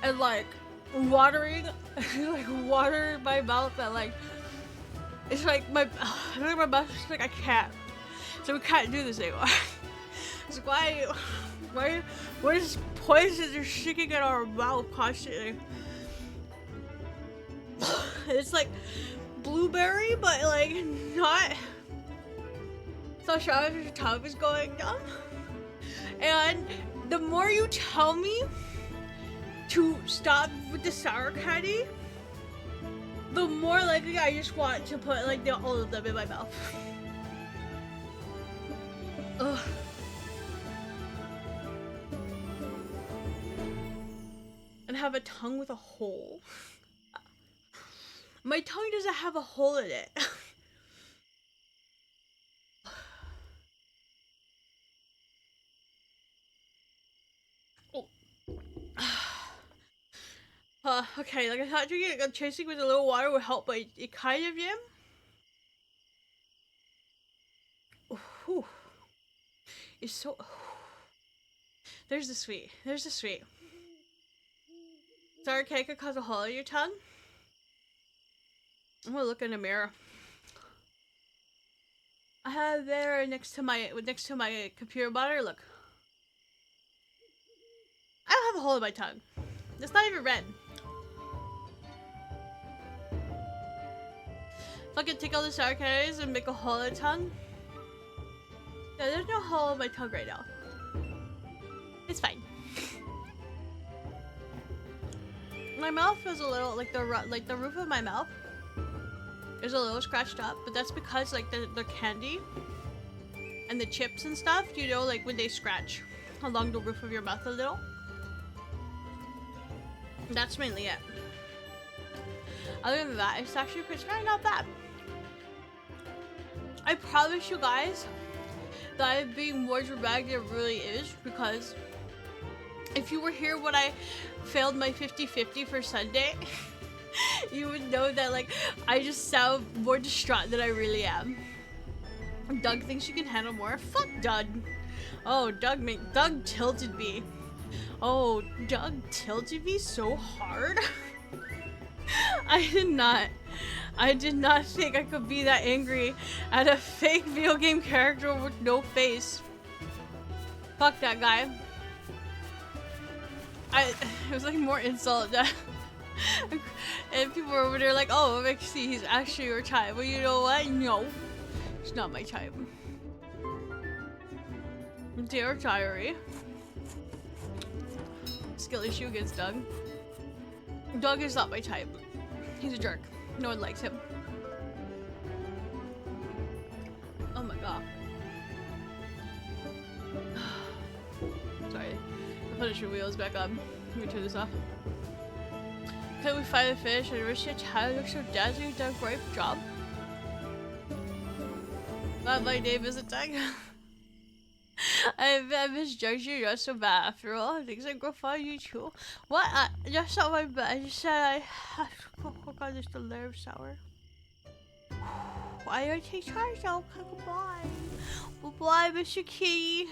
and like watering, like water in my mouth that like it's like my mouth is like I can't. So we can't do this anymore. It's like why is poison just sticking in our mouth constantly? It's like blueberry, but like not so sure if your tongue is going numb. And the more you tell me to stop with the sour candy, the more likely I just want to put like all of them in my mouth. Ugh. And have a tongue with a hole. My tongue doesn't have a hole in it. Okay, like I thought drinking chasing with a little water would help, but it kind of did. Ooh. It's so. There's the sweet. There's the sweet. Sour cake could cause a hole in your tongue. I'm gonna look in the mirror. I have there next to my computer monitor. Look. I don't have a hole in my tongue. It's not even red. Fucking take all the sour candies and make a hole in the tongue. Yeah, there's no hole in my tongue right now. It's fine. My mouth feels a little like the roof of my mouth is a little scratched up, but that's because like the candy and the chips and stuff, you know, like when they scratch along the roof of your mouth a little. That's mainly it. Other than that, it's actually kind of not bad. I promise you guys that I'm being more dramatic than it really is, because if you were here when I failed my 50-50 for Sunday, you would know that like I just sound more distraught than I really am. Doug thinks you can handle more. Fuck Doug. Oh, Doug tilted me. Oh, Doug tilted me so hard. I did not think I could be that angry at a fake video game character with no face. Fuck that guy. It was like more insult that and people were over there like, oh, Verexi, he's actually your type. Well, you know what? No, it's not my type. Dear diary. Skill issue against Doug. Doug is not my type. He's a jerk. No one likes him. Oh my god. Sorry. The Punisher wheels back up. Let me turn this off. Could we find a fish? And Richard Tyler looks so dazzling. You've done a great job. My name isn't Doug. I misjudged you. You're so bad after all. Things I go find you too. What? That's not my bad. I just said I have to cook on this the layer of sour. Why do I take charge now? Goodbye. Bye, Mr. Kitty.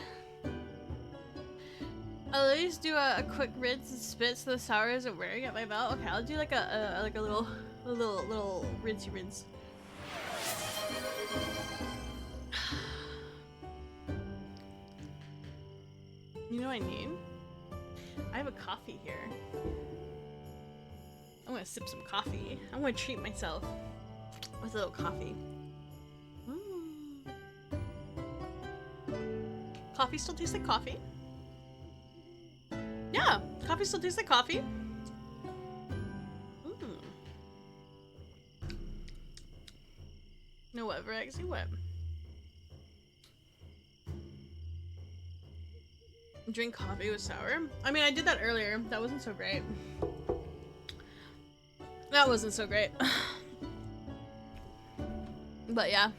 I'll at least do a quick rinse and spit so the sour isn't wearing at my mouth. Okay, I'll do like a little rinsey rinse. You know what I need? I have a coffee here. I'm gonna sip some coffee. I'm gonna treat myself with a little coffee. Coffee still tastes like coffee. Yeah, coffee still tastes like coffee. No, what, Verexi? What? Drink coffee with sour? I mean, I did that earlier. That wasn't so great. That wasn't so great. But yeah,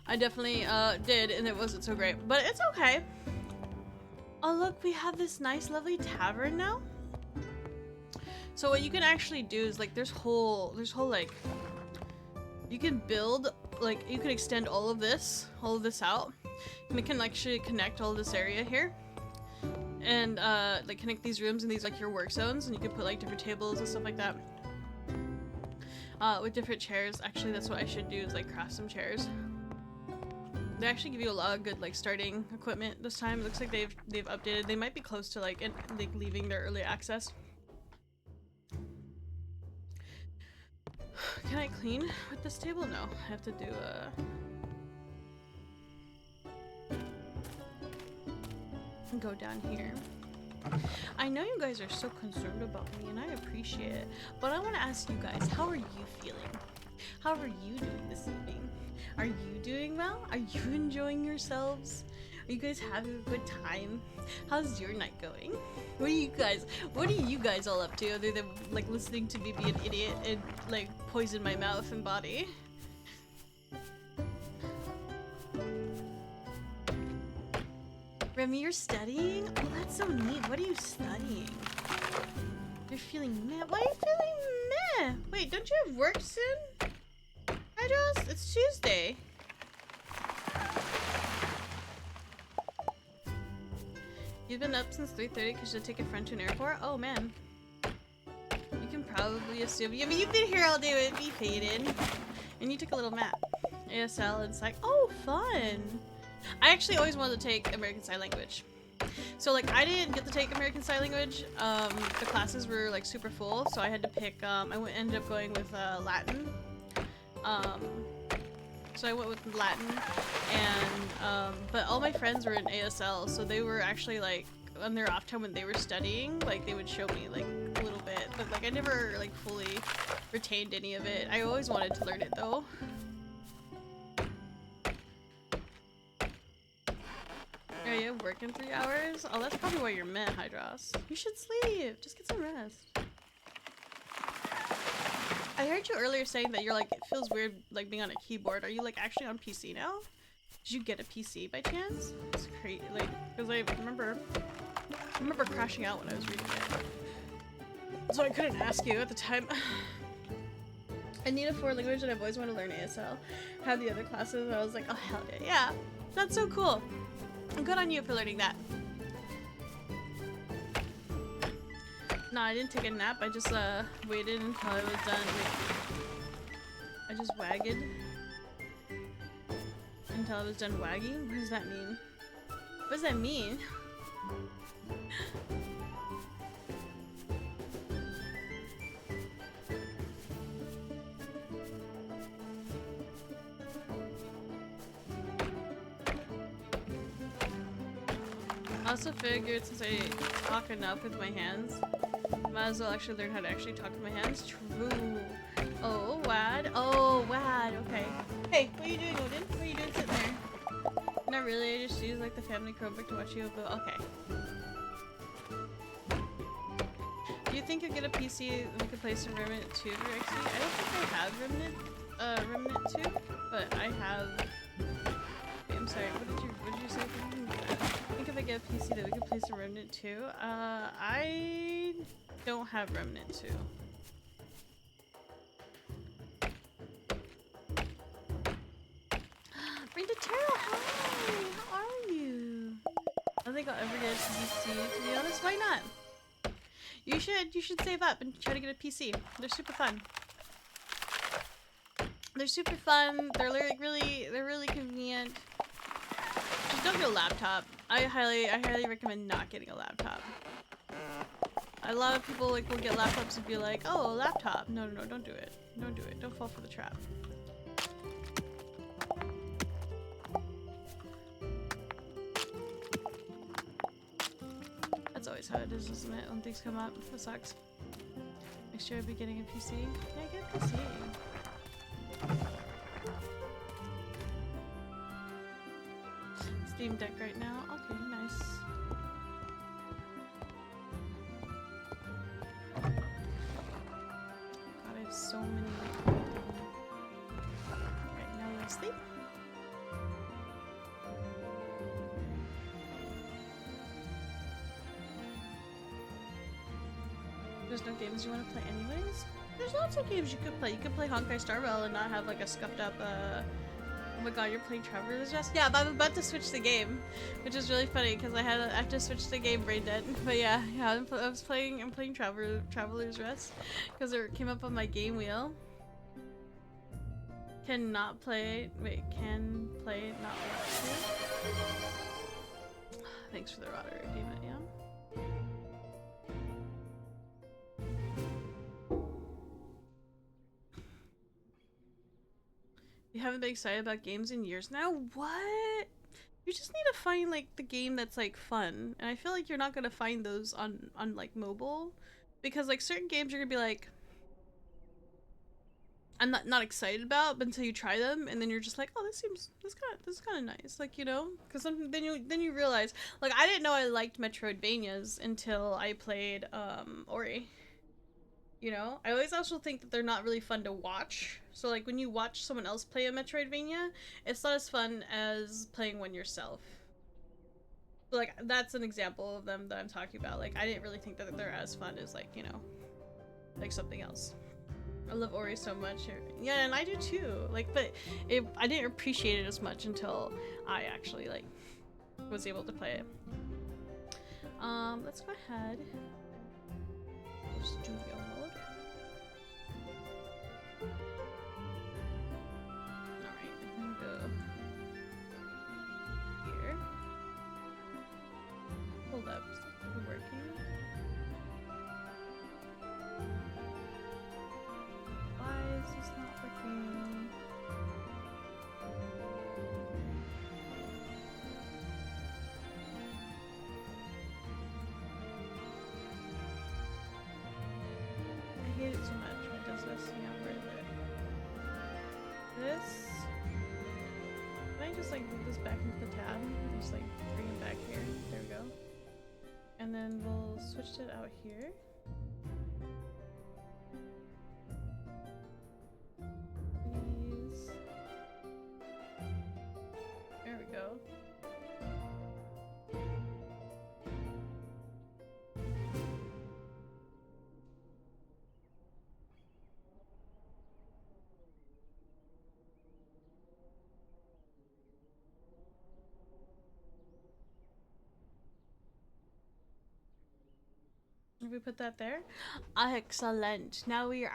I definitely did, and it wasn't so great. But it's okay. Oh look, we have this nice, lovely tavern now. So what you can actually do is like, there's whole like, you can build like, you can extend all of this out, and it can actually connect all this area here. and like connect these rooms and these like your work zones, and you can put like different tables and stuff like that. With different chairs. Actually, that's what I should do, is like craft some chairs. They actually give you a lot of good like starting equipment this time. It looks like they've updated. They might be close to like leaving their early access. Can I clean with this table? No, I have to do go down here. I know you guys are so concerned about me, and I appreciate it, but I want to ask you guys, how are you feeling? How are you doing this evening? Are you doing well? Are you enjoying yourselves? Are you guys having a good time? How's your night going? What are you guys all up to, other than like listening to me be an idiot and like poison my mouth and body? Remy, you're studying? Oh, that's so neat. What are you studying? You're feeling meh. Why are you feeling meh? Wait, don't you have work soon? Hydros? It's Tuesday. You've been up since 3:30 because you had to take a friend to an airport? Oh, man. You can probably assume. I mean, you've been here all day with me, Faden. And you took a little nap. ASL and psych. Oh, fun. I actually always wanted to take American Sign Language. So like I didn't get to take American Sign Language. The classes were like super full, so I had to pick, ended up going with Latin. So I went with Latin, and but all my friends were in ASL, so they were actually like on their off time when they were studying, like they would show me like a little bit, but like I never like fully retained any of it. I always wanted to learn it though. Are you working 3 hours? Oh, that's probably why you're meh, Hydros. You should sleep. Just get some rest. I heard you earlier saying that you're like, it feels weird like being on a keyboard. Are you like actually on PC now? Did you get a PC by chance? It's crazy, like, because I remember crashing out when I was reading it. So I couldn't ask you at the time. I need a foreign language and I've always wanted to learn ASL. Had the other classes and I was like, oh hell yeah. Yeah, that's so cool. Good on you for learning that. No, I didn't take a nap. I just waited until I was done. I just wagged until I was done wagging. What does that mean? What does that mean? I also figured since I talk enough with my hands, might as well actually learn how to actually talk with my hands. True. Oh, wad. Oh, wad. Okay. Hey, what are you doing, Odin? What are you doing sitting there? Not really. I just use like the family Chromebook to watch you. But okay. Do you think you'll get a PC and we could play some Remnant 2 Verexi? I don't think I have Remnant 2, but I have. Wait, I'm sorry. What did you say? I think if I get a PC that we could play some Remnant 2. I don't have Remnant 2. Brenda Terrell, hi! How are you? I don't think I'll ever get a PC, to be honest. Why not? You should save up and try to get a PC. They're super fun. They're super fun. They're really convenient. Just don't get a laptop. I highly recommend not getting a laptop. A lot of people like will get laptops and be like, oh, a laptop. No, don't do it. Don't do it. Don't fall for the trap. That's always how it is, isn't it? When things come up. That sucks. Next year I'll be getting a PC. Yeah, get a PC. Steam Deck right now. Okay, nice. God, I have so many. Right now, let's sleep. There's no games you want to play anyways? There's lots of games you could play. You could play Honkai Star Rail and not have like a scuffed up Oh my god, you're playing Traveler's Rest? Yeah, but I'm about to switch the game, which is really funny because I have to switch the game brain dead. But yeah, I'm playing Traveler's Rest because it came up on my game wheel. Cannot play. Wait, can play, not want to. Thanks for the router, Demon. Yeah. You haven't been excited about games in years now? What? You just need to find like the game that's like fun, and I feel like you're not gonna find those on like mobile, because like certain games you're gonna be like, I'm not excited about, but until you try them, and then you're just like, oh, this is kind of nice, like, you know, because then you realize, like, I didn't know I liked Metroidvanias until I played Ori. You know, I always also think that they're not really fun to watch. So like when you watch someone else play a Metroidvania, it's not as fun as playing one yourself. So, like, that's an example of them that I'm talking about. Like, I didn't really think that they're as fun as, like, you know, like something else. I love Ori so much. Yeah, and I do too. Like, but I didn't appreciate it as much until I actually, like, was able to play it. Let's go ahead. Studio mode. Alright, I'm gonna go here. Hold up, is it working? Why is this not working? I hate it so much when it does this. Yeah, where is it? This? Can I just like move this back into the tab? And just like bring it back here. There we go. And then we'll switch it out here. Please. There we go. If we put that there. Excellent. Now we're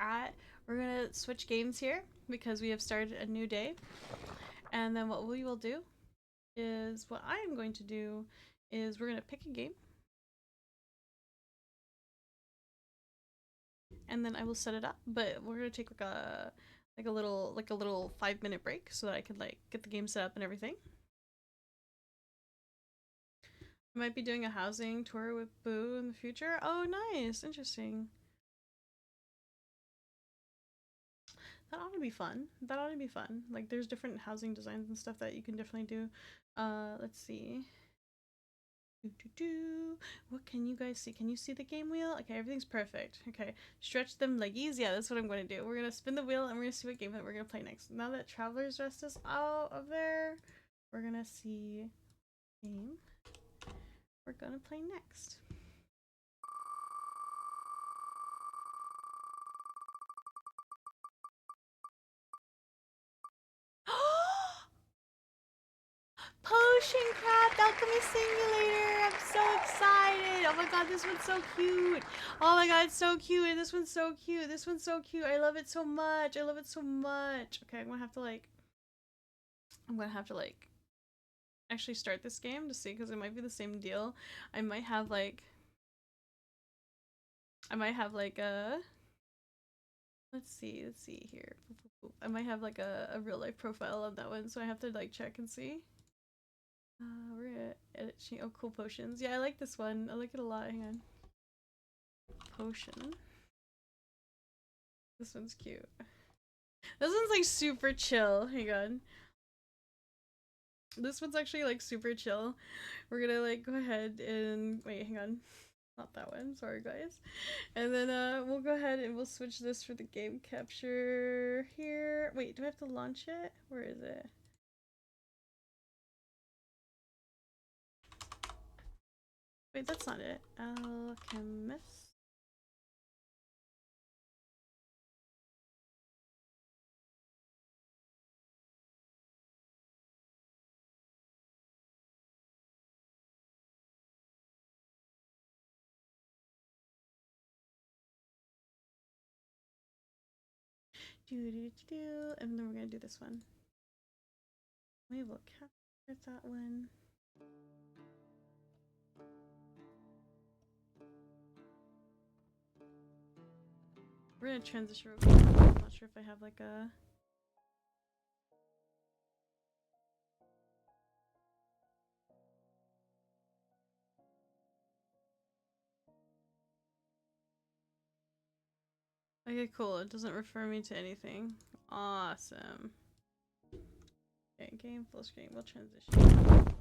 gonna switch games here because we have started a new day. And then what we will do is, what I am going to do is we're gonna pick a game. And then I will set it up, but we're gonna take like a little 5-minute break so that I could like get the game set up and everything. I might be doing a housing tour with Boo in the future. Oh, nice. Interesting. That ought to be fun. That ought to be fun. Like, there's different housing designs and stuff that you can definitely do. Let's see. What can you guys see? Can you see the game wheel? Okay, everything's perfect. Okay, stretch them leggies. Yeah, that's what I'm going to do. We're going to spin the wheel and we're going to see what game that we're going to play next. Now that Traveler's Rest is out of there, we're going to see game we're going to play next. Potion Craft Alchemy Simulator! I'm so excited! Oh my god, this one's so cute! Oh my god, it's so cute! And this one's so cute! This one's so cute! I love it so much! I love it so much! Okay, I'm gonna have to like actually start this game to see, because it might be the same deal. I might have like a let's see here. I might have like a real life profile on that one, so I have to like check and see. We're gonna edit. Oh, cool potions. Yeah, I like this one. I like it a lot. Hang on. Potion. This one's cute. This one's like super chill. Hang on. This one's actually like super chill. We're gonna like go ahead and wait. Hang on. Not that one. Sorry, guys. And then we'll go ahead and we'll switch this for the game capture here. Wait, do I have to launch it? Where is it? Wait, that's not it. Alchemist. And then we're gonna do this one. We will capture that one. We're gonna transition real quick. I'm not sure if I have like a... Okay, cool. It doesn't refer me to anything. Awesome. Okay, game full screen. We'll transition.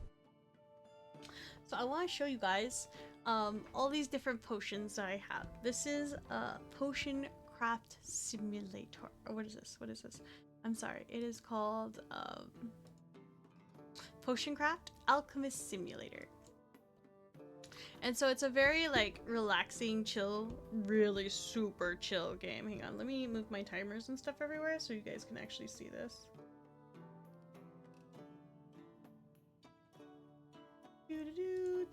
So I want to show you guys all these different potions that I have. This is a potion craft simulator. Or what is this? What is this? I'm sorry. It is called Potion Craft Alchemist Simulator. And so it's a very like relaxing, chill, really super chill game. Hang on, let me move my timers and stuff everywhere so you guys can actually see this.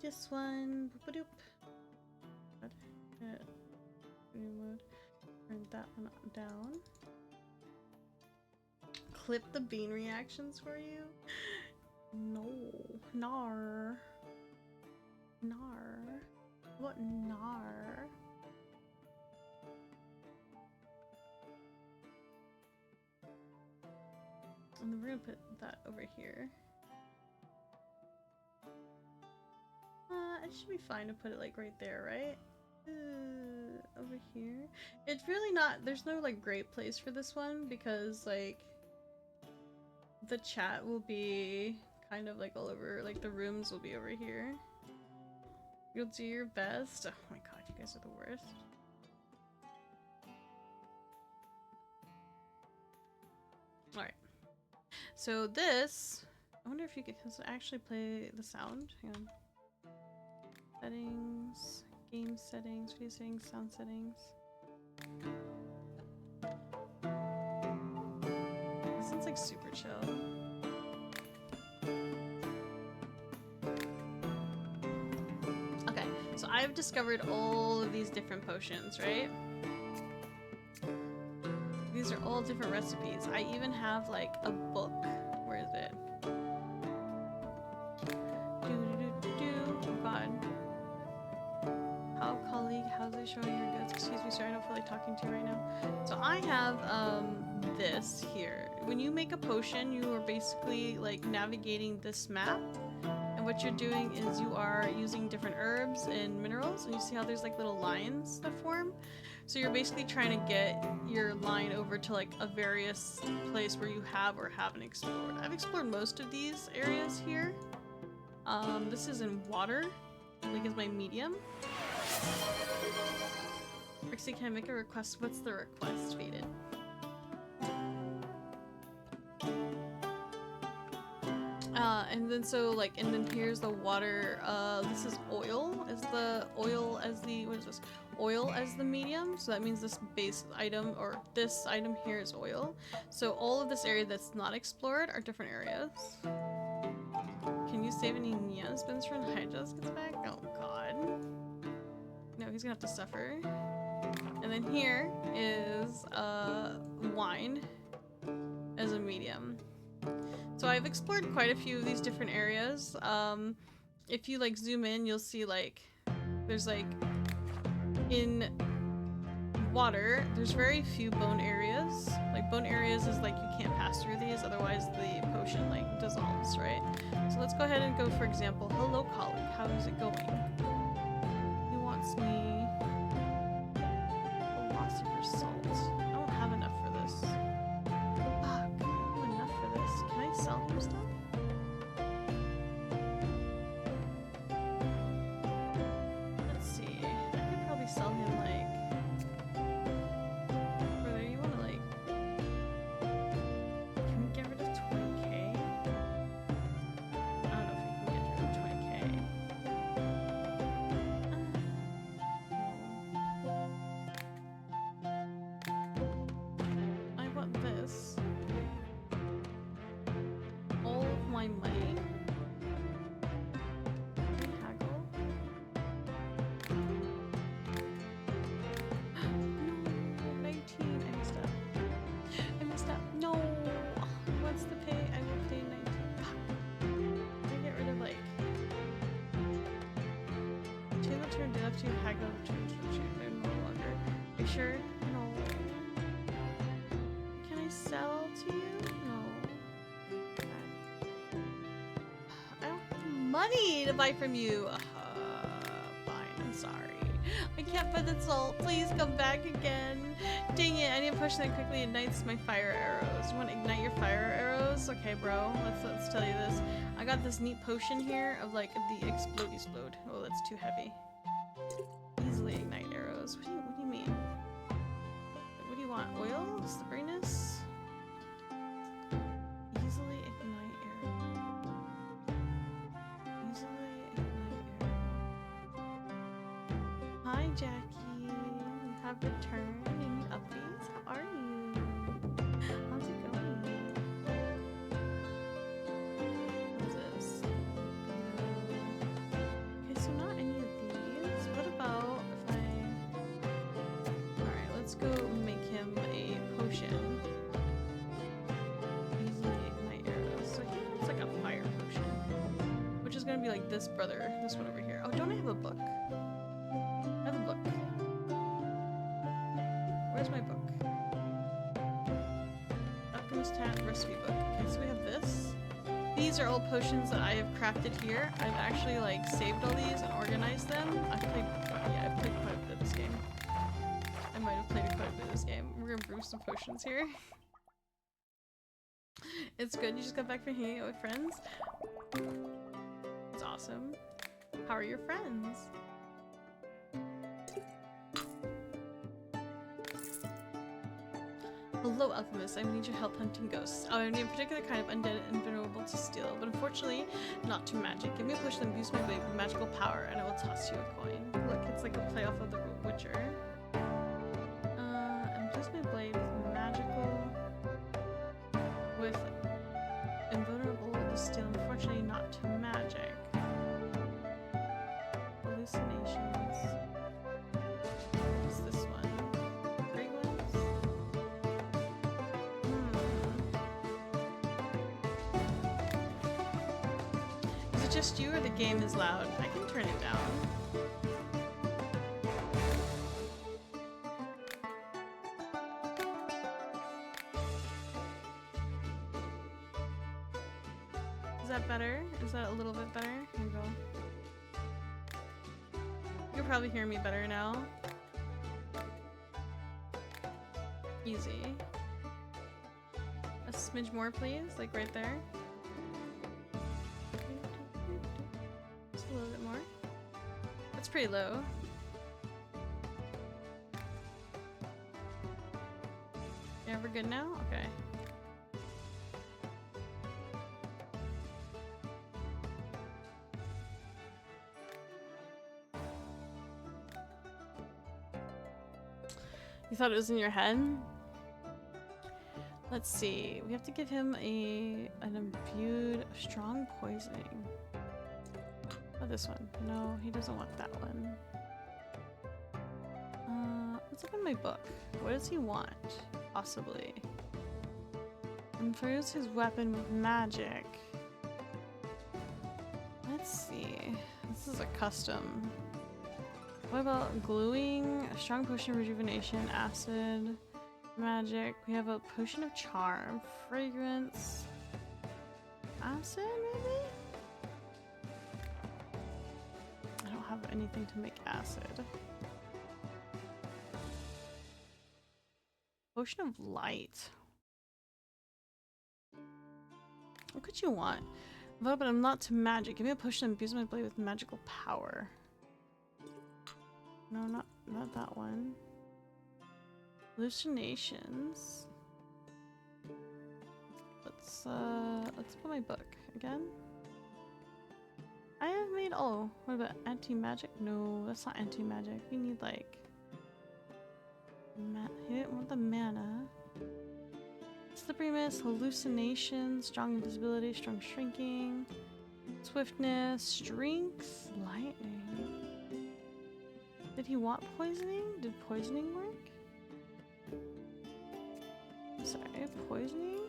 This one. Boop-a-doop. Turn that one down. Clip the bean reactions for you? No. Nar. Nar. What nar? And then we're gonna put that over here. It should be fine to put it like right there, right? Over here. It's really not, there's no like great place for this one because like the chat will be kind of like all over, like the rooms will be over here. You'll do your best. Oh my god, you guys are the worst. Alright. So this, I wonder if you can actually play the sound. Hang on. Settings, game settings, video settings, sound settings. This is like super chill. Okay, so I've discovered all of these different potions, right? These are all different recipes. I even have like a book. Where is it? Oh god. How colleague, how's it showing your goods? Excuse me, sorry, I don't feel like talking to you right now. So I have this here. When you make a potion, you are basically like navigating this map. And what you're doing is you are using different herbs and minerals, and you see how there's like little lines that form? So you're basically trying to get your line over to like a various place where you have or haven't explored. I've explored most of these areas here. This is in water, like is my medium. Verexi, can I make a request? What's the request, Faded? And then so like, and then here's the water, this is oil, is the oil as the, what is this? Oil as the medium, so that means this base item, or this item here is oil. So all of this area that's not explored are different areas. Can you save any neon spins when Hydra's gets back? Oh god. No, he's gonna have to suffer. And then here is, wine as a medium. So I've explored quite a few of these different areas. If you like zoom in, you'll see like there's like in water, there's very few bone areas. Like bone areas is like you can't pass through these, otherwise the potion like dissolves, right? So let's go ahead and go, for example, hello colleague, how is it going? He wants me philosopher's salt. I don't have enough for this. Fuck, I don't have enough for this. Can I sell him stuff? Let's see. I could probably sell him like... Brother, you wanna like... Can we get rid of 20k? I don't know if we can get rid of 20k. I want this. All sure I left you hack of no longer. Are you sure? No. Can I sell to you? No. I don't have money to buy from you. Fine, I'm sorry. I can't buy the salt. Please come back again. Dang it, I need to push that quickly. Ignites my fire arrows. You want to ignite your fire arrows? Okay, bro. Let's tell you this. I got this neat potion here of like the explode. Oh, that's too heavy. Easily ignite arrows. What do you mean? What do you want? Oil? Slipperiness? Easily ignite arrow. Easily ignite arrow. Hi, Jackie. You have returned. Any updates? How are you? How's it going? What's this? Okay, so not any of these. What about if I... Alright, let's go make him a potion. Easily ignite arrows. So he wants like a fire potion. Which is gonna be like this brother. This one over here. Oh, don't I have a book? I have a book. Where's my book? Alchemist Hat recipe book. Okay, so we have this. These are all potions that I have crafted here. I've actually like saved all these and organized them. I've played quite a bit of this game. I might have played quite a bit of this game. We're gonna brew some potions here. It's good. You just got back from hanging out with friends. It's awesome. How are your friends? Hello, Alchemist. I need your help hunting ghosts. I need a particular kind of undead and vulnerable to steal, but unfortunately, not to magic. Give me a push, then use my blade with magical power, and I will toss you a coin. Look, it's like a play off of The Witcher. And use my blade with magical... with invulnerable to steal, unfortunately, not to magic. Hallucinations. What's this one? Just you or the game is loud? I can turn it down. Is that better? Is that a little bit better? Here we go. You can probably hear me better now. Easy. A smidge more, please. Like right there. A little bit more. That's pretty low. Yeah, we're good now? Okay. You thought it was in your head? Let's see. We have to give him an imbued strong poisoning. Oh, this one. No, he doesn't want that one. Let's look in my book. What does he want? Possibly. Infuse his weapon with magic. Let's see. This is a custom. What about gluing? A strong potion of rejuvenation, acid, magic. We have a potion of charm, fragrance, acid maybe? I don't have anything to make acid. Potion of light. What could you want? But I'm not to magic. Give me a potion and abuse my blade with magical power. No, not that one. Hallucinations. Let's put my book again. I have made what about anti-magic? No, that's not anti-magic. We need like he didn't want the mana. Slippery mist, hallucinations, strong invisibility, strong shrinking, swiftness, strength, lightning. Did he want poisoning? Did poisoning work? Sorry, poisoning?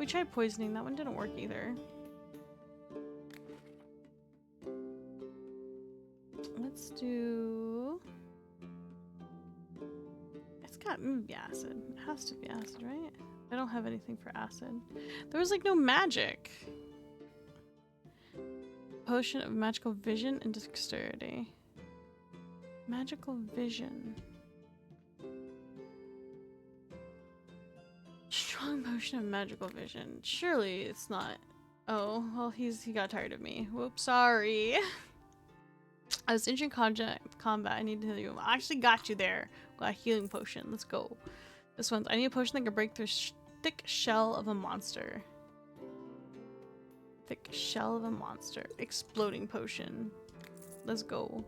We tried poisoning. That one didn't work either. Let's do... It's got acid. It has to be acid, right? I don't have anything for acid. There was like no magic. Potion of magical vision and dexterity. Magical vision. Strong potion of magical vision. Surely it's not. Oh, well, he got tired of me. Whoops, sorry. I was injured in combat. I need to heal you. I actually got you there. Got a healing potion. Let's go. This one's. I need a potion that can break through thick shell of a monster. Thick shell of a monster. Exploding potion. Let's go.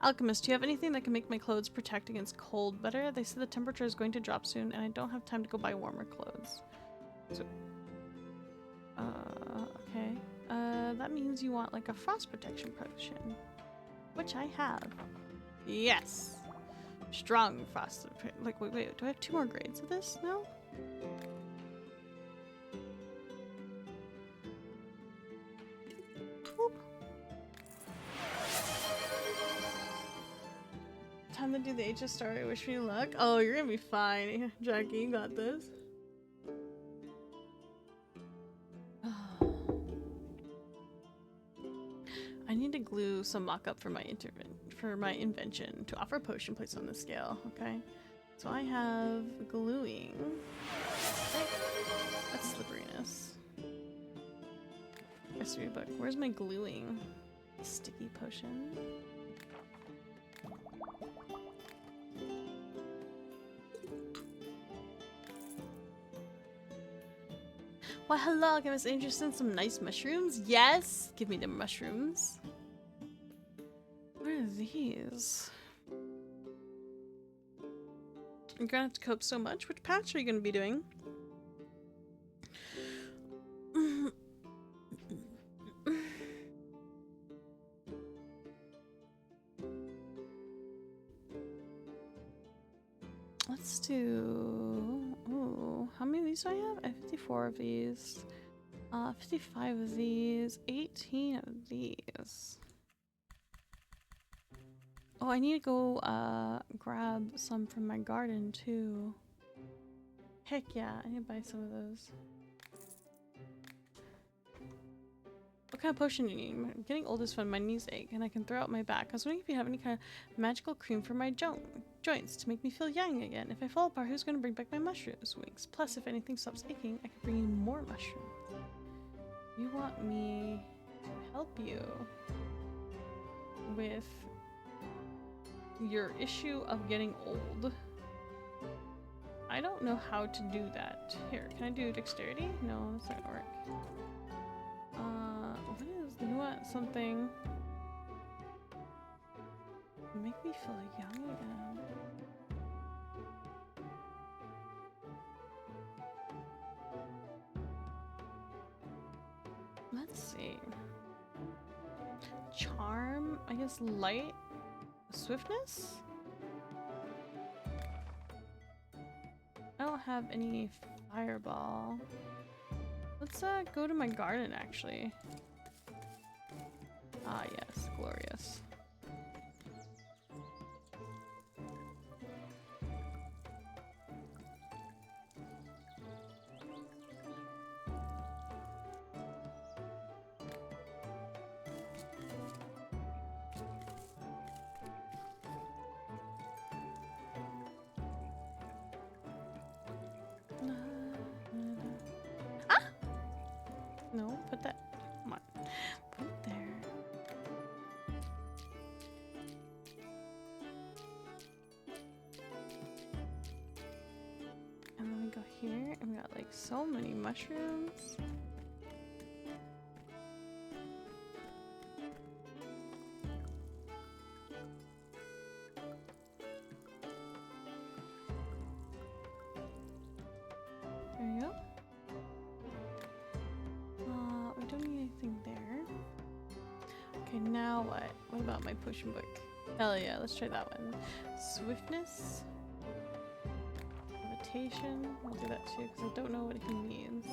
Alchemist, do you have anything that can make my clothes protect against cold better? They say the temperature is going to drop soon and I don't have time to go buy warmer clothes. So, okay. That means you want like a frost protection potion. Which I have. Yes! Strong frost. Like, wait, do I have 2 more grades of this now? Boop. Time to do the HS story. Wish me luck. Oh, you're gonna be fine, Jackie. You got this. I need to glue some mock-up for my invention to offer a potion placed on the scale. Okay, so I have gluing. That's slipperiness. Recipe book. Where's my gluing? Sticky potion. Well, hello, Alchemist. Interested in some nice mushrooms? Yes! Give me the mushrooms. What are these? You're gonna have to cope so much. Which patch are you gonna be doing? Let's do... Ooh, how many of these do I have? I have 54 of these. 55 of these. 18 of these. Oh, I need to go grab some from my garden too. Heck yeah, I need to buy some of those. What kind of potion do you need? I'm getting old is fun. My knees ache and I can throw out my back. I was wondering if you have any kind of magical cream for my joints to make me feel young again. If I fall apart, who's going to bring back my mushrooms? Winks. Plus, if anything stops aching, I can bring you more mushrooms. You want me to help you with your issue of getting old. I don't know how to do that. Here, can I do dexterity? No, that's not gonna work. What is, you want something to make me feel young again? Let's see. Charm, I guess light, swiftness? I don't have any fireball. Let's go to my garden actually. Ah yes, glorious. No, put that. Come on. Put it there. And then we go here and we got like so many mushrooms. There you go. We don't need anything there. Okay, now what? What about my potion book? Hell yeah, let's try that one. Swiftness. Levitation. I'll do that too because I don't know what he means.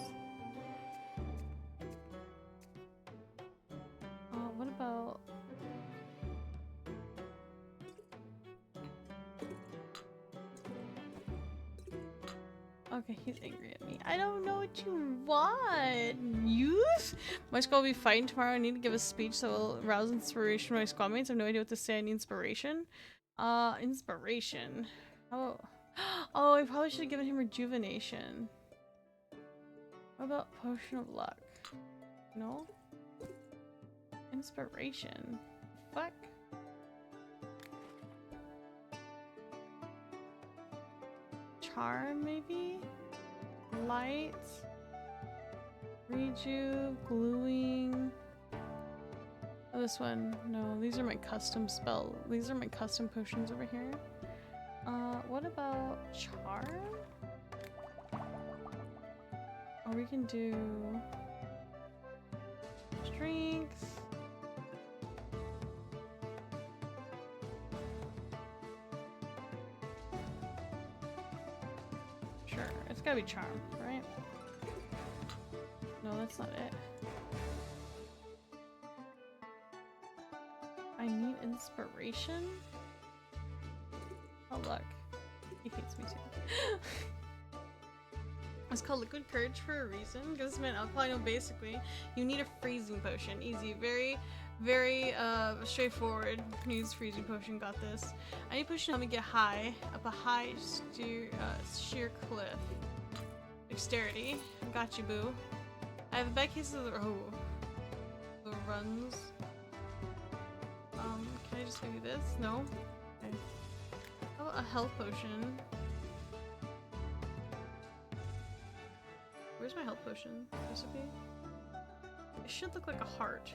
Okay, he's angry at me. I don't know what you want. Youth? My squad will be fighting tomorrow. I need to give a speech that will arouse inspiration from my squad mates. I have no idea what to say. I need inspiration. Inspiration. Oh, oh, I probably should have given him rejuvenation. What about potion of luck? No? Inspiration. Fuck. Charm, maybe? Light? Reju, gluing. Oh, this one. No, these are my custom spell. These are my custom potions over here. What about charm? Or we can do strength. Sure, it's gotta be charm, right? No, that's not it. I need inspiration? Oh look, he hates me too. It's called liquid courage for a reason. Because man, alcohol, I know basically you need a freezing potion. Easy, very, very straightforward. Use freezing potion. Got this. I need a potion to help me get high up a high sheer cliff. Dexterity. Got you, boo. I have a bad case of the runs. Can I just do this? No. Okay. How about a health potion? Where's my health potion recipe? It should look like a heart.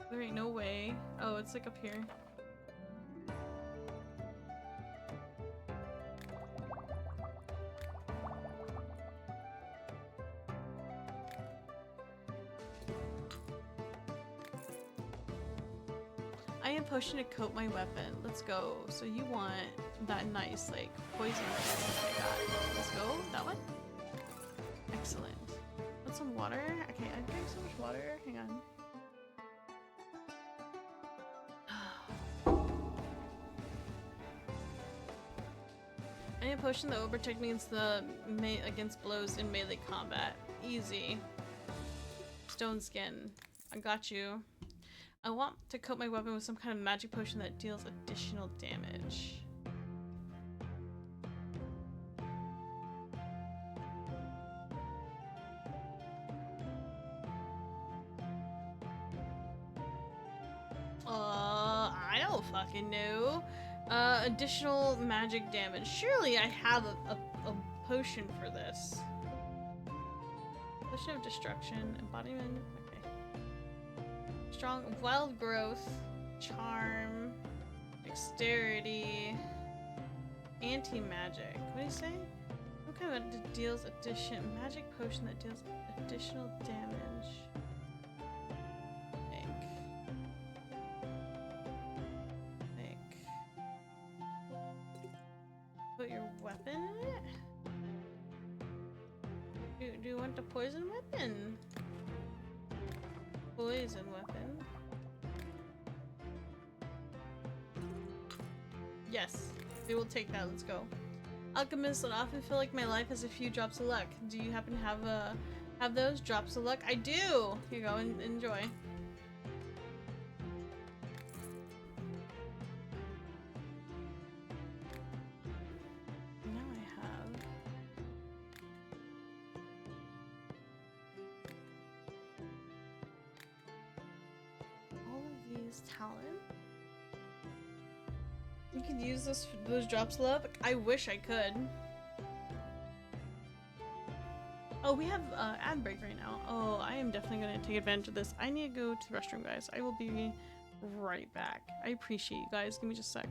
There ain't no way. Oh, it's like up here. I am potion to coat my weapon. Let's go. So you want that nice, like, poison weapon I got. Let's go. That one? Excellent. Want some water? Okay, I drank so much water. Hang on. I need a potion that will protect me against blows in melee combat. Easy. Stone skin. I got you. I want to coat my weapon with some kind of magic potion that deals additional damage. I don't fucking know. Additional magic damage. Surely I have a potion for this. Potion of destruction, embodiment. Strong wild growth, charm, dexterity, anti-magic. What do you say? Some kind of deals magic potion that deals additional damage. Think. Put your weapon in it? Do you want the poison weapon? Poison weapon. Yes, we will take that. Let's go. Alchemist, I often feel like my life has a few drops of luck. Do you happen to have those drops of luck? I do. Here you go and enjoy. Now I have. Talent. You could use those drops of luck. I wish I could. Oh, we have ad break right now. Oh, I am definitely gonna take advantage of this. I need to go to the restroom, guys. I will be right back. I appreciate you guys. Give me just a sec.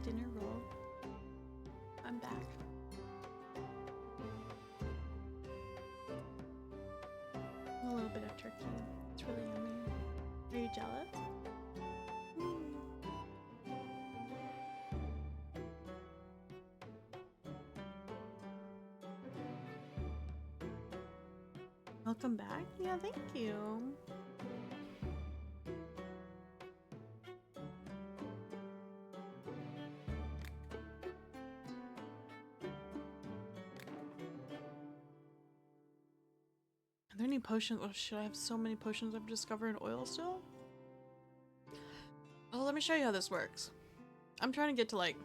dinner roll. I'm back. A little bit of turkey. It's really yummy. Are you jealous? Welcome back. Yeah, thank you. Are there any potions? Oh shit, I have so many potions I've discovered in oil still. Oh, let me show you how this works. I'm trying to get to like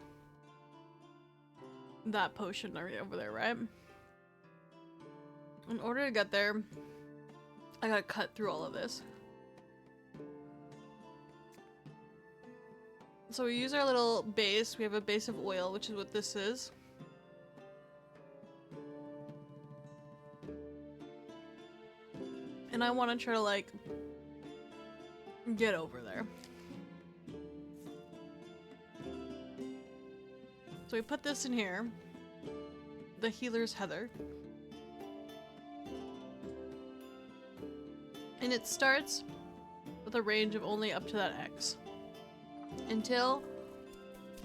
that potion area over there, right? In order to get there, I gotta cut through all of this. So we use our little base. We have a base of oil, which is what this is. And I want to try to like get over there. So we put this in here. The healer's Heather. And it starts with a range of only up to that X. Until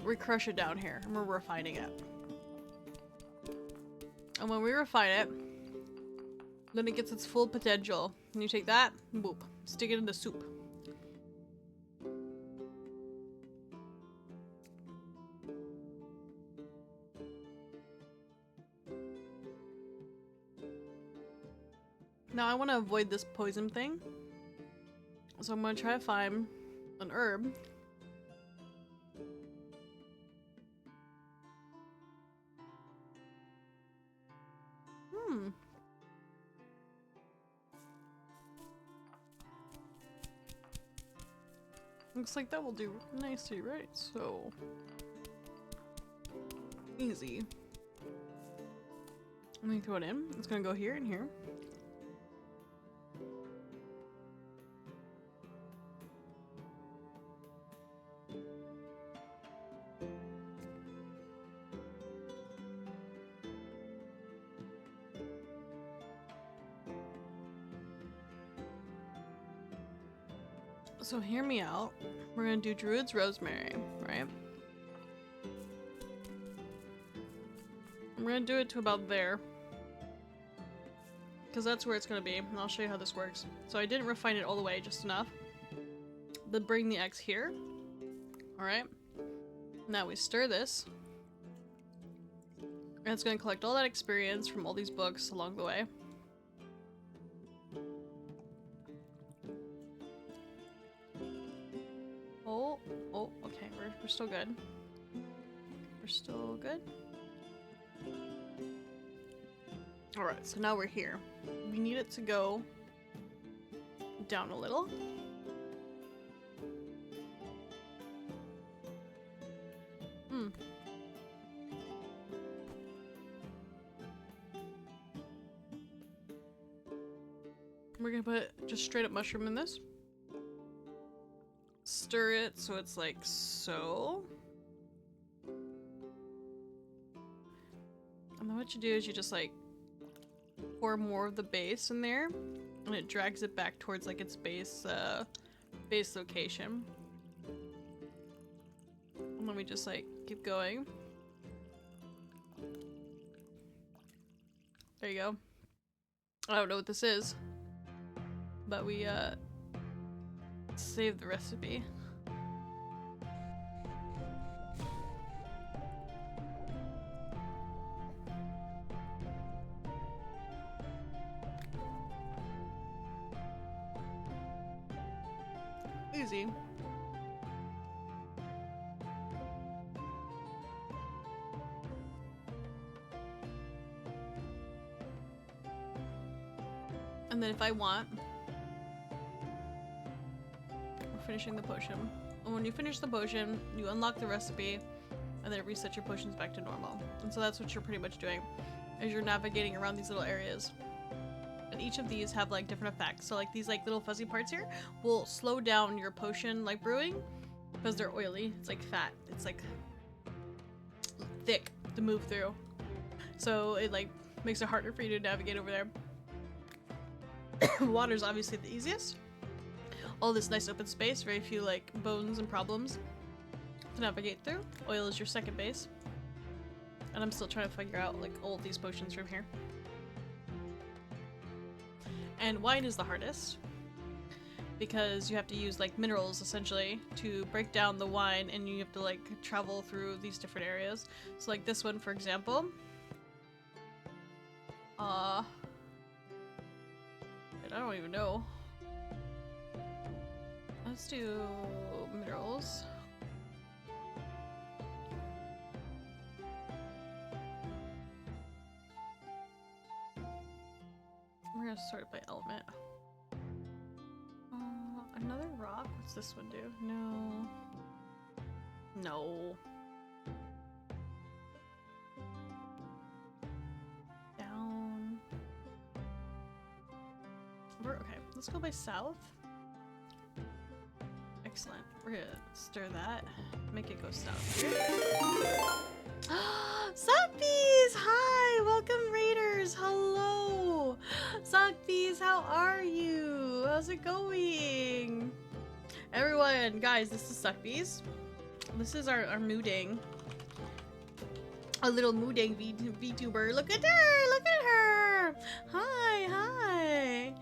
we crush it down here and we're refining it. And when we refine it, then it gets its full potential. And you take that, boop, stick it in the soup. Now I want to avoid this poison thing. So I'm going to try to find an herb. Looks like that will do nicely, right? So easy. Let me throw it in. It's gonna go here and here. So hear me out. We're gonna do Druid's Rosemary, right? I'm gonna do it to about there. Because that's where it's gonna be, and I'll show you how this works. So I didn't refine it all the way, just enough. Then bring the X here. Alright. Now we stir this. And it's gonna collect all that experience from all these books along the way. Oh, okay, we're still good. We're still good. Alright, so now we're here. We need it to go down a little. We're gonna put just straight up mushroom in this. Stir it so it's like so. And then what you do is you just like pour more of the base in there, and it drags it back towards like its base location. And then we just like keep going. There you go. I don't know what this is, but we save the recipe. Easy. And then if I want, we're finishing the potion. And when you finish the potion, you unlock the recipe, and then it resets your potions back to normal. And so that's what you're pretty much doing, as you're navigating around these little areas. And each of these have like different effects. So like these like little fuzzy parts here will slow down your potion like brewing because they're oily. It's like fat. It's like thick to move through. So it like makes it harder for you to navigate over there. Water's obviously the easiest. All this nice open space, very few like bones and problems to navigate through. Oil is your second base. And I'm still trying to figure out like all of these potions from here. And wine is the hardest because you have to use like minerals essentially to break down the wine, and you have to like travel through these different areas. So like this one, for example. I don't even know. Let's do minerals. We're gonna sort it by element. Another rock? What's this one do? No. No. Down. Okay, let's go by south. Excellent. We're gonna stir that. Make it go south here. Suckbees! Hi! Welcome, Raiders! Hello! Suckbees, how are you? How's it going? Everyone, guys, this is Suckbees. This is our mooding. A little mooding VTuber. Look at her! Look at her! Hi, hi!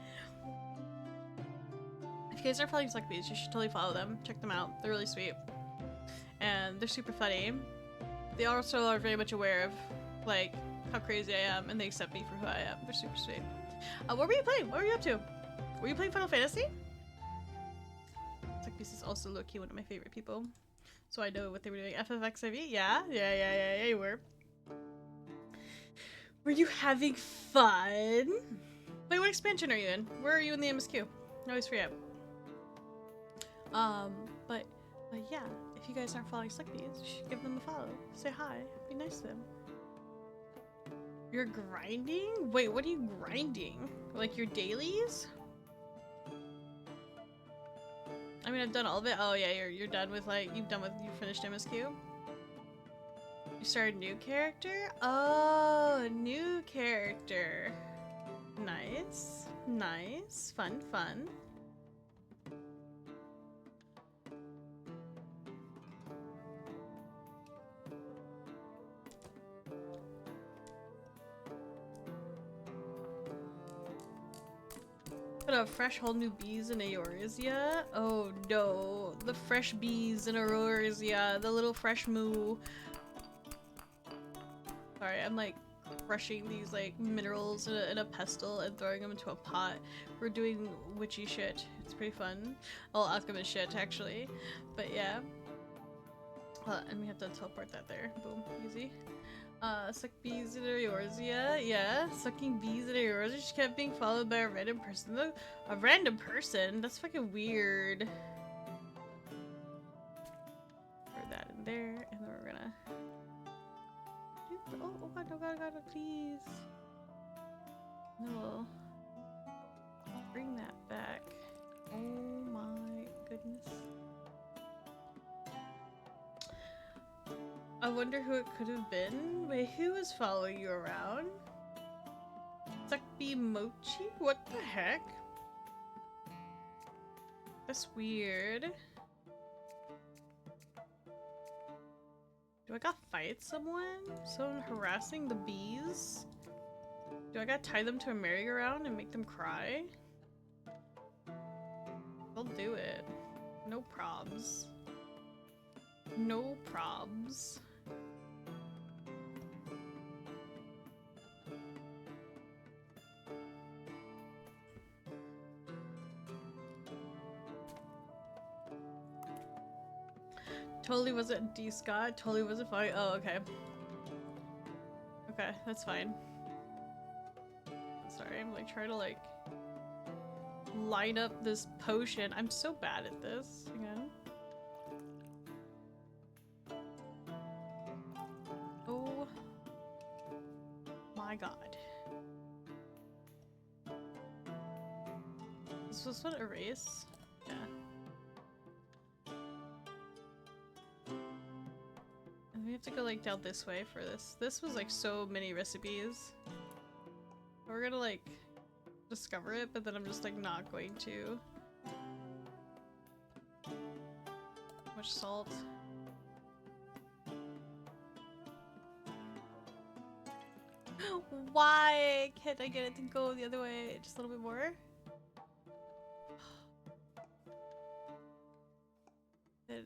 If you guys are following Suckbees, you should totally follow them. Check them out. They're really sweet. And they're super funny. They also are very much aware of, like, how crazy I am, and they accept me for who I am. They're super sweet. What were you playing? What were you up to? Were you playing Final Fantasy? Suckbees is also low-key one of my favorite people. So I know what they were doing. FFXIV? Yeah, you were. Were you having fun? Wait, what expansion are you in? Where are you in the MSQ? I always forget. But yeah, if you guys aren't following Suckbees, you should give them a follow. Say hi. Be nice to them. You're grinding? Wait, what are you grinding? Like your dailies? I mean, I've done all of it. Oh yeah, you're done with like you finished MSQ. You started new character? Oh, new character. Nice. Nice. Fun, fun. Put up fresh whole new bees in Eorzea? Oh no, the fresh bees in Eorzea, the little fresh moo. Sorry, I'm like crushing these like minerals in a pestle and throwing them into a pot. We're doing witchy shit. It's pretty fun. Well, alchemist shit actually, but yeah. And we have to teleport that there. Boom, easy. Suck bees in Eorzea. Yeah, sucking bees in Eorzea. She kept being followed by a random person though. A random person? That's fucking weird. Put that in there, and then we're gonna... Oh god, oh god, oh god, please. No. Bring that back. Oh my goodness. I wonder who it could have been. Wait, who was following you around? Suckbee Mochi? What the heck? That's weird. Do I gotta fight someone? Someone harassing the bees? Do I gotta tie them to a merry-go-round and make them cry? I'll do it. No probs. No probs. Totally wasn't D-Scott. Totally wasn't fine. Oh, okay. Okay, that's fine. Sorry, I'm like trying to like line up this potion. I'm so bad at this. Hang on. Oh my god. Is this one erase? Yeah. And we have to go like down this way for this. This was like so many recipes. We're gonna like discover it, but then I'm just like not going to. Too much salt. Why can't I get it to go the other way? Just a little bit more? The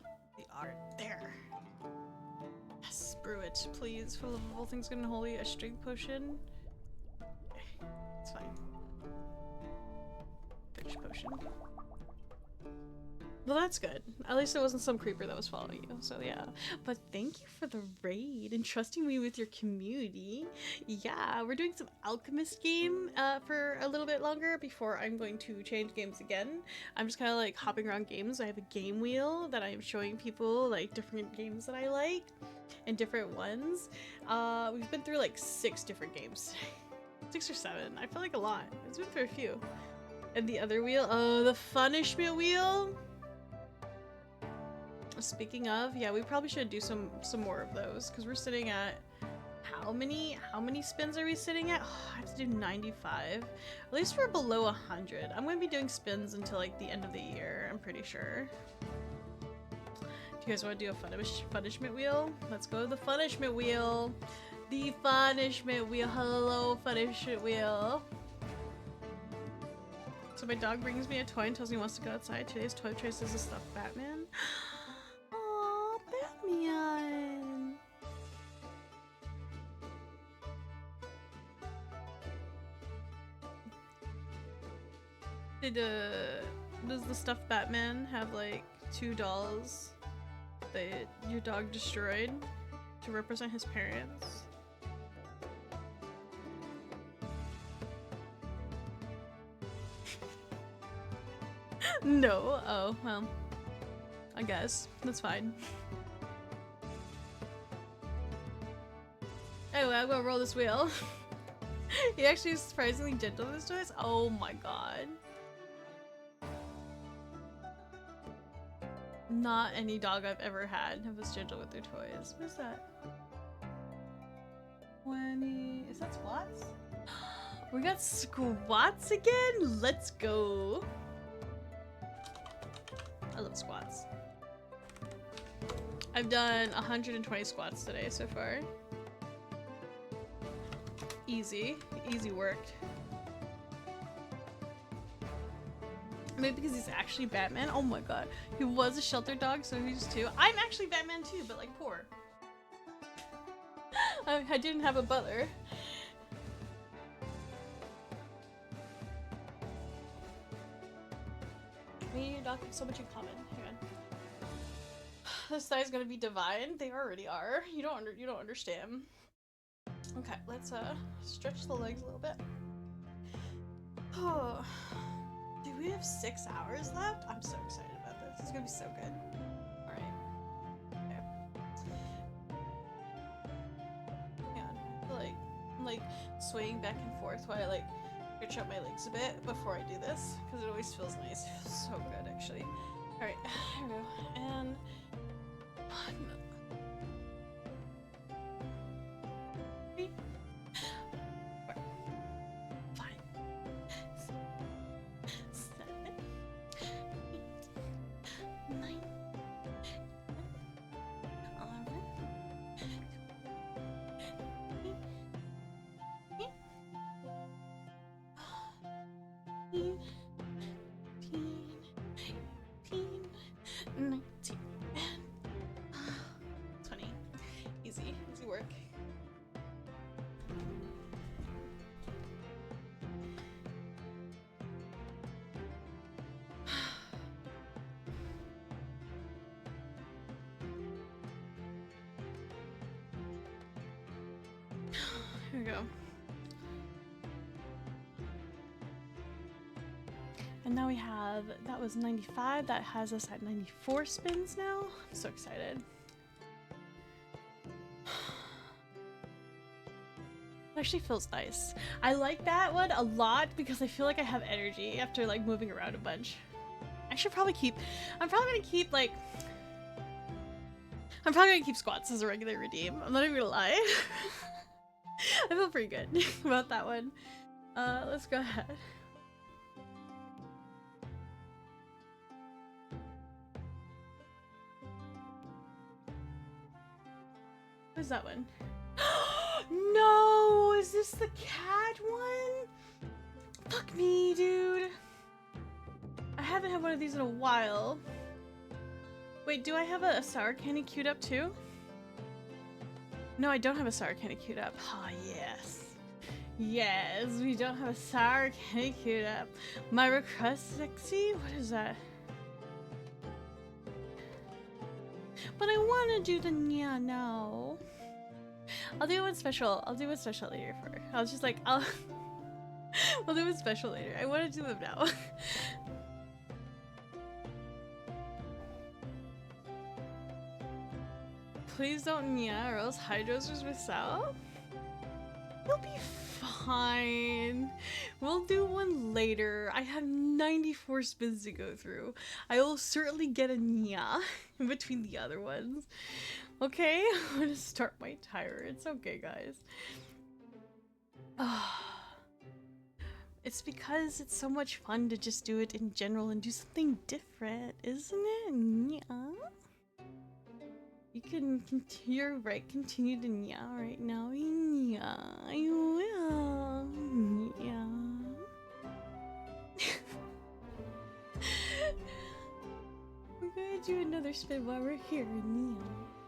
art there. Yes, brew it, please. For the love of all things good and holy, a strength potion. Okay, it's fine. Finish potion. Well, that's good. At least it wasn't some creeper that was following you, so yeah. But thank you for the raid and trusting me with your community. Yeah, we're doing some Alchemist game for a little bit longer before I'm going to change games again. I'm just kind of like hopping around games. I have a game wheel that I'm showing people like different games that I like and different ones. We've been through like 6 different games. 6 or 7. I feel like a lot. It's been through a few. And the other wheel, oh, the punishment wheel. Speaking of, yeah, we probably should do some more of those because we're sitting at how many spins are we sitting at? Oh, I have to do 95. At least we're below 100. I'm going to be doing spins until like the end of the year, I'm pretty sure. Do you guys want to do a punishment wheel? Let's go to the punishment wheel. The punishment wheel. Hello, punishment wheel. So my dog brings me a toy and tells me he wants to go outside. Today's toy choice is a stuffed Batman. Aww, Batman. Does the stuffed Batman have like 2 dolls that your dog destroyed to represent his parents? No. Oh, well. I guess. That's fine. Anyway, I'm gonna roll this wheel. He actually is surprisingly gentle with his toys. Oh my god. Not any dog I've ever had was gentle with their toys. What is that? 20... Is that squats? We got squats again? Let's go. I love squats. I've done 120 squats today so far. Easy. Easy worked. Maybe because he's actually Batman. Oh my god. He was a shelter dog, so he's 2. I'm actually Batman too, but like poor. I didn't have a butler. Me and your dog have so much in common. Hang on. This side's gonna be divine. They already are. You don't understand. Okay, let's stretch the legs a little bit. Oh. Do we have 6 hours left? I'm so excited about this. It's gonna be so good. Alright. Okay. Hang on. I feel like I'm like swaying back and forth while I like stretch out my legs a bit before I do this. Because it always feels nice. It feels so good actually. Alright, here we go. And 1, 3, 4, 5, 6, 7, 8, 9, 10, 11, 12, 19, and 20. Easy work. Here we go. And now we have, that was 95, that has us at 94 spins now. I'm so excited. It actually feels nice. I like that one a lot because I feel like I have energy after like moving around a bunch. I should probably keep, I'm probably gonna keep like, I'm probably gonna keep squats as a regular redeem. I'm not even gonna lie. I feel pretty good about that one. Let's go ahead. What's that one? No! Is this the cat one? Fuck me, dude. I haven't had one of these in a while. Wait, do I have a sour candy queued up too? No, I don't have a sour candy queued up. Oh, yes. Yes, we don't have a sour candy queued up. My request sexy? What is that? But I want to do the Nya now. I'll do one special. I'll do one special later for her. I was just like, I'll do one special later. I want to do them now. Please don't Nya or else Hydros just miss out. You'll be fine. We'll do one later. I have 94 spins to go through. I will certainly get a Nya in between the other ones. Okay, I'm gonna start my timer. It's okay, guys. It's because it's so much fun to just do it in general and do something different, isn't it? Nya. You can continue, you're right, continue to Nya right now. Nya, I will. Nya. We're gonna do another spin while we're here, Nya.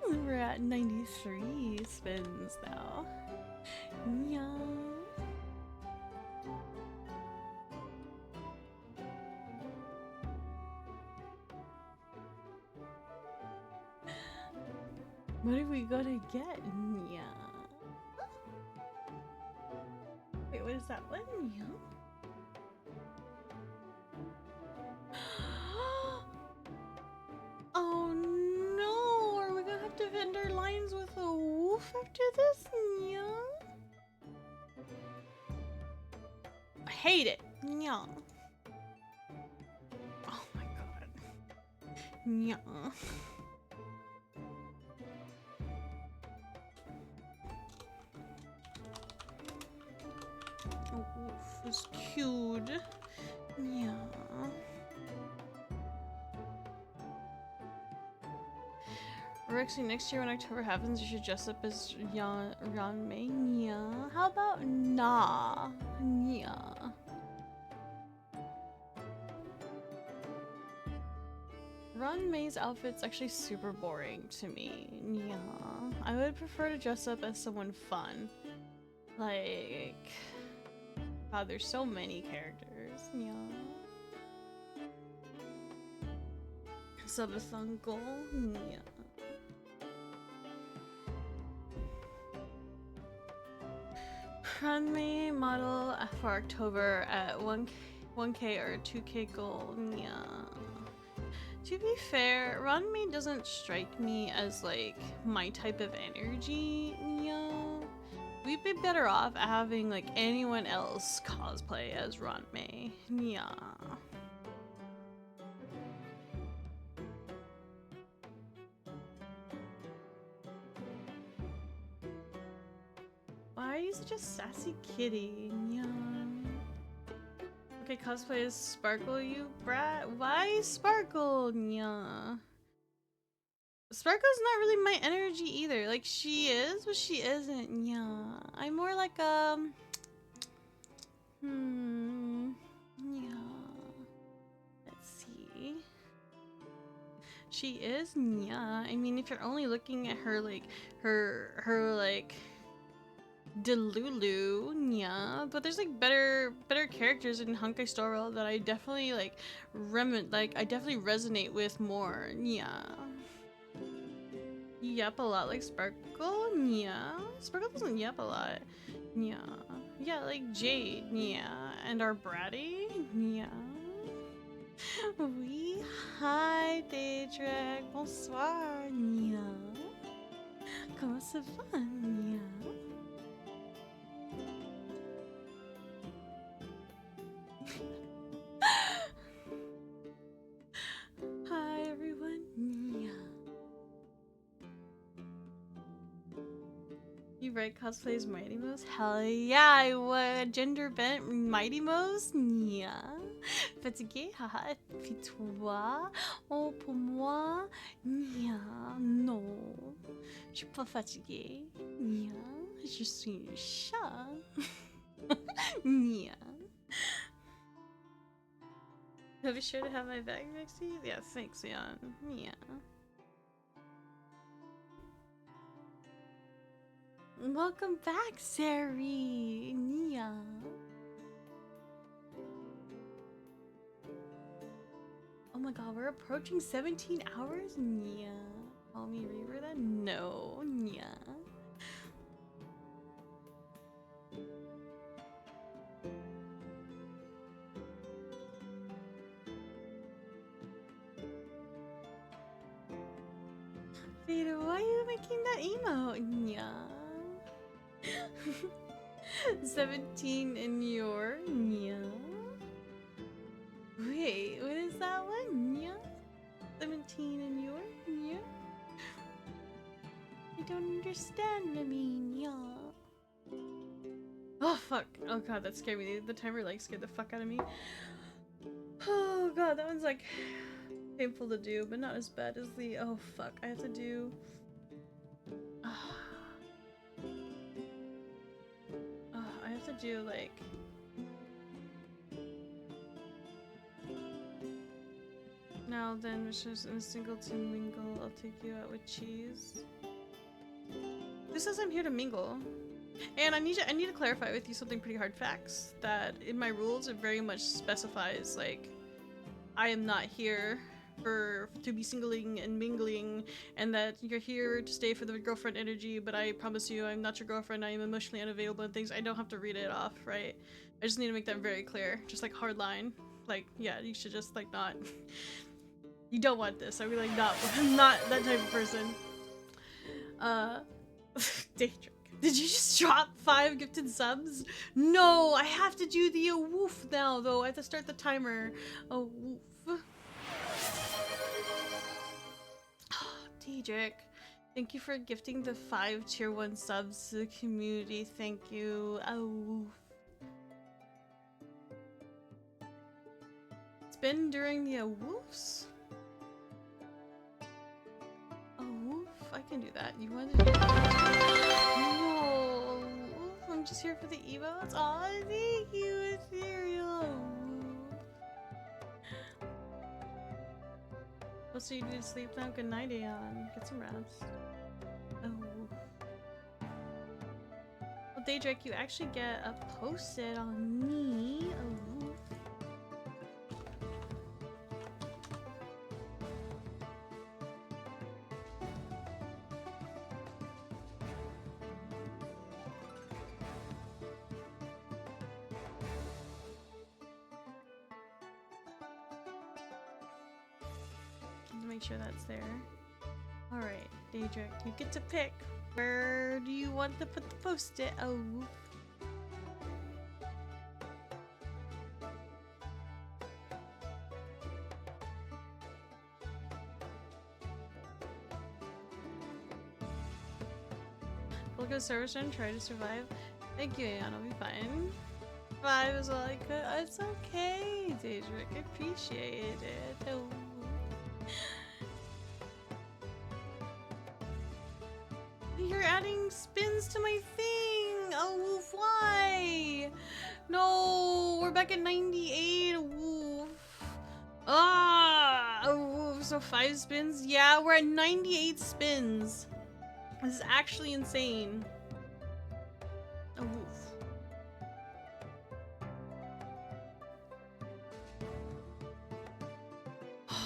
We're at 93 spins now. Nya. What are we gonna get? Nya. Wait, what is that one? Nya? Oh no! Are we gonna have to vend our lines with a wolf after this? Nya? I hate it. Nya. Oh my god. Nya. Oh, wolf is cute. Yeah. Verexi, next year when October happens, you should dress up as Ranmei. Yeah. How about nah? Yeah. Ranmei's outfit's actually super boring to me. Yeah. I would prefer to dress up as someone fun. Like... God, there's so many characters. Yeah. Subathon goal. Yeah. Runway model for October at 1K or 2K goal. Yeah. To be fair, Ranmei doesn't strike me as like my type of energy. Yeah. We'd be better off having like anyone else cosplay as Ranmei. Yeah. Why are you such a sassy kitty? Yeah. Okay, cosplay as Sparkle, you brat. Why Sparkle? Yeah. Sparkle's not really my energy either. Like, she is, but she isn't. Yeah. I'm more like, yeah. Let's see. She is, yeah. I mean, if you're only looking at her, like, her like, Delulu, yeah. But there's, like, better characters in Honkai Star Rail that I definitely, like, I definitely resonate with more, yeah. Yep a lot like Sparkle, yeah. Sparkle doesn't yep a lot, yeah. Yeah, like Jade, yeah. And our Bratty, yeah. Oui, hi Daedric, bonsoir, yeah. Comment ça va, yeah. Hi everyone, yeah. Bright cosplays Mighty Mouse? Hell yeah, I would. Gender bent Mighty Mouse? Nia. Fatigué? Haha. Puis toi? Oh, pour moi? Nia. Non. Je suis pas fatiguée. Nia. Je suis un chat. Nia. Have you sure to have my bag, Verexi? Yeah, thanks, Leon. Nia. Welcome back, Sari! Nia! Oh my god, we're approaching 17 hours? Nia. Call me Reaver then? No, Nia. Vita, why are you making that emote? Nia. 17 in your Nia. Wait, what is that one? Nia? 17 in your Nia? I don't understand, I mean, Nia. Oh fuck. Oh god, that scared me. The timer like scared the fuck out of me. Oh god, that one's like painful to do, but not as bad as the oh fuck. I have to do I have to do like now then wishes in a singleton mingle, I'll take you out with cheese. This says I'm here to mingle. And I need to clarify with you something pretty hard facts, that in my rules it very much specifies like I am not here to be singling and mingling, and that you're here to stay for the girlfriend energy, but I promise you I'm not your girlfriend, I am emotionally unavailable and things. I don't have to read it off, right? I just need to make that very clear, just like hard line. Like, yeah, you should just like not you don't want this. I mean like not I'm not that type of person. Daydream. Did you just drop 5 gifted subs? No, I have to do the woof now, though. I have to start the timer. Oh, woof. Oh, Daedric, thank you for gifting the 5 tier 1 subs to the community. Thank you. Oh, woof. It's been during the woofs? Oh, woof. I can do that. You want to do that? No. Oof, I'm just here for the emotes. Aw, thank you, Ethereal. Oh, so you need to sleep now? Good night, Aeon. Get some rest. Oh. Well, Daedric, you actually get a post-it on me. Oh. Make sure that's there. Alright, Daedric, you get to pick. Where do you want to put the post-it? Oh. Look at service and try to survive. Thank you, Aeon. I'll be fine. 5 is all I could. It's okay, Daedric. I appreciate it. Oh. You're adding spins to my thing! Oh, woof, why? No, we're back at 98, woof. Ah, oh, woof, so 5 spins? Yeah, we're at 98 spins. This is actually insane. Oh, woof.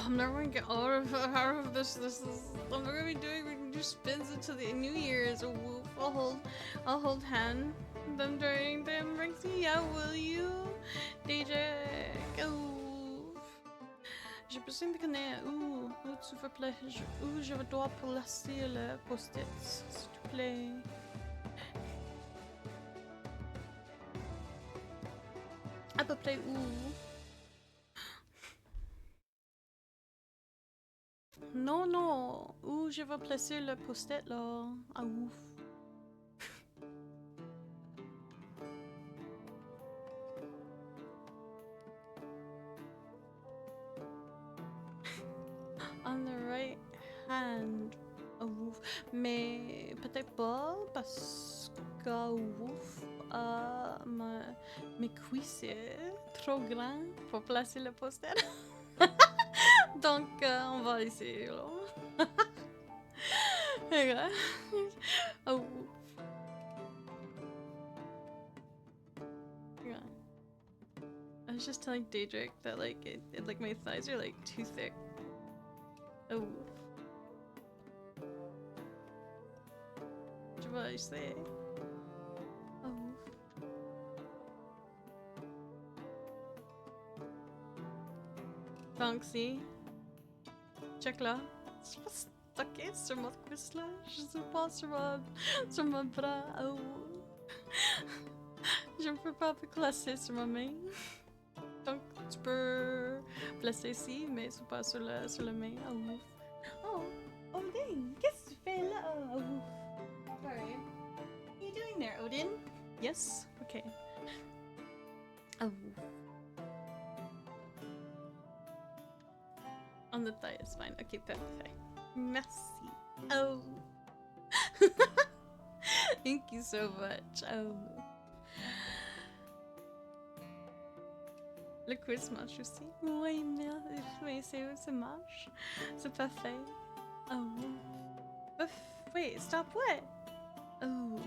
I'm never gonna get out of this. I'm never gonna be doing. We can do spins until the New Year's. Oh, whoop. I'll hold hand them during the Verexi. Yeah, will you, DJ? Oh. J'ai besoin de connaître où tu veux placer. Où je dois placer le post-it, s'il te plaît. À peu près où? Non, non. Où je vais placer le post-it là? Ah ouf. mais peut-être pas parce que ouf, mes cuisses c'est trop grand pour placer le poster. Donc on va essayer là. Okay. Oh. Yeah. I was just telling Daedric that like like my thighs are like too thick. Oh. Je vais essayer. Oh. Donc si. Check là. Je suis pas stocké sur mon cuisse là. Je suis pas sur mon bras. Oh. Je ne peux pas me placer sur ma main. Donc tu peux placer ici, mais c'est pas sur la main. Oh. Oh. Oh dang. Qu'est-ce que tu fais là? Oh. Sorry. What are you doing there, Odin? Yes? Okay. Oh. On the thigh is fine. Okay, perfect. Merci. Oh. Thank you so much. Oh. Le quiz marche aussi. Oui, mais c'est marche. C'est parfait. Oh. Wait, stop what? Oh.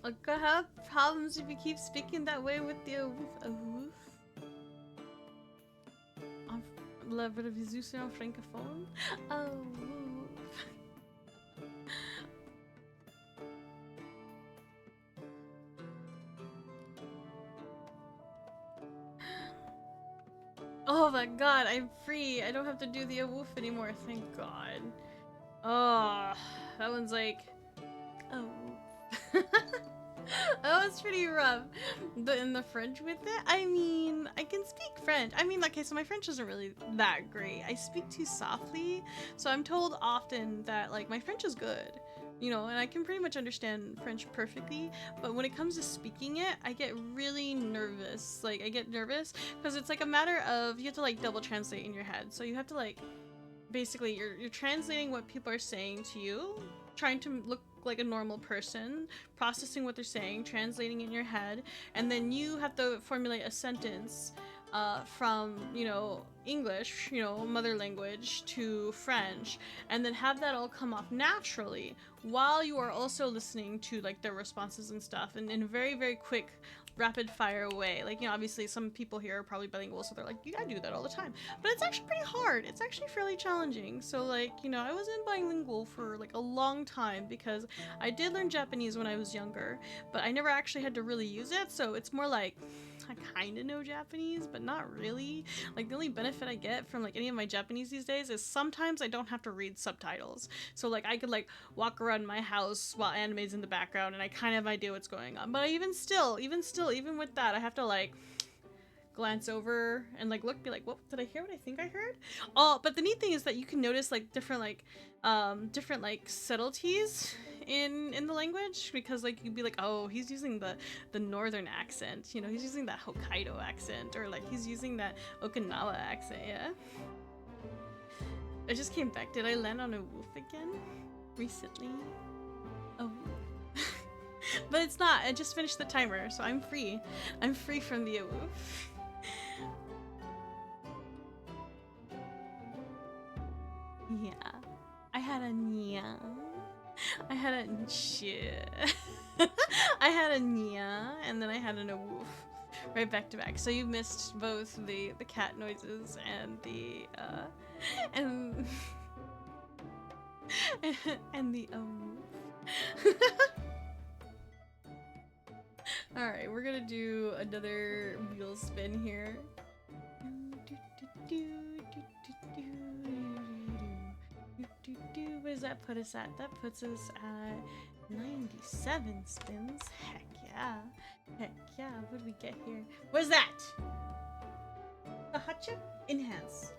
I'm gonna have problems if you keep speaking that way with the woof. La revisution francophone. Oh. Oh my god, I'm free. I don't have to do the woof anymore, thank god. Oh, that one's like... Oh. That was pretty rough. In the French with it? I mean, I can speak French. I mean, okay, so my French isn't really that great. I speak too softly, so I'm told often that, like, my French is good. You know, and I can pretty much understand French perfectly, but when it comes to speaking it, I get really nervous. Like, I get nervous because it's like a matter of, you have to like double translate in your head. So you have to like, basically you're translating what people are saying to you, trying to look like a normal person, processing what they're saying, translating in your head, and then you have to formulate a sentence from, you know, English, you know, mother language, to French, and then have that all come off naturally while you are also listening to like their responses and stuff, and in a very, very quick, rapid fire way. Like, you know, obviously some people here are probably bilingual, so they're like, yeah, I do that all the time, but it's actually pretty hard. It's actually fairly challenging. So like, you know, I wasn't bilingual for like a long time because I did learn Japanese when I was younger, but I never actually had to really use it. So it's more like, I kind of know Japanese, but not really. Like, the only benefit I get from like any of my Japanese these days is sometimes I don't have to read subtitles. So like, I could like walk around my house while anime's in the background and I kind of have idea what's going on. But even with that, I have to like glance over and like look, be like, what did I hear? What I think I heard? Oh, but the neat thing is that you can notice like different subtleties in the language, because like you'd be like, oh, he's using the northern accent, you know, he's using that Hokkaido accent, or like he's using that Okinawa accent. Yeah, I just came back. Did I land on a wolf again recently? Oh. But it's not. I just finished the timer, so I'm free. I'm free from the woof. Yeah, I had a nya. I had a shit. I had a nya, and then I had an awoof, right back to back. So you missed both the cat noises and the and the awoof. All right, we're gonna do another wheel spin here. What does that put us at? That puts us at 97 spins. Heck yeah. Heck yeah. What did we get here? What is that? The hot chip? Enhance.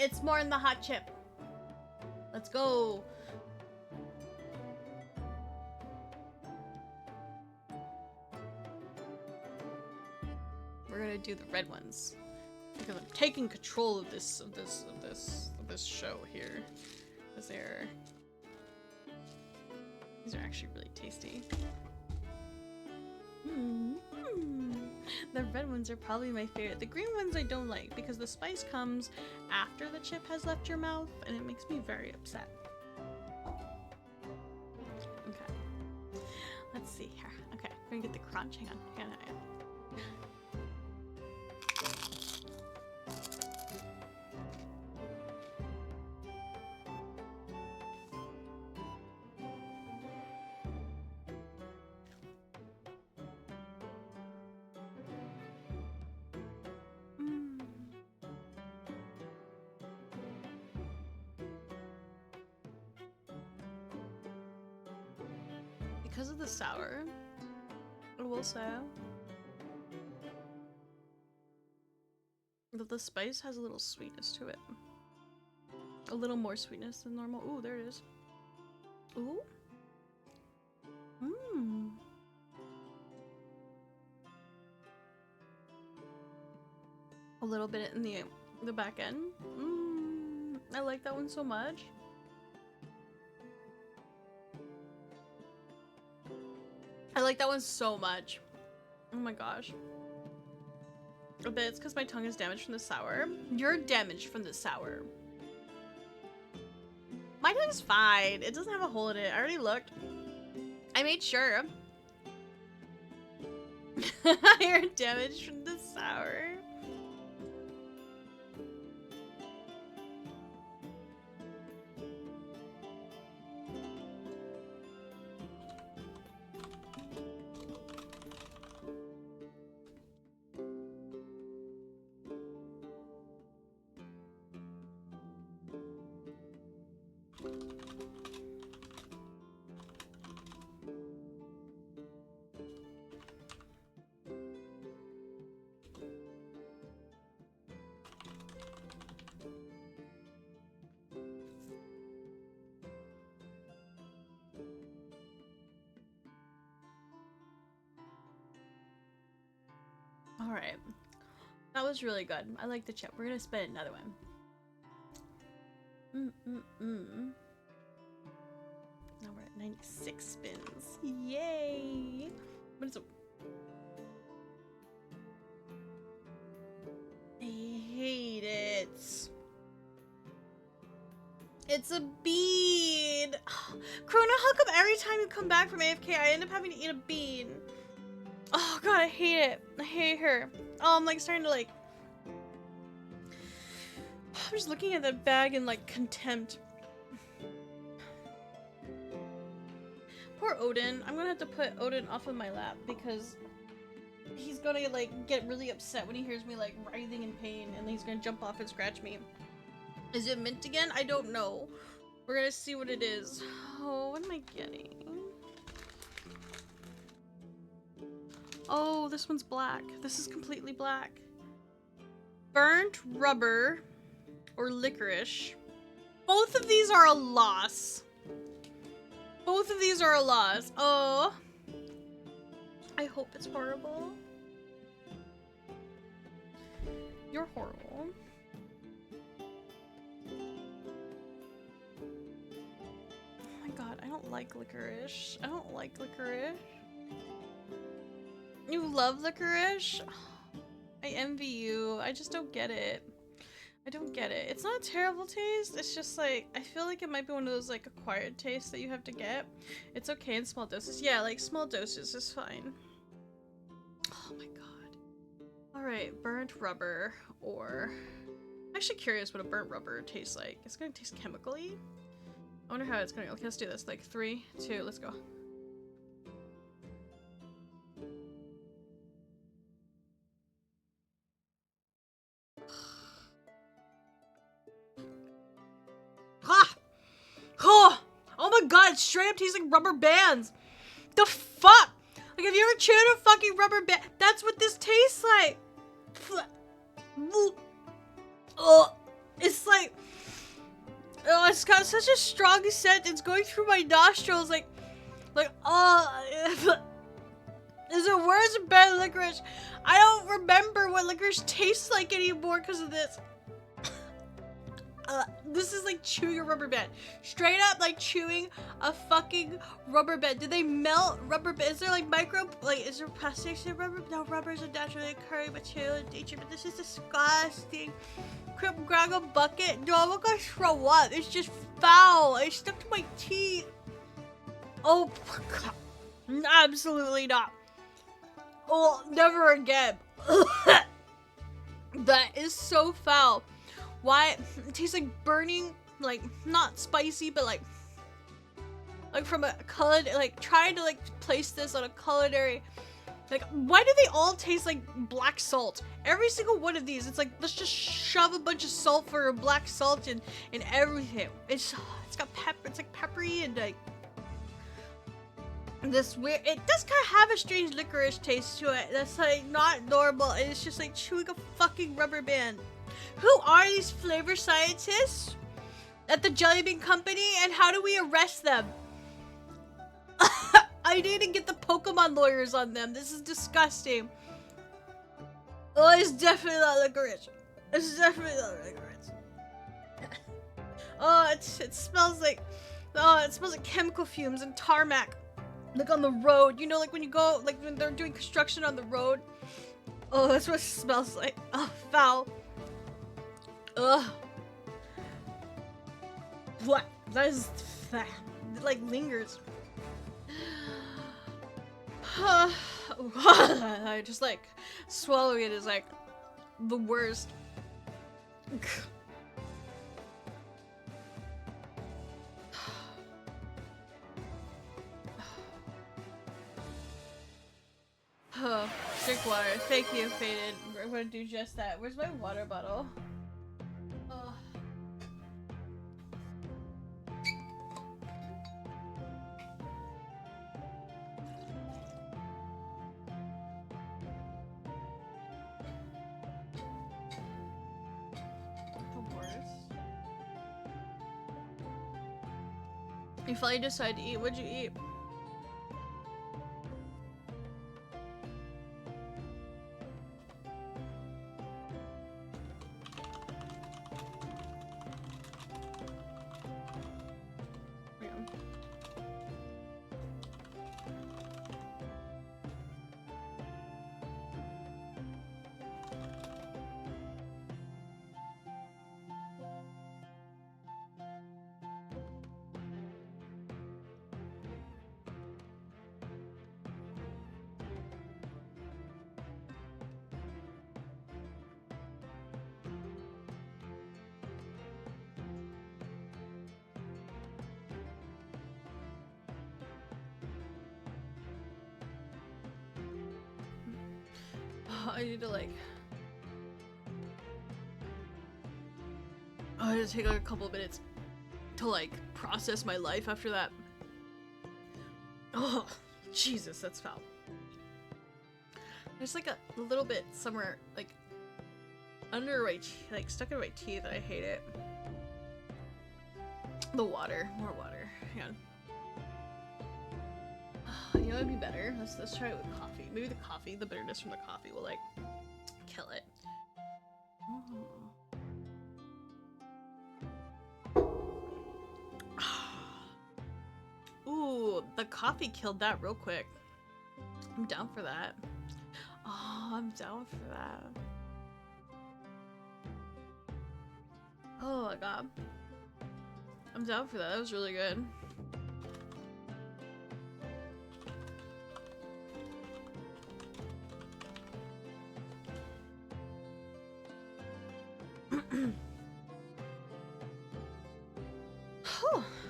It's more in the hot chip. Let's go. We're gonna do the red ones because I'm taking control of this show here. Because these are actually really tasty. The red ones are probably my favorite. The green ones I don't like because the spice comes after the chip has left your mouth and it makes me very upset. Okay. Let's see here. Okay, we're gonna get the crunch. Hang on. Because of the sour, I will say that the spice has a little sweetness to it. A little more sweetness than normal. Ooh, there it is. Ooh. A little bit in the back end. I like that one so much. I like that one so much. Oh my gosh. I bet it's because my tongue is damaged from the sour. You're damaged from the sour. My tongue's fine. It doesn't have a hole in it. I already looked. I made sure. You're damaged from the sour. Alright. That was really good. I like the chip. We're gonna spin another one. Now we're at 96 spins. Yay! But it's a... I hate it. It's a bean! Krona, how come every time you come back from AFK I end up having to eat a bean? Oh god, I hate it. I hate her. Oh, I'm like starting to like... I'm just looking at that bag in like contempt. Poor Odin. I'm gonna have to put Odin off of my lap because he's gonna like get really upset when he hears me like writhing in pain and he's gonna jump off and scratch me. Is it mint again? I don't know. We're gonna see what it is. Oh, what am I getting? Oh, this one's black. This is completely black. Burnt rubber or licorice. Both of these are a loss. Both of these are a loss. Oh. I hope it's horrible. You're horrible. Oh my god, I don't like licorice. I don't like licorice. You love licorice? I envy you. I just don't get it. I don't get it. It's not a terrible taste. It's just like, I feel like it might be one of those like acquired tastes that you have to get. It's okay in small doses. Yeah, like small doses is fine. Oh my god. Alright, burnt rubber or... I'm actually curious what a burnt rubber tastes like. It's gonna taste chemically. I wonder how it's gonna go. Okay, let's do this. Like 3, 2, let's go. Oh my god, it straight up tastes like rubber bands. The fuck? Like, have you ever chewed a fucking rubber band? That's what this tastes like. Oh, It's like, oh, it's got such a strong scent. It's going through my nostrils, like, oh. Is it worse than bad licorice? I don't remember what licorice tastes like anymore because of this. This is like chewing a rubber band. Straight up like chewing a fucking rubber band. Did they melt rubber band? Is there like is there plastics in rubber? No, rubber is a naturally occurring material in nature, but this is disgusting. Grab a bucket. No, I'm not gonna throw up. It's just foul. It stuck to my teeth. Oh, God. Absolutely not. Oh, never again. That is so foul. Why? It tastes like burning, like not spicy, but like from a color, like trying to like place this on a culinary. Like, why do they all taste like black salt? Every single one of these, it's like, let's just shove a bunch of sulfur and black salt in everything. It's got pepper, it's like peppery and like this weird, it does kind of have a strange licorice taste to it. That's like not normal. It's just like chewing a fucking rubber band. Who are these flavor scientists at the Jelly Bean Company, and how do we arrest them? I need to get the Pokemon lawyers on them. This is disgusting. Oh, it's definitely not licorice. It's definitely not licorice. Oh, it smells like, chemical fumes and tarmac. Like on the road, you know, like when you go, like when they're doing construction on the road. Oh, that's what it smells like. Oh, foul. Ugh. What? That is, it like lingers. I just like swallowing it is like the worst. Drink water. Thank you, Faded. We're gonna do just that. Where's my water bottle? You finally decided to eat. What'd you eat? I need to like, I need to take like a couple of minutes to like process my life after that. Oh, Jesus, that's foul. There's like a little bit somewhere like under my like stuck in my teeth. I hate it. The water, more water. Hang on. You know, it'd be better. Let's try it with coffee. Maybe the coffee, the bitterness from the coffee will like kill it. Ooh, the coffee killed that real quick. I'm down for that. Oh, I'm down for that. Oh my god. I'm down for that. That was really good.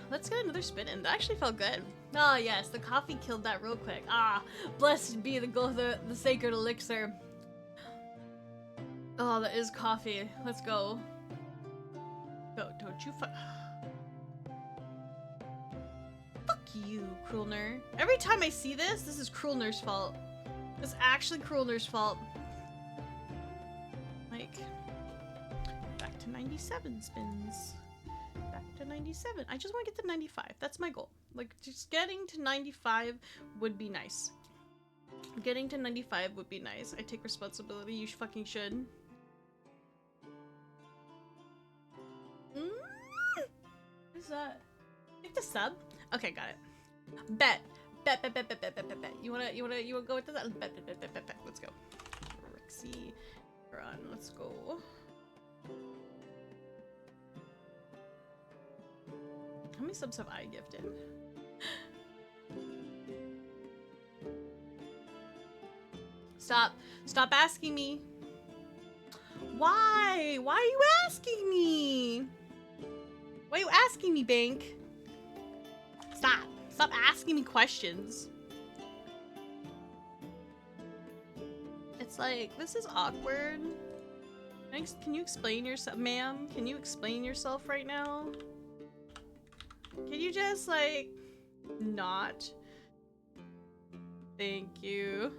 Let's get another spin in. That actually felt good. Oh yes, the coffee killed that real quick. Ah, blessed be the sacred elixir. Oh, that is coffee. Let's go. Go, don't you fuck you, Krulner. Every time I see this is Krulner's fault. It's actually Krulner's fault. Like, back to 97 spins. Back to 97. I just want to get to 95. That's my goal. Like, just getting to 95 would be nice. Getting to 95 would be nice. I take responsibility. You fucking should. What is that? You have to sub? Okay, got it. Bet. Bet. You wanna go with that? Bet. Let's go. Verexi Acheron. Let's go. How many subs have I gifted? Stop asking me. Why? Why are you asking me? Why are you asking me, Bank? Stop asking me questions. It's like, this is awkward. Can you explain yourself, ma'am? Can you explain yourself right now? Can you just, like, not? Thank you.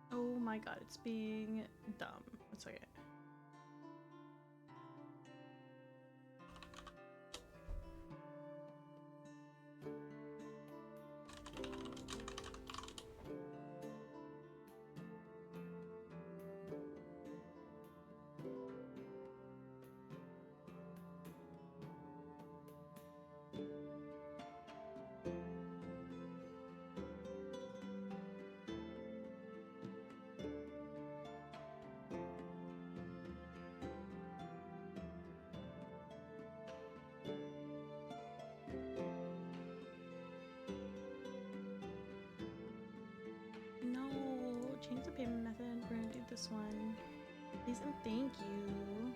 Oh my god, it's being dumb. One second. Change the payment method. We're gonna do this one. Please and thank you.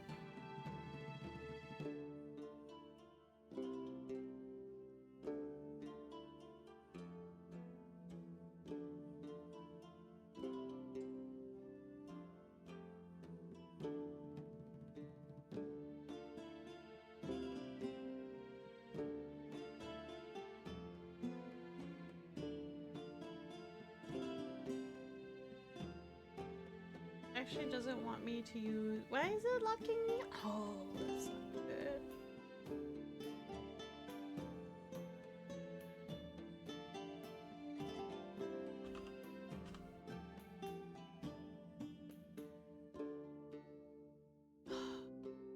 Actually doesn't want me to use. Why is it locking me? Oh, that's not good.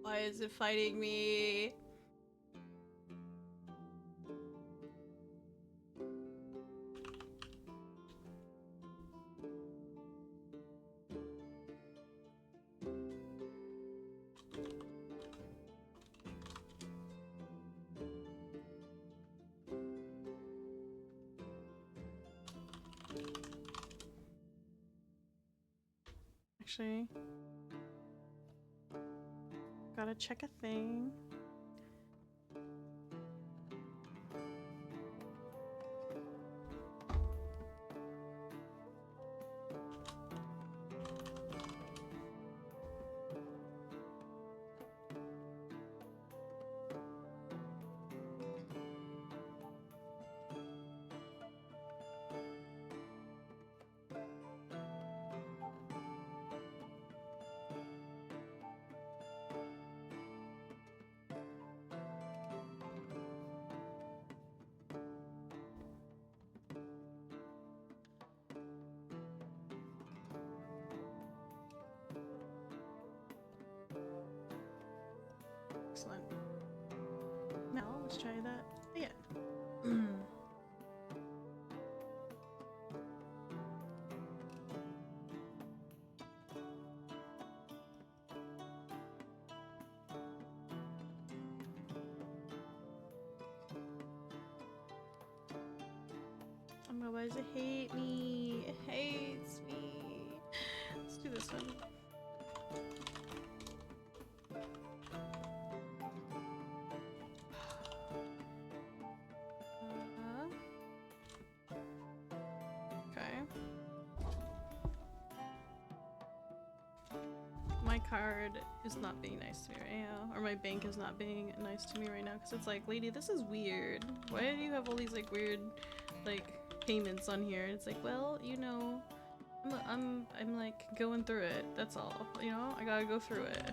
Why is it fighting me? Actually, gotta check a thing. Excellent. Now let's try that again. Oh my, why does it hate me? It hates me. Let's do this one. card is not being nice to me right now, or my bank is not being nice to me right now, because it's like, lady, this is weird. Why do you have all these like weird like payments on here? It's like, well, you know, I'm like going through it. That's all. You know, I gotta go through it.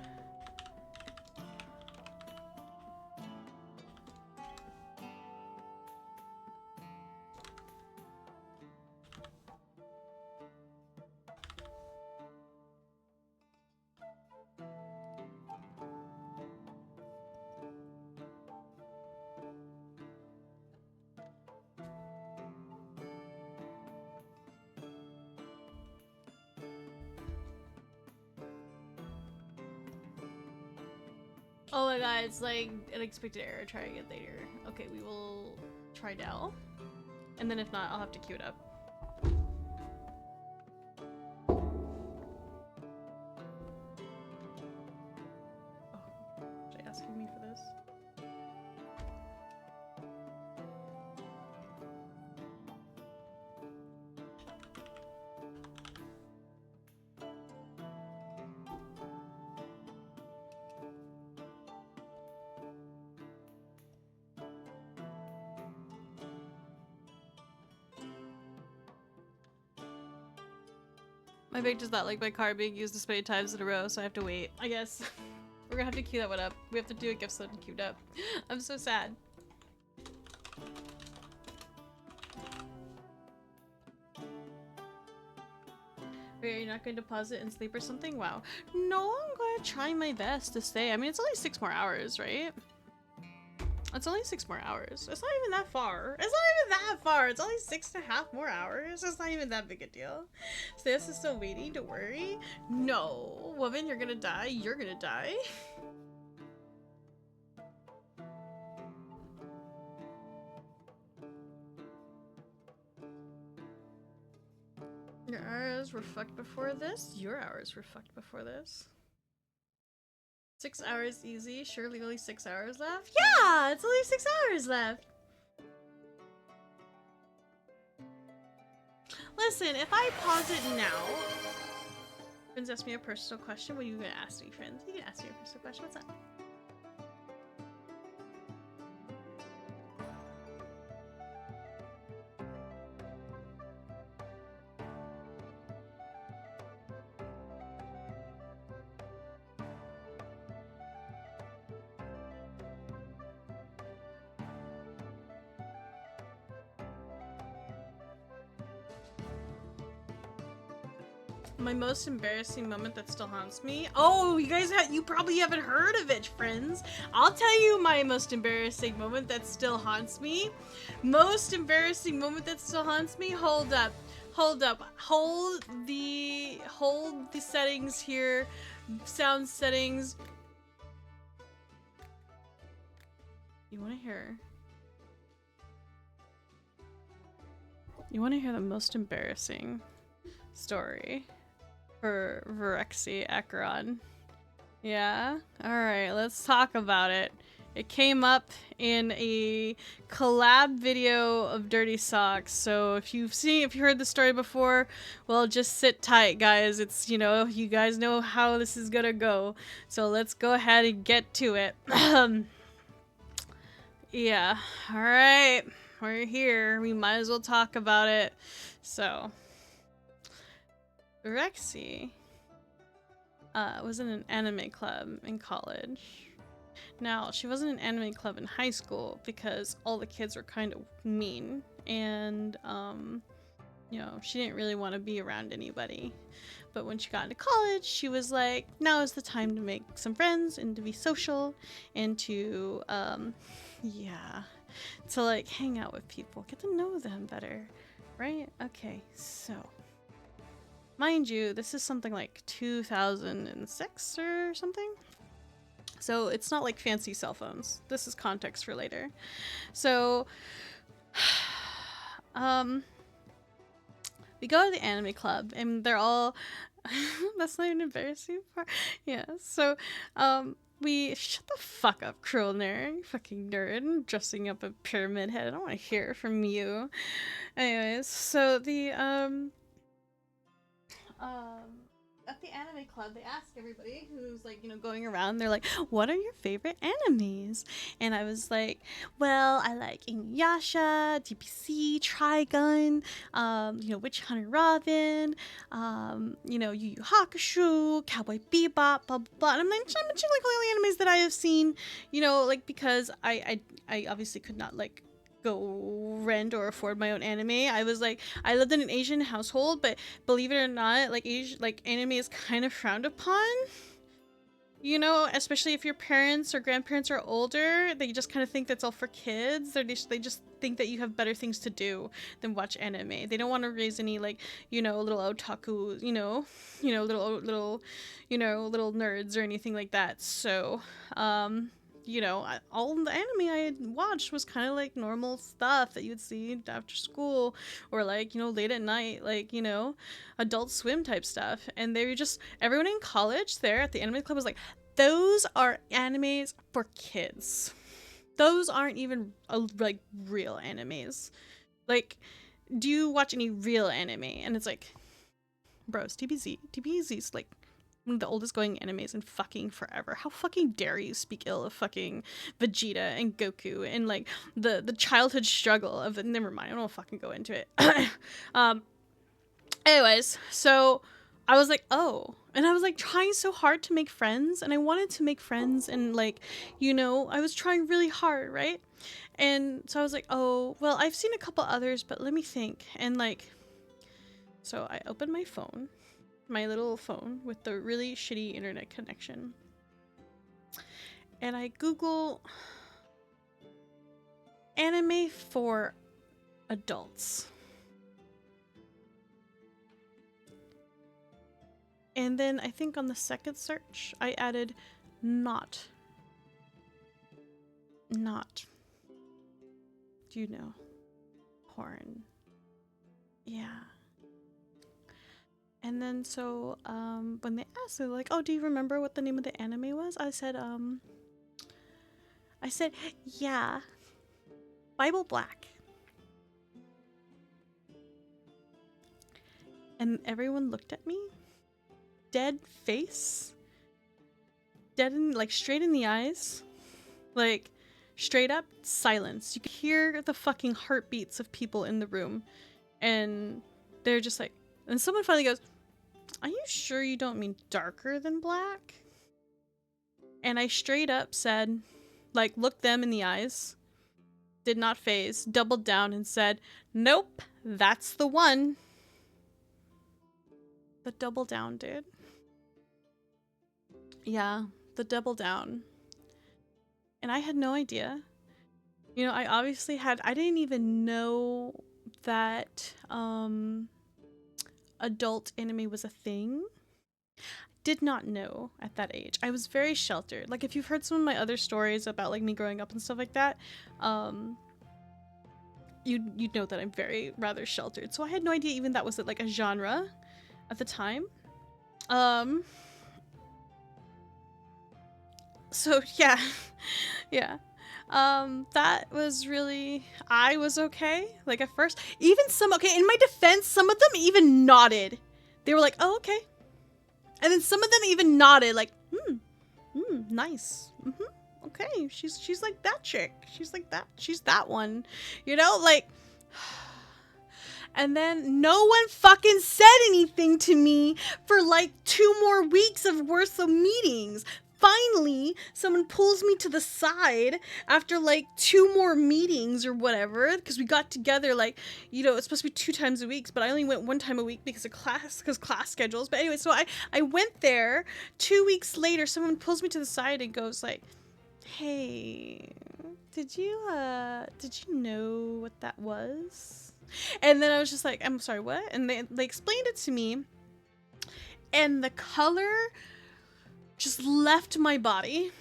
Oh my god, it's like unexpected error. Try again later. Okay, we will try now. And then if not, I'll have to queue it up. Oh, is she asking me for this? My bank does not like my card being used this many times in a row, so I have to wait. I guess we're gonna have to queue that one up. We have to do a gift set and queued up. I'm so sad. Wait, are you not going to pause it and sleep or something? Wow. No, I'm going to try my best to stay. I mean, it's only 6 more hours, right? It's only 6 more hours. It's not even that far. It's not even that far. It's only 6.5 more hours. It's not even that big a deal. Stas is still waiting. Don't worry. No, woman, you're gonna die. You're gonna die. Your hours were fucked before this. Your hours were fucked before this. 6 hours easy. Surely only 6 hours left? Yeah, it's only 6 hours left. Listen, if I pause it now, friends ask me a personal question. What are you gonna ask me, friends? You can ask me a personal question. What's up? My most embarrassing moment that still haunts me. Oh, you probably haven't heard of it, friends. I'll tell you my most embarrassing moment that still haunts me. Most embarrassing moment that still haunts me. Hold up. Hold up. Hold the settings here. Sound settings. You want to hear? You want to hear the most embarrassing story? For Verexi Acheron. Yeah? Alright, let's talk about it. It came up in a collab video of Dirty Socks, so if you heard the story before, well, just sit tight, guys. It's, you know, you guys know how this is gonna go. So let's go ahead and get to it. Yeah, alright. We're here. We might as well talk about it. So Verexi was in an anime club in college. Now, she wasn't in an anime club in high school because all the kids were kind of mean and, you know, she didn't really want to be around anybody. But when she got into college, she was like, now is the time to make some friends and to be social and to, yeah, to like hang out with people, get to know them better, right? Okay, so mind you, this is something like 2006 or something. So it's not like fancy cell phones. This is context for later. So, we go to the anime club and they're all, that's not even an embarrassing part. Yeah, so, we, shut the fuck up, cruel nerd, you fucking nerd. I'm dressing up a pyramid head. I don't want to hear it from you. Anyways, so the, at the anime club, they ask everybody who's like, you know, going around, they're like, what are your favorite animes? And I was like, well, I like Inuyasha, DPC, Trigun, you know, Witch Hunter Robin, you know, Yu Yu Hakusho, Cowboy Bebop, blah, blah, blah. And I'm mentioning like all the animes that I have seen, you know, like, because I obviously could not, like, go rent or afford my own anime. I was like, I lived in an Asian household, but believe it or not, like, anime is kind of frowned upon. You know, especially if your parents or grandparents are older, they just kind of think that's all for kids. They just think that you have better things to do than watch anime. They don't want to raise any, like, you know, little otaku, little, little nerds or anything like that. So, you know, all the anime I had watched was kind of like normal stuff that you'd see after school or, like, you know, late at night, like, you know, Adult Swim type stuff. And they were just, everyone in college there at the anime club was like, those are animes for kids. Those aren't even like real animes. Like, do you watch any real anime? And it's like, bros, TBZ's like one of the oldest going animes in fucking forever. How fucking dare you speak ill of fucking Vegeta and Goku and, like, the childhood struggle of, never mind, I don't fucking go into it. Anyways, so I was like, oh, and I was like trying so hard to make friends, and I wanted to make friends, and, like, you know, I was trying really hard, right? And so I was like, oh, well, I've seen a couple others, but let me think. And, like, so I opened my phone, my little phone with the really shitty internet connection, and I Google anime for adults. And then I think on the second search, I added not. Do you know? Porn. Yeah. And then so when they asked, they're like, oh, do you remember what the name of the anime was? I said, yeah, Bible Black. And everyone looked at me, dead face, dead in, like, straight in the eyes, like, straight up silence. You could hear the fucking heartbeats of people in the room, and they're just like, and someone finally goes, are you sure you don't mean darker than black? And I straight up said, like, looked them in the eyes, did not phase, doubled down and said, nope, that's the one. The double down, dude. Yeah, the double down. And I had no idea. You know, I didn't even know that adult anime was a thing. Did not know at that age. I was very sheltered. Like, if you've heard some of my other stories about, like, me growing up and stuff like that, you'd know that I'm very rather sheltered. So I had no idea even that was, like, a genre at the time. So yeah. Yeah. That was really, I was okay. Like, at first, even okay, in my defense, some of them even nodded. They were like, oh, okay. And then some of them even nodded, like, nice. Okay, she's like that chick. She's like that. She's that one. You know, like, and then no one fucking said anything to me for like 2 more weeks of worth of meetings. Finally, someone pulls me to the side after like 2 more meetings or whatever, because we got together, like, you know, it's supposed to be 2 times a week, but I only went 1 time a week because of class schedules. But anyway, so I went there. 2 weeks later, someone pulls me to the side and goes like, hey, did you know what that was? And then I was just like, I'm sorry, what? And they explained it to me, and the color just left my body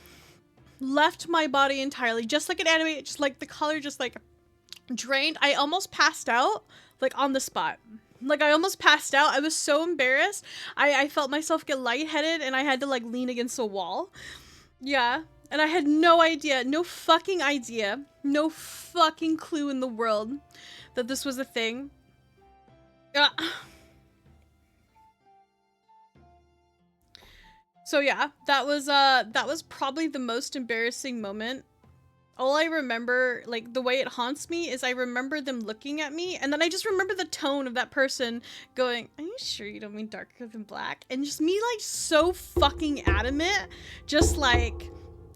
entirely, just like an anime. Just like the color just like drained. I almost passed out, like, on the spot. Like, I almost passed out. I was so embarrassed. I felt myself get lightheaded, and I had to, like, lean against a wall. Yeah. And I had no idea, no fucking clue in the world that this was a thing. So yeah, that was probably the most embarrassing moment. All I remember, like, the way it haunts me is I remember them looking at me, and then I just remember the tone of that person going, "Are you sure you don't mean darker than black?" And just me, like, so fucking adamant, just, like,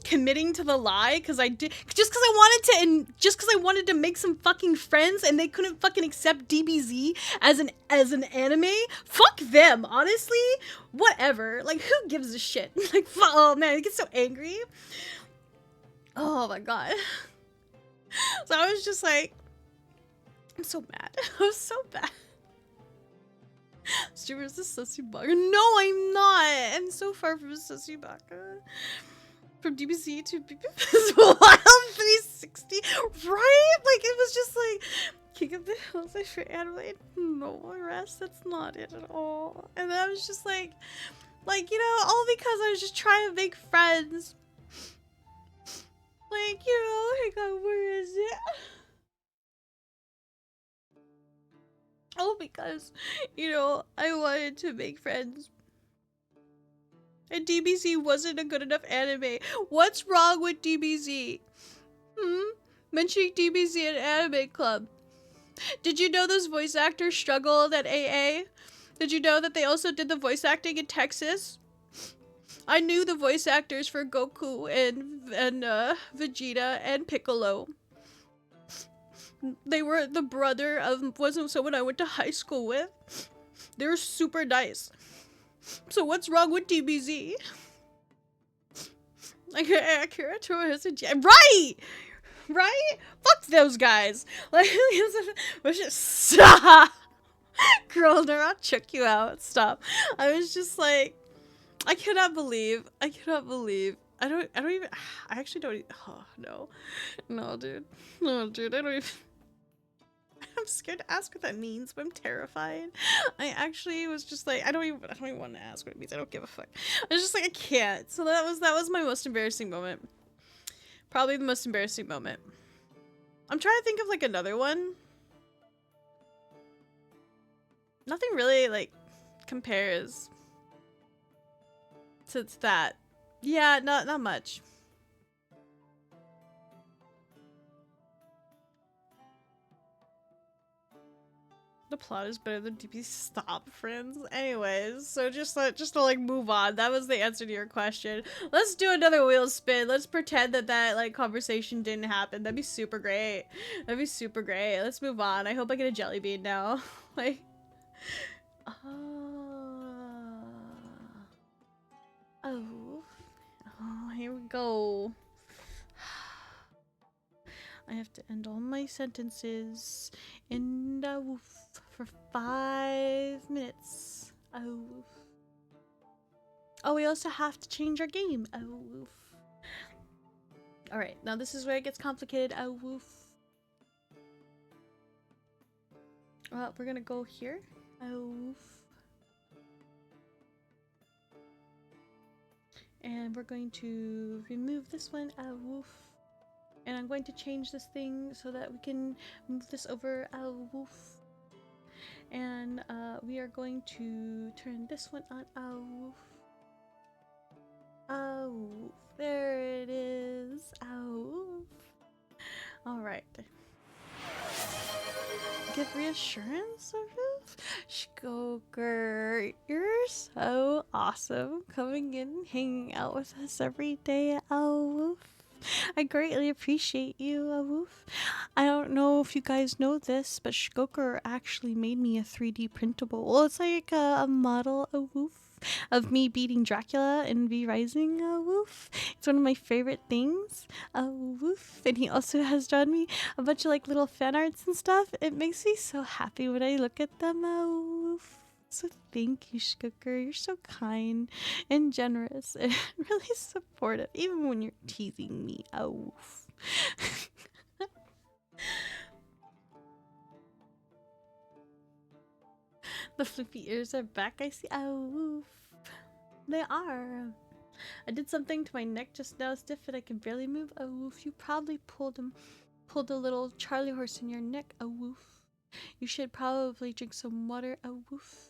committing to the lie, because I did, just because I wanted to, and just because I wanted to make some fucking friends, and they couldn't fucking accept DBZ as an anime. Fuck them, honestly. Whatever. Like, who gives a shit? Like, oh man, I get so angry. Oh my god. So I was just like, I'm so mad. I was so bad. Streamer's a sussy baka. No, I'm not. I'm so far from a sussy baka. From DBZ to Wild 360. Right? Like, it was just like, King of the Hills, my favorite anime. No, rest. That's not it at all. And then I was just like, you know, all because I was just trying to make friends. Like, you know, hang on, where is it? Oh, because, you know, I wanted to make friends. And DBZ wasn't a good enough anime. What's wrong with DBZ? Mentioning DBZ in anime club. Did you know those voice actors struggled at AA? Did you know that they also did the voice acting in Texas? I knew the voice actors for Goku and Vegeta and Piccolo. They were the brother of someone I went to high school with. They were super nice. So what's wrong with DBZ? Like, Akira has a right! Right? Fuck those guys. Like, was just stop. Girl, I'll check you out. Stop. I was just like, I cannot believe. I actually don't even, oh, no. No, dude. No, dude, I don't even. I'm scared to ask what that means, but I'm terrified. I actually was just like, I don't even want to ask what it means. I don't give a fuck. I was just like, I can't. So that was my most embarrassing moment. Probably the most embarrassing moment. I'm trying to think of like another one. Nothing really like compares to that. Yeah, not much. The plot is better than DP. Stop, friends. Anyways, so just to like move on. That was the answer to your question. Let's do another wheel spin. Let's pretend that like conversation didn't happen. That'd be super great. That'd be super great. Let's move on. I hope I get a jelly bean now. Like, oh, here we go. I have to end all my sentences in a woof for 5 minutes. Oh. Oh, we also have to change our game. Oh, woof. Alright, now this is where it gets complicated. Oh, woof. Well, we're gonna go here. Oh, woof. And we're going to remove this one. Oh, woof. And I'm going to change this thing so that we can move this over. Oh, woof. And we are going to turn this one on. Oh, woof. Oh, woof. There it is. Oh, woof. Alright. Give reassurance, sort of? Shkoker, you're so awesome. Coming in, hanging out with us every day. Oh, woof. I greatly appreciate you, Awoof. I don't know if you guys know this, but Shkoker actually made me a 3D printable. Well, it's like a model, Awoof, of me beating Dracula in V Rising, Awoof. It's one of my favorite things, Awoof. And he also has drawn me a bunch of like little fan arts and stuff. It makes me so happy when I look at them, Awoof. So thank you, Shkoker. You're so kind and generous and really supportive, even when you're teasing me. Oh. The flippy ears are back, I see. Oh, they are. I did something to my neck just now, stiff, and I can barely move. Oh, woof. You probably pulled a little Charlie horse in your neck. Oh, woof. You should probably drink some water. Oh, woof.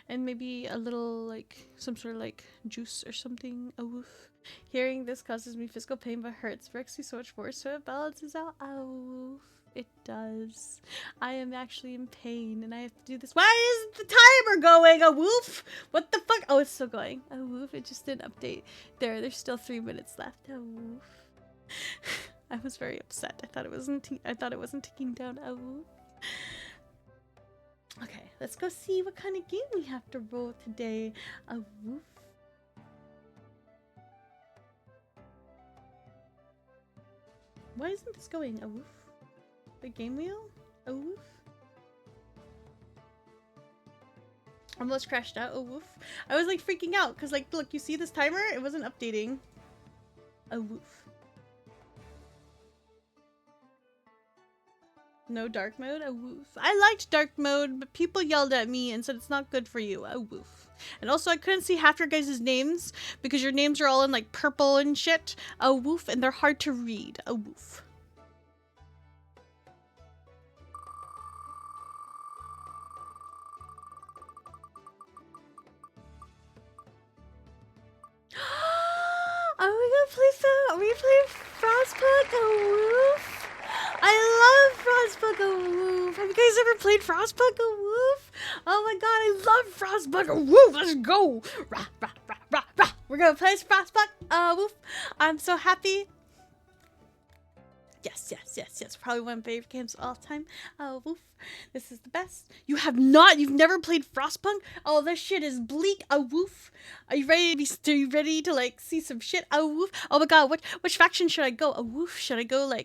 And maybe a little, like, some sort of, like, juice or something. A woof. Hearing this causes me physical pain but hurts Verexi so much more, so it balances out. A woof. It does. I am actually in pain and I have to do this. Why is the timer going? A woof? What the fuck? Oh, it's still going. A woof. It just didn't update. There's still 3 minutes left. A woof. I was very upset. I thought it wasn't ticking down. A woof. Okay, let's go see what kind of game we have to roll today. A woof. Why isn't this going? A woof. The game wheel? A woof. Almost crashed out. A woof. I was like freaking out because like, look, you see this timer? It wasn't updating. A woof. No dark mode? A woof. I liked dark mode, but people yelled at me and said it's not good for you. A woof. And also I couldn't see half your guys' names because your names are all in like purple and shit. A woof. And they're hard to read. A woof. Are we playing Frostpunk? A woof? I love Frostpunk. A woof. Have you guys ever played Frostpunk? A woof? Oh my god, I love Frostpunk. A woof. Let's go. Rah, rah, rah, rah, rah. We're gonna play Frostpunk. A woof. I'm so happy. Yes, yes, yes, yes. Probably one of my favorite games of all time. Oh, woof. This is the best. You've never played Frostpunk? Oh, this shit is bleak. A woof. Are you ready to like see some shit? A woof. Oh my god, which faction should I go? A woof. Should I go the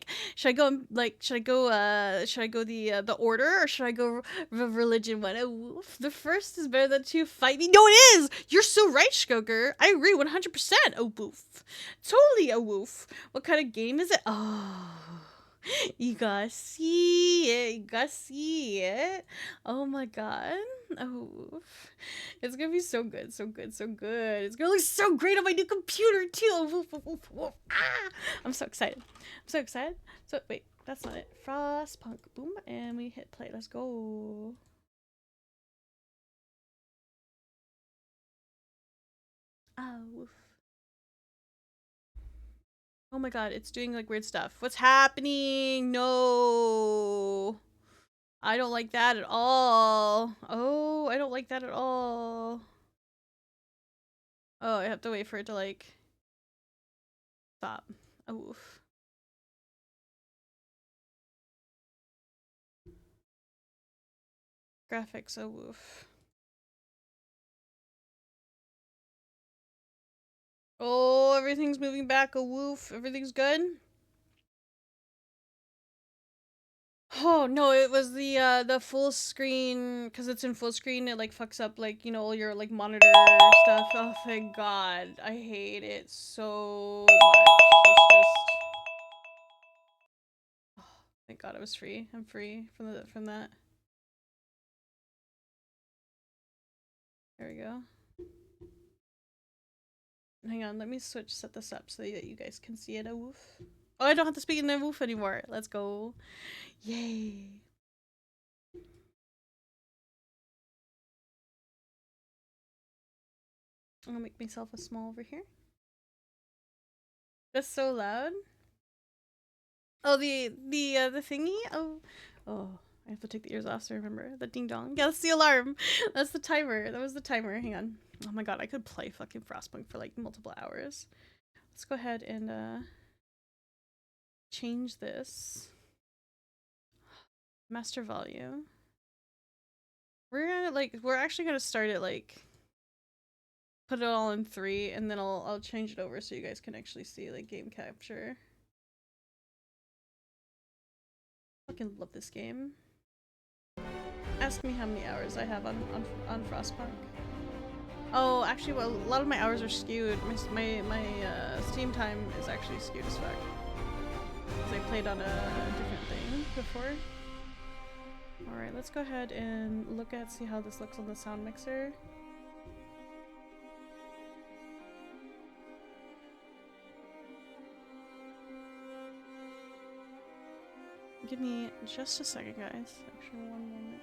order or should I go religion one? A woof. The first is better than two. Fight me. No, it is. You're so right, Skoker. I agree 100%. A woof. Totally a woof. What kind of game is it? Oh. You gotta see it. You gotta see it. Oh my god. Oh, it's gonna be so good, so good, so good. It's gonna look so great on my new computer too. Oh, woof, woof, woof. Ah! I'm so excited. I'm so excited. So wait, that's not it. Frostpunk. Boom, and we hit play. Let's go. Ah, woof. Oh my god, it's doing like weird stuff. What's happening? No. I don't like that at all. Oh, I don't like that at all. Oh, I have to wait for it to like stop. Oof. Graphics, oh woof. Oh, everything's moving back, a woof. Everything's good? Oh no, it was the full screen, because it's in full screen, it like fucks up like, you know, all your like monitor stuff. Oh thank god. I hate it so much. It's just oh, thank god I was free. I'm free from that. There we go. Hang on, let me set this up so that you guys can see it. A woof. Oh, I don't have to speak in the woof anymore. Let's go. Yay. I'm gonna make myself a small over here. That's so loud. Oh, the thingy? Oh, I have to take the ears off to remember. The ding dong. Yeah, that's the alarm. That's the timer. That was the timer. Hang on. Oh my god, I could play fucking Frostpunk for like multiple hours. Let's go ahead and change this. Master volume. We're actually gonna start it like put it all in 3 and then I'll change it over so you guys can actually see like game capture. Fucking love this game. Ask me how many hours I have on Frostpunk. Oh, actually, well, a lot of my hours are skewed. My Steam time is actually skewed as fuck. Because I played on a different thing before. Alright, let's go ahead and see how this looks on the sound mixer. Give me just a second, guys. Actually, one moment.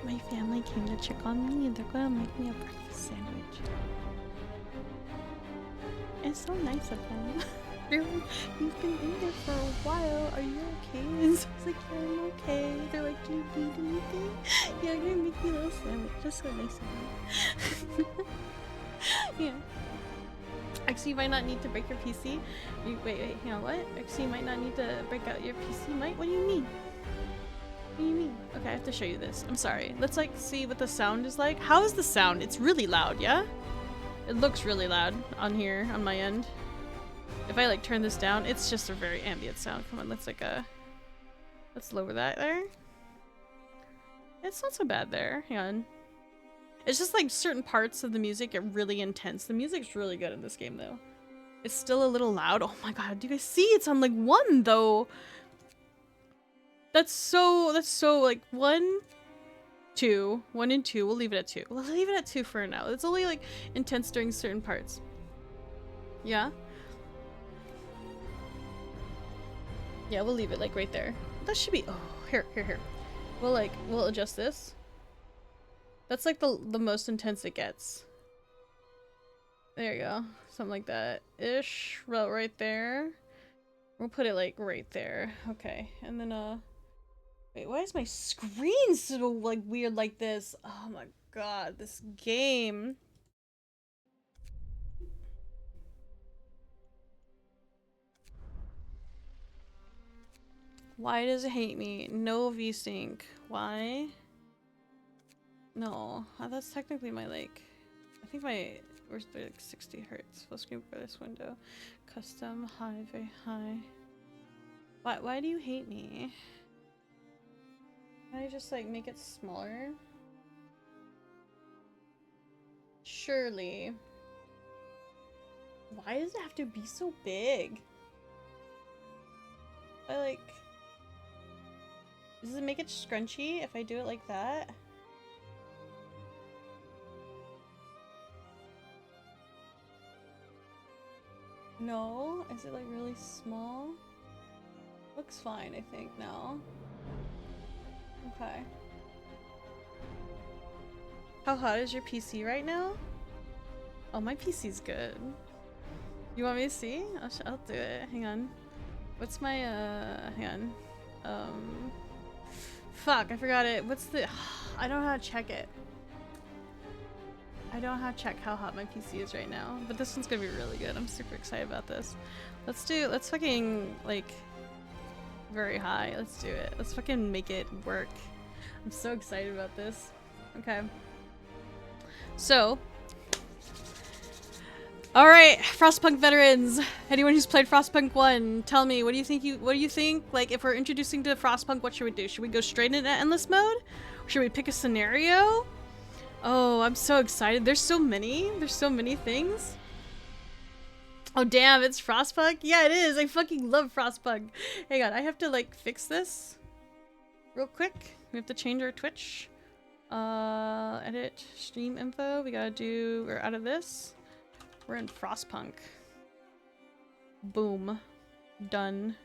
My family came to check on me and they're gonna make me a breakfast sandwich. It's so nice of them. You've been in there for a while. Are you okay? And so I was like, yeah, I'm okay. They're like, do you need anything? Yeah, I'm gonna make you a little sandwich. That's so nice of them. Yeah. Actually, you might not need to break your PC. Wait, hang on, what? Actually, you might not need to break out your PC, might? What do you mean? What do you mean? Okay, I have to show you this. I'm sorry. Let's like see what the sound is like. How is the sound? It's really loud, yeah? It looks really loud on here, on my end. If I like turn this down, it's just a very ambient sound. Come on, let's like let's lower that there. It's not so bad there. Hang on. It's just like certain parts of the music get really intense. The music's really good in this game though. It's still a little loud. Oh my god, do you guys see? It's on like 1 though. That's so like 1, 2, 1 and 2. We'll leave it at 2. We'll leave it at 2 for now. It's only like intense during certain parts. Yeah. Yeah, we'll leave it like right there. That should be, oh, here. We'll adjust this. That's like the most intense it gets. There you go. Something like that ish. Right there. We'll put it like right there. Okay. And then wait, why is my screen so like weird like this? Oh my god, this game. Why does it hate me? No V-Sync. Why? No. That's technically my like, I think my, where's the like 60 hertz? Full screen for this window. Custom, high, very high. Why do you hate me? Can I just like make it smaller? Surely. Why does it have to be so big? Does it make it scrunchy if I do it like that? No? Is it like really small? Looks fine, I think, now. Okay. How hot is your PC right now? Oh, my PC's good. You want me to see? I'll do it. Hang on. What's my, hang on. Fuck, I forgot it. What's the, I don't know how to check it. I don't know how to check how hot my PC is right now, but this one's gonna be really good. I'm super excited about this. Let's fucking, like, very high. Let's do it. Let's fucking make it work. I'm so excited about this. Okay. So, all right, Frostpunk veterans. Anyone who's played Frostpunk 1, tell me, what do you think? Like, if we're introducing to Frostpunk, what should we do? Should we go straight into endless mode? Or should we pick a scenario? Oh, I'm so excited. There's so many things. Oh damn, it's Frostpunk? Yeah, it is. I fucking love Frostpunk. Hang on, I have to like fix this real quick. We have to change our Twitch. Edit stream info. We're out of this. We're in Frostpunk. Boom. Done.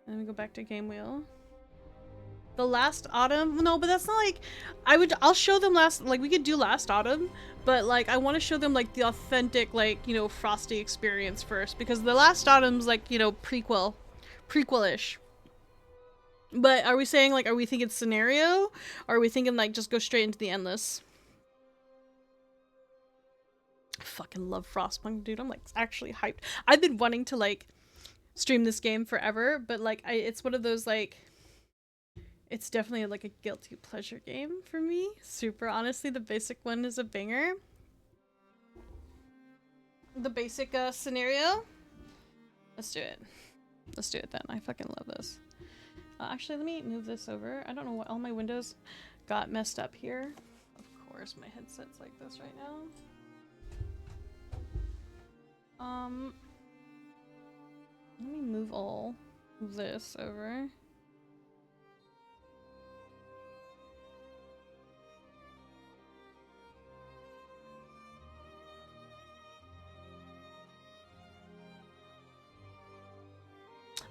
And we go back to game wheel. The last autumn? No, but that's not like, I'll show them we could do last autumn, but like I want to show them like the authentic, like, you know, Frosty experience first, because the last autumn's like, you know, prequel-ish. But are we saying like, are we thinking scenario? Or are we thinking like just go straight into the endless? I fucking love Frostpunk, dude. I'm like actually hyped. I've been wanting to like stream this game forever, but like it's one of those like, it's definitely like a guilty pleasure game for me. Super honestly, the basic one is a banger. The basic scenario. Let's do it. Let's do it then. I fucking love this. Actually, let me move this over. I don't know what all my windows got messed up here. Of course, my headset's like this right now. Let me move all this over.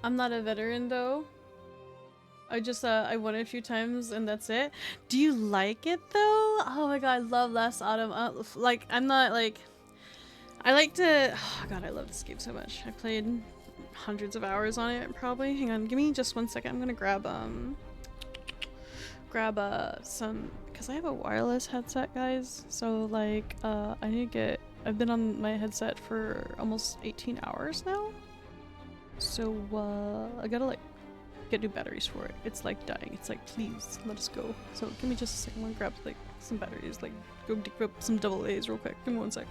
I'm not a veteran though. I won it a few times and that's it. Do you like it though? Oh my god, I love Last Autumn. Like, I'm not like, I like to, oh god, I love this game so much. I played hundreds of hours on it probably. Hang on, give me just 1 second. I'm gonna grab some, because I have a wireless headset, guys. So like, I need to get, I've been on my headset for almost 18 hours now. So I gotta like get new batteries for it. It's like dying. It's like, please let us go. So give me just a second. I'm gonna grab like some batteries, like go dig up some double A's real quick. Give me 1 sec.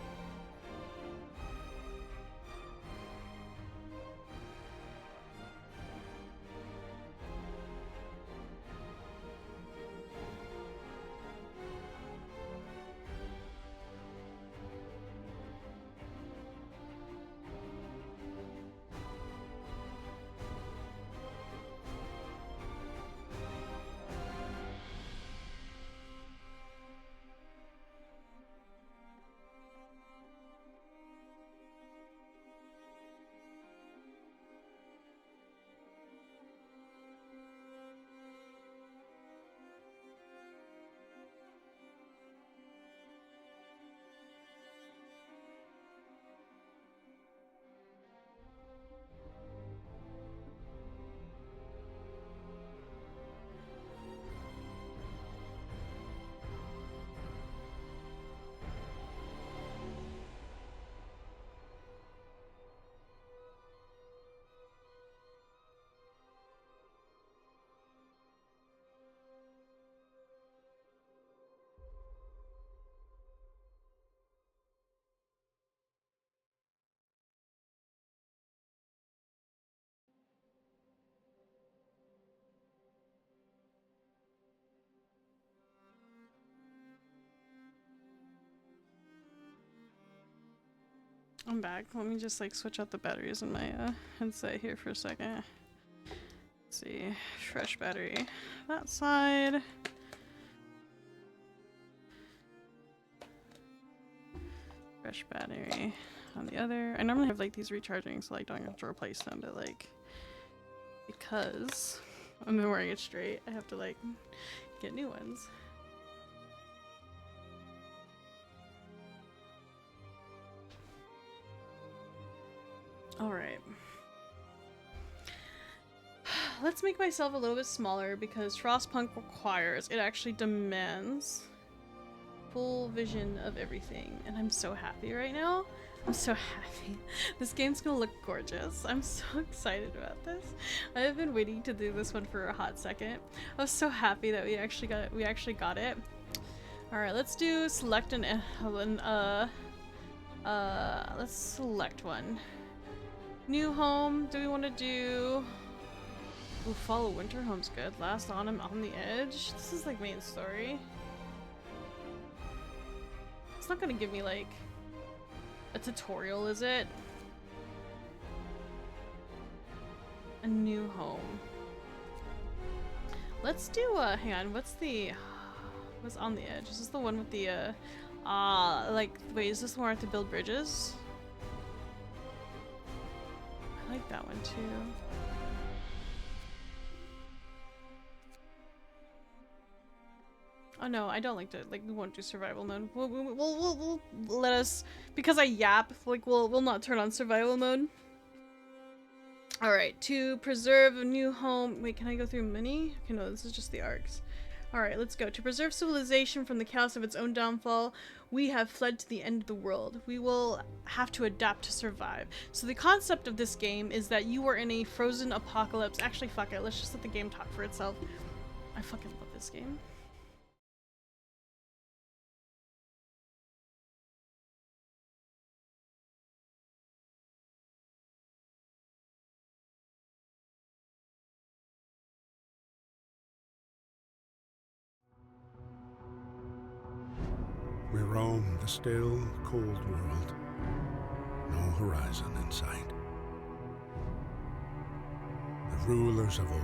I'm back. Let me just like switch out the batteries in my headset here for a second. Let's see. Fresh battery. That side. Fresh battery on the other. I normally have like these recharging so I don't have to replace them, but like because I'm wearing it straight, I have to like get new ones. Alright. Let's make myself a little bit smaller because Frostpunk requires, it actually demands full vision of everything. And I'm so happy right now. I'm so happy. This game's gonna look gorgeous. I'm so excited about this. I have been waiting to do this one for a hot second. I was so happy that we actually got it. Alright, let's do select let's select one. New home. Do we want to do... Ooh, follow winter home's good. Last autumn on the edge. This is like main story. It's not gonna give me like a tutorial, is it? A new home. Let's do hang on, what's on the edge? Is this the one with the like, wait, is this the one where I have to build bridges? I like that one too. Oh no, I don't like to, like, we won't do survival mode. We'll let us, because I yap, like, we'll not turn on survival mode. Alright, to preserve a new home. Wait, can I go through many? Okay, no, this is just the arcs. Alright, let's go. To preserve civilization from the chaos of its own downfall, we have fled to the end of the world. We will have to adapt to survive. So the concept of this game is that you are in a frozen apocalypse. Actually, fuck it. Let's just let the game talk for itself. I fucking love this game. We roam the still, cold world. No horizon in sight. The rulers of old,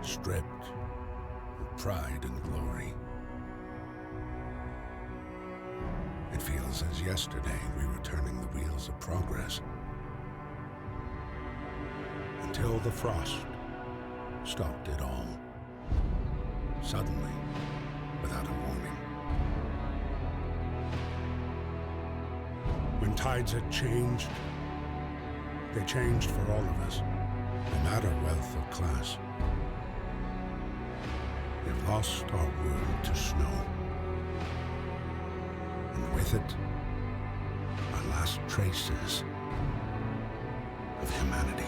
stripped of pride and glory. It feels as yesterday we were turning the wheels of progress. Until the frost stopped it all. Suddenly, without a warning. When tides had changed, they changed for all of us, no matter wealth or class. We've lost our world to snow. And with it, our last traces of humanity.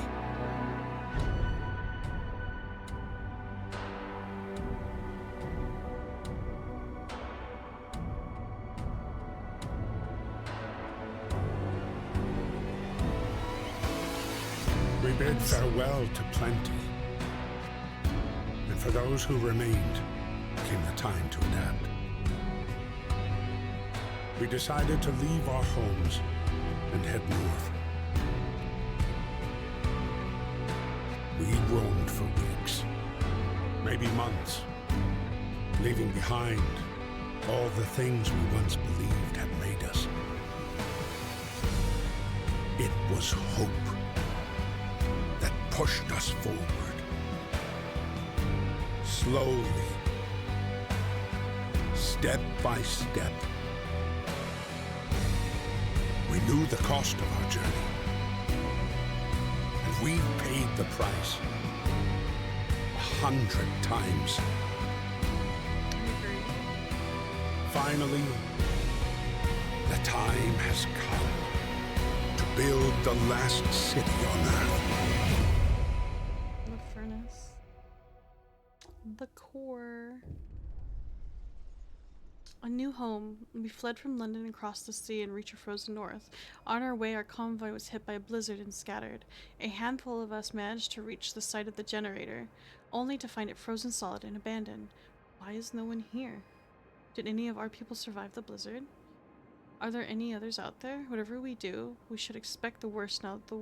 We bid farewell to plenty. And for those who remained, came the time to adapt. We decided to leave our homes and head north. We roamed for weeks, maybe months, leaving behind all the things we once believed had made us. It was hope that pushed us forward. Slowly, step by step. We knew the cost of our journey, and we paid the price 100 times. Finally, the time has come to build the last city on Earth. The furnace. The core. A new home. We fled from London and crossed the sea and reached a frozen north. On our way, our convoy was hit by a blizzard and scattered. A handful of us managed to reach the site of the generator, only to find it frozen solid and abandoned. Why is no one here? Did any of our people survive the blizzard? Are there any others out there? Whatever we do, we should expect the worst now that the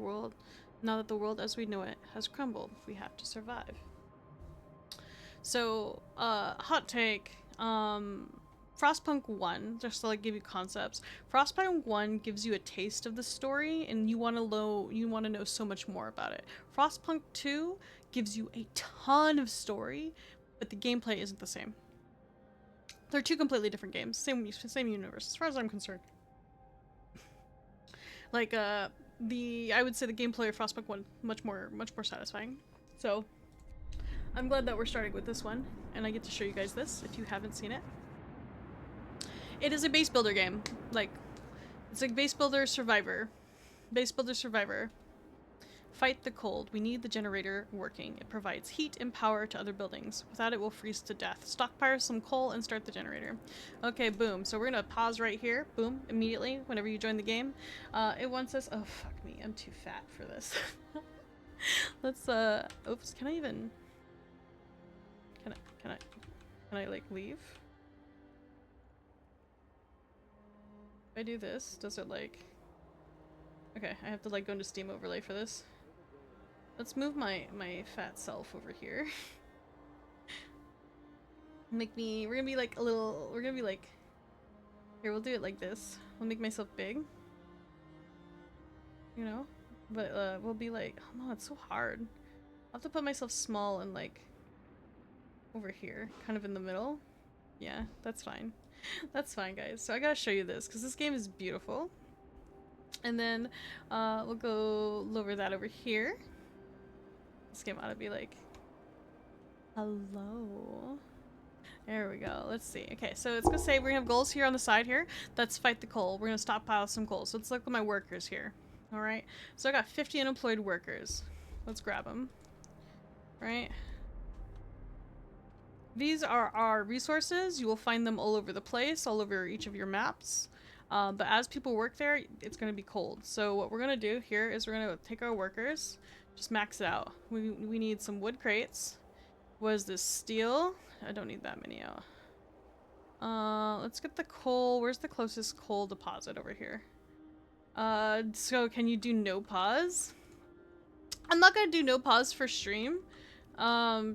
world as we know it has crumbled. We have to survive. So, hot take, Frostpunk 1, just to like give you concepts, Frostpunk 1 gives you a taste of the story and you want to know so much more about it. Frostpunk 2 gives you a ton of story, but the gameplay isn't the same. They're two completely different games, same universe as far as I'm concerned. Like I would say the gameplay of Frostpunk 1 much more satisfying. So I'm glad that we're starting with this one and I get to show you guys this if you haven't seen it. It is a base builder game. Like, it's like base builder survivor. Base builder survivor. Fight the cold. We need the generator working. It provides heat and power to other buildings. Without it, we'll freeze to death. Stockpile some coal and start the generator. Okay, boom. So we're gonna pause right here. Boom. Immediately, whenever you join the game. It wants us... Oh, fuck me. I'm too fat for this. Let's, oops. Can I even... Can I, like, leave? If I do this, does it like... Okay, I have to like go into Steam overlay for this. Let's move my fat self over here. We're gonna be like a little, here, we'll do it like this. I'll make myself big. You know? But we'll be like, oh no, it's so hard. I'll have to put myself small and like over here, kind of in the middle. Yeah, that's fine. That's fine, guys. So I gotta show you this because this game is beautiful. And then we'll go lower that over here. This game ought to be like, hello. There we go. Let's see. Okay, so it's gonna say we're gonna have goals here on the side here. That's fight the coal. We're gonna stockpile some coal. So let's look at my workers here. All right. So I got 50 unemployed workers. Let's grab them. Right. These are our resources. You will find them all over the place, all over each of your maps. But as people work there, it's going to be cold. So what we're going to do here is we're going to take our workers, just max it out. We need some wood crates. What is this? Steel? I don't need that many out. Let's get the coal. Where's the closest coal deposit over here? So can you do no pause? I'm not going to do no pause for stream.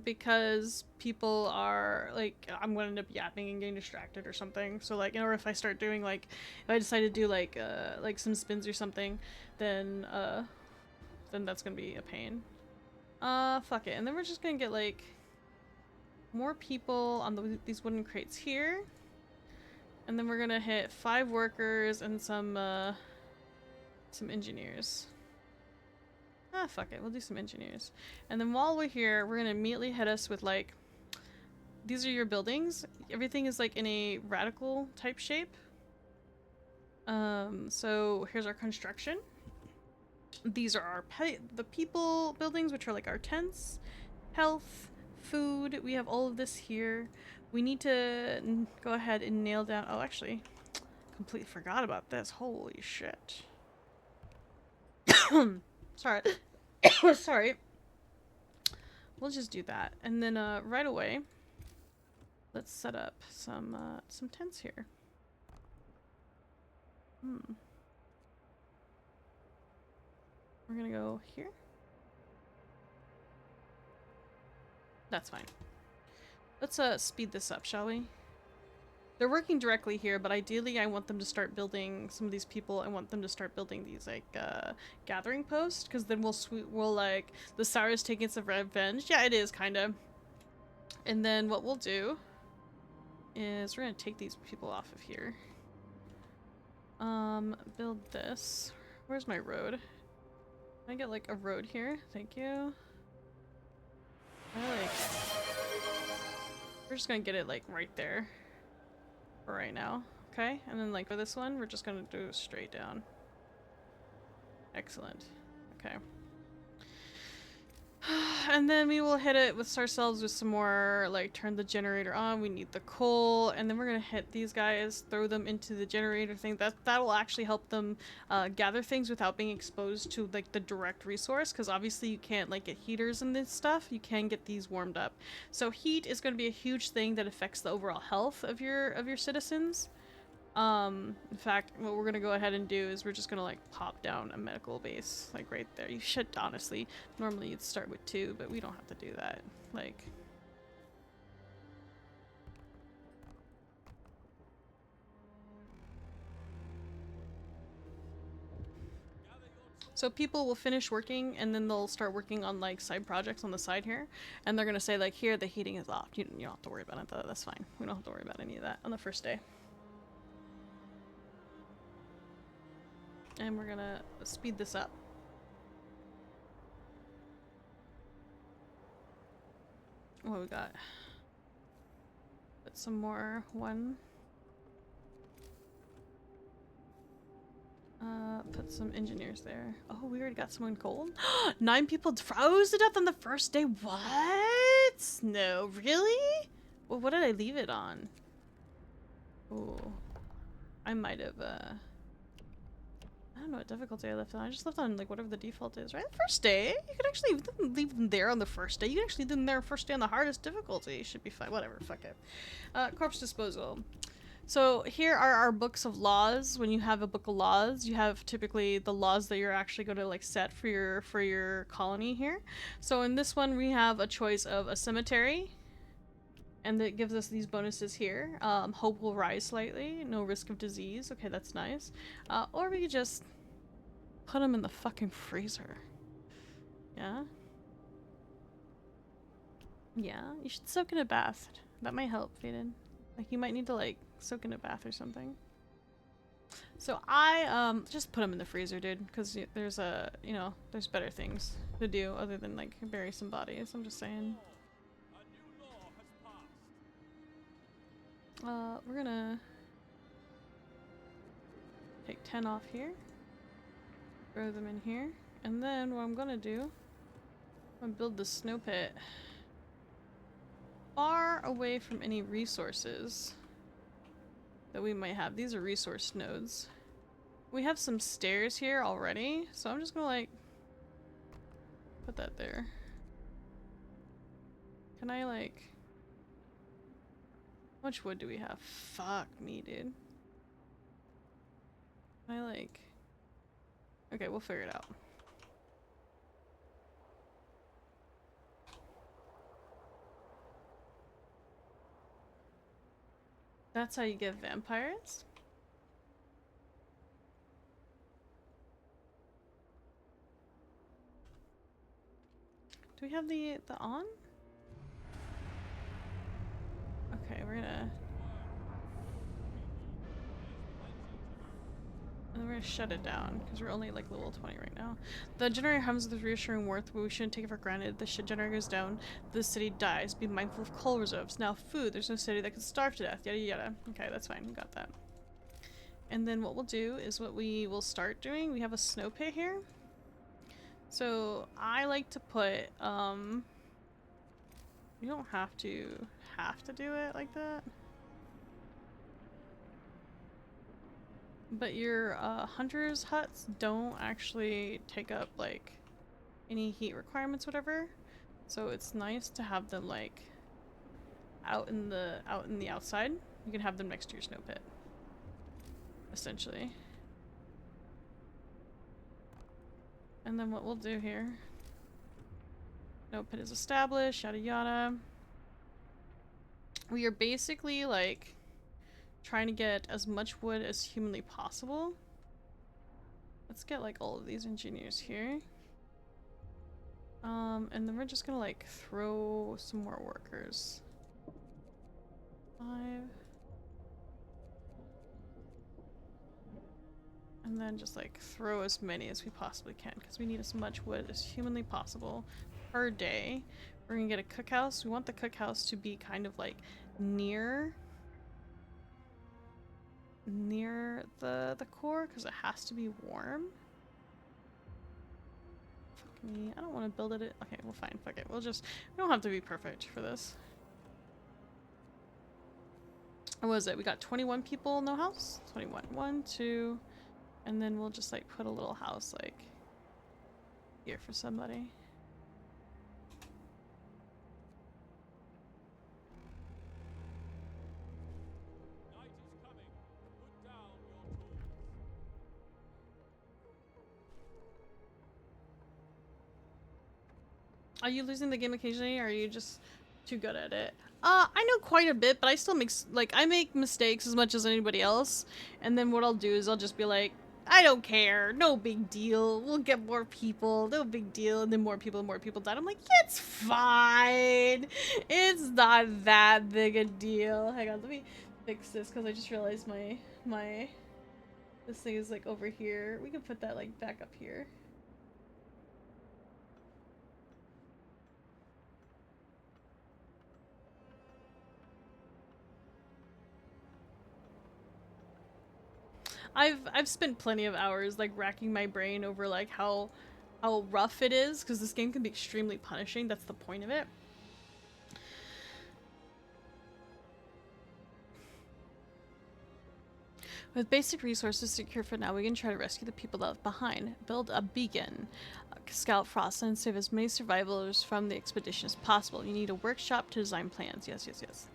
Because people are like, I'm gonna end up yapping and getting distracted or something. So like, or if I start doing like, if I decide to do like some spins or something, then that's gonna be a pain. Fuck it. And then we're just gonna get like more people on these wooden crates here. And then we're gonna hit 5 workers and some engineers. Ah, fuck it. We'll do some engineers. And then while we're here, we're gonna immediately hit us with like, these are your buildings. Everything is like in a radical type shape. So here's our construction. These are our the people buildings, which are like our tents, health, food. We have all of this here. We need to go ahead and nail down. Oh, actually, completely forgot about this. Holy shit. Sorry. Sorry. We'll just do that, and then right away, let's set up some tents here. We're gonna go here. That's fine. Let's speed this up, shall we? They're working directly here, but ideally I want them to start building some of these people. I want them to start building these like gathering posts, because then we'll like, the Sour's taking some revenge. Yeah, it is kind of. And then what we'll do is we're gonna take these people off of here. Build this. Where's my road? Can I get like a road here? Thank you. We're just gonna get it like right there for right now. Okay, and then like for this one, we're just gonna do straight down. Excellent. Okay. And then we will hit it with ourselves with some more, like, turn the generator on. We need the coal, and then we're gonna hit these guys, throw them into the generator thing. That will actually help them gather things without being exposed to like the direct resource, because obviously you can't like get heaters and this stuff. You can get these warmed up. So heat is going to be a huge thing that affects the overall health of your citizens. In fact, what we're gonna go ahead and do is we're just gonna like pop down a medical base like right there. You should honestly, normally you'd start with 2, but we don't have to do that. Like, so people will finish working and then they'll start working on like side projects on the side here, and they're gonna say like, here the heating is off. You don't have to worry about it. That's fine. We don't have to worry about any of that on the first day. And we're gonna speed this up. What we got? Put some more. Put some engineers there. Oh, we already got someone cold. 9 people froze to death on the first day. What? No, really? Well, what did I leave it on? Oh, I might have, I don't know what difficulty I left on. I just left on like whatever the default is, right? The first day? You could actually leave them there on the first day. You can actually leave them there first day on the hardest difficulty. Should be fine. Whatever, fuck it. Corpse disposal. So here are our books of laws. When you have a book of laws, you have typically the laws that you're actually going to like set for your colony here. So in this one, we have a choice of a cemetery, and it gives us these bonuses here. Hope will rise slightly. No risk of disease. Okay, that's nice. Or we could just put them in the fucking freezer. Yeah? Yeah, you should soak in a bath. That might help, Faden. Like, you might need to, like, soak in a bath or something. So I, just put them in the freezer, dude. Because there's there's better things to do other than, like, bury some bodies. I'm just saying. We're gonna take 10 off here, throw them in here, and then what I'm gonna do, I'm gonna build the snow pit far away from any resources that we might have. These are resource nodes. We have some stairs here already, so I'm just gonna like put that there. Can I like, how much wood do we have? Fuck me, dude. Can I like, okay, we'll figure it out. That's how you get vampires? Do we have the on? Okay, we're gonna shut it down because we're only like level 20 right now. The generator hums with reassuring worth, but we shouldn't take it for granted. The shit generator goes down, the city dies. Be mindful of coal reserves. Now food, there's no city that could starve to death. Yada yada. Okay, that's fine, we got that. And then what we'll do is what we will start doing. We have a snow pit here. So I like to put, you don't have to do it like that. But your hunters' huts don't actually take up like any heat requirements, whatever. So it's nice to have them like out in the outside. You can have them next to your snow pit, essentially. And then what we'll do here, snow pit is established, yada yada. We are basically like trying to get as much wood as humanly possible. Let's get like all of these engineers here. And then we're just gonna like throw some more workers. 5. And then just like throw as many as we possibly can because we need as much wood as humanly possible per day. We're gonna get a cookhouse. We want the cookhouse to be kind of like near the core because it has to be warm. Fuck me. I don't want to build it. Okay, well fine. Fuck it. We don't have to be perfect for this. What was it? We got 21 people in the house? 21. 1, 2, and then we'll just like put a little house like here for somebody. Are you losing the game occasionally, or are you just too good at it? I know quite a bit, but I still I make mistakes as much as anybody else. And then what I'll do is I'll just be like, I don't care, no big deal. We'll get more people, no big deal. And then more people die. I'm like, it's fine. It's not that big a deal. Hang on, let me fix this because I just realized this thing is like over here. We can put that like back up here. I've spent plenty of hours like racking my brain over like how rough it is because this game can be extremely punishing. That's the point of it. With basic resources secure for now, we can try to rescue the people left behind. Build a beacon, scout frost, and save as many survivors from the expedition as possible. You need a workshop to design plans. Yes, yes, yes.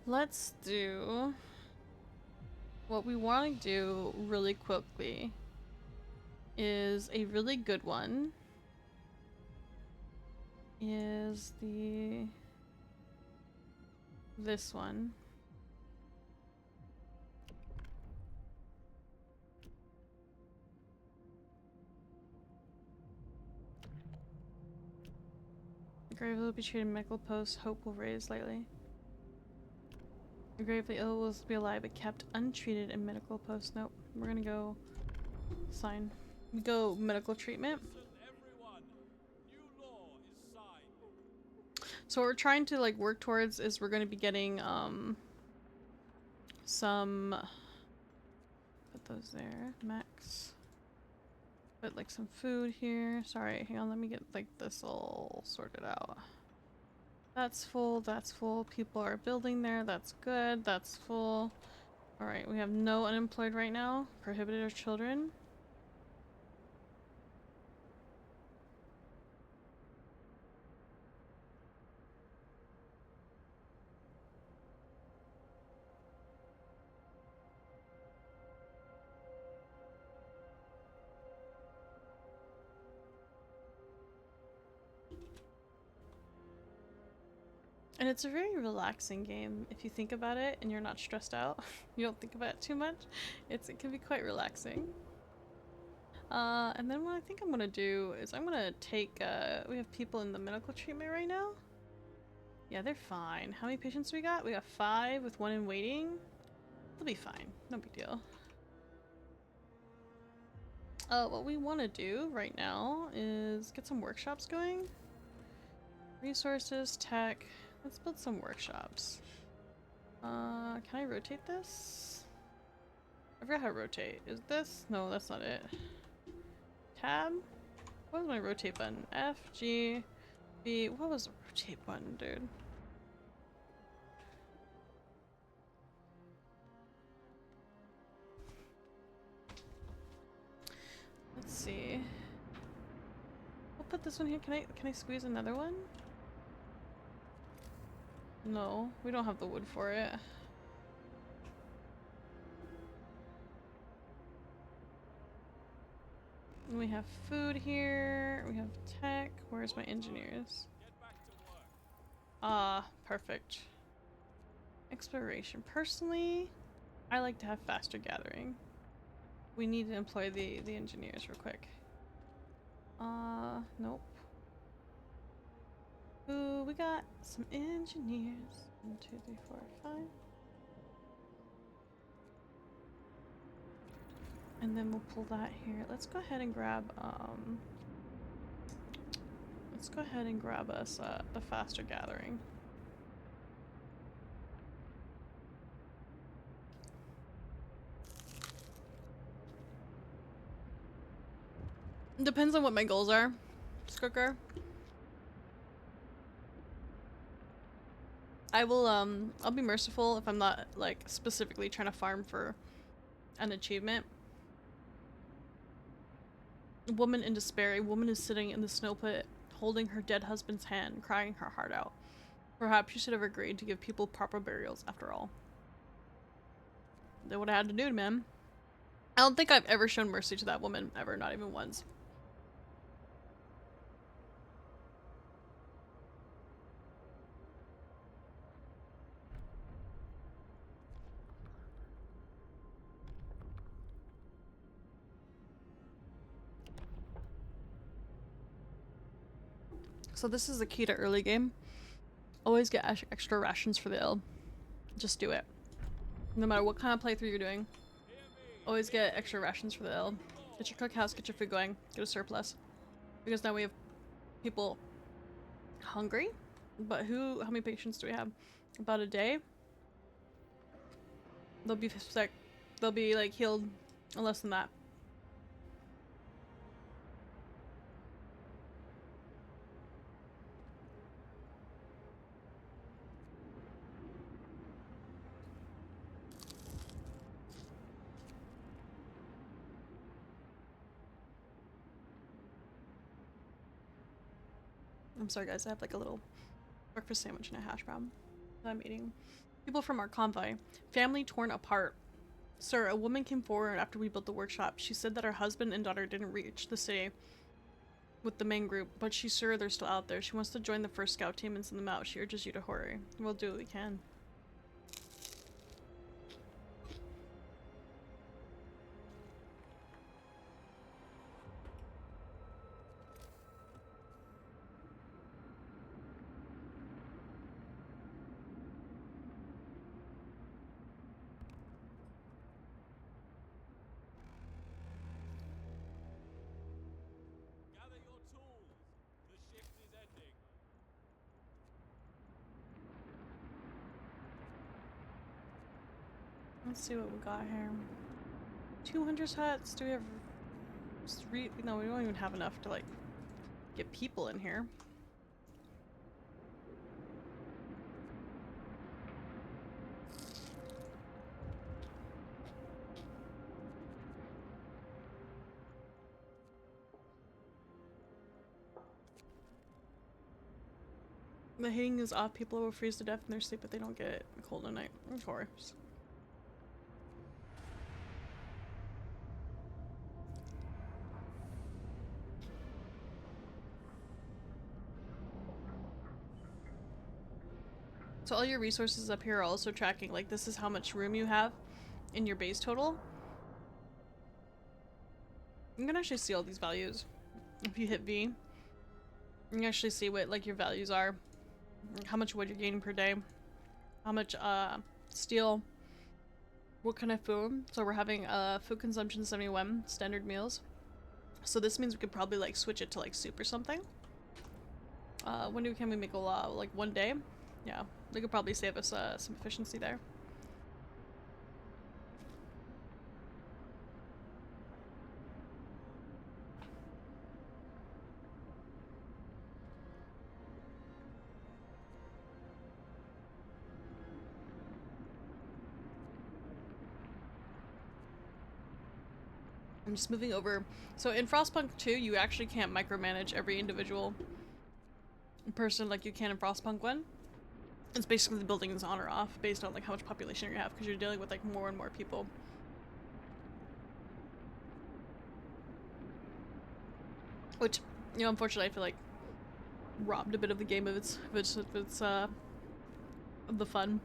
Let's do what we want to do really quickly is a really good one is this one. The grave will be treated medical post. Hope will raise lightly. The gravely ill will be alive but kept untreated in medical post. Nope. We're gonna go sign. We go medical treatment. So what we're trying to like work towards is we're gonna be getting some, put those there, max. Put like some food here. Sorry, hang on, let me get like this all sorted out. That's full, that's full. People are building there, that's good, that's full. Alright, we have no unemployed right now. Prohibited are children. And it's a very relaxing game if you think about it and you're not stressed out. You don't think about it too much. It can be quite relaxing. And then what I think I'm gonna do is I'm gonna take, we have people in the medical treatment right now. Yeah, they're fine. How many patients we got? We got 5 with 1 in waiting. They'll be fine. No big deal. What we want to do right now is get some workshops going. Resources, tech. Let's build some workshops. Can I rotate this? I forgot how to rotate. Is this? No, that's not it. Tab? What was my rotate button? F, G, B. What was the rotate button, dude? Let's see. We'll put this one here. Can I squeeze another one? No, we don't have the wood for it. And we have food here. We have tech. Where's my engineers? Ah, perfect. Exploration. Personally, I like to have faster gathering. We need to employ the engineers real quick. Nope. Ooh, we got some engineers. 1, 2, 3, 4, 5. And then we'll pull that here. Let's go ahead and grab, let's go ahead and grab us, the faster gathering. Depends on what my goals are, Skooker. I will, I'll be merciful if I'm not, like, specifically trying to farm for an achievement. A woman in despair. A woman is sitting in the snow pit, holding her dead husband's hand, crying her heart out. Perhaps she should have agreed to give people proper burials after all. They would have had to do, man. I don't think I've ever shown mercy to that woman, ever, not even once. So this is the key to early game. Always get extra rations for the ill. Just do it. No matter what kind of playthrough you're doing. Always get extra rations for the ill. Get your cookhouse, get your food going, get a surplus. Because now we have people hungry. But how many patients do we have? About a day? They'll be sick. They'll be like healed in less than that. I'm sorry guys, I have like a little breakfast sandwich and a hash brown that I'm eating. People from our convoy. Family torn apart. Sir, a woman came forward after we built the workshop. She said that her husband and daughter didn't reach the city with the main group, but she's sure they're still out there. She wants to join the first scout team and send them out. She urges you to hurry. We'll do what we can. Let's see what we got here. 200 huts. Do we have 3? No, we don't even have enough to like get people in here. The heating is off. People will freeze to death in their sleep, but they don't get cold at night. Of course. So all your resources up here are also tracking, like this is how much room you have in your base total. You can actually see all these values. If you hit V, you can actually see what like your values are, how much wood you're gaining per day, how much steel, what kind of food. So we're having food consumption 71 standard meals. So this means we could probably like switch it to like soup or something. When can we make a law? Like one day? Yeah, they could probably save us some efficiency there. I'm just moving over. So in Frostpunk 2, you actually can't micromanage every individual person like you can in Frostpunk 1. It's basically the building is on or off based on like how much population you have, because you're dealing with like more and more people. Which, you know, unfortunately I feel like robbed a bit of the game of its of the fun.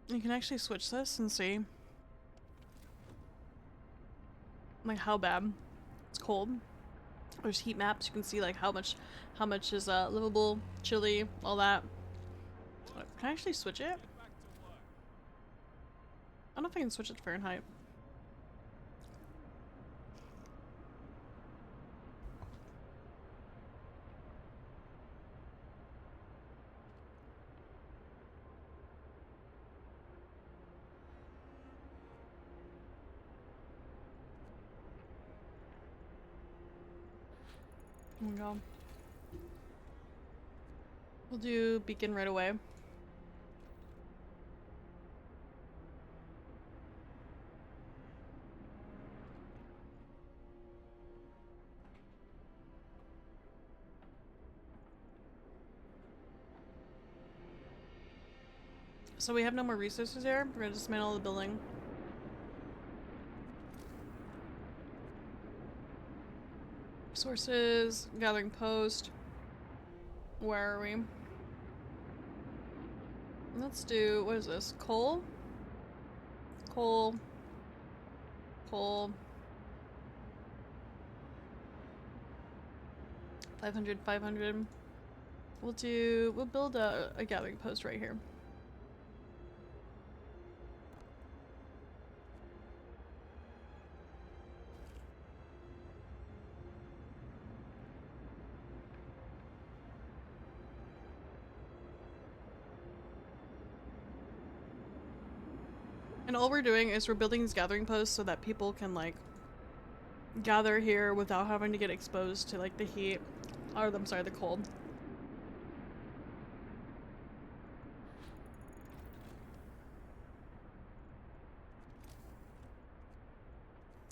You can actually switch this and see like how bad it's cold. There's heat maps. You can see like how much is livable, chilly, all that. Can I actually switch it? I don't know if I can switch it to Fahrenheit. Oh my god. We'll do beacon right away. So we have no more resources here. We're gonna dismantle the building. Sources, gathering post. Where are we? Let's do, what is this? Coal? Coal. Coal. 500, 500. We'll build a gathering post right here. And all we're doing is we're building these gathering posts so that people can like gather here without having to get exposed to like the heat, or I'm sorry, the cold.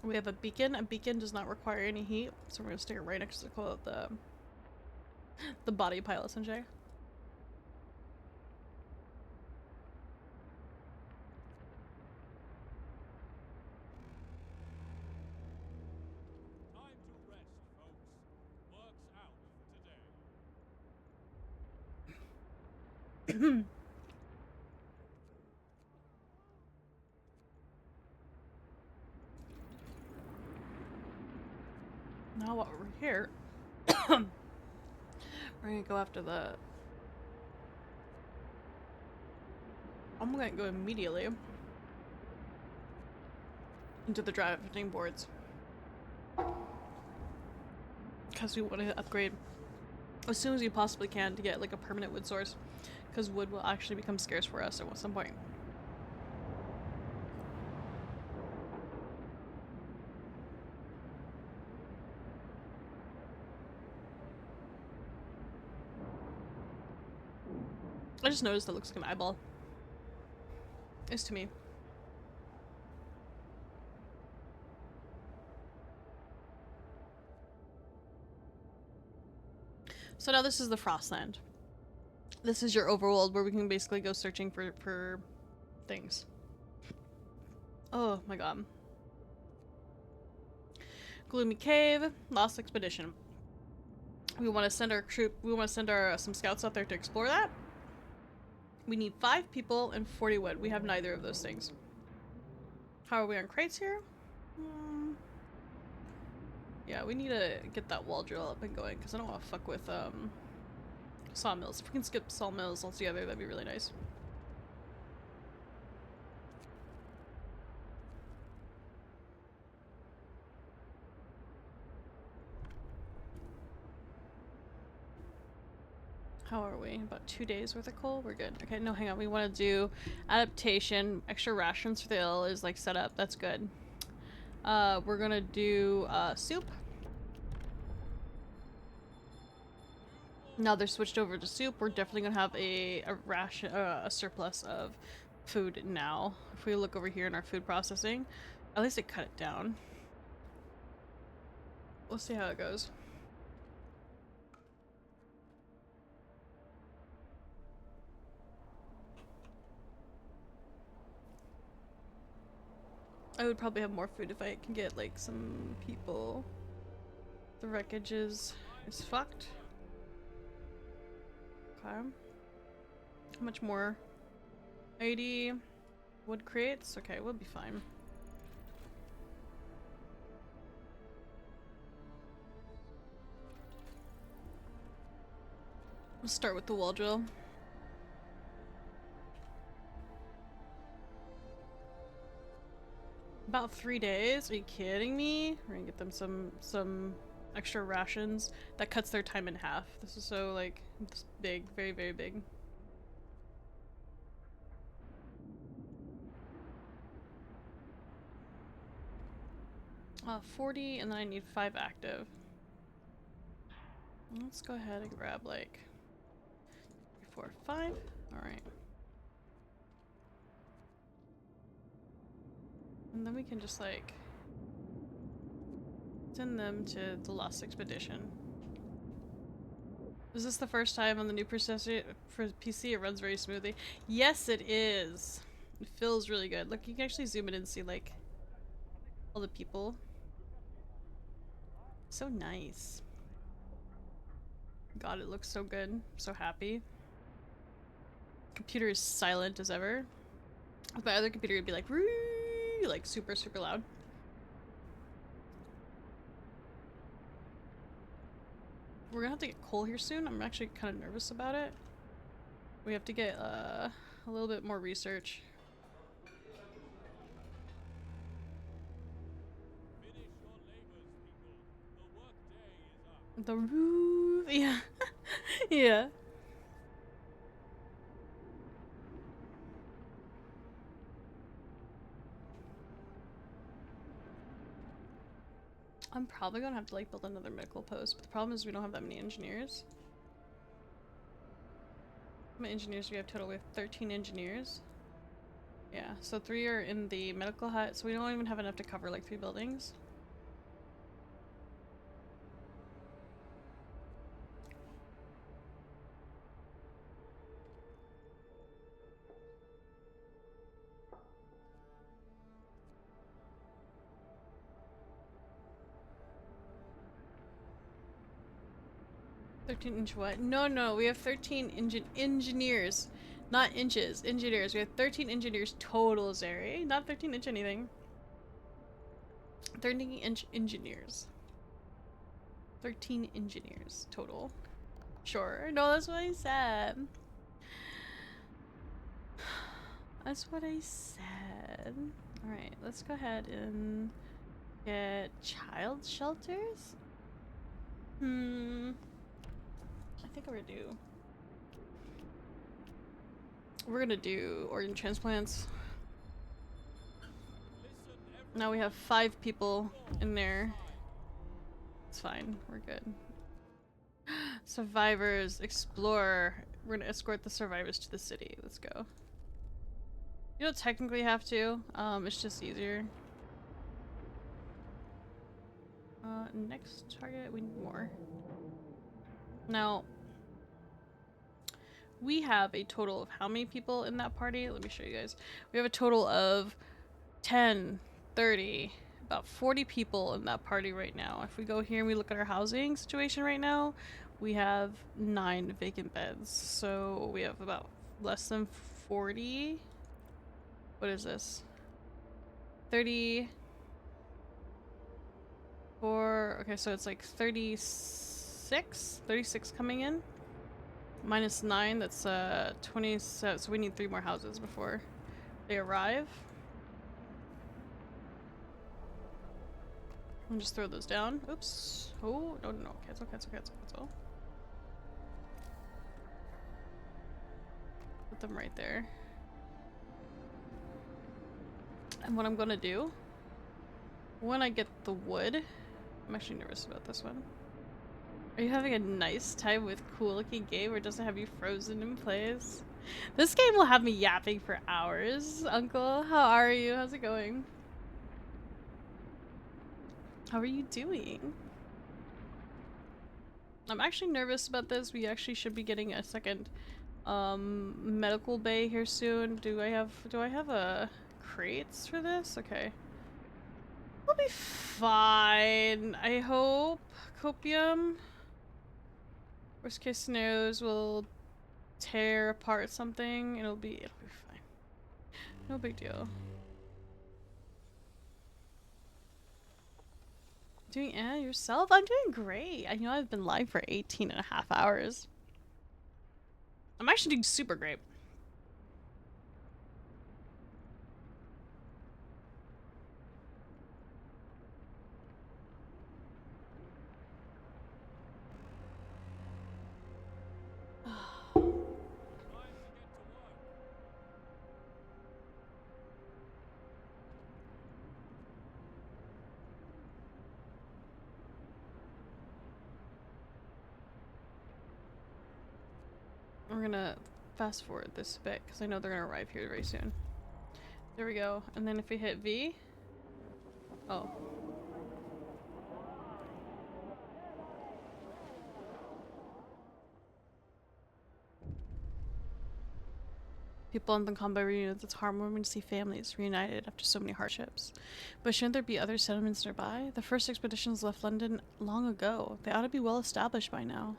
We have a beacon. A beacon does not require any heat, so we're gonna stick it right next to the body pile, essentially. Now while we're here, we're gonna go after the... I'm gonna go immediately into the drafting boards, because we want to upgrade as soon as you possibly can to get like a permanent wood source, because wood will actually become scarce for us at some point. I just noticed that looks like an eyeball. It's to me. So now this is the Frostland. This is your overworld where we can basically go searching for things. Oh my god. Gloomy Cave, Lost Expedition. We want to send our troop. We want to send our some scouts out there to explore that. We need 5 people and 40 wood. We have neither of those things. How are we on crates here? Yeah, we need to get that wall drill up and going because I don't want to fuck with sawmills. If we can skip sawmills altogether, that'd be really nice. How are we? About 2 days worth of coal? We're good. Okay, no, hang on. We want to do adaptation. Extra rations for the ill is like set up. That's good. We're gonna do soup. Now they're switched over to soup. We're definitely gonna have a ration, a surplus of food now. If we look over here in our food processing, at least it cut it down. We'll see how it goes. I would probably have more food if I can get like some people. The wreckage is fucked. Okay. How much more? 80 wood crates? Okay, we'll be fine. We'll start with the wall drill. About 3 days? Are you kidding me? We're gonna get them some extra rations. That cuts their time in half. This is so like big, very, very big. Uh, 40 and then I need 5 active. Let's go ahead and grab like 3, 4, 5. Alright. And then we can just like send them to the Lost Expedition. Is this the first time on the new processor for PC it runs very smoothly? Yes, it is. It feels really good. Look, you can actually zoom in and see like all the people. So nice. God, it looks so good. I'm so happy. Computer is silent as ever. With my other computer, it'd be like, "Roo!" Like super, super loud. We're gonna have to get coal here soon. I'm actually kind of nervous about it. We have to get a little bit more research. The roof, yeah, yeah. I'm probably gonna have to like build another medical post, but the problem is we don't have that many engineers. How many engineers do we have total? We have 13 engineers. Yeah, so 3 are in the medical hut, so we don't even have enough to cover like 3 buildings. Inch what? No, we have 13 engineers. Not inches, engineers. We have 13 engineers total, Zeri. Not 13-inch anything. 13-inch engineers. 13 engineers total. Sure. No, that's what I said. That's what I said. Alright, let's go ahead and get child shelters? I think we're gonna do organ transplants. Now we have 5 people in there. It's fine, we're good. Survivors, explorer, We're gonna escort the survivors to the city. Let's go. You don't technically have to. It's just easier. Next target, we need more. Now, we have a total of how many people in that party? Let me show you guys. We have a total of 10, 30, about 40 people in that party right now. If we go here and we look at our housing situation right now, we have 9 vacant beds. So we have about less than 40. What is this? 34. Okay, so it's like 36 coming in. Minus 9, that's 27. So we need 3 more houses before they arrive. I'll just throw those down. Oops. Oh, no, no, no. Cancel, cancel, cancel, cancel. Put them right there. And what I'm gonna do, when I get the wood, I'm actually nervous about this one. Are you having a nice time with cool looking game or does it have you frozen in place? This game will have me yapping for hours. Uncle, how are you? How's it going? How are you doing? I'm actually nervous about this. We actually should be getting a second medical bay here soon. Do I have a crates for this? Okay. We'll be fine. I hope. Copium. Worst case scenarios will tear apart something. It'll be fine. No big deal. Doing yourself? I'm doing great. I know I've been live for 18.5 hours. I'm actually doing super great. We're gonna fast forward this a bit because I know they're gonna arrive here very soon. There we go. And then if we hit V. Oh. People on the combat reunions, it's heartwarming to see families reunited after so many hardships. But shouldn't there be other settlements nearby? The first expeditions left London long ago. They ought to be well established by now.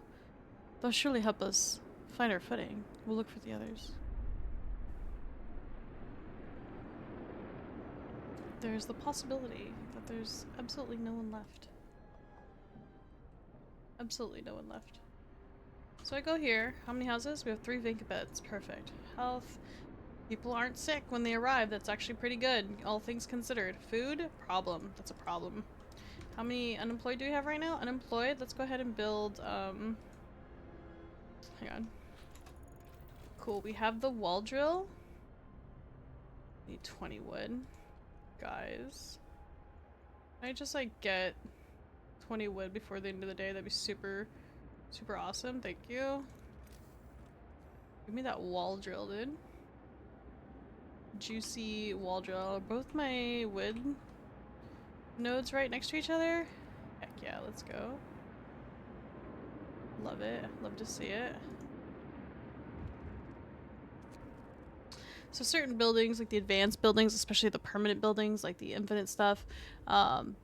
They'll surely help us find our footing. We'll look for the others. There's the possibility that there's absolutely no one left. Absolutely no one left. So I go here. How many houses? We have 3 vacant beds. Perfect. Health. People aren't sick when they arrive. That's actually pretty good, all things considered. Food? Problem. That's a problem. How many unemployed do we have right now? Unemployed? Let's go ahead and build, hang on. Cool. We have the wall drill. Need 20 wood. Guys. Can I just, like, get 20 wood before the end of the day? That'd be super, super awesome. Thank you. Give me that wall drill, dude. Juicy wall drill. Are both my wood nodes right next to each other? Heck yeah, let's go. Love it. Love to see it. So certain buildings, like the advanced buildings, especially the permanent buildings, like the infinite stuff,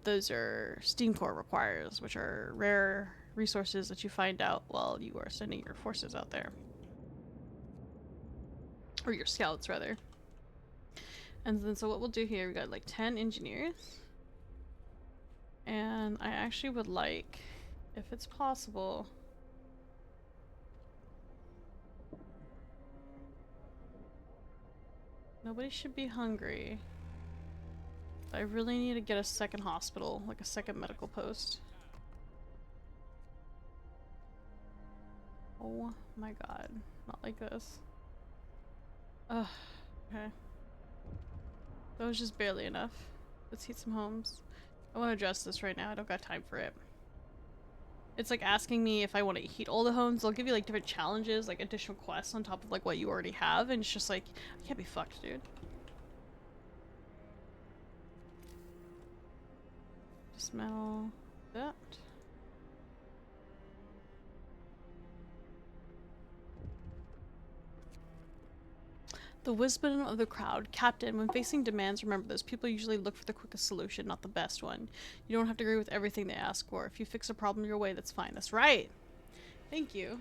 those are Steam Core requires, which are rare resources that you find out while you are sending your forces out there. Or your scouts, rather. And then so what we'll do here, we got like 10 engineers. And I actually would like, if it's possible, nobody should be hungry. I really need to get a second hospital, like a second medical post. Oh my god, not like this. Ugh, okay. That was just barely enough. Let's heat some homes. I want to address this right now, I don't got time for it. It's like asking me if I want to heat all the homes. They'll give you like different challenges, like additional quests on top of like what you already have, and it's just like, I can't be fucked, dude. Smell that. The wisdom of the crowd. Captain, when facing demands, remember this. People usually look for the quickest solution, not the best one. You don't have to agree with everything they ask for. If you fix a problem your way, that's fine. That's right. Thank you.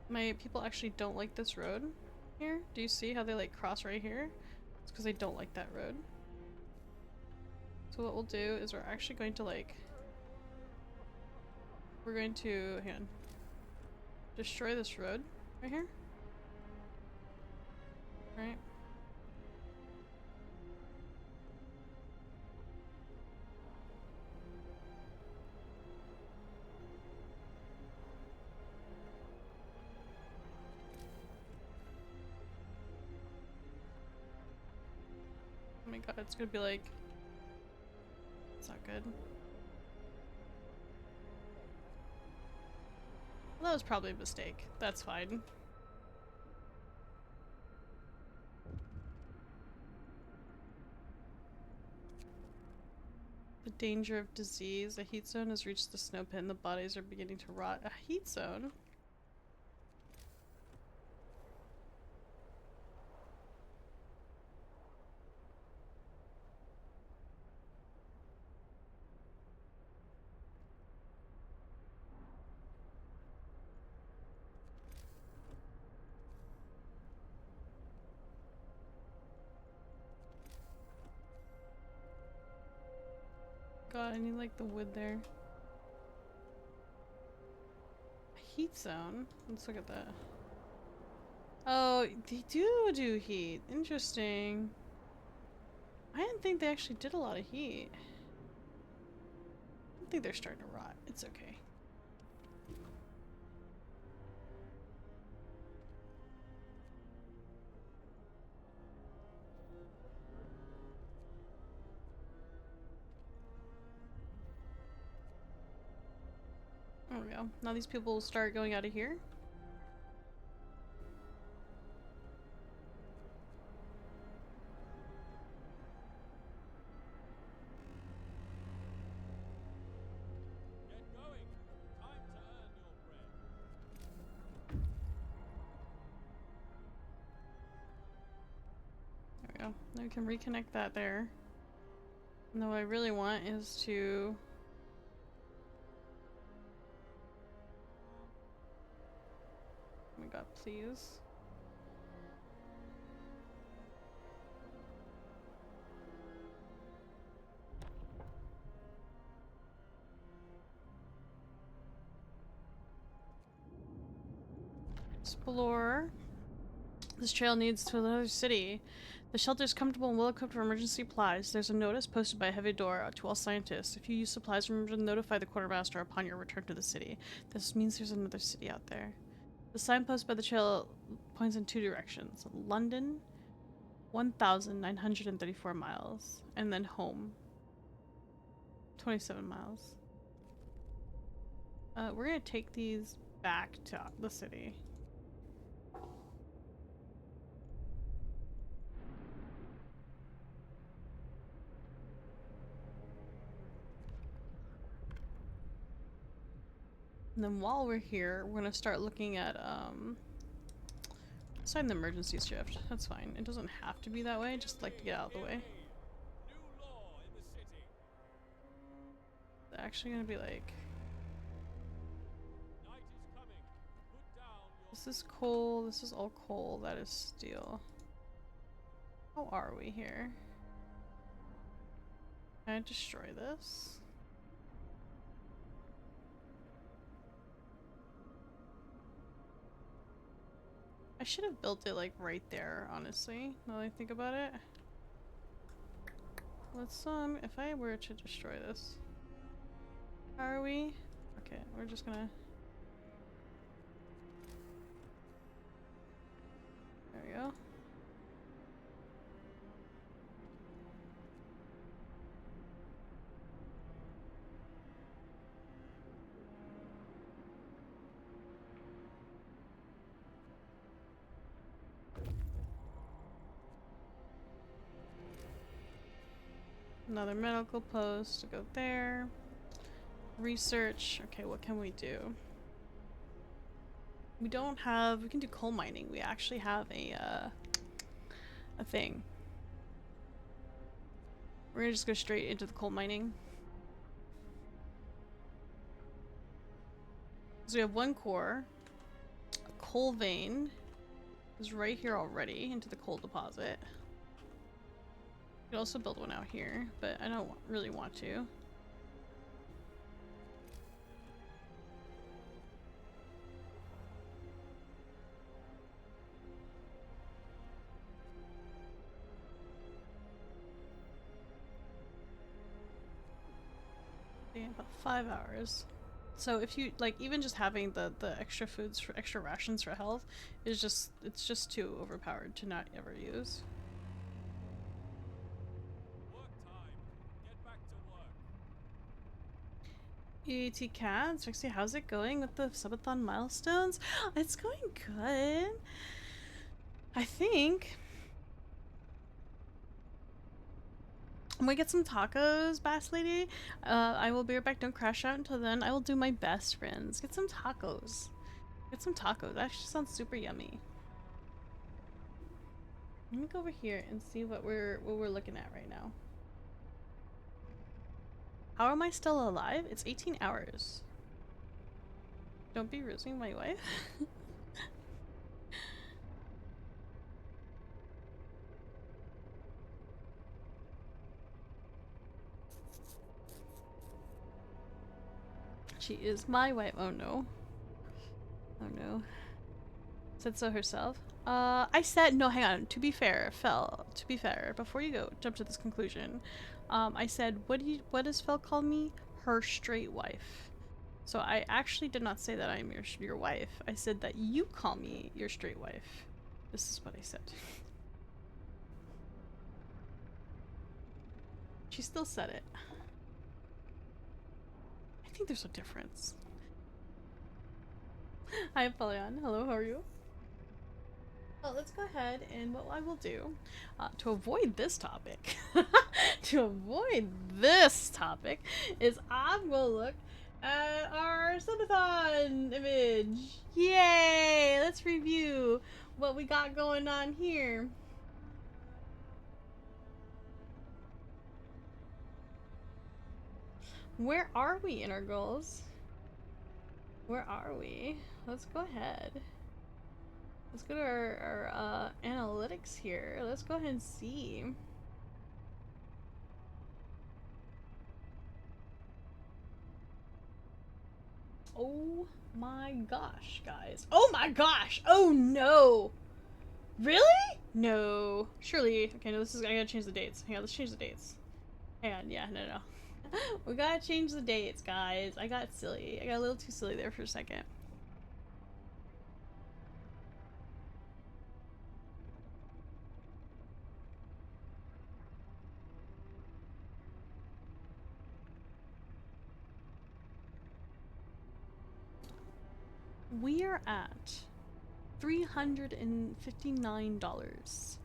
My people actually don't like this road here. Do you see how they like cross right here? It's because they don't like that road. So what we'll do is we're actually going to like... We're going to... hang on. Destroy this road right here. Right. Oh my god, it's gonna be like... It's not good. Well, that was probably a mistake. That's fine. The danger of disease. A heat zone has reached the snow pit and the bodies are beginning to rot. A heat zone? God, I need like the wood there. A heat zone? Let's look at that. Oh, they do heat. Interesting. I didn't think they actually did a lot of heat. I think they're starting to rot. It's okay. There we go. Now these people will start going out of here. There we go. Now we can reconnect that there. And what I really want is to... Oh my god, please. Explore. This trail leads to another city. The shelter is comfortable and well equipped for emergency supplies. There's a notice posted by a heavy door to all scientists. If you use supplies, remember to notify the quartermaster upon your return to the city. This means there's another city out there. The signpost by the trail points in two directions. London, 1,934 miles. And then home, 27 miles. We're gonna take these back to the city. And then while we're here, we're gonna start looking at, assign the emergency shift. That's fine. It doesn't have to be that way, just like to get out of the way. It's actually gonna be like... This is coal, this is all coal, that is steel. How are we here? Can I destroy this? I should have built it like right there, honestly, now that I think about it. Let's if I were to destroy this. How are we? Okay, we're just gonna... There we go. Another medical post to go there. Research. Okay, what can we do? We don't have, we can do coal mining. We actually have a thing. We're gonna just go straight into the coal mining. So we have one core. A coal vein is right here already into the coal deposit. You could also build one out here, but I don't really want to. Yeah, about 5 hours. So if you like, even just having the extra foods for extra rations for health is just, it's just too overpowered to not ever use. Work time. Get back to work. EAT Cats, Verexi, how's it going with the subathon milestones? It's going good. I think I'm gonna get some tacos, Bass Lady. I will be right back. Don't crash out until then. I will do my best, friends. Get some tacos. Get some tacos. That actually sounds super yummy. Let me go over here and see what we're looking at right now. How am I still alive? It's 18 hours. Don't be rusing my wife. She is my wife. Oh no. Oh no. Said so herself. I said no. Hang on. To be fair, Fel. To be fair, before you go jump to this conclusion, I said, what does Fel call me? Her straight wife. So I actually did not say that I'm your wife. I said that you call me your straight wife. This is what I said. She still said it. I think there's a difference. Hi, Apollyon. Hello, how are you? Well, let's go ahead, and what I will do, to avoid this topic, is I will look at our subathon image. Yay! Let's review what we got going on here. Where are we in our goals? Where are we? Let's go ahead. Let's go to our analytics here. Let's go ahead and see. Oh my gosh, guys. Oh my gosh! Oh no! Really? No. Surely. Okay, no, this is, I gotta change the dates. Hang on, let's change the dates. Hang on, yeah, no. We gotta change the dates, guys. I got silly. I got a little too silly there for a second. We are at $359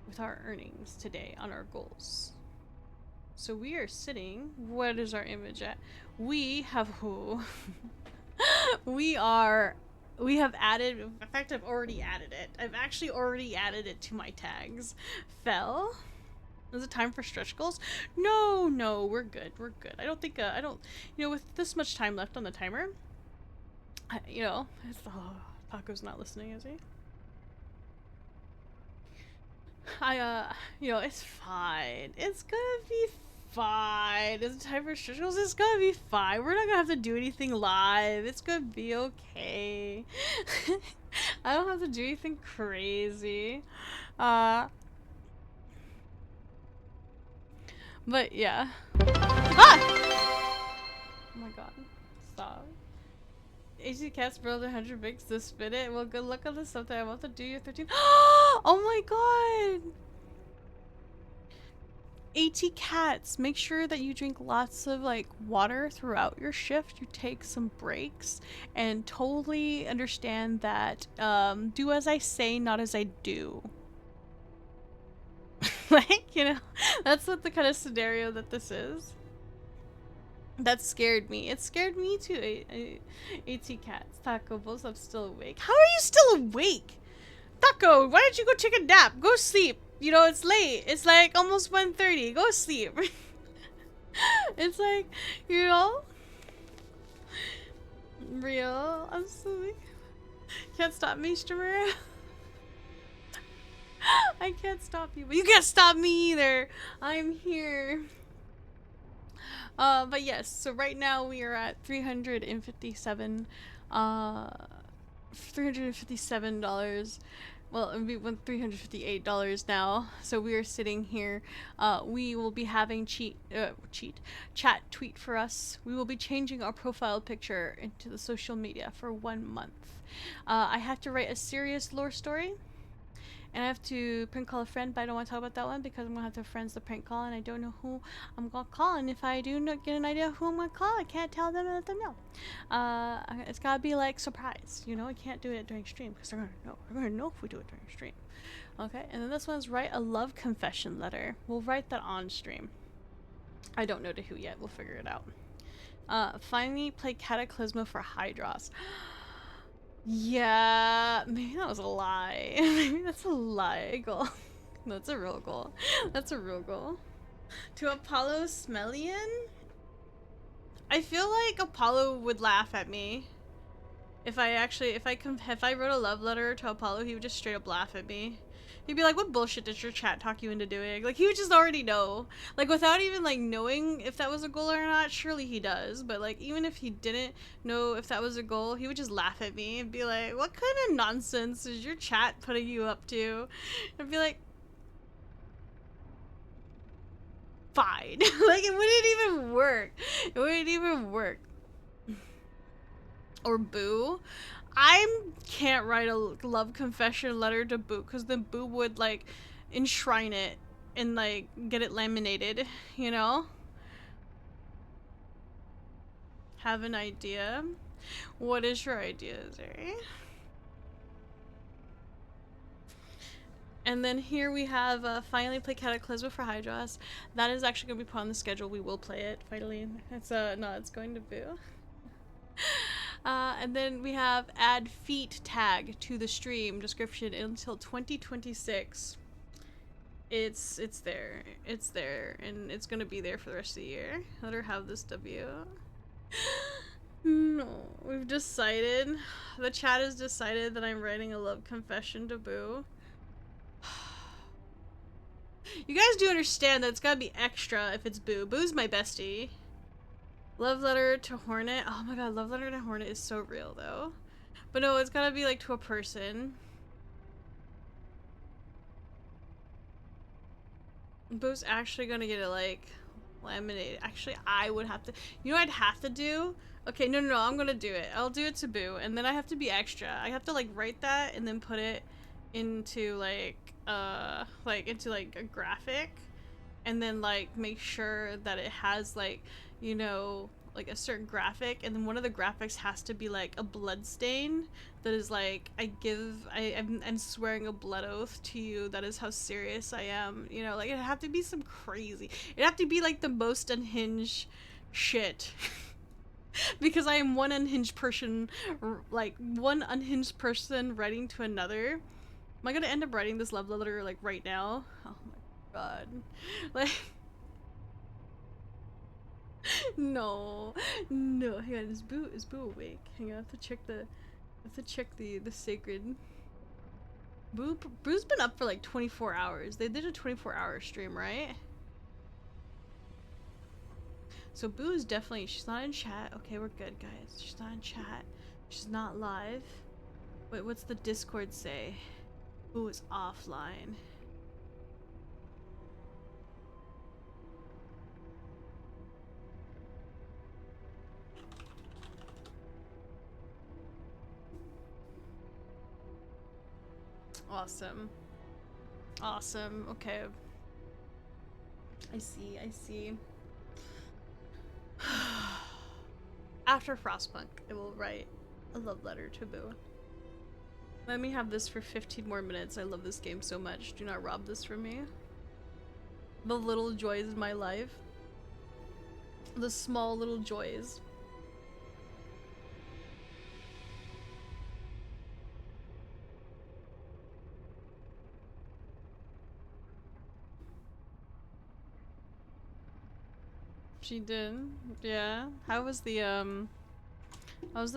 with our earnings today on our goals. So we are sitting, what is our image at? We have who? we have added, in fact I've already added it. I've actually already added it to my tags. Fel? Is it time for stretch goals? No, we're good. I don't think, with this much time left on the timer, Taco's not listening, is he? It's fine. It's gonna be fine. Is it time for stretch goals? It's gonna be fine. We're not gonna have to do anything live. It's gonna be okay. I don't have to do anything crazy. But yeah. Ah! Oh my god. Stop. AC Cats bro, 100 bigs to spin it. Well, good luck on this something. I'm about to do your 13. Oh my god! AT Cats, make sure that you drink lots of water throughout your shift. You take some breaks and totally understand that do as I say, not as I do. Like, you know, that's what the kind of scenario that this is. That scared me. It scared me too. AT cats. Taco Balls, I'm still awake. How are you still awake? Taco, why don't you go take a nap? Go sleep. You know, it's late. It's like almost 1:30. Go sleep. It's like, you know? Real. I'm silly. Can't stop me, streamer. I can't stop you, but you can't stop me either. I'm here. But yes, so right now we are at $357 well, it would be $358 now. So we are sitting here. We will be having chat tweet for us. We will be changing our profile picture into the social media for 1 month. I have to write a serious lore story. And I have to prank call a friend, but I don't want to talk about that one because I'm going to have to friends to prank call, and I don't know who I'm going to call. And if I do not get an idea who I'm going to call, I can't tell them and let them know. It's got to be like surprise, you know? I can't do it during stream because they're going to know. They're going to know if we do it during stream. Okay, and then this one's write a love confession letter. We'll write that on stream. I don't know to who yet. We'll figure it out. Finally play Cataclysma for Hydros. Yeah, maybe that was a lie. Maybe that's a lie goal. No, that's a real goal. That's a real goal. To Apollo Smelian? I feel like Apollo would laugh at me. If I wrote a love letter to Apollo, he would just straight up laugh at me. He'd be like, what bullshit did your chat talk you into doing? Like, he would just already know. Like, without even, like, knowing if that was a goal or not, surely he does. But, like, even if he didn't know if that was a goal, he would just laugh at me and be like, what kind of nonsense is your chat putting you up to? I'd be like, fine. Like, it wouldn't even work. It wouldn't even work. Or Boo. I can't write a love confession letter to Boo because then Boo would like enshrine it and like get it laminated, you know? Have an idea? What is your idea, Zeri? And then here we have finally play Cataclysma for Hydros. That is actually going to be put on the schedule. We will play it finally. It's no, it's going to Boo. And then we have add feet tag to the stream description until 2026. It's there. It's there. And it's gonna be there for the rest of the year. Let her have this W. No. We've decided. The chat has decided that I'm writing a love confession to Boo. You guys do understand that it's gotta be extra if it's Boo. Boo's my bestie. Love letter to Hornet. Oh my god, love letter to Hornet is so real though. But no, it's gotta be like to a person. Boo's actually gonna get it like laminated. Actually, I would have to. You know what I'd have to do? Okay, no, I'm gonna do it. I'll do it to Boo, and then I have to be extra. I have to like write that and then put it into like into like a graphic, and then like make sure that it has like, you know, like a certain graphic, and then one of the graphics has to be like a blood stain that is like, I'm swearing a blood oath to you, that is how serious I am, you know, like it'd have to be some crazy, it'd have to be like the most unhinged shit. Because I am one unhinged person writing to another. Am I gonna end up writing this love letter like right now? Oh my god. Like no. Hang on, is Boo awake? Hang on, I have to check the sacred. Boo's been up for like 24 hours. They did a 24-hour stream, right? So Boo is definitely, she's not in chat. Okay, we're good, guys. She's not in chat. She's not live. Wait, what's the Discord say? Boo is offline. Awesome. Awesome. Okay. I see. After Frostpunk, I will write a love letter to Boo. Let me have this for 15 more minutes. I love this game so much. Do not rob this from me. The little joys in my life. The small little joys. She did. Yeah. How was the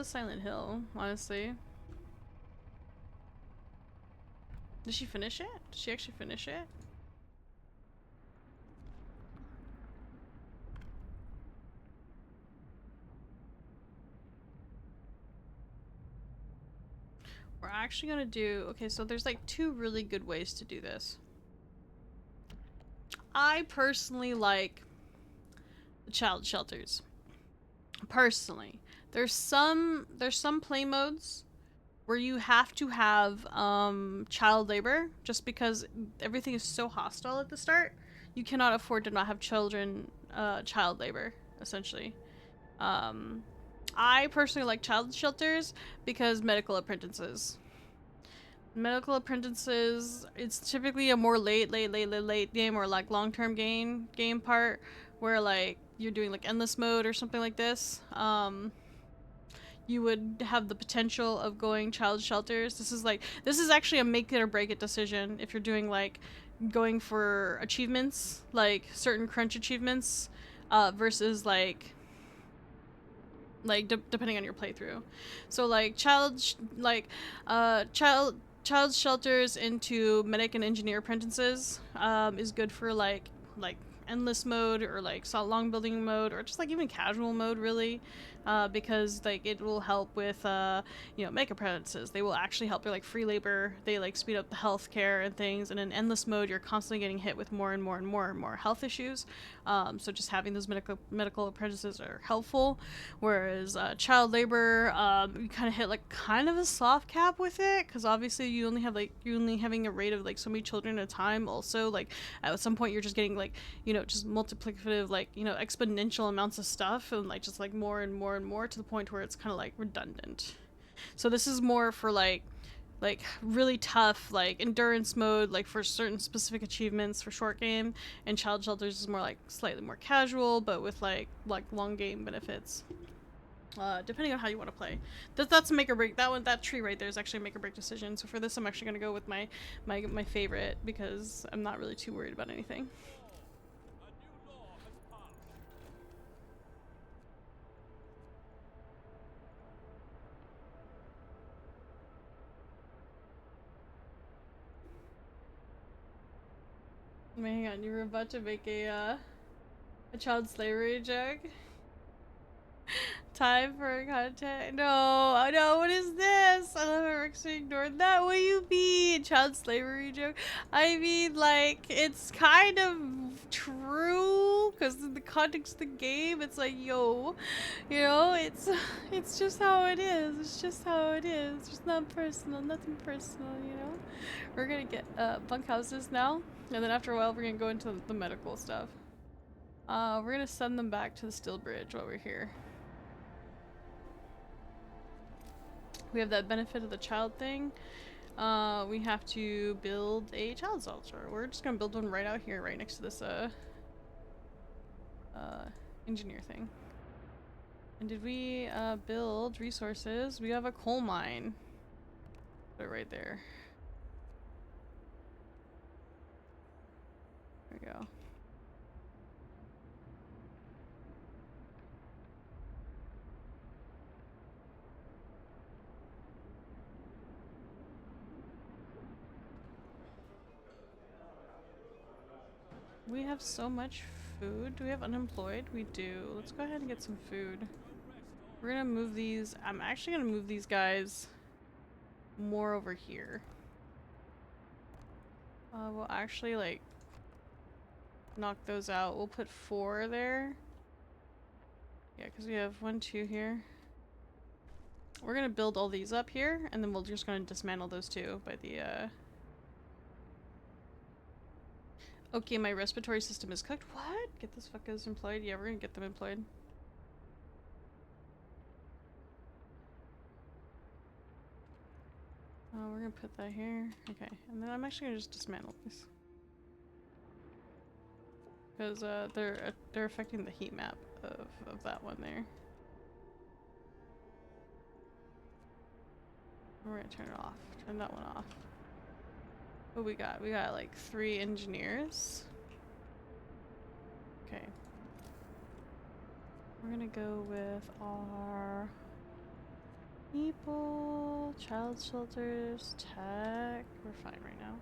Silent Hill, honestly? Did she finish it? Did she actually finish it? We're actually gonna do, okay, so there's like two really good ways to do this. I personally like the child shelters. Personally. There's some play modes where you have to have child labor just because everything is so hostile at the start. You cannot afford to not have children child labor, essentially. I personally like child shelters because medical apprentices. Medical apprentices, it's typically a more late game or like long-term game part where like you're doing like endless mode or something like this. You would have the potential of going child shelters. This is actually a make it or break it decision if you're doing like going for achievements, like certain crunch achievements, versus like depending on your playthrough. So like child shelters into medic and engineer apprentices is good for like endless mode or like long building mode or just like even casual mode really, because like it will help with make apprentices. They will actually help. They're like free labor. They like speed up the healthcare and things. And in endless mode, you're constantly getting hit with more and more health issues. So just having those medical apprentices are helpful. Whereas child labor, you kind of hit like kind of a soft cap with it because obviously you're only having a rate of like so many children at a time. Also, like at some point you're just getting like just multiplicative exponential amounts of stuff and like just like more and more to the point where it's kind of like redundant. So this is more for like really tough like endurance mode, like for certain specific achievements for short game, and child shelters is more like slightly more casual but with like long game benefits, depending on how you want to play. That's a make or break. That tree right there is actually a make or break decision. So for this I'm actually going to go with my favorite because I'm not really too worried about anything. A new law has passed. Hang on, you were about to make a child slavery joke? Time for content? No, no, what is this? I love how Verexi ignored that. What do you mean? Child slavery joke? I mean, like, it's kind of true, because in the context of the game, it's like, yo, it's just how it is. It's just how it is. It's not personal, nothing personal, We're gonna get bunkhouses now, and then after a while, we're gonna go into the medical stuff. We're gonna send them back to the steel bridge while we're here. We have that benefit of the child thing. We have to build a child shelter. We're just gonna build one right out here, right next to this engineer thing. And did we build resources? We have a coal mine. Put it right there. There we go. We have so much food. Do we have unemployed? We do. Let's go ahead and get some food. We're gonna move these. I'm actually gonna move these guys more over here. We'll actually like knock those out. We'll put 4 there. Yeah, because we have 1, 2 here. We're gonna build all these up here, and then we're just gonna dismantle those 2 by the Okay, my respiratory system is cooked. What? Get those fuckers employed? Yeah, we're gonna get them employed. We're gonna put that here. Okay, and then I'm actually gonna just dismantle this. because they're affecting the heat map of that one there. We're gonna turn it off. Turn that one off. What we got? We got like 3 engineers. Okay. We're gonna go with our people, child shelters, tech. We're fine right now.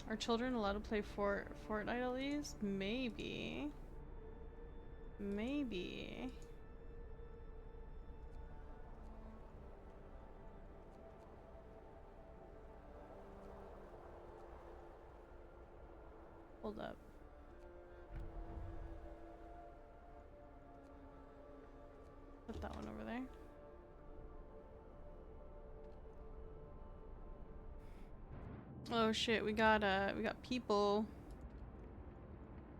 Are children allowed to play Fortnite at least? Maybe. Maybe. Hold up. Put that one over there. Oh shit, we got people.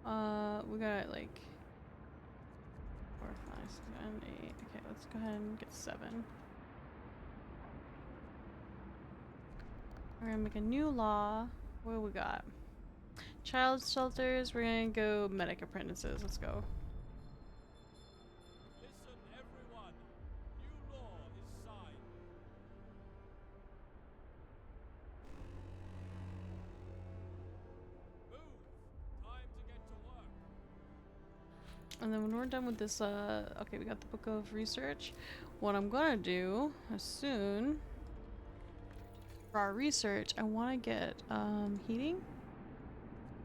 We got like 4, 5, 6, 7, 8. Okay, let's go ahead and get 7. We're gonna make a new law. What do we got? Child shelters. We're gonna go medic apprentices. Let's go. Listen, everyone. New law is signed. Move. Time to get to work. And then when we're done with this, okay, we got the book of research. What I'm gonna do as soon for our research, I want to get heating.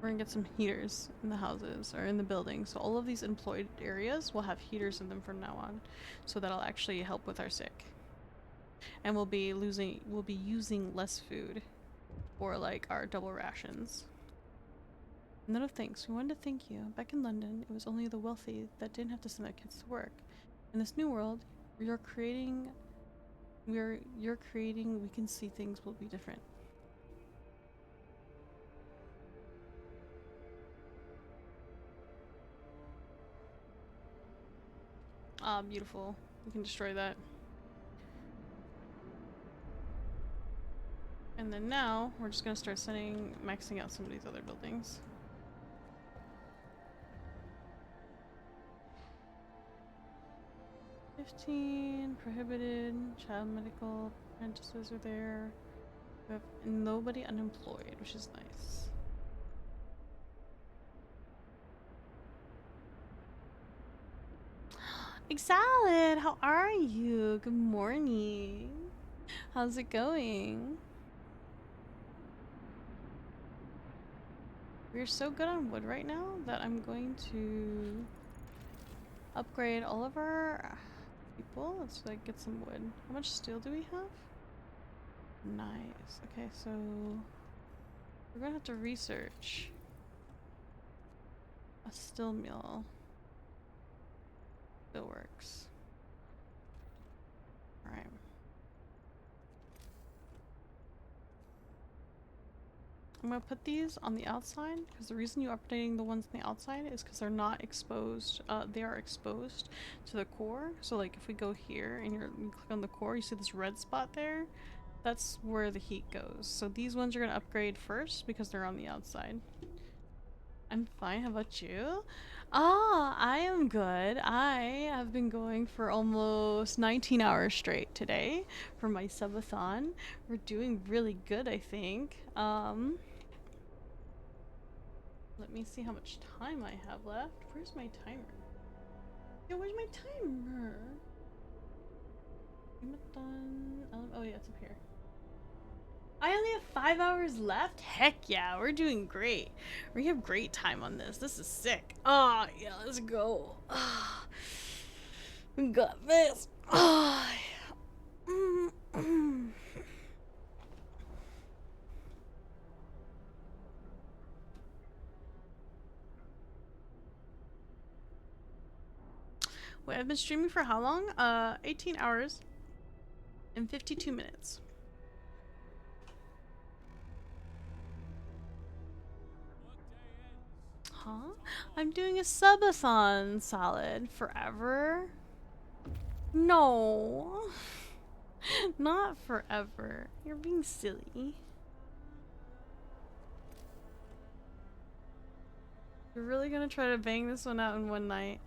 We're gonna get some heaters in the houses or in the buildings. So all of these employed areas will have heaters in them from now on. So that'll actually help with our sick. And we'll be using less food for like our double rations. None of thanks. We wanted to thank you. Back in London, it was only the wealthy that didn't have to send their kids to work. In this new world, you're creating, we can see things will be different. Ah, beautiful. We can destroy that. And then now, we're just gonna start maxing out some of these other buildings. $15 prohibited. Child medical apprentices are there. We have nobody unemployed, which is nice. Salad, how are you? Good morning. How's it going? We're so good on wood right now that I'm going to upgrade all of our people. Let's like get some wood. How much steel do we have? Nice. Okay, so we're gonna have to research a steel mill. Still works. Alright. I'm gonna put these on the outside because the reason you're updating the ones on the outside is because they're not exposed. They are exposed to the core. So like if we go here and you click on the core, you see this red spot there. That's where the heat goes. So these ones are gonna upgrade first because they're on the outside. I'm fine. How about you? Ah, I am good. I have been going for almost 19 hours straight today for my subathon. We're doing really good, I think. Let me see how much time I have left. Where's my timer? Yo, where's my timer? Oh yeah, it's up here. I only have 5 hours left? Heck yeah, we're doing great. We have great time on this. This is sick. Oh, yeah, let's go. We got this. Oh, yeah. Wait, I've been streaming for how long? 18 hours and 52 minutes. Huh? I'm doing a subathon, Solid. Forever? No. Not forever. You're being silly. You're really gonna try to bang this one out in one night?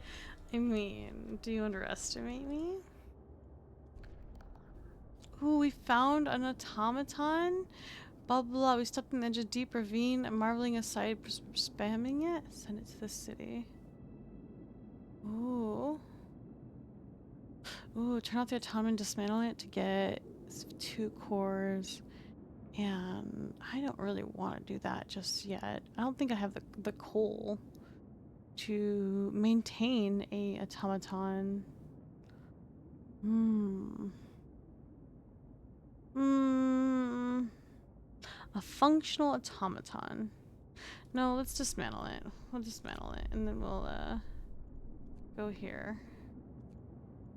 I mean, do you underestimate me? Ooh, we found an automaton. Blah blah. We stepped on the edge of a deep ravine, marveling aside, spamming it. Send it to the city. Ooh. Ooh, turn off the automaton, dismantle it to get 2 cores. And I don't really want to do that just yet. I don't think I have the coal to maintain a automaton. A functional automaton. No, let's dismantle it. We'll dismantle it and then we'll go here.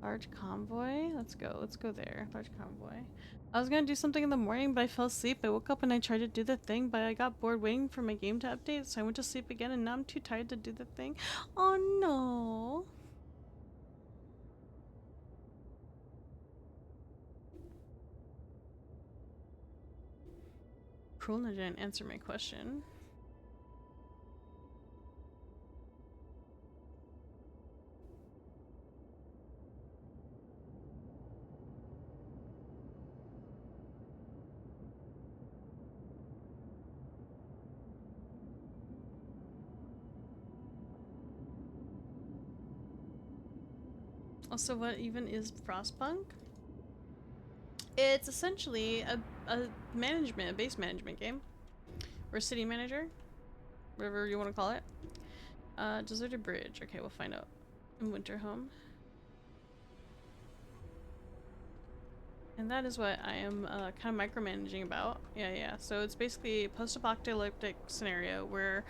Large convoy. Let's go there. Large convoy. I was gonna do something in the morning, but I fell asleep. I woke up and I tried to do the thing, but I got bored waiting for my game to update, so I went to sleep again, and now I'm too tired to do the thing. Oh no. Krulna didn't answer my question. Also, what even is Frostpunk? It's essentially a base management game. Or city manager. Whatever you want to call it. Deserted Bridge. Okay, we'll find out. In Winterhome. And that is what I am kind of micromanaging about. Yeah. So it's basically a post-apocalyptic scenario where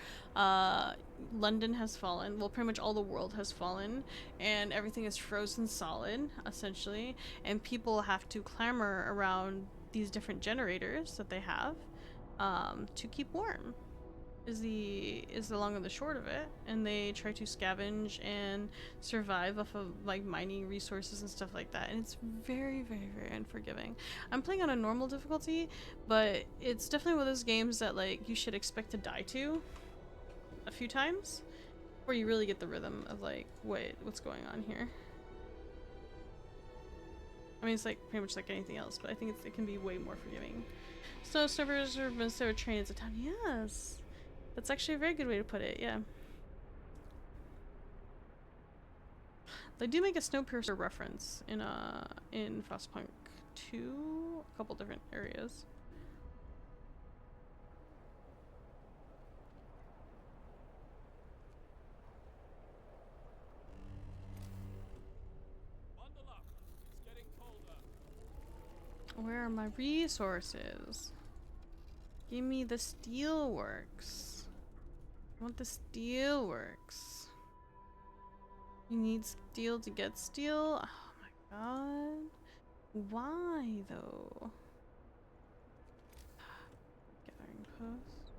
London has fallen. Well, pretty much all the world has fallen, and everything is frozen solid, essentially. And people have to clamor around these different generators that they have to keep warm. Is the long and the short of it, and they try to scavenge and survive off of like mining resources and stuff like that, and it's very unforgiving. I'm playing on a normal difficulty, but it's definitely one of those games that like you should expect to die to a few times before you really get the rhythm of like what's going on here. I mean, it's like pretty much like anything else, but I think it can be way more forgiving. Snow servers or Minnesota trains a town. Yes. That's actually a very good way to put it, yeah. They do make a Snowpiercer reference in Frostpunk 2, a couple different areas. Bundle up. It's getting colder. Where are my resources? Give me the steelworks. I want the steelworks. You need steel to get steel? Oh my god. Why though? Gathering post.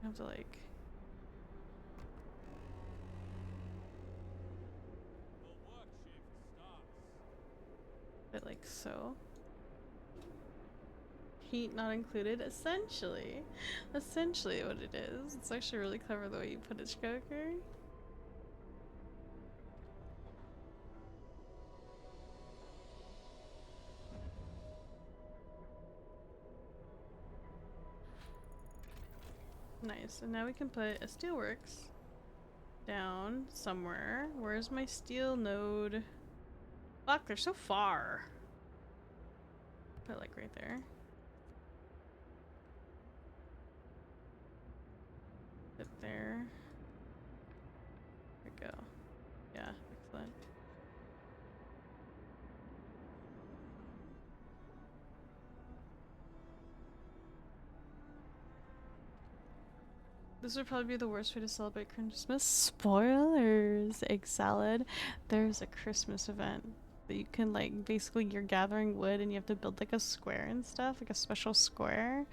I have to like... Your work shift starts. Bit like so. Heat not included. Essentially what it is. It's actually really clever the way you put it, Shkoker. Nice. And now we can put a steelworks down somewhere. Where's my steel node? Fuck, they're so far. Put it like right there. Put there. There we go. Yeah, excellent. This would probably be the worst way to celebrate Christmas. Spoilers! Egg salad. There's a Christmas event that you can like, basically you're gathering wood and you have to build like a square and stuff, like a special square,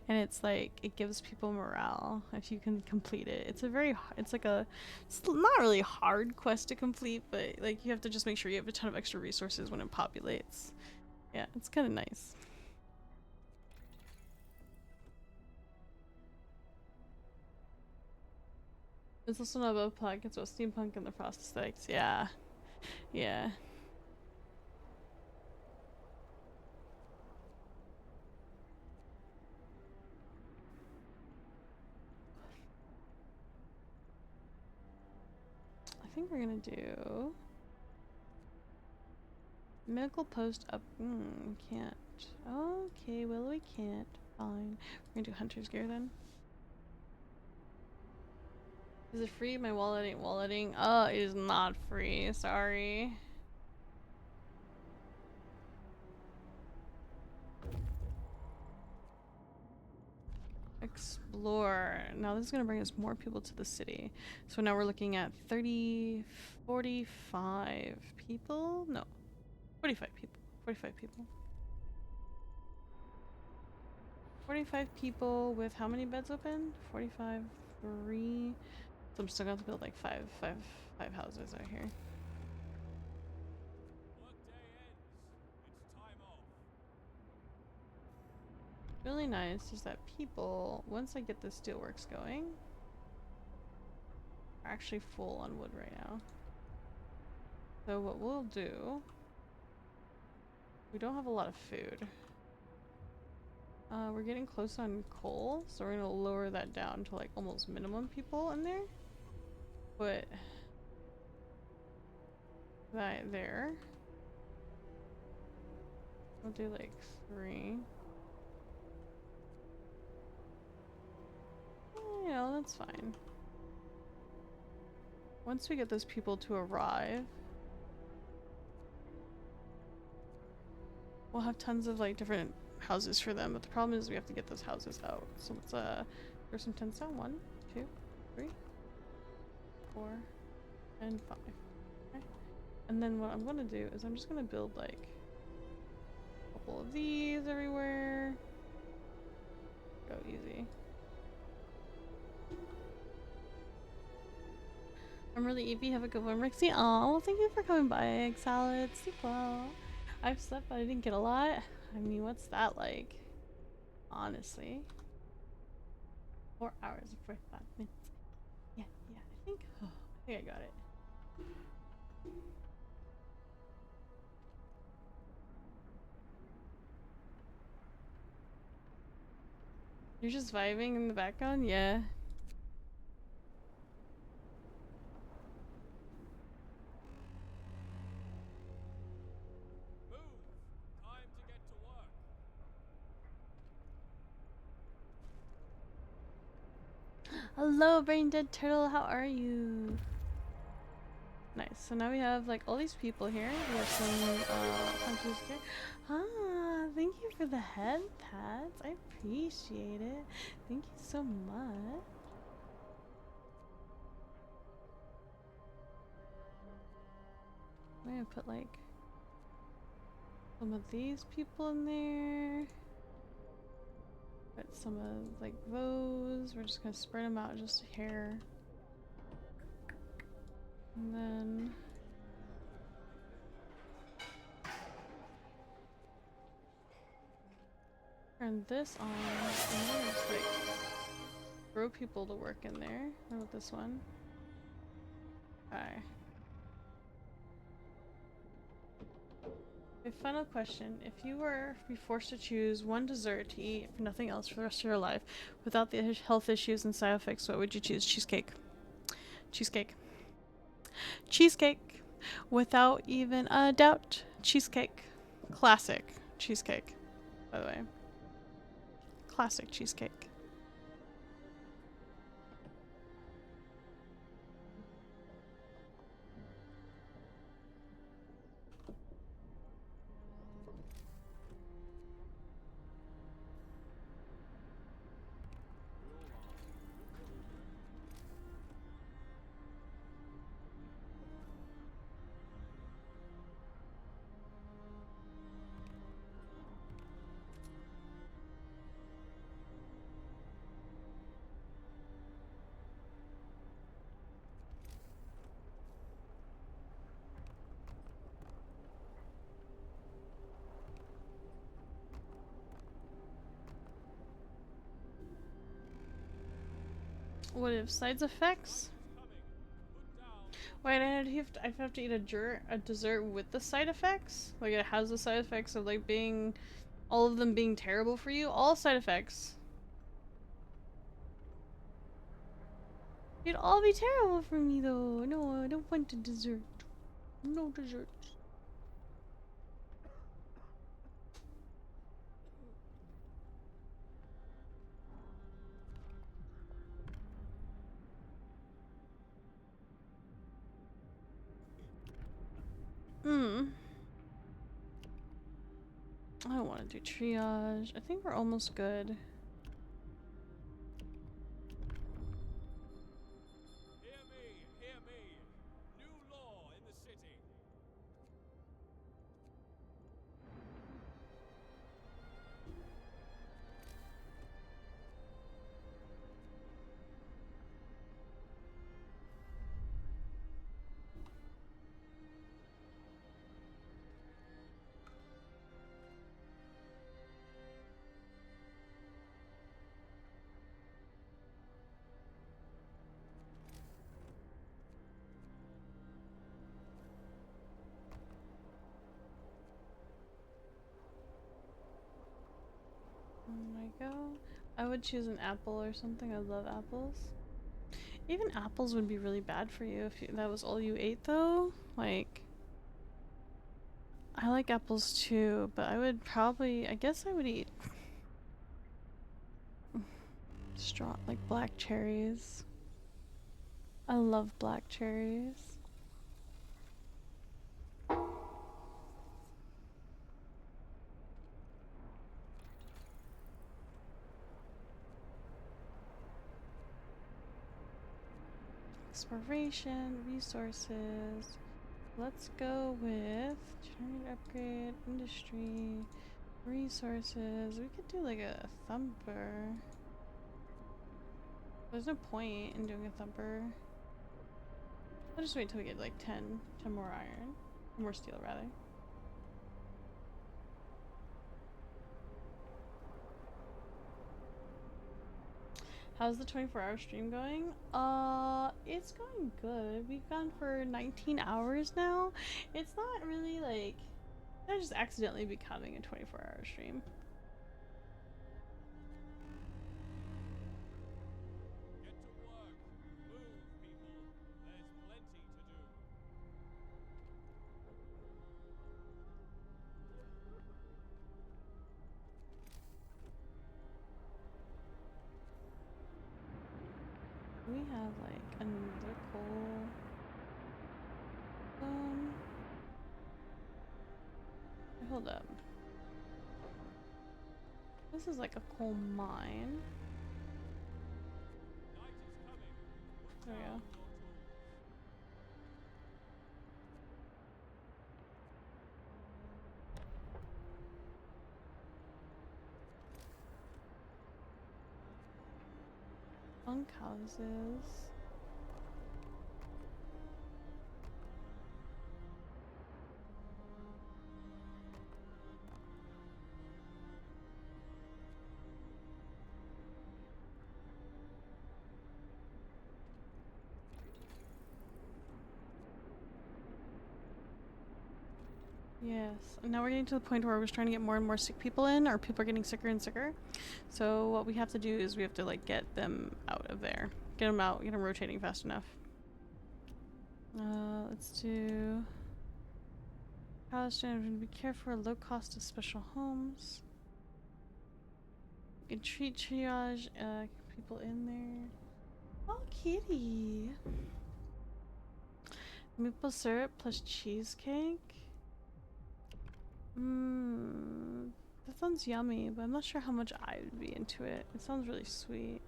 and it's like, it gives people morale if you can complete it. It's a very, it's like a, it's not really hard quest to complete, but like you have to just make sure you have a ton of extra resources when it populates. Yeah, it's kind of nice. It's also not about plot, it's about steampunk and the frost aesthetics. Yeah. Yeah. I think we're gonna do medical post up. Can't. Okay, well we can't. Fine. We're gonna do hunter's gear then. Is it free? My wallet ain't walleting. Oh, it is not free. Sorry. Explore. Now this is gonna bring us more people to the city. So now we're looking at 30, 45 people? No. 45 people. 45 people. 45 people with how many beds open? 45, 3. So I'm still gonna have to build like five houses out here. Workday ends. It's time off. Really nice is that people, once I get the steelworks going, are actually full on wood right now. So what we'll do, we don't have a lot of food. We're getting close on coal, so we're gonna lower that down to like almost minimum people in there. Put that there. We'll do like 3. You know, that's fine. Once we get those people to arrive, we'll have tons of like different houses for them, but the problem is we have to get those houses out. So let's throw some tents down. 1, 2, 3, 4, and 5. Okay. And then what I'm gonna do is I'm just gonna build like a couple of these everywhere. Go easy. I'm really EP. Have a good one, Rixie. Aw, well, thank you for coming by, Egg Salad. Sleep well. I've slept, but I didn't get a lot. I mean, what's that like? Honestly. 4 hours and 45 minutes. Yeah, I think I got it. You're just vibing in the background? Yeah. Move. Time to get to work. Hello, brain dead turtle. How are you? Nice. So now we have like all these people here. We have some hunters here. Ah, thank you for the head pats. I appreciate it. Thank you so much. I'm gonna put like some of these people in there. Put some of like those. We're just gonna spread them out just here. And then turn this on. And then just like throw people to work in there. What about this one? Okay. A final question. If you were to be forced to choose one dessert to eat for nothing else for the rest of your life, without the health issues and side effects, what would you choose? Cheesecake. Cheesecake. Cheesecake. Without even a doubt. Cheesecake. Classic cheesecake, by the way. Classic cheesecake. What if side effects? Wait, I have to eat a dessert with the side effects? Like it has the side effects of like being, all of them being terrible for you? All side effects. It'd all be terrible for me though. No, I don't want a dessert. No dessert. I don't want to do triage. I think we're almost good. Hear me, hear me. New law in the city. There we go. I would choose an apple or something. I love apples. Even apples would be really bad for you if that was all you ate though. Like, I like apples too, but I would probably, I guess I would eat strong, like black cherries. I love black cherries. Exploration, resources. Let's go with generate upgrade, industry, resources. We could do like a thumper. There's no point in doing a thumper. I'll just wait till we get like 10 more iron. More steel rather. How's the 24-hour stream going? It's going good. We've gone for 19 hours now. It's not really like, I just accidentally becoming a 24-hour stream. Get to work. Move, people. There's plenty to do. We have like another coal. Hold up. This is like a coal mine. Night is coming. Put There we down go. your tools. Bunkhouses. Yes, and now we're getting to the point where we're trying to get more and more sick people in, or people are getting sicker and sicker. So what we have to do is we have to like get them out of there. Get them out, get them rotating fast enough. Let's do... Palestine, be careful, low cost of special homes. You can treat triage, people in there. Oh, kitty! Maple syrup plus cheesecake? That sounds yummy, but I'm not sure how much I would be into it. It sounds really sweet.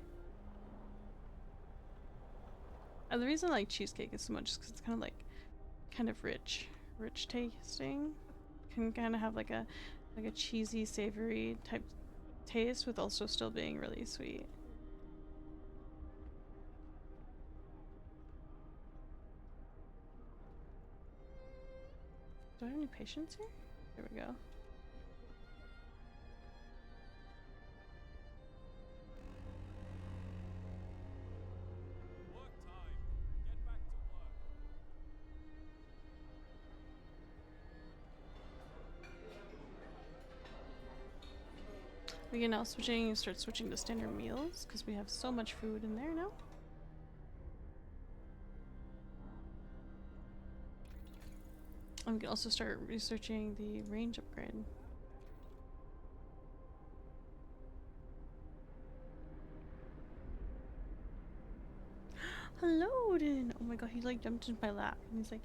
And the reason I like cheesecake is so much is because it's kind of rich tasting. Can kind of have like a cheesy, savory type taste with also still being really sweet. Do I have any patience here? There we go. Work time. Get back to work. We can now start switching to standard meals because we have so much food in there now. And we can also start researching the range upgrade. Hello, Odin! Oh my god, he like jumped into my lap and he's like,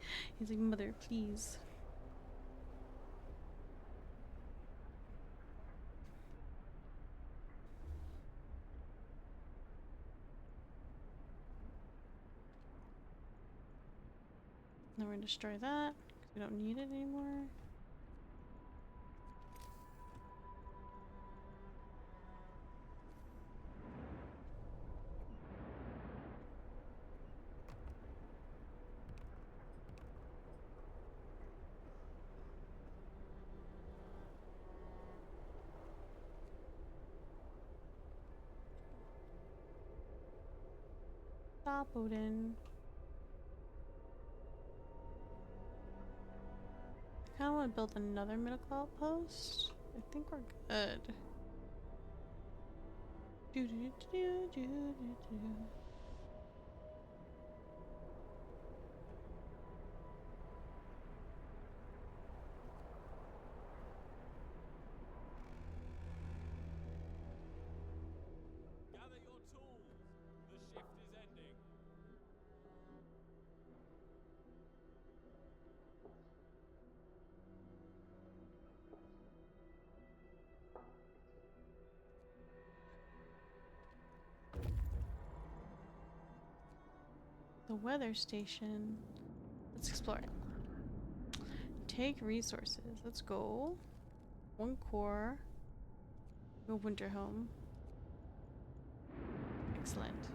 mother, please. Now we're gonna destroy that because we don't need it anymore. Stop, Odin. I kinda wanna build another medical outpost. I think we're good. Do do do do do do do. Gather your tools. The shift is ending. The weather station. Let's explore it. Take resources. Let's go. One core. Go winter home. Excellent.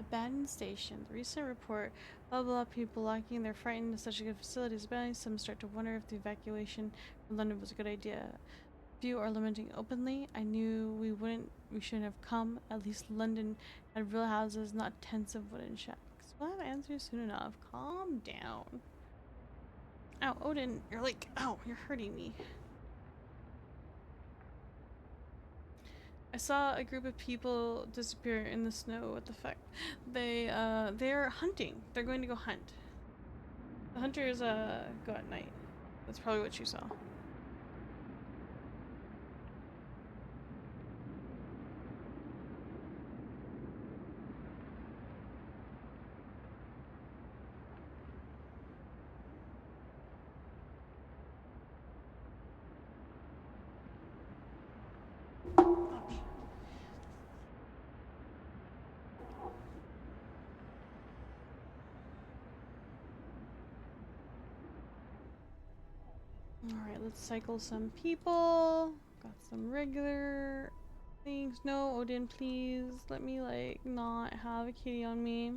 Abandoned station. The recent report, blah blah, people locking their frightened of such a good facility is abandoned. Some start to wonder if the evacuation from London was a good idea. Few are lamenting openly. I knew we shouldn't have come. At least London had real houses, not tents of wooden shacks. We'll have answers soon enough. Calm down. Ow, Odin, you're hurting me. I saw a group of people disappear in the snow. What the fuck? They're hunting. They're going to go hunt. The hunters, go at night. That's probably what you saw. Alright, let's cycle some people. Got some regular things. No, Odin, please. Let me, like, not have a kitty on me.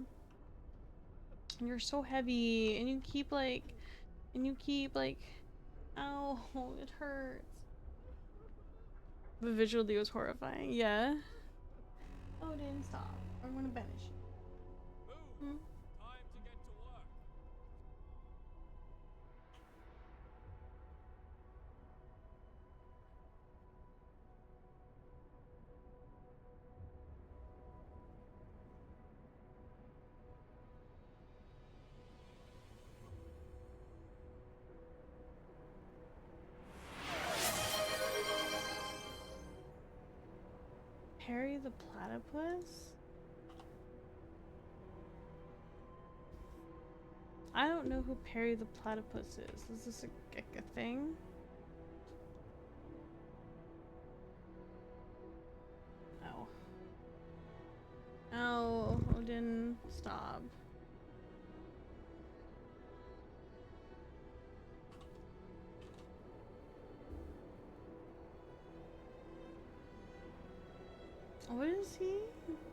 You're so heavy. And you keep, like... Ow, it hurts. The visually was horrifying. Yeah? Odin, stop. I'm gonna banish you. Move. Time to get to work. Perry the platypus? I don't know who Perry the platypus is. Is this a thing? Ow. Ow, Odin, stop. What is he?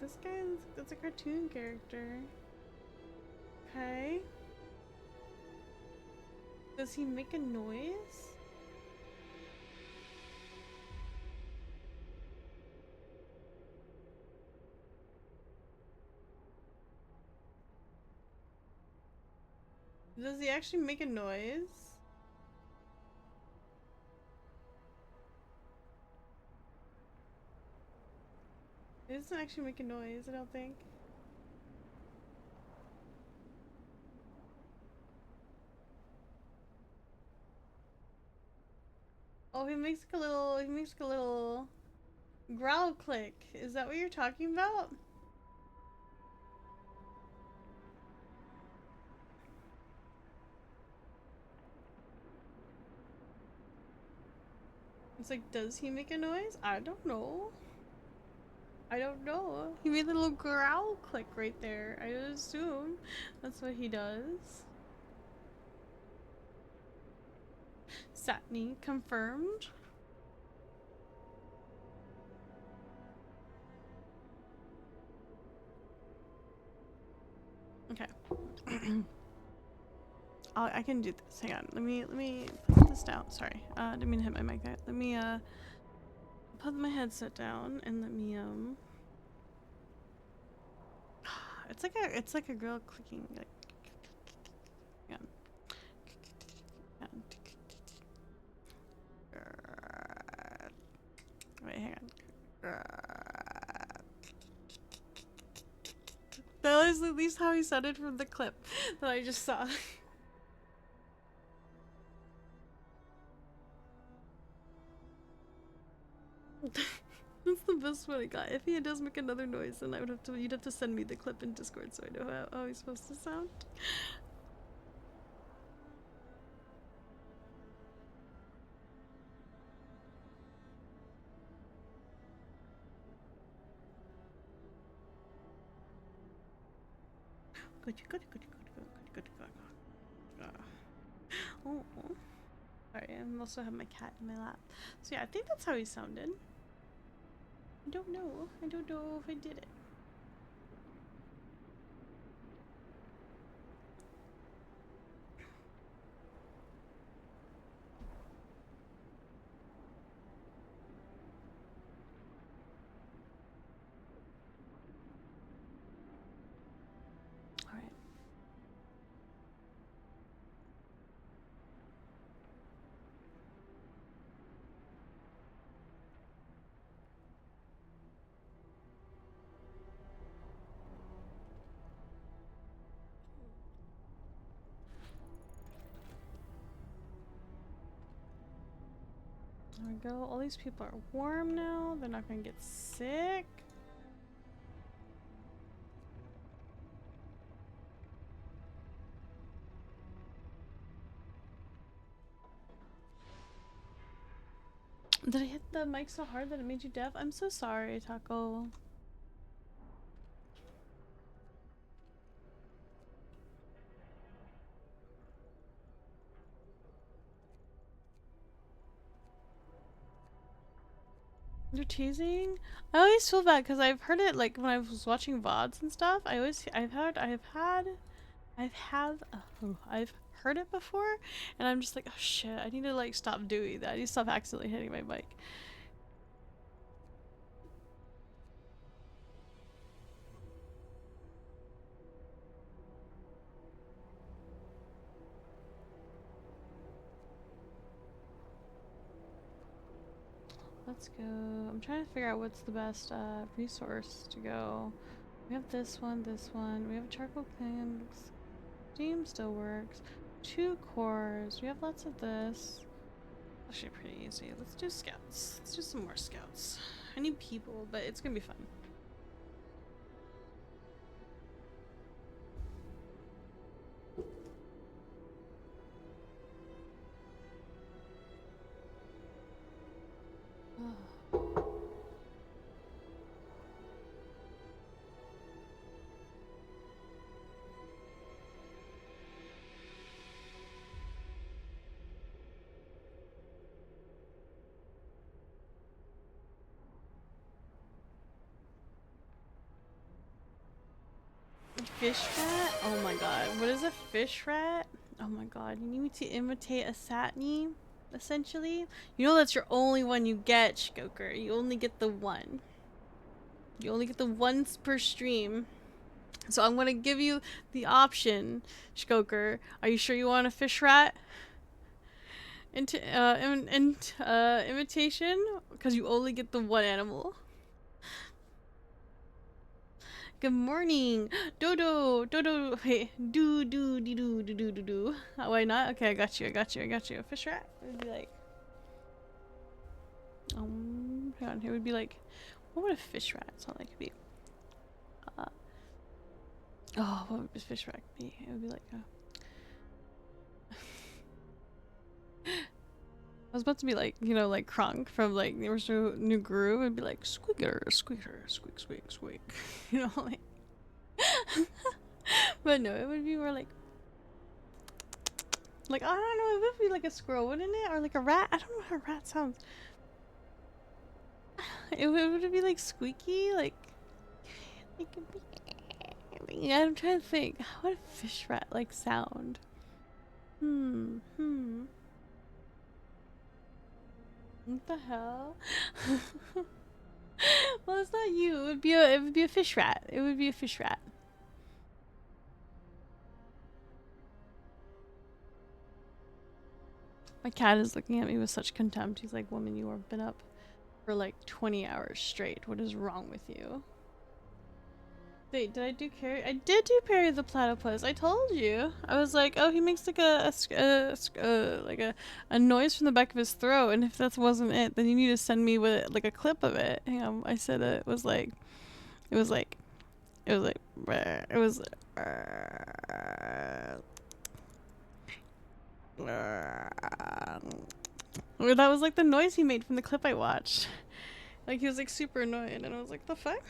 This guy is, that's a cartoon character. Okay. Does he make a noise? Does he actually make a noise? doesn't actually make a noise, I don't think. Oh, he makes like a little growl click. Is that what you're talking about? It's like, does he make a noise? I don't know. I don't know. He made a little growl click right there. I would assume that's what he does. Satni confirmed. Okay. I can do this. Hang on. Let me put this down. Sorry. Didn't mean to hit my mic there. Let me put my headset down and let me it's like a girl clicking like hang on. Wait, hang on. That was at least how he sounded from the clip that I just saw. That's the best one I got. If he does make another noise, then you'd have to send me the clip in Discord so I know how he's supposed to sound. Oh, sorry, I also have my cat in my lap. So yeah, I think that's how he sounded. I don't know. I don't know if I did it. Alright. There we go. All these people are warm now. They're not gonna get sick. Did I hit the mic so hard that it made you deaf? I'm so sorry, Taco. You're teasing? I always feel bad because I've heard it like when I was watching VODs and stuff. I've heard it before, and I'm just like, oh shit, I need to like stop doing that. I need to stop accidentally hitting my mic. Let's go. I'm trying to figure out what's the best resource to go. We have this one, this one. We have a charcoal pan. Steam still works. 2 cores. We have lots of this. Actually pretty easy. Let's do scouts. Let's do some more scouts. I need people, but it's gonna be fun. Fish rat? Oh my god. What is a fish rat? Oh my god. You need me to imitate a Satni, essentially? You know that's your only one you get, Shkoker. You only get the one. You only get the once per stream. So I'm gonna give you the option, Shkoker. Are you sure you want a fish rat? Imitation? Because you only get the one animal. Good morning. Dodo. Dodo. Hey. Do. Why not? Okay, I got you. A fish rat. It would be like. Hang on. It would be like. What would a fish rat sound like? It'd be. What would a fish rat be? It would be like. I was about to be like, you know, like Krunk from like the original New Groove. It'd be like squeaker, squeaker, squeak, squeak, squeak. You know, like. But no, it would be more like I don't know, it would be like a squirrel, wouldn't it? Or like a rat. I don't know how a rat sounds. Would it be like squeaky? Like yeah, I'm trying to think. How would a fish rat like sound? What the hell? Well, it's not you. It would be a fish rat. It would be a fish rat. My cat is looking at me with such contempt. He's like, "Woman, you have been up for like 20 hours straight. What is wrong with you?" Wait, did I do Carrie? I did do Perry the Platypus. I told you. I was like, oh, he makes like a noise from the back of his throat, and if that wasn't it, then you need to send me with like a clip of it. Hang on, I said it was like, it was like, it was like, it was. That was like the noise he made from the clip I watched. Like he was like super annoyed, and I was like, the fuck?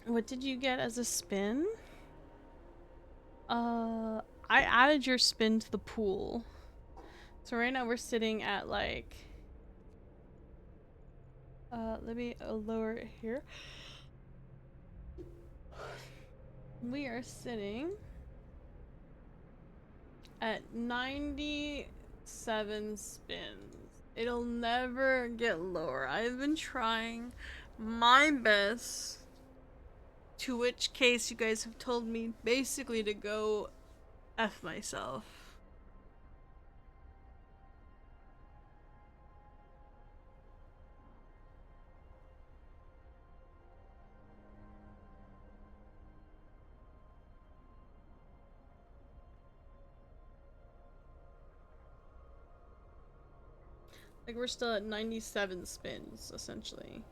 What did you get as a spin? I added your spin to the pool. So right now we're sitting at like let me lower it here. We are sitting at 97 spins. It'll never get lower. I've been trying my best. To which case you guys have told me basically to go F myself. Like we're still at 97 spins essentially.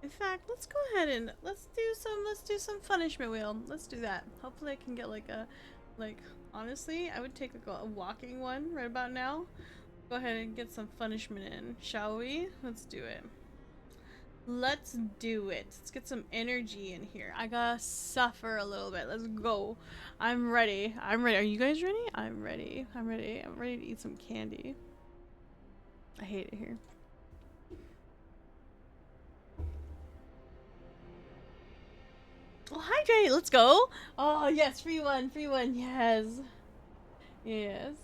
In fact, let's go ahead and let's do some punishment wheel. Let's do that. Hopefully I can get like a honestly, I would take a walking one right about now. Go ahead and get some punishment in, shall we? Let's do it. Let's do it. Let's get some energy in here. I gotta suffer a little bit. Let's go. I'm ready. I'm ready. Are you guys ready? I'm ready. I'm ready. I'm ready to eat some candy. I hate it here. Oh, hydrate! Let's go! Oh, yes, free one, yes. Yes.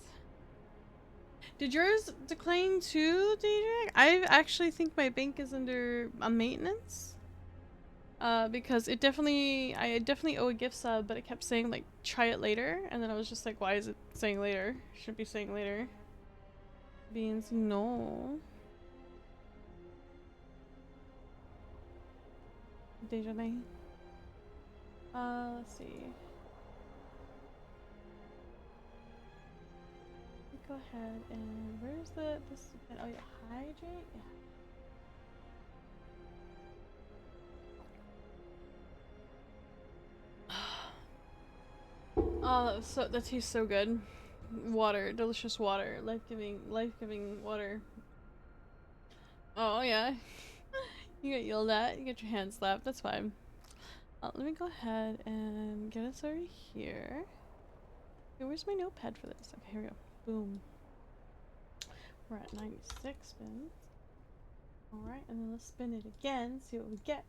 Did yours decline too, Daedric? I actually think my bank is under a maintenance. Because I definitely owe a gift sub, but it kept saying, like, try it later, and then I was just like, why is it saying later? Should be saying later. Beans, no. Desjardins. Let's see. Go ahead and where's this? Oh yeah, hydrate. Yeah. Oh, that tastes so good. Water, delicious water, life-giving water. Oh yeah, you get yelled at, you get your hand slapped. That's fine. Let me go ahead and get us over here. Okay, where's my notepad for this? Okay, here we go. Boom. We're at 96 spins. Alright, and then let's spin it again, see what we get.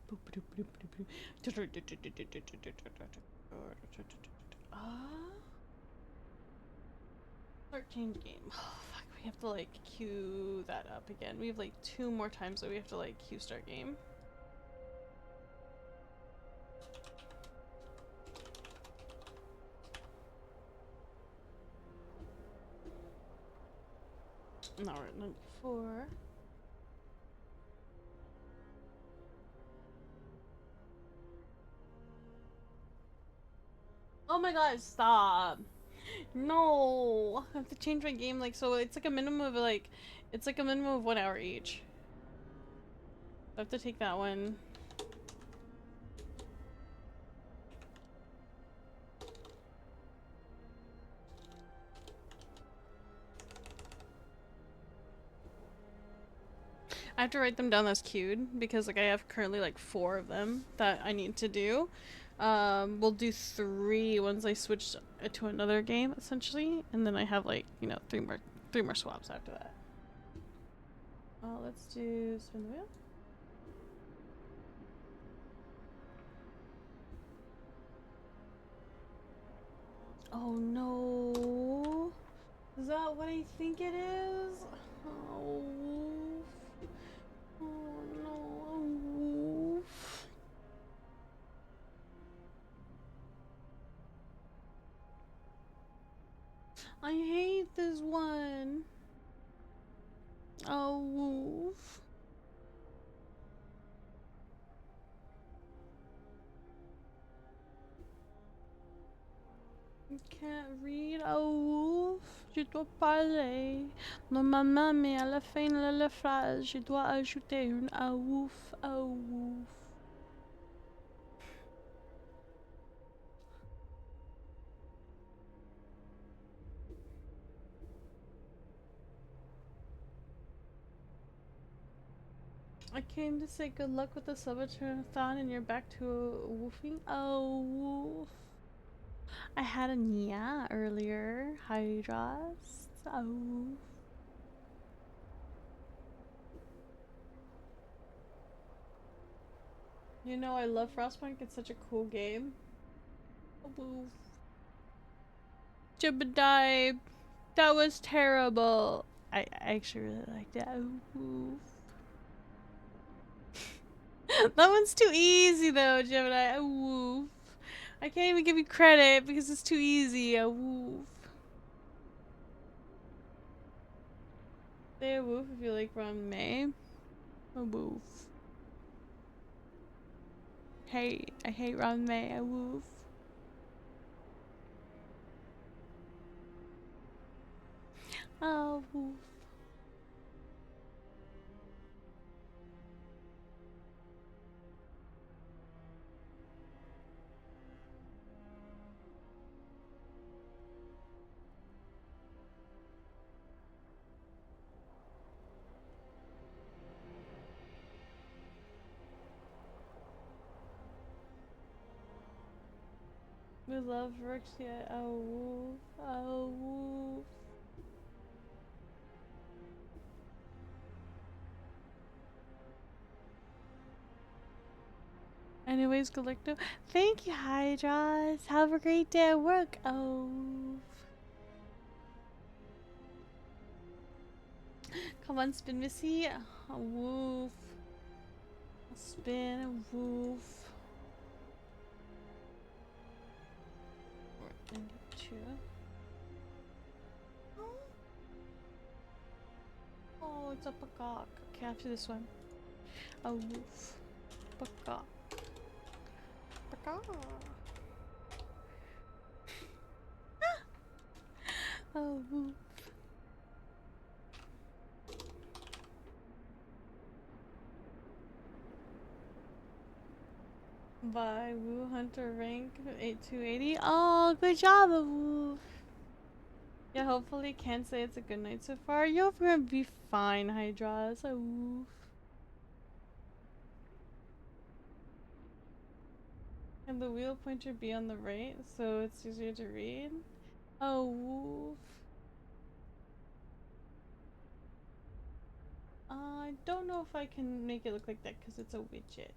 Start change game. Oh, fuck, we have to like queue that up again. We have like 2 more times that we have to like queue start game. Now we're at 94. Oh my god, stop. No. I have to change my game, like, so it's like a minimum of, like, it's like a minimum of 1 hour each. I have to take that one. I have to write them down as queued because like I have currently like 4 of them that I need to do. We'll do 3 once I switch to another game essentially, and then I have like, you know, 3 more swaps after that. Let's do spin the wheel. Oh no. Is that what I think it is? Oh. Oh no. I hate this one. Oh, woof. I can't read. Oh, woof. Je dois parler. Normalement, mais à la fin de la phrase, je dois ajouter une ah woof. Oh, woof. I came to say good luck with the subathon and you're back to woofing. Oh, woof. I had a nya earlier. Hydras. Oh. You know, I love Frostpunk. It's such a cool game. Oh, woof. Jebediah. That was terrible. I actually really liked that. Oh, woof. That one's too easy though, Gemini. A woof. I can't even give you credit because it's too easy. A woof. Say a woof if you like Ron May. A woof. Hey, I hate Ron May. A woof. A woof. We love Verexi. A woof. A woof. Anyways, Galicto. Thank you, Hydras. Have a great day at work. Oh. Come on, spin, Missy. A woof. A spin, a woof. And 2. Oh, it's a peacock. Okay, after this one. A woof. Peacock. Peacock. A woof. By Woo Hunter rank 8280. Oh, good job, a woof. Yeah, hopefully can't say it's a good night so far. You're gonna be fine, Hydras. A woof. Can the wheel pointer be on the right so it's easier to read? Oh, woof. I don't know if I can make it look like that because it's a widget.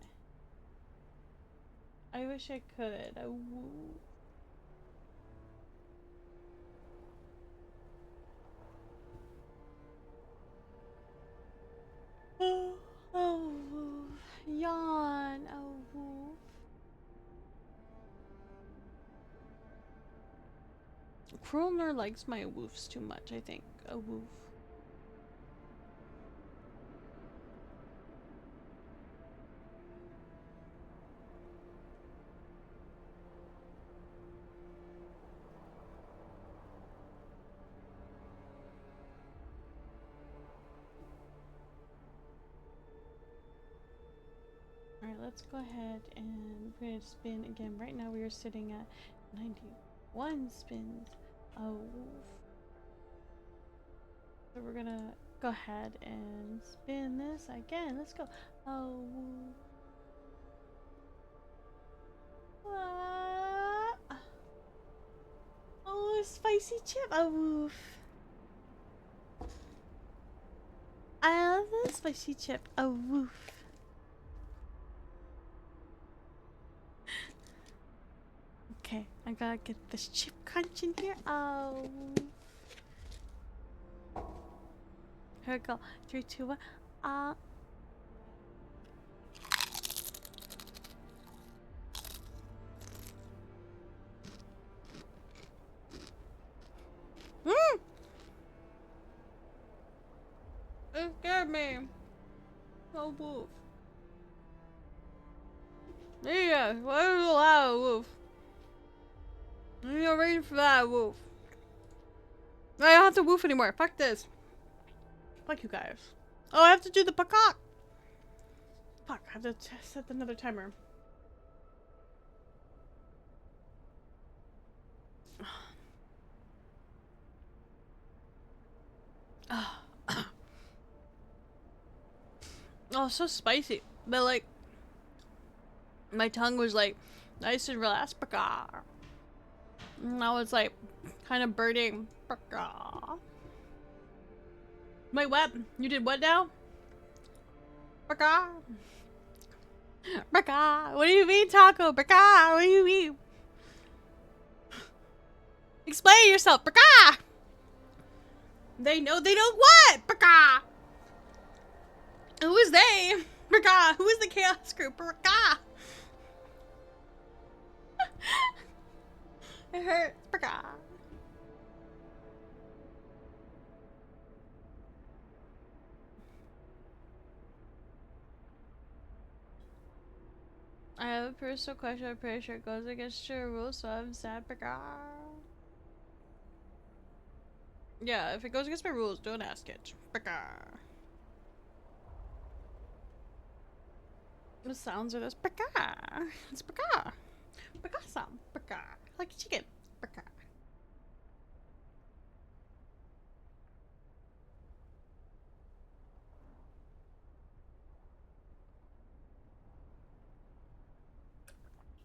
I wish I could. Oh, woof. Oh, woof. Yawn. Oh, woof. Kroner likes my woofs too much, I think. A woof. let's go ahead and we're gonna spin again. Right now we are sitting at 91 spins. Oh, so we're gonna go ahead and spin this again. Let's go. Oh, oh, spicy chip. Oh, woof. I love the spicy chip. Oh, woof. Okay, I gotta get this chip crunch in here. Oh. Here we go. 3, 2, 1. It scared me. Oh, woof. Yeah, why is it loud, woof? You're ready for that, woof. I don't have to woof anymore. Fuck this. Fuck you guys. Oh, I have to do the peacock. Fuck, I have to set another timer. Oh, so spicy. But like, my tongue was like nice and relaxed. Now it's like kind of burning. Wait, what? You did what now? What do you mean, Taco? What do you mean? Explain yourself. They know what? Who is they? Who is the chaos group? It hurts. I have a personal question. I'm pretty sure it goes against your rules, so I'm sad. Yeah, if it goes against my rules, don't ask it. The sounds are this. It's sound. Like a chicken.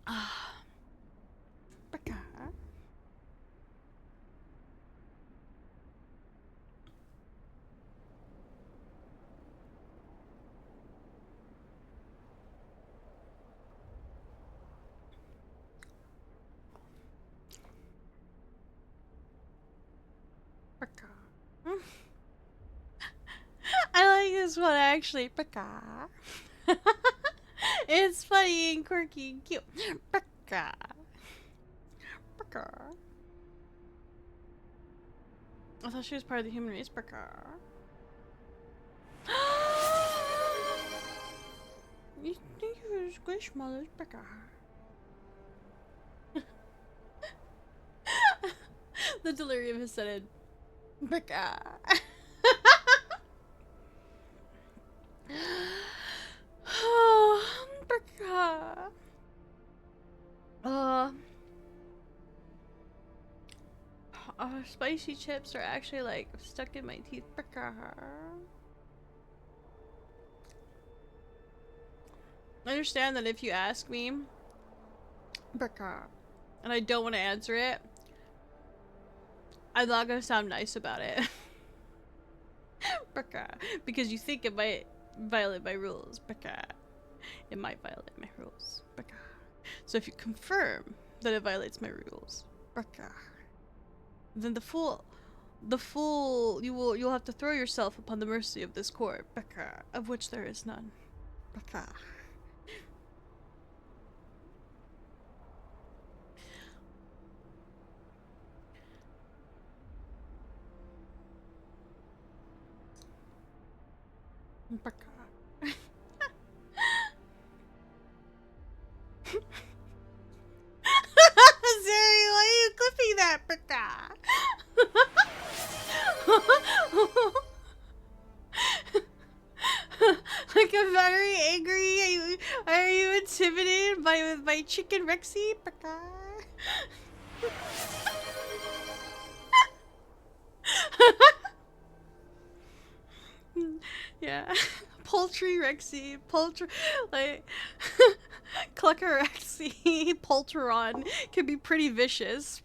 Ah. I like this one actually. It's funny and quirky and cute. I thought she was part of the human race. You think you're squishmallows? The delirium has set in. Spicy chips are actually like stuck in my teeth. I understand that if you ask me and I don't want to answer it, I'm not gonna sound nice about it. Because you think it might violate my rules. It might violate my rules. So if you confirm that it violates my rules, then you'll have to throw yourself upon the mercy of this court, of which there is none. Zeri, why are you clipping that? Like I'm very angry. Are you in everybody with my chicken Rexy. Yeah. Poultry Rexy. Poultry, like, Clucker Rexy. Polteron can be pretty vicious.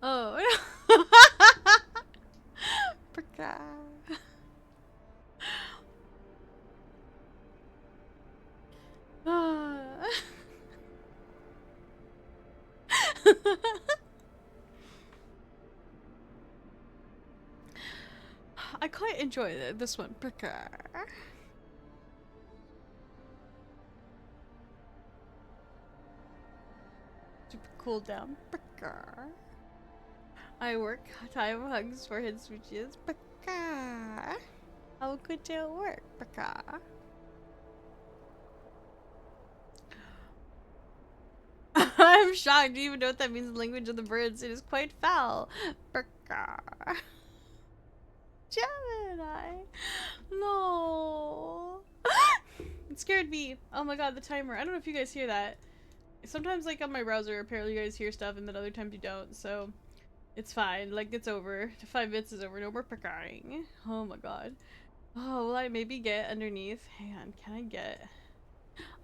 Oh. I quite enjoy this one. Super cool down. I work time hugs for his switches. How good to work. I'm shocked. Do you even know what that means in the language of the birds? It is quite foul. Gemini. No. It scared me. Oh my god, the timer. I don't know if you guys hear that. Sometimes, like, on my browser, apparently you guys hear stuff, and then other times you don't, so it's fine. Like, it's over. 5 minutes is over. No more crying. Oh my god. Oh, will I maybe get underneath? Hang on, can I get...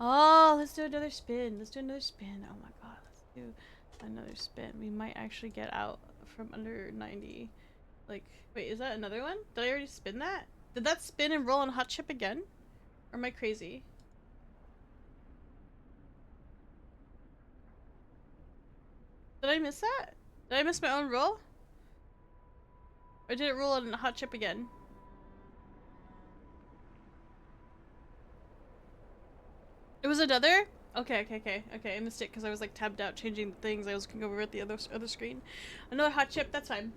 Oh, let's do another spin. Let's do another spin. Oh my god, let's do another spin. We might actually get out from under 90. Like, wait, is that another one? Did I already spin that? Did that spin and roll on hot chip again? Or am I crazy? Did I miss that? Did I miss my own roll? Or did it roll on hot chip again? It was another? Okay. I missed it because I was like tabbed out changing things. I was looking over at the other screen. Another hot chip, that's fine.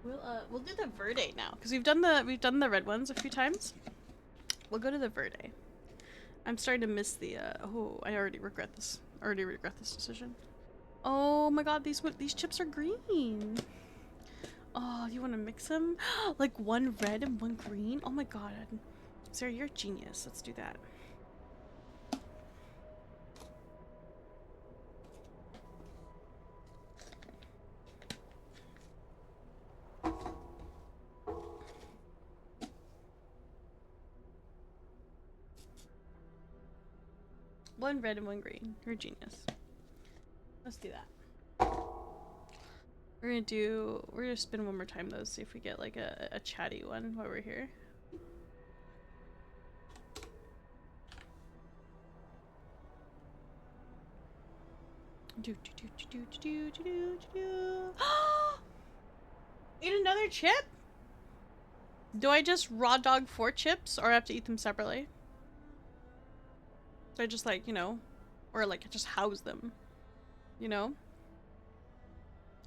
We'll do the Verde now because we've done the red ones a few times. We'll go to the Verde. I'm starting to miss the oh, I already regret this. Decision. Oh my god, these chips are green. Oh, do you want to mix them? Like one red and one green? Oh my god. Sarah, you're a genius. Let's do that. One red and one green. You're a genius. Let's do that. We're gonna spin one more time though, see if we get like a chatty one while we're here. Eat another chip? Do I just raw dog 4 chips or I have to eat them separately? So I just like, you know, or like just house them, you know?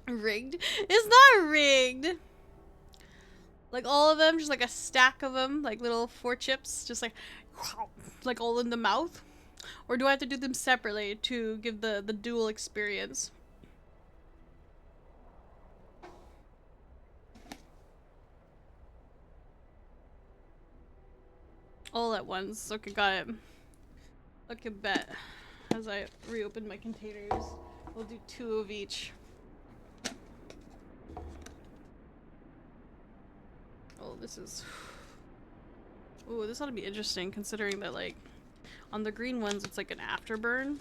Rigged? It's not rigged! Like all of them, just like a stack of them, like little 4 chips, just like all in the mouth? Or do I have to do them separately to give the dual experience? All at once. Okay, got it. Okay, bet. As I reopen my containers, we'll do 2 of each. Oh, this is... Ooh, this ought to be interesting considering that, like, on the green ones it's like an afterburn.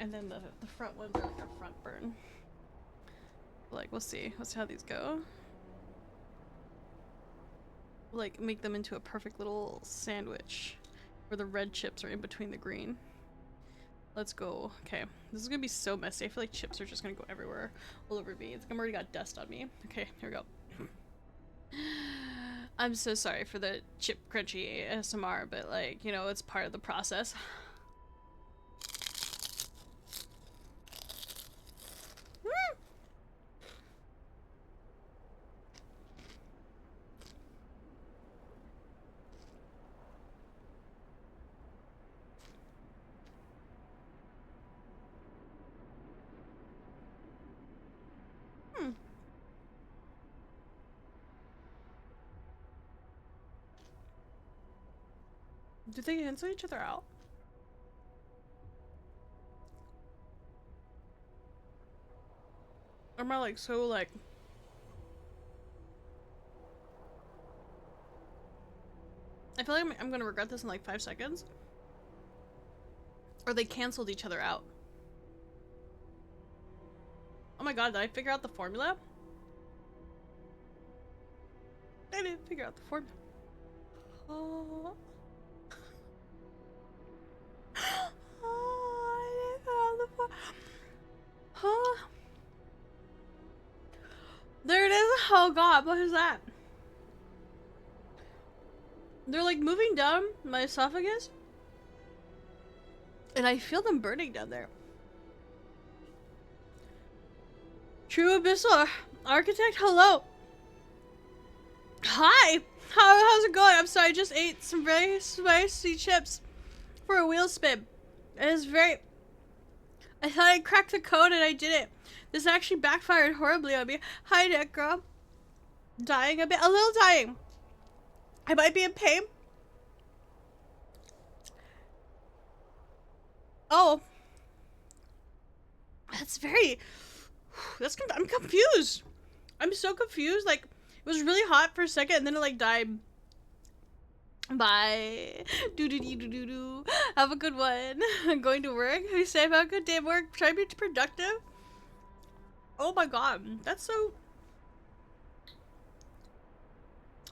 And then the front ones are like a front burn. Like, we'll see. Let's see how these go. Like, make them into a perfect little sandwich where the red chips are in between the green. Let's go. Okay, this is gonna be so messy. I feel like chips are just gonna go everywhere, all over me. It's like I'm already got dust on me. Okay, here we go. I'm so sorry for the chip crunchy ASMR, but like, you know, it's part of the process. Do they cancel each other out? Or am I like so like... I feel like I'm gonna regret this in like 5 seconds. Or they canceled each other out. Oh my god, did I figure out the formula? I didn't figure out the formula. Oh. Oh, I didn't figure out the formula. Huh? There it is. Oh god, what is that? They're like moving down my esophagus. And I feel them burning down there. True Abyssal Architect, hello. Hi. How's it going? I'm sorry, I just ate some very spicy chips for a wheel spin. It is very... I thought I cracked the code and I didn't. This actually backfired horribly on me. Hi, Necro. Dying a bit. A little dying. I might be in pain. Oh. That's very... I'm confused. I'm so confused. Like, it was really hot for a second and then it like died. Bye. Do. Have a good one. I'm going to work. Be safe. Have a good day at work. Try to be productive. Oh my god. That's so...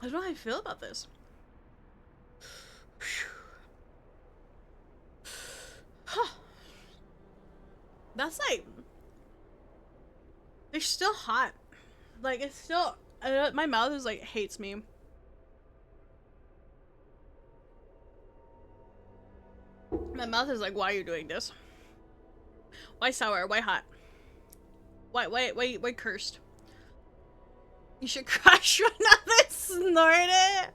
I don't know how I feel about this. That's like... They're still hot. Like, it's still... my mouth is like, hates me. My mouth is like, why are you doing this? Why sour? Why hot? Why cursed? You should crush one another, snort it.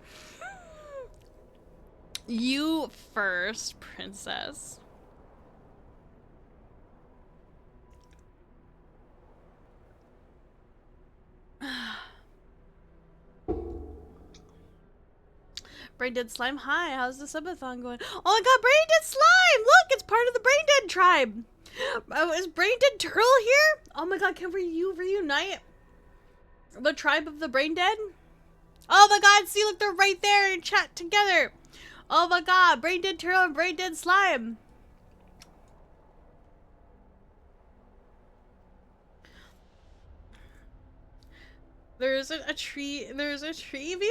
You first, princess. Brain Dead Slime, hi, how's the subathon going? Oh my god, Brain Dead Slime! Look, it's part of the Brain Dead tribe! Is Brain Dead Turtle here? Oh my god, can you reunite the tribe of the Brain Dead? Oh my god, see, look, they're right there in chat together! Oh my god, Brain Dead Turtle and Brain Dead Slime! There's a tree There's a tribe.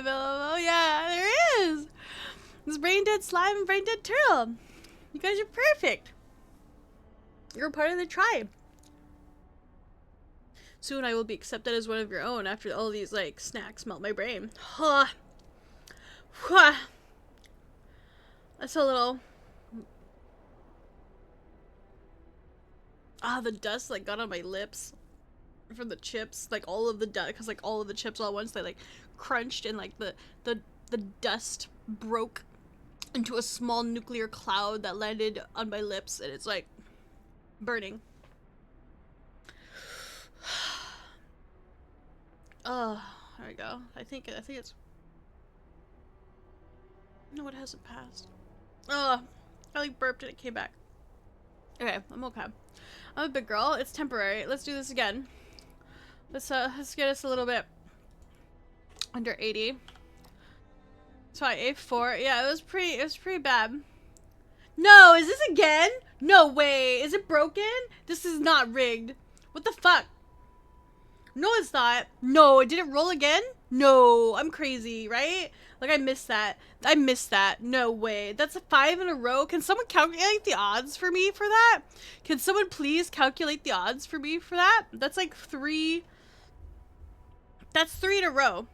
Oh yeah, there is. There's Brain Dead Slime and Brain Dead Turtle. You guys are perfect. You're part of the tribe. Soon I will be accepted as one of your own after all these like snacks melt my brain. Huh. That's a little... Ah, the dust like got on my lips from the chips, like all of the dust, because like all of the chips all at once, they like crunched and like the dust broke into a small nuclear cloud that landed on my lips, and it's like burning. Oh, there we go. I think it's... No, it hasn't passed. Oh, I like burped and it came back. Okay, I'm okay. I'm a big girl. It's temporary. Let's do this again. Let's get us a little bit under 80. So I A4. Yeah, it was pretty bad. No, is this again? No way. Is it broken? This is not rigged. What the fuck? No, it's not. No, did it roll again? No, I'm crazy, right? Like, I missed that. I missed that. No way. That's a 5 in a row. Can someone calculate the odds for me for that? Can someone please calculate the odds for me for that? That's like 3. That's 3 in a row.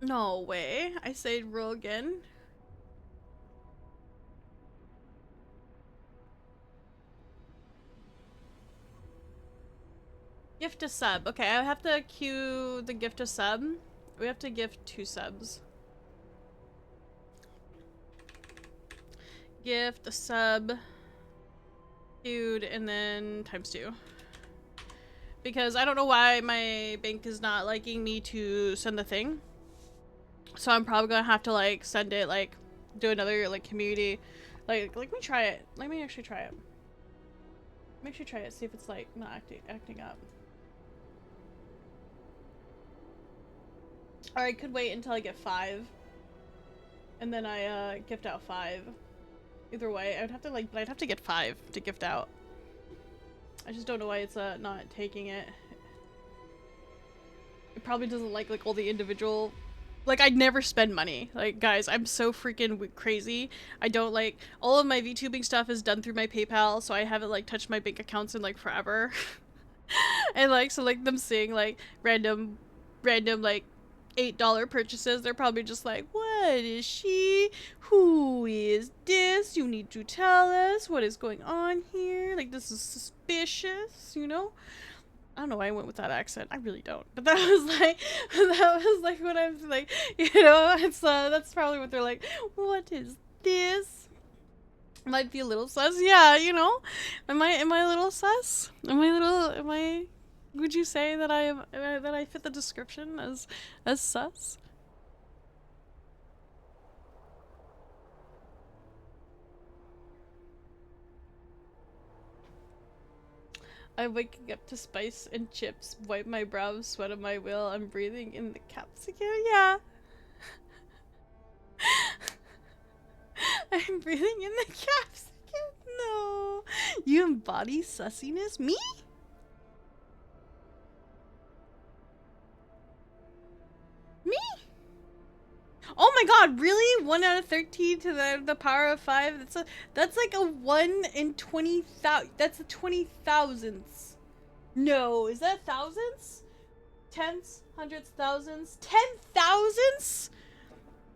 No way. I say roll again. Gift a sub. Okay, I have to queue the gift a sub. We have to gift 2 subs. gift, a sub, dude, and then ×2. Because I don't know why my bank is not liking me to send the thing. So I'm probably gonna have to like send it, like do another like community. Like let me try it. Let me actually try it. Let me actually try it, see if it's like not acting up. Or I could wait until I get 5. And then I gift out 5. Either way, I would have to like, but I'd have to get 5 to gift out. I just don't know why it's not taking it. It probably doesn't like all the individual. Like, I'd never spend money. Like, guys, I'm so freaking crazy. I don't like, all of my VTubing stuff is done through my PayPal, so I haven't like touched my bank accounts in like forever. And like, so like them seeing like random like $8 purchases, they're probably just like, what is she? Who is this? You need to tell us what is going on here. Like, this is suspicious, you know? I don't know why I went with that accent. I really don't. But that was like what I'm like, you know, it's that's probably what they're like, what is this? Might be a little sus. Yeah, you know. Am I a little sus? Would you say that I fit the description as sus? I'm waking up to spice and chips, wipe my brow, sweat on my will, I'm breathing in the capsicum. Yeah. I'm breathing in the capsicum. No. You embody sussiness? Me? Me? Oh my god, really? 1 out of 13 to the power of 5? That's like a 1 in 20,000. That's a 20,000ths. No, is that thousands? Tens, hundreds, thousands, 10,000ths?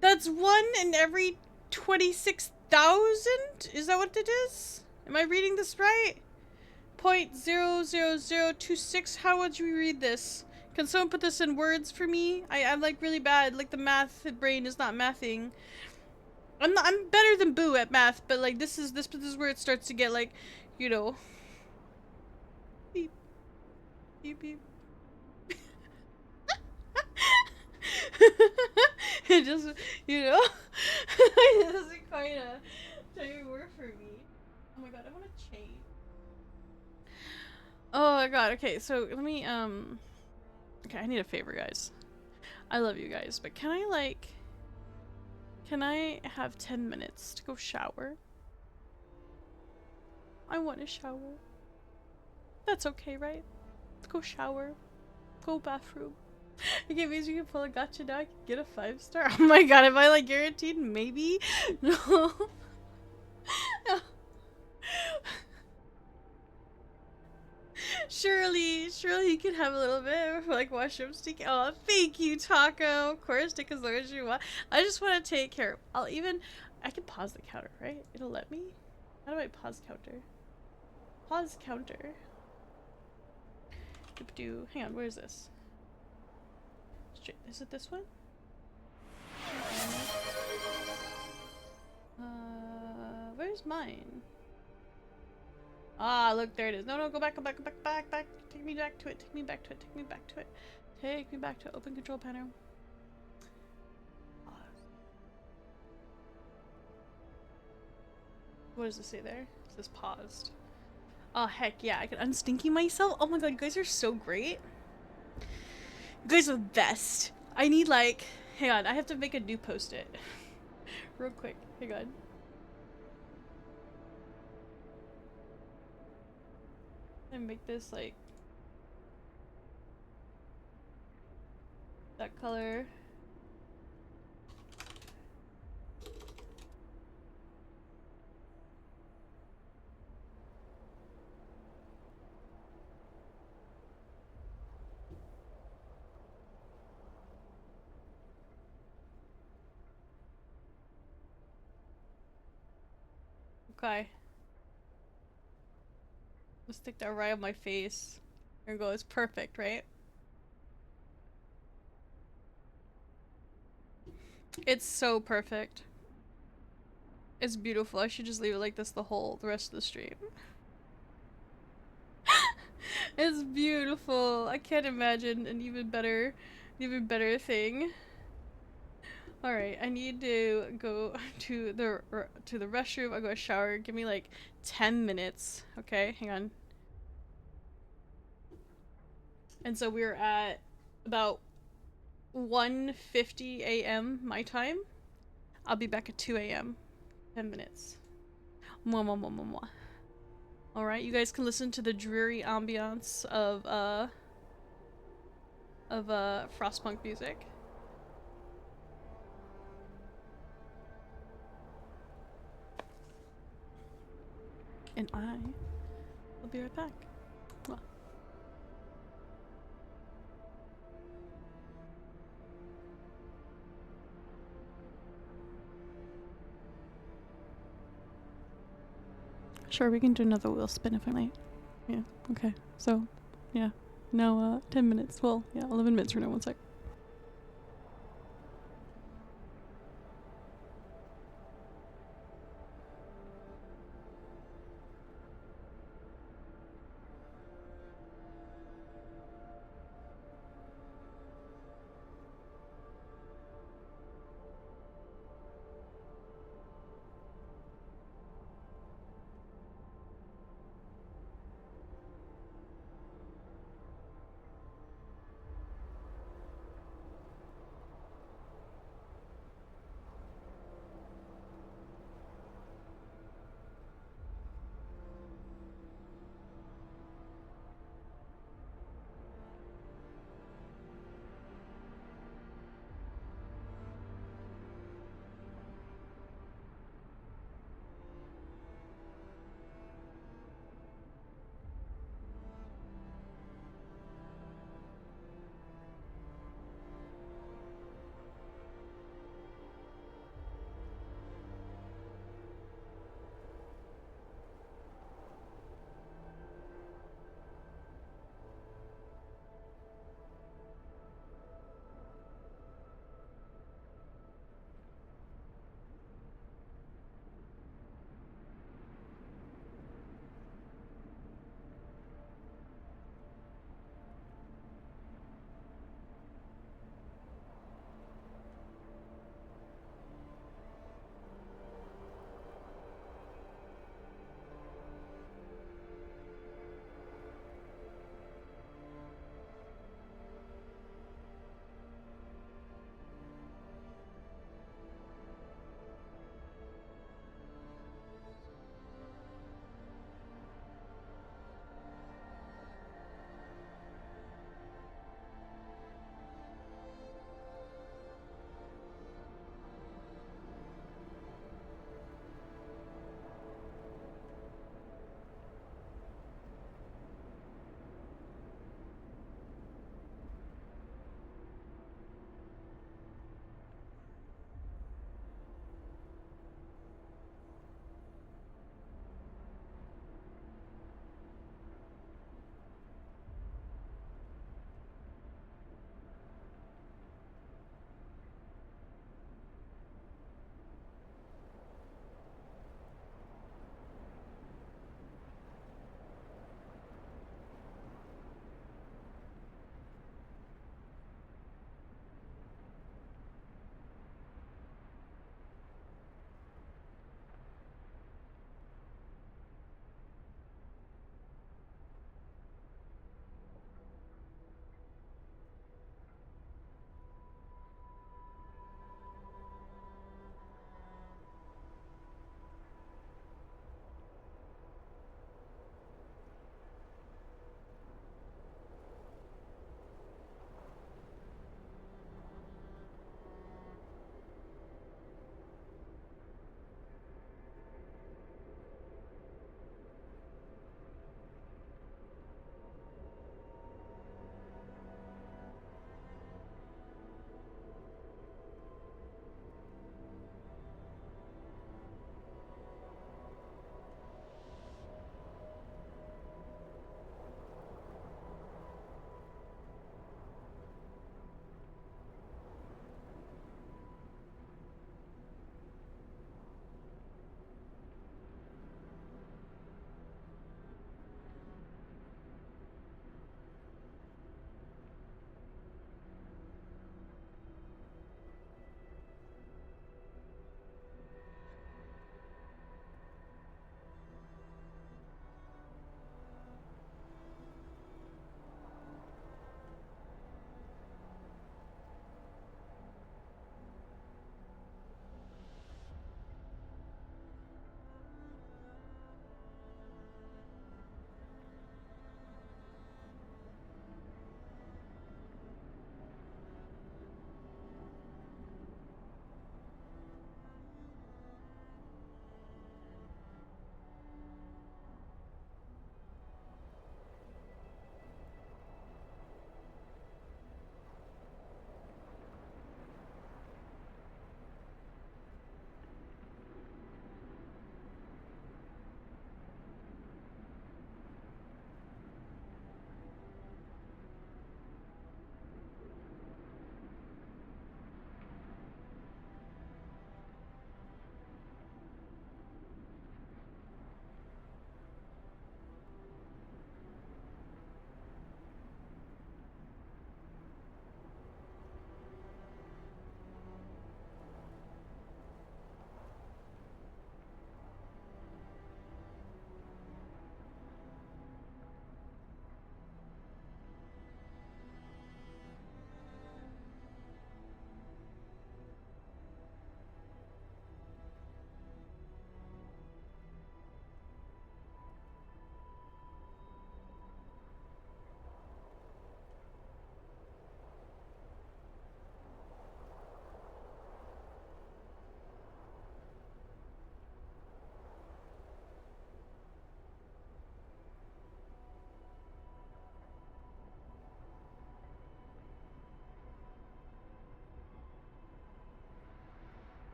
That's 1 in every 26,000? Is that what it is? Am I reading this right? 0.00026. How would you read this? Can someone put this in words for me? I'm like really bad. Like the math brain is not mathing. I'm better than Boo at math, but like this is where it starts to get like, you know. Beep. Beep beep. It just, you know, it doesn't quite work for me. Oh my god, I want to change. Oh my god, okay, so let me, okay, I need a favor, guys. I love you guys, but can I have 10 minutes to go shower? I want to shower. That's okay, right? Go shower. Go bathroom. Okay, means you can pull a gotcha now. I can get a 5-star. Oh my god, am I like guaranteed? Maybe? No. No. Surely you can have a little bit of like mushroom stick. Oh, thank you, Taco. Of course, take as long as you want. I just want to take care. I can pause the counter, right? It'll let me? How do I pause counter? Pause counter. Hang on, where is this? Is it this one? Where's mine? Ah, look, there it is. No, go back. Take me back to it. Take me back to it. Open control panel. What does it say there? It says paused. Oh, heck yeah. I can unstinky myself. Oh my god, you guys are so great. You guys are the best. I need like... Hang on, I have to make a new post-it. Real quick. Hang on. And make this like... that color. Okay. Let's stick that right on my face. There we go. It's perfect, right? It's so perfect. It's beautiful. I should just leave it like this the rest of the stream. It's beautiful. I can't imagine an even better thing. All right, I need to go to the restroom. I'll go shower. Give me like 10 minutes. Okay, hang on. And so we're at about 1:50 a.m. my time. I'll be back at 2 a.m. 10 minutes. Mwah, mwah, mwah, mwah, mwah. All right, you guys can listen to the dreary ambiance of Frostpunk music. And I will be right back. Mwah. Sure, we can do another wheel spin if I like. Yeah, okay. So, yeah. Now, 10 minutes. Well, yeah, 11 minutes from now. One sec.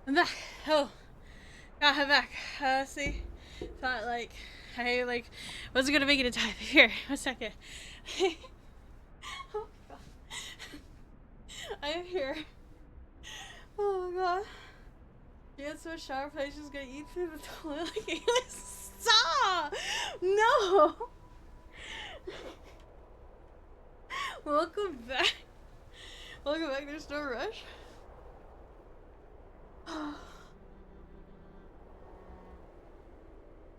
I'm back. Oh, God, I'm back. See, thought like I wasn't gonna make it in time. Here, 1 second. Oh God, I am here. Oh my God. You had so shower place just gonna eat through the toilet. Stop! No. Welcome back. Welcome back. There's no rush.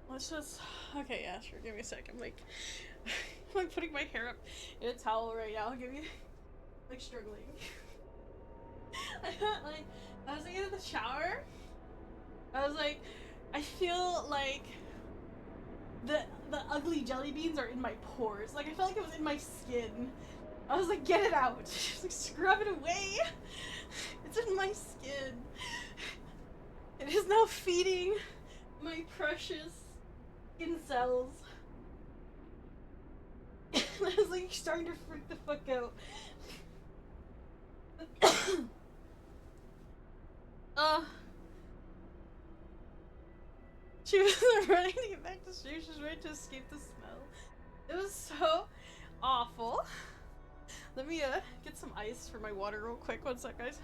Let's just. Okay, yeah, sure. Give me a sec. I'm like putting my hair up in a towel right now. Give me like struggling. I was like in the shower. I was like, I feel like the ugly jelly beans are in my pores. Like I felt like it was in my skin. I was like, get it out. Just like scrub it away. It's in my skin. It is now feeding my precious skin cells. I was like starting to freak the fuck out. She wasn't ready to get back to sleep. She was ready to escape the smell. It was so awful. Let me get some ice for my water real quick. 1 sec, guys.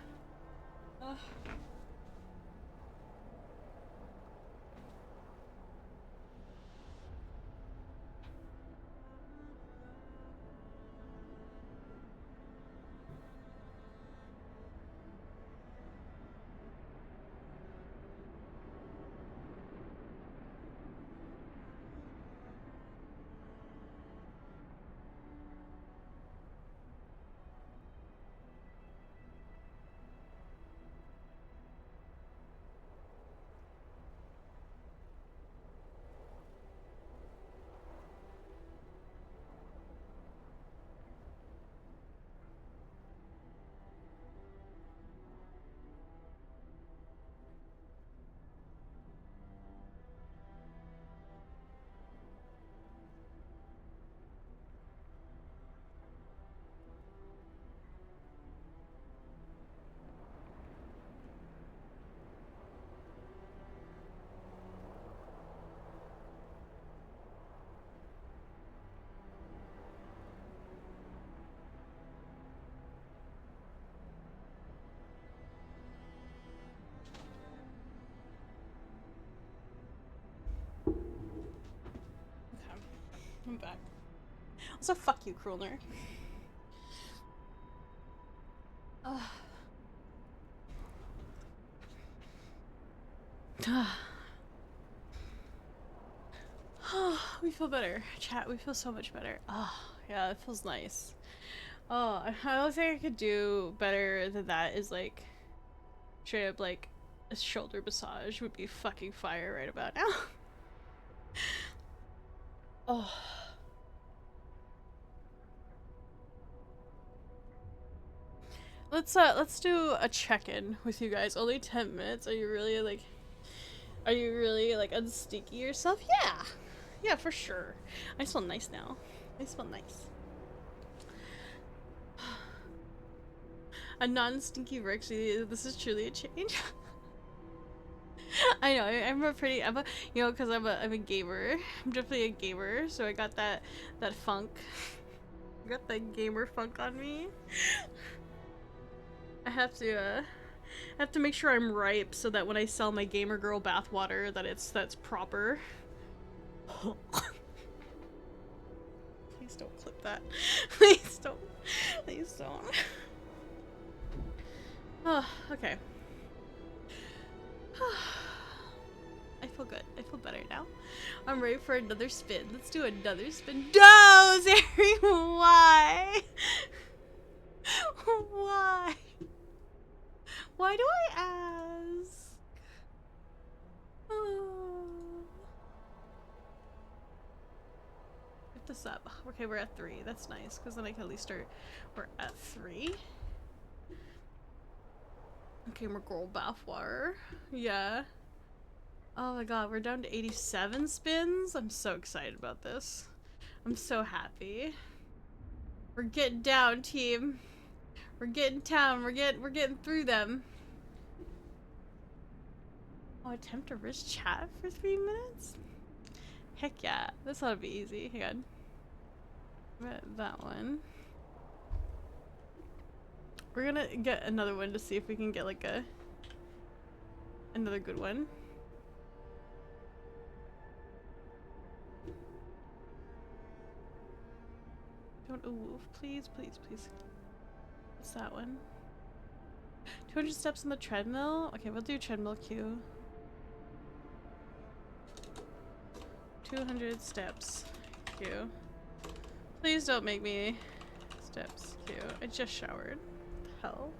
I'm back. Also, fuck you, Krulner. We feel better. Chat, we feel so much better. Yeah, it feels nice. I don't think I could do better than that is like straight up like a shoulder massage would be fucking fire right about now. Oh. Let's do a check-in with you guys. Only 10 minutes. Are you really like unstinky yourself? Yeah. Yeah, for sure. I smell nice now. I smell nice. A non-stinky Verexi. This is truly a change. I know. You know, because I'm a gamer. I'm definitely a gamer, so I got that funk. I got that gamer funk on me. I have to make sure I'm ripe so that when I sell my gamer girl bathwater that's proper. Please don't clip that. Please don't. Please don't. Oh, okay. I feel good. I feel better now. I'm ready for another spin. Let's do another spin. No, Zeri, why? Why? Why do I ask? Oh. Get this up. Okay, we're at 3. That's nice, because then I can at least start. We're at 3. Okay, more girl bathwater. Yeah. Oh my god, we're down to 87 spins. I'm so excited about this. I'm so happy. We're getting down, team. We're getting down. We're getting through them. Oh, attempt to risk chat for 3 minutes? Heck yeah, this ought to be easy. Hang on. That one. We're gonna get another one to see if we can get like another good one. Don't ooh, please, please, please. What's that one? 200 steps on the treadmill? Okay, we'll do treadmill queue. 200 steps queue. Please don't make me steps queue. I just showered. Hell.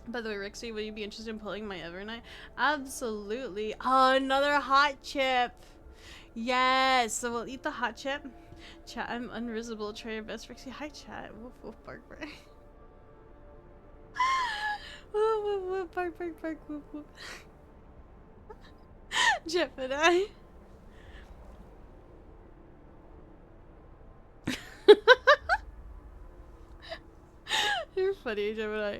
By the way, Rixie, will you be interested in pulling my Evernight? Absolutely. Oh, another hot chip. Yes. So we'll eat the hot chip. Chat, I'm unvisible. Try your best, Rixie. Hi, chat. Woof, woof, bark, bark. Woof, woof, woof, bark, bark, bark, woof, woof. Gemini. You're funny, Gemini.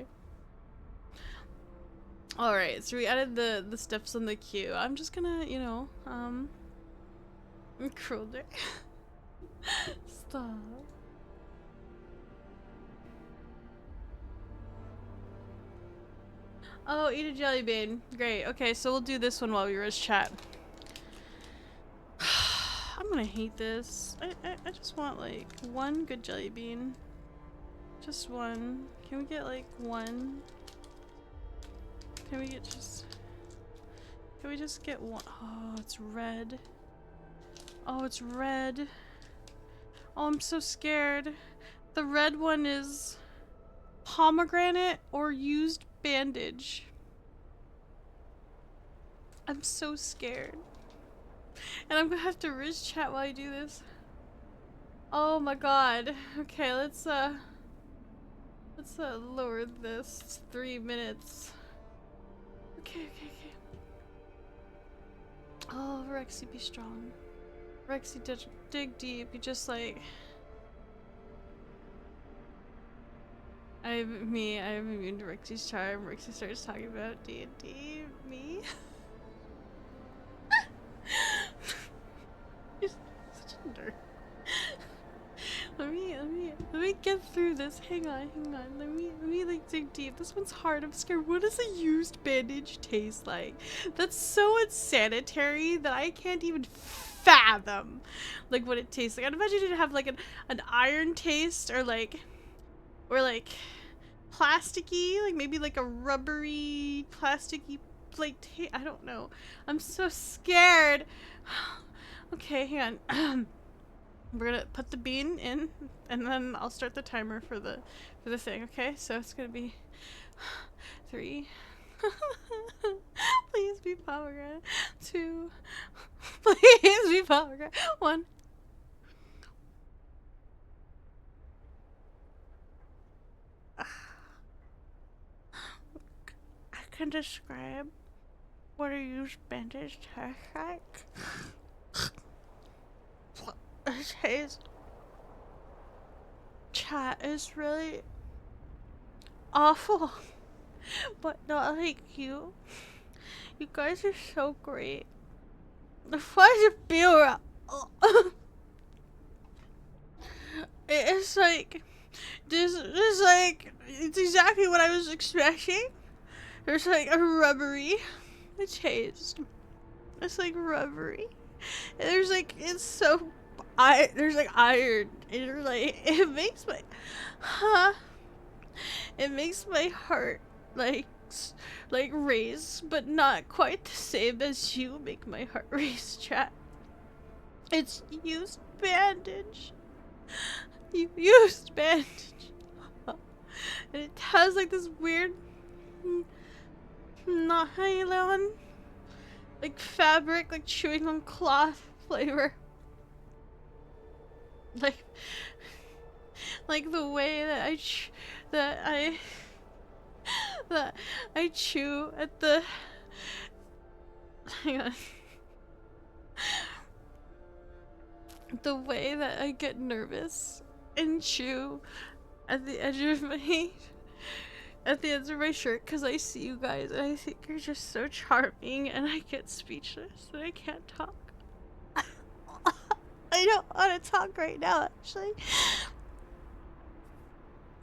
Alright, so we added the steps on the queue. I'm just gonna, you know, cruel there. Stop. Oh, eat a jelly bean. Great. Okay, so we'll do this one while we rush chat. I'm gonna hate this. I just want like one good jelly bean. Just one. Can we get like one? Can we just get one? Oh, it's red. Oh, it's red. Oh, I'm so scared. The red one is pomegranate or used bandage. I'm so scared. And I'm gonna have to risk chat while I do this. Oh my god. Okay, let's lower this. It's 3 minutes. Okay. Oh, Verexi, be strong. Verexi, dig deep. You just like... I'm immune to Rexi's charm. Rexy starts talking about D&D. Me? You're such a nerd. Let me get through this. Hang on. Let me like dig deep. This one's hard. I'm scared. What does a used bandage taste like? That's so unsanitary that I can't even fathom like what it tastes like. I'd imagine it'd have like an iron taste or like plasticky, like maybe like a rubbery plasticky like I don't know. I'm so scared. Okay, hang on. We're gonna put the bean in, and then I'll start the timer for the thing. Okay, so it's gonna be 3. Please be pomegranate. 2. Please be pomegranate. 1. I can describe what a used bandage tastes like. It tastes. Chat is really awful, but not like you. You guys are so great. Why does it feel? It's like this is like it's exactly what I was expecting. There's like a rubbery taste. It's like rubbery. And there's like it's so there's like iron. And like it makes my heart like race, but not quite the same as you make my heart race, chat. It's used bandage. You used bandage. And it has like this weird nylon like fabric, like chewing on cloth flavor. Like the way that I chew at the hang on. the way that I get nervous and chew at the edge of my shirt because I see you guys and I think you're just so charming and I get speechless and I can't talk. I don't want to talk right now, actually.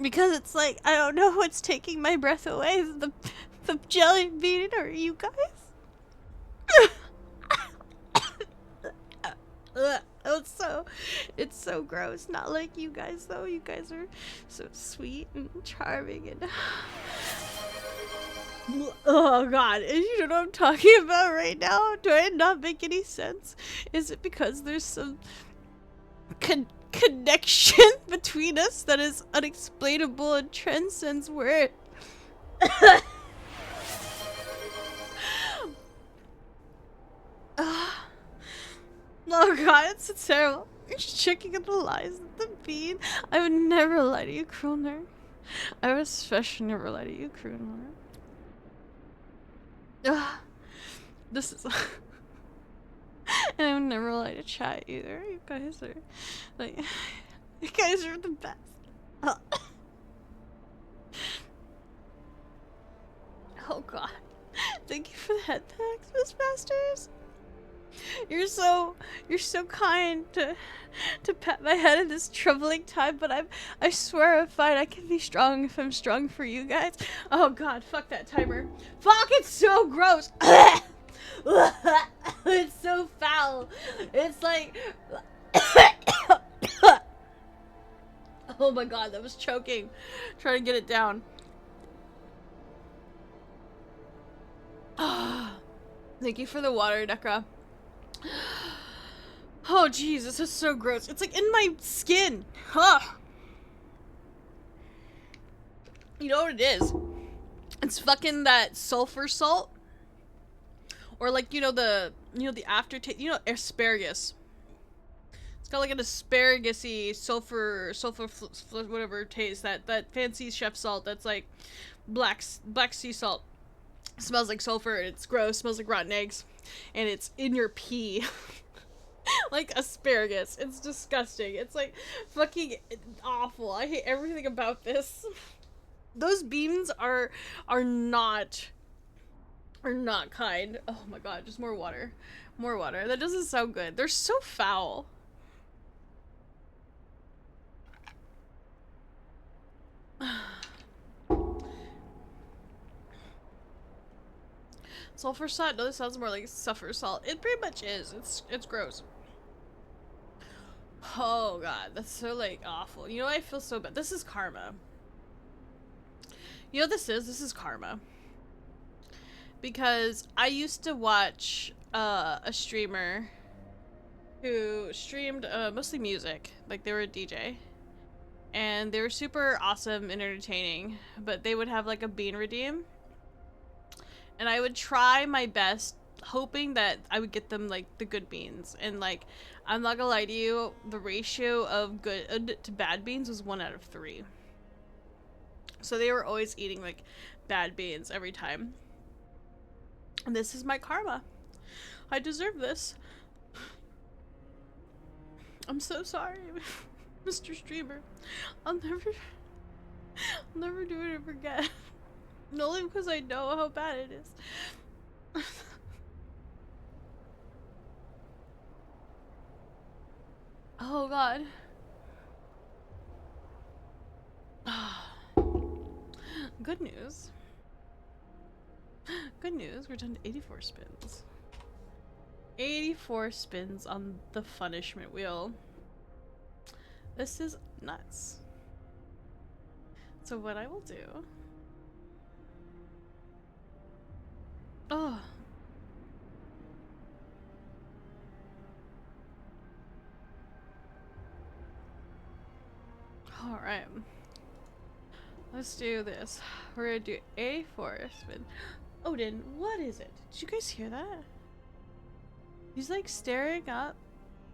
Because it's like, I don't know what's taking my breath away. The jelly bean or you guys? It's so gross. Not like you guys though. You guys are so sweet and charming and oh god, you know what I'm talking about right now? Do I not make any sense? Is it because there's some connection between us that is unexplainable and transcends word? Oh god, it's so terrible. You're checking the lies of the bean. I would never lie to you, Kroner. I would especially never lie to you, Kroner. This is and I would never lie to chat either. You guys are like you guys are the best. Oh god. Thank you for the head packs, Miss Masters. You're so kind to pat my head in this troubling time, but I swear I'm fine. I can be strong if I'm strong for you guys. Oh god, fuck that timer. Fuck, it's so gross. It's so foul. It's like oh my god, that was choking. Trying to get it down. Thank you for the water, Nekra. Oh jeez, this is so gross. It's like in my skin. Huh. You know what it is? It's fucking that sulfur salt. Or like, you know the aftertaste, you know, asparagus. It's got like an asparagus-y sulfur whatever taste, that fancy chef salt that's like black sea salt. It smells like sulfur, it's gross, smells like rotten eggs, and it's in your pee. Like asparagus. It's disgusting. It's like fucking awful. I hate everything about this. Those beans are not kind. Oh my god, just more water. More water. That doesn't sound good. They're so foul. Sulfur salt? No, this sounds more like sulfur salt. It pretty much is. It's gross. Oh god, that's so like awful. You know, I feel so bad. This is karma. You know what this is? This is karma. Because I used to watch a streamer who streamed mostly music. Like they were a DJ. And they were super awesome and entertaining. But they would have like a bean redeem. And I would try my best hoping that I would get them like the good beans. And like, I'm not gonna lie to you, the ratio of good to bad beans was 1 out of 3. So they were always eating like bad beans every time. And this is my karma. I deserve this. I'm so sorry, Mr. Streamer. I'll never do it ever again. Only because I know how bad it is. Oh god. Good news. Good news, we're done to 84 spins. 84 spins on the punishment wheel. This is nuts. So what I will do... Oh. Alright. Let's do this. We're gonna do a forest spin. Odin, what is it? Did you guys hear that? He's like staring up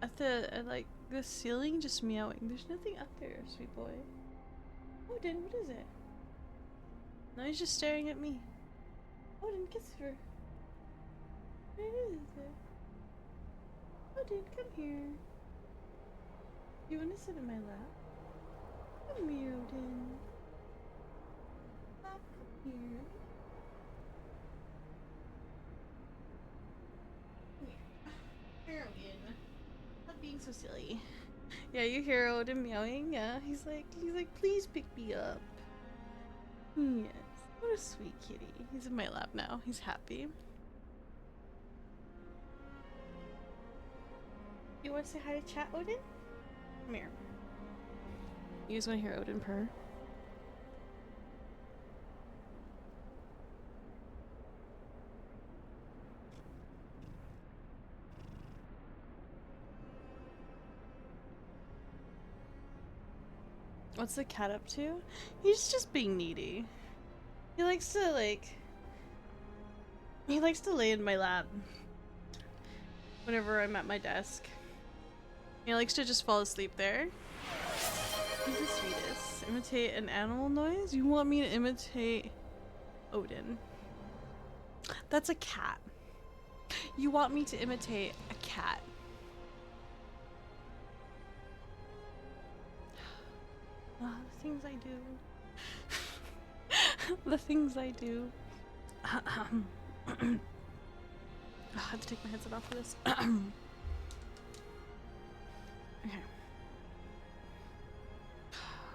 at like the ceiling, just meowing. There's nothing up there, sweet boy. Odin, what is it? No, he's just staring at me. Odin, kiss her. What is it? Odin, come here. You want to sit in my lap? Come here, Odin. Come here. Heroin. Stop being so silly. Yeah, you hear Odin meowing? Yeah, he's like, please pick me up. Yes. What a sweet kitty. He's in my lap now. He's happy. You want to say hi to chat, Odin? Come here. You guys want to hear Odin purr? What's the cat up to? He's just being needy. He likes to lay in my lap whenever I'm at my desk. He likes to just fall asleep there. He's the sweetest. Imitate an animal noise? You want me to imitate Odin? That's a cat. You want me to imitate a cat. Oh, the things I do. The things I do. I have to take my headset off for this. Okay.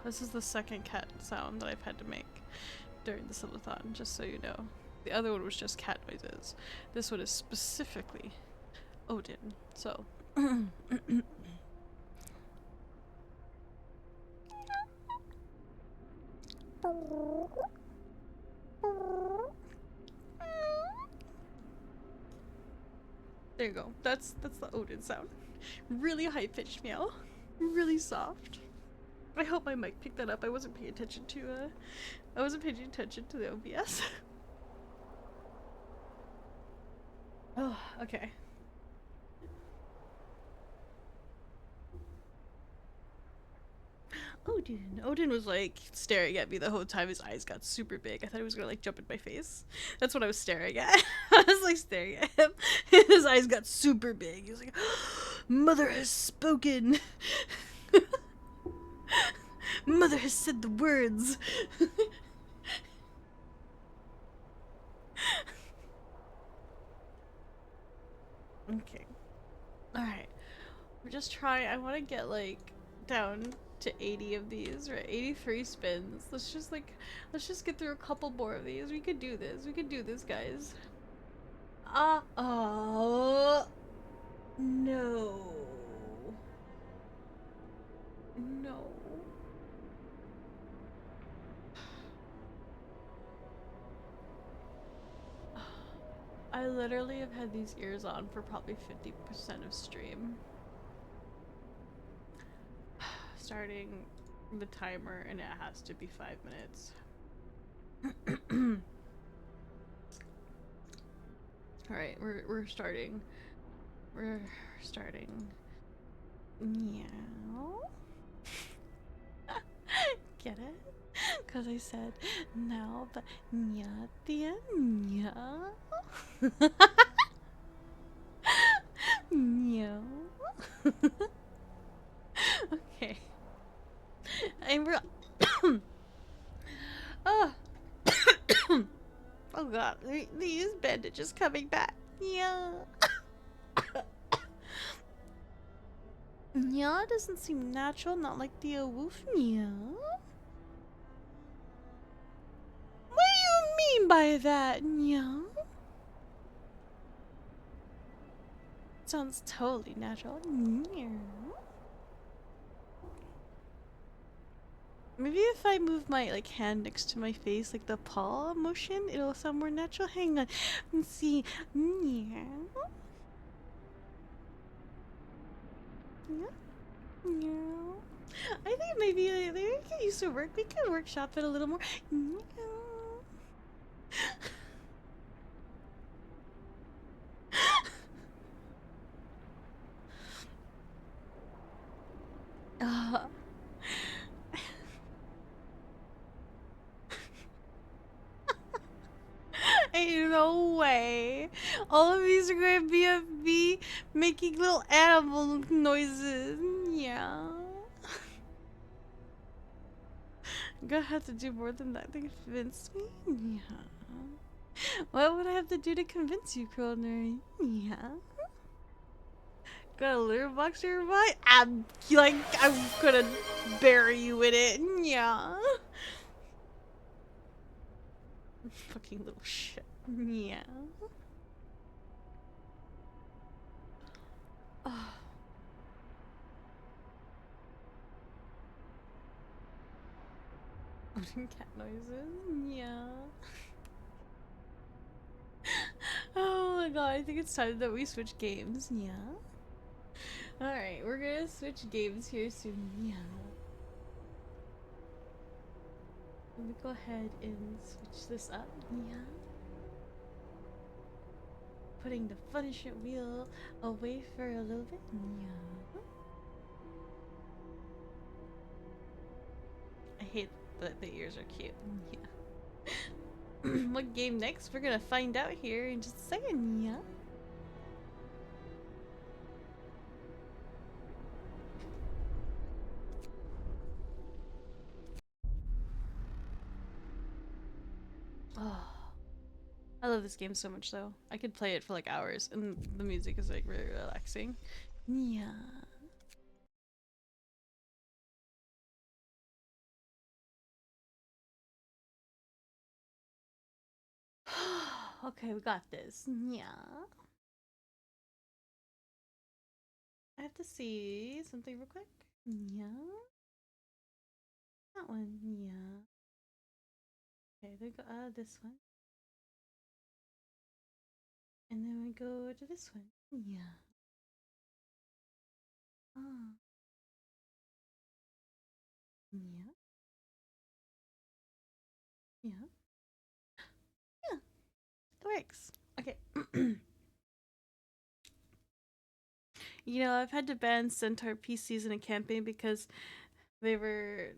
This is the second cat sound that I've had to make during the subathon, just so you know. The other one was just cat noises. This one is specifically Odin. So. There you go. That's the Odin sound. Really high pitched meow. Really soft. I hope my mic picked that up. I wasn't paying attention to the OBS. Oh, okay. Odin was like staring at me the whole time. His eyes got super big. I thought he was gonna like jump in my face. That's what I was staring at. I was like staring at him. His eyes got super big. He was like, "Mother has spoken. Mother has said the words." Okay. Alright. We're just trying. I want to get like down to 80 of these, or 83 spins. Let's just get through a couple more of these. We could do this. We could do this, guys. Oh no. No. I literally have had these ears on for probably 50% of stream. Starting the timer, and it has to be 5 minutes. Alright, we're starting. We're starting. Meow. Get it? Because I said no, but nya at the end. Meow. Meow. Okay. I'm real. Oh. Oh god, these bandages coming back. Yeah. Yeah, doesn't seem natural, not like the woof. Yeah. What do you mean by that? Yeah. Sounds totally natural. Yeah. Maybe if I move my like hand next to my face, like the paw motion, it'll sound more natural. Hang on. Let's see. Yeah. Yeah. Yeah. I think maybe we could use to work. We could workshop it a little more. Yeah. Ain't no way. All of these are going to be of me making little animal noises. Yeah. I'm gonna have to do more than that to convince me? Yeah. What would I have to do to convince you, Culinary? Yeah. Got a litter box nearby? I'm gonna bury you in it. Yeah. Fucking little shit. Yeah. Oh. Cat noises. Yeah. Oh my god, I think it's time that we switch games. Yeah. Alright, we're gonna switch games here soon. Yeah. Let me go ahead and switch this up. Yeah. Putting the punishment wheel away for a little bit. Yeah. I hate that the ears are cute. Yeah. What game next? We're gonna find out here in just a second. Yeah. Oh. I love this game so much though. I could play it for like hours and the music is like really relaxing. Yeah. Okay, we got this. Yeah. I have to see something real quick. Yeah. That one. Yeah. Okay, then go this one. And then we go to this one. Yeah. Oh. Yeah. Yeah. Yeah. It works. Okay. You know, I've had to ban Centaur PCs in a campaign because they were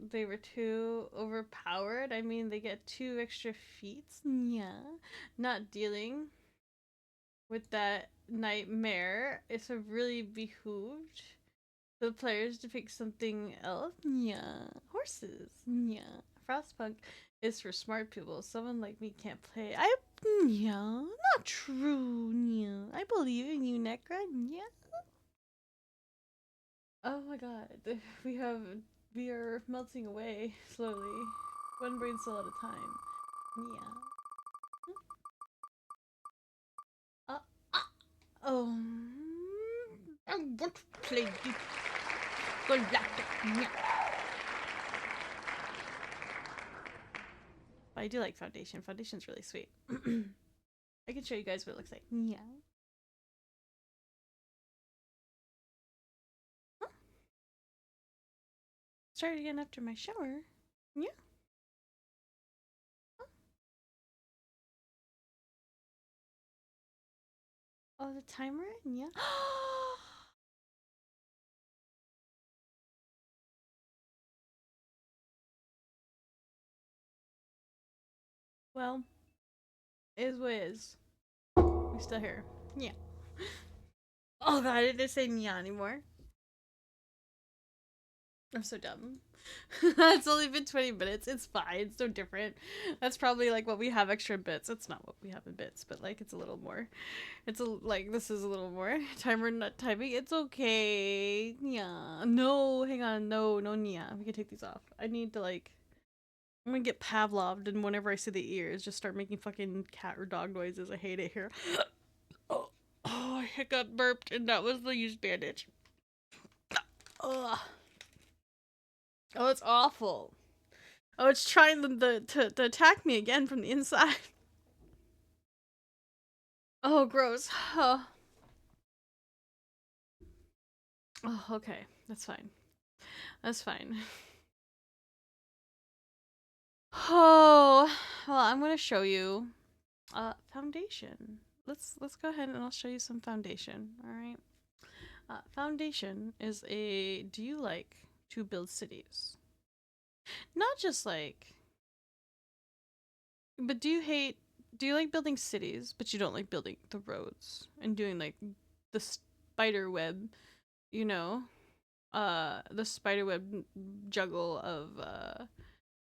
too overpowered. I mean, they get 2 extra feats. Yeah. Not dealing with that nightmare. It's a really behooved the players to pick something else. Yeah. Horses. Yeah. Frostpunk is for smart people. Someone like me can't play. Yeah. Not true. Yeah. I believe in you, Necra. Yeah. Oh my god. We are melting away slowly. One brain cell at a time. Yeah. Uh, oh. I want to play the galactic. Yeah. But I do like Foundation. Foundation's really sweet. I can show you guys what it looks like. Yeah. Huh? Start again after my shower. Yeah. Huh? Oh, the timer? Yeah. Well, is what is. We still here. Yeah. Oh god, I didn't say Nya anymore. I'm so dumb. It's only been 20 minutes. It's fine. It's no different. That's probably like what we have extra in bits. It's not what we have in bits, but like it's a little more. It's like this is a little more. Timer not timing. It's okay. Yeah. No, hang on. No, no, yeah. We can take these off. I need to like. I'm gonna get Pavloved, and whenever I see the ears, just start making fucking cat or dog noises. I hate it here. Oh, I hiccup burped, and that was the used bandage. Ugh. Oh, it's awful. Oh, it's trying to attack me again from the inside. Oh, gross. Oh. Oh, okay. That's fine. That's fine. Oh, well, I'm gonna show you foundation. Let's go ahead and I'll show you some foundation. All right. Foundation is a. Do you like to build cities? Not just like. But do you hate? Do you like building cities, but you don't like building the roads and doing like the spider web? You know, the spider web juggle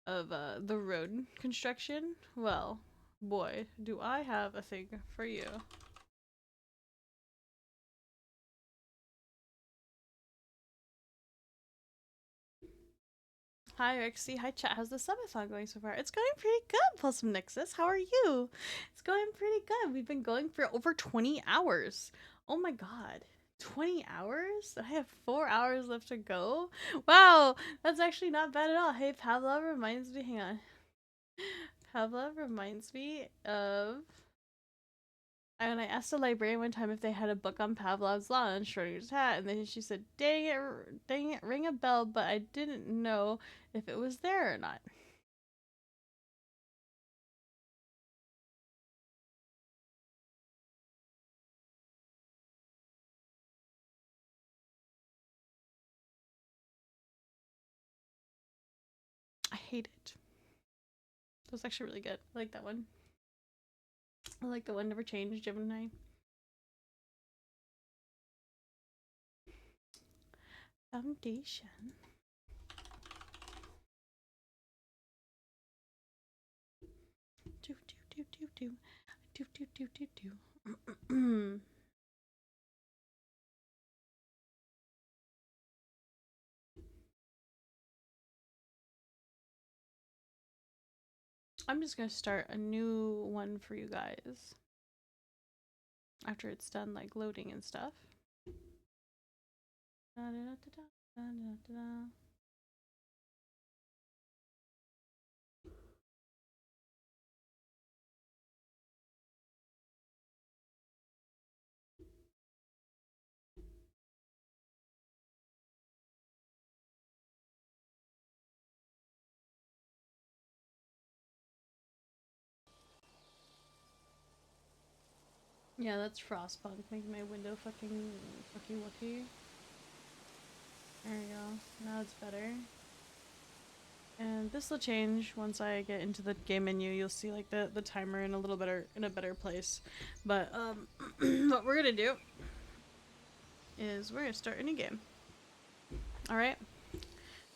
the road construction. Well, boy, do I have a thing for you. Hi Verexi, hi chat. How's the subathon going so far? It's going pretty good, Pulsum Nexus. How are you? It's going pretty good. We've been going for over 20 hours. Oh my god. 20 hours? I have 4 hours left to go. Wow, that's actually not bad at all. Hey, Pavlov reminds me, hang on. Pavlov reminds me of, and I asked the librarian one time if they had a book on Pavlov's Law and Schrodinger's cat, and then she said, dang it, ring a bell, but I didn't know if it was there or not. I hate it. That was actually really good. I like that one. I like the one Never Changed, Gemini. Foundation. Do do do do do do do do do do. I'm just gonna start a new one for you guys after it's done like loading and stuff. Da, da, da, da, da, da, da. Yeah, that's Frostpunk making my window fucking wookie. There we go. Now it's better. And this will change once I get into the game menu. You'll see like the timer in a better place. But what we're gonna do is we're gonna start a new game. All right.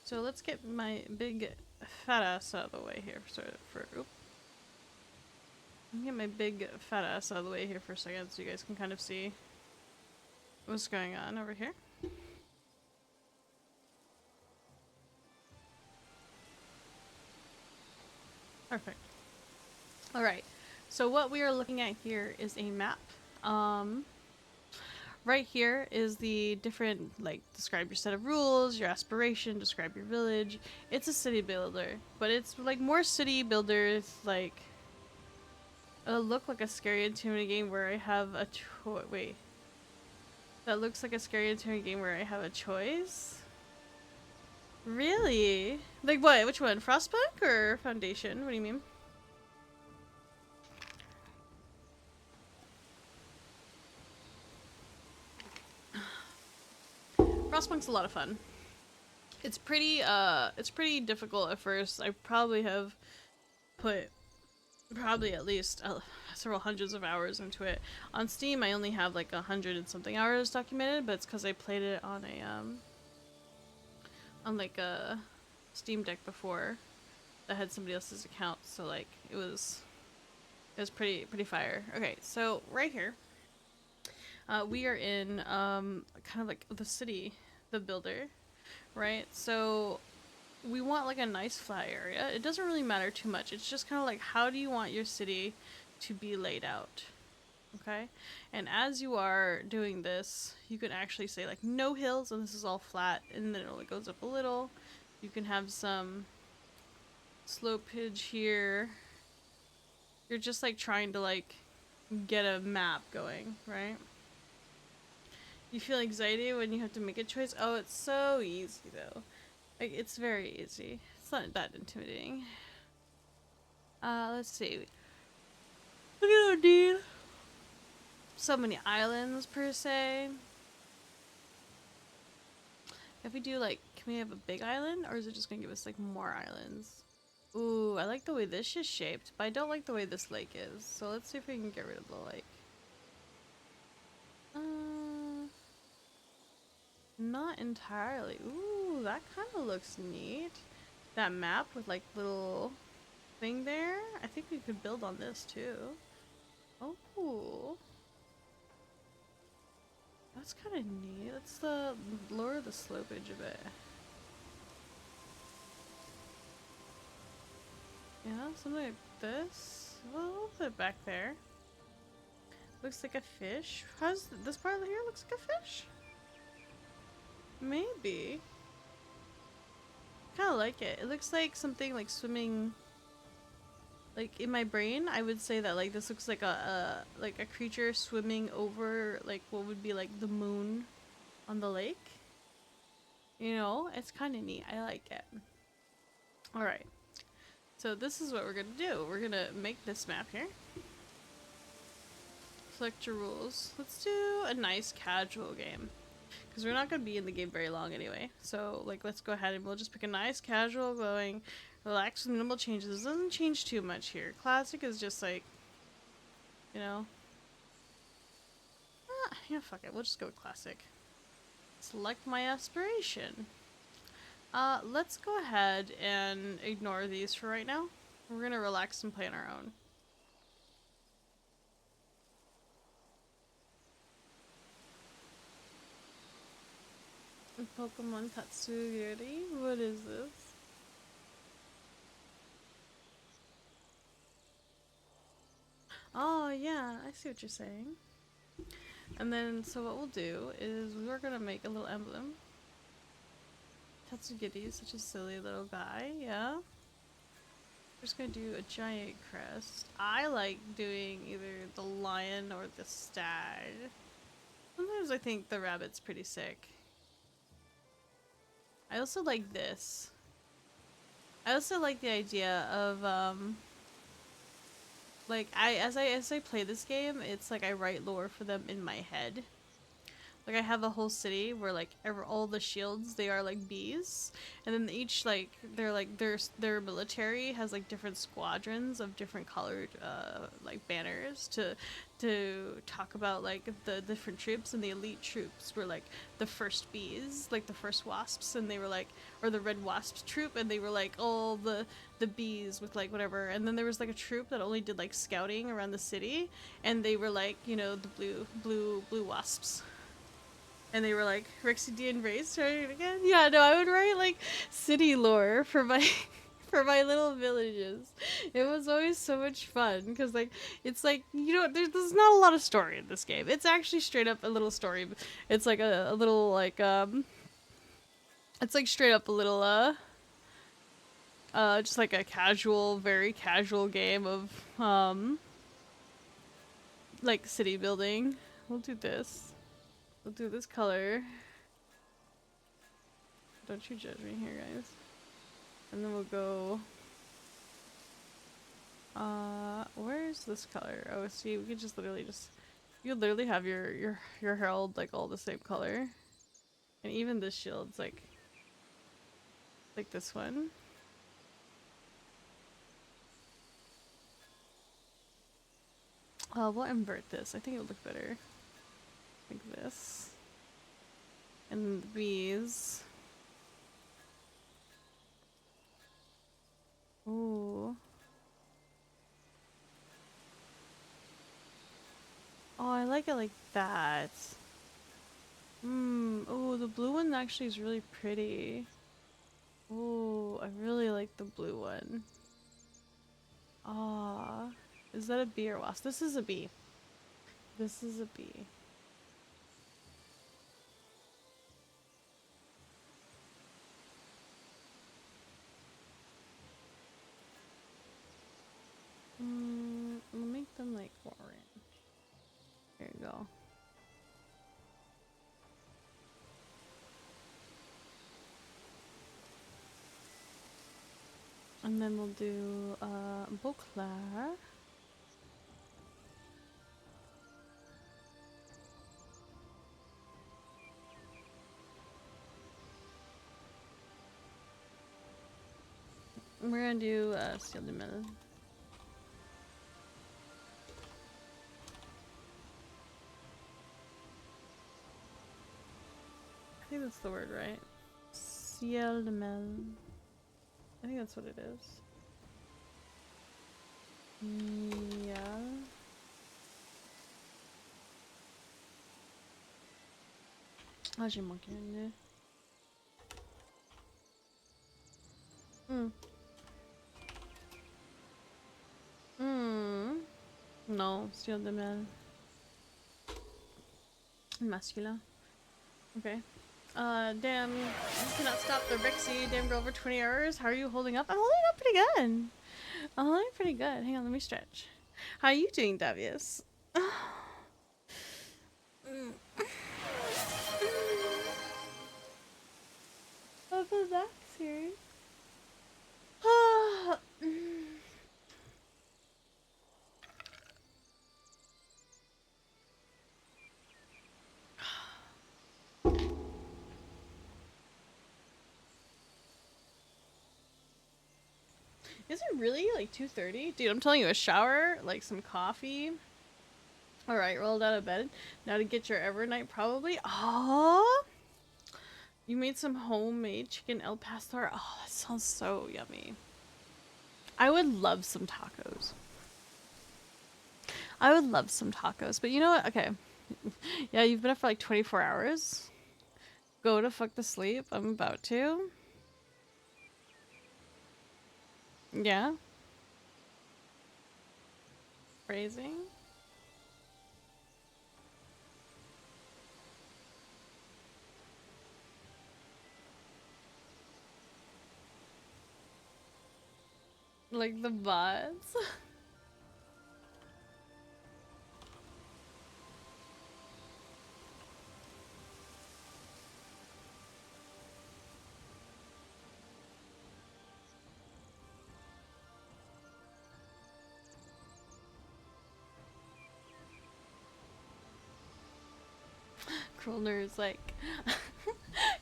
So let's get my big fat ass out of the way here. Let me get my big fat ass out of the way here for a second, so you guys can kind of see what's going on over here. Perfect. All right. So what we are looking at here is a map. Right here is the different, like, describe your set of rules, your aspiration, describe your village. It's a city builder, but it's like more city builders, like, it'll look like a scary intimidating game where I have a wait. That looks like a scary intimidating game where I have a choice? Really? Like what? Which one? Frostpunk or Foundation? What do you mean? Frostpunk's a lot of fun. It's pretty difficult at first. I probably have put at least several hundreds of hours into it. On Steam, I only have like 100 and something hours documented, but it's because I played it on a Steam Deck before that had somebody else's account, so like it was pretty fire. Okay, so right here, we are in kind of like the city, the builder, right? So we want like a nice flat area. It doesn't really matter too much. It's just kind of like, how do you want your city to be laid out? Okay, and as you are doing this, you can actually say like no hills, and this is all flat, and then it only goes up a little. You can have some slopage here. You're just like trying to like get a map going, right? You feel anxiety when you have to make a choice? Oh, it's so easy though. Like, it's very easy. It's not that intimidating. Let's see. Look at that, dude. So many islands per se. If we do like, can we have a big island, or is it just gonna give us like more islands? Ooh, I like the way this is shaped, but I don't like the way this lake is. So let's see if we can get rid of the lake. Not entirely. Ooh, that kind of looks neat. that map with like little thing there. I think we could build on this too. Oh, that's kind of neat. Let's lower the slopage a bit. Yeah, something like this. Well, we'll put it back there. Looks like a fish. How's this part of here? Looks like a fish? Maybe. Kind of like it. It looks like something like swimming. Like in my brain, I would say that like this looks like a creature swimming over like what would be like the moon on the lake. You know, it's kind of neat. I like it. All right. So this is what we're gonna do. We're gonna make this map here. Select your rules. Let's do a nice casual game. Because we're not going to be in the game very long anyway. So, like, let's go ahead and we'll just pick a nice casual going, relax with minimal changes. It doesn't change too much here. Classic is just like, you know. Yeah, fuck it. We'll just go with classic. Select my aspiration. Let's go ahead and ignore these for right now. We're going to relax and play on our own. Pokemon Tatsugiri? What is this? Oh yeah, I see what you're saying. And then, so what we'll do is we're gonna make a little emblem. Tatsugiri is such a silly little guy, yeah. We're just gonna do a giant crest. I like doing either the lion or the stag. Sometimes I think the rabbit's pretty sick. I also like this. I also like the idea of like as I play this game, it's like I write lore for them in my head. Like I have a whole city where like all the shields, they are like bees, and then each like their military has like different squadrons of different colored like banners to talk about like the different troops, and the elite troops were like the first bees, like the first wasps, and they were like, or the red wasps troop, and they were like all the bees with like whatever, and then there was like a troop that only did like scouting around the city, and they were like, you know, the blue wasps. And they were like, Rexy D and Ray started again? Yeah, no, I would write like city lore for my for my little villages. It was always so much fun because like it's like, you know, there's not a lot of story in this game. It's actually straight up a little story. It's like a little like it's like straight up a little just like a casual, very casual game of like city building. We'll do this. We'll do this color. Don't you judge me here, guys. And then we'll go... where's this color? Oh, see, we could just literally just... You could literally have your herald, like, all the same color. And even this shield's, like this one. We'll invert this. I think it'll look better. Like this. And the bees. Ooh. Oh, I like it like that. Oh, the blue one actually is really pretty. Oh, I really like the blue one. Ah, is that a bee or wasp? This is a bee. This is a bee. We'll make them like orange. There you go. And then we'll do Beauclair. We're gonna do Ciel de Mel. I think that's the word, right? Ciel de Mel. I think that's what it is. Yeah. How's your monkey in there? No, still the man. Muscular. Okay. Damn, you cannot stop the Verexi damn girl over 20 hours. How are you holding up? I'm holding up pretty good. I'm holding pretty good. Hang on, let me stretch. How are you doing, Davius? I'll relax here. Is it really like 2:30? Dude, I'm telling you, a shower, like some coffee. Alright, rolled out of bed. Now to get your Evernight, probably. Oh, you made some homemade chicken el pastor. Oh, that sounds so yummy. I would love some tacos. I would love some tacos, but you know what? Okay. Yeah, you've been up for like 24 hours. Go to fuck to sleep. I'm about to. Yeah. Phrasing. Like the vods. Kroner is like,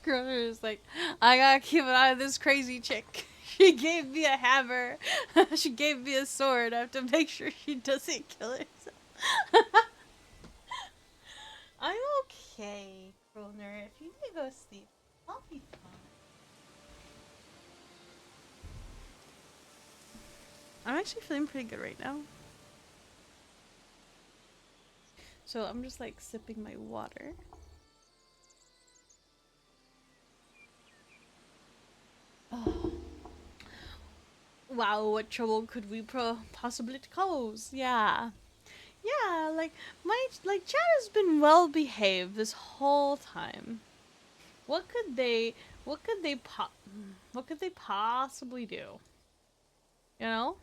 Kroner is like, I gotta keep an eye on this crazy chick. She gave me a hammer. She gave me a sword. I have to make sure she doesn't kill herself. I'm okay, Kroner. If you need to go sleep, I'll be fine. I'm actually feeling pretty good right now. So I'm just like sipping my water. Oh. Wow, what trouble could we possibly cause? Yeah. Yeah, like Chad has been well behaved this whole time. What could they what could they what could they possibly do? You know?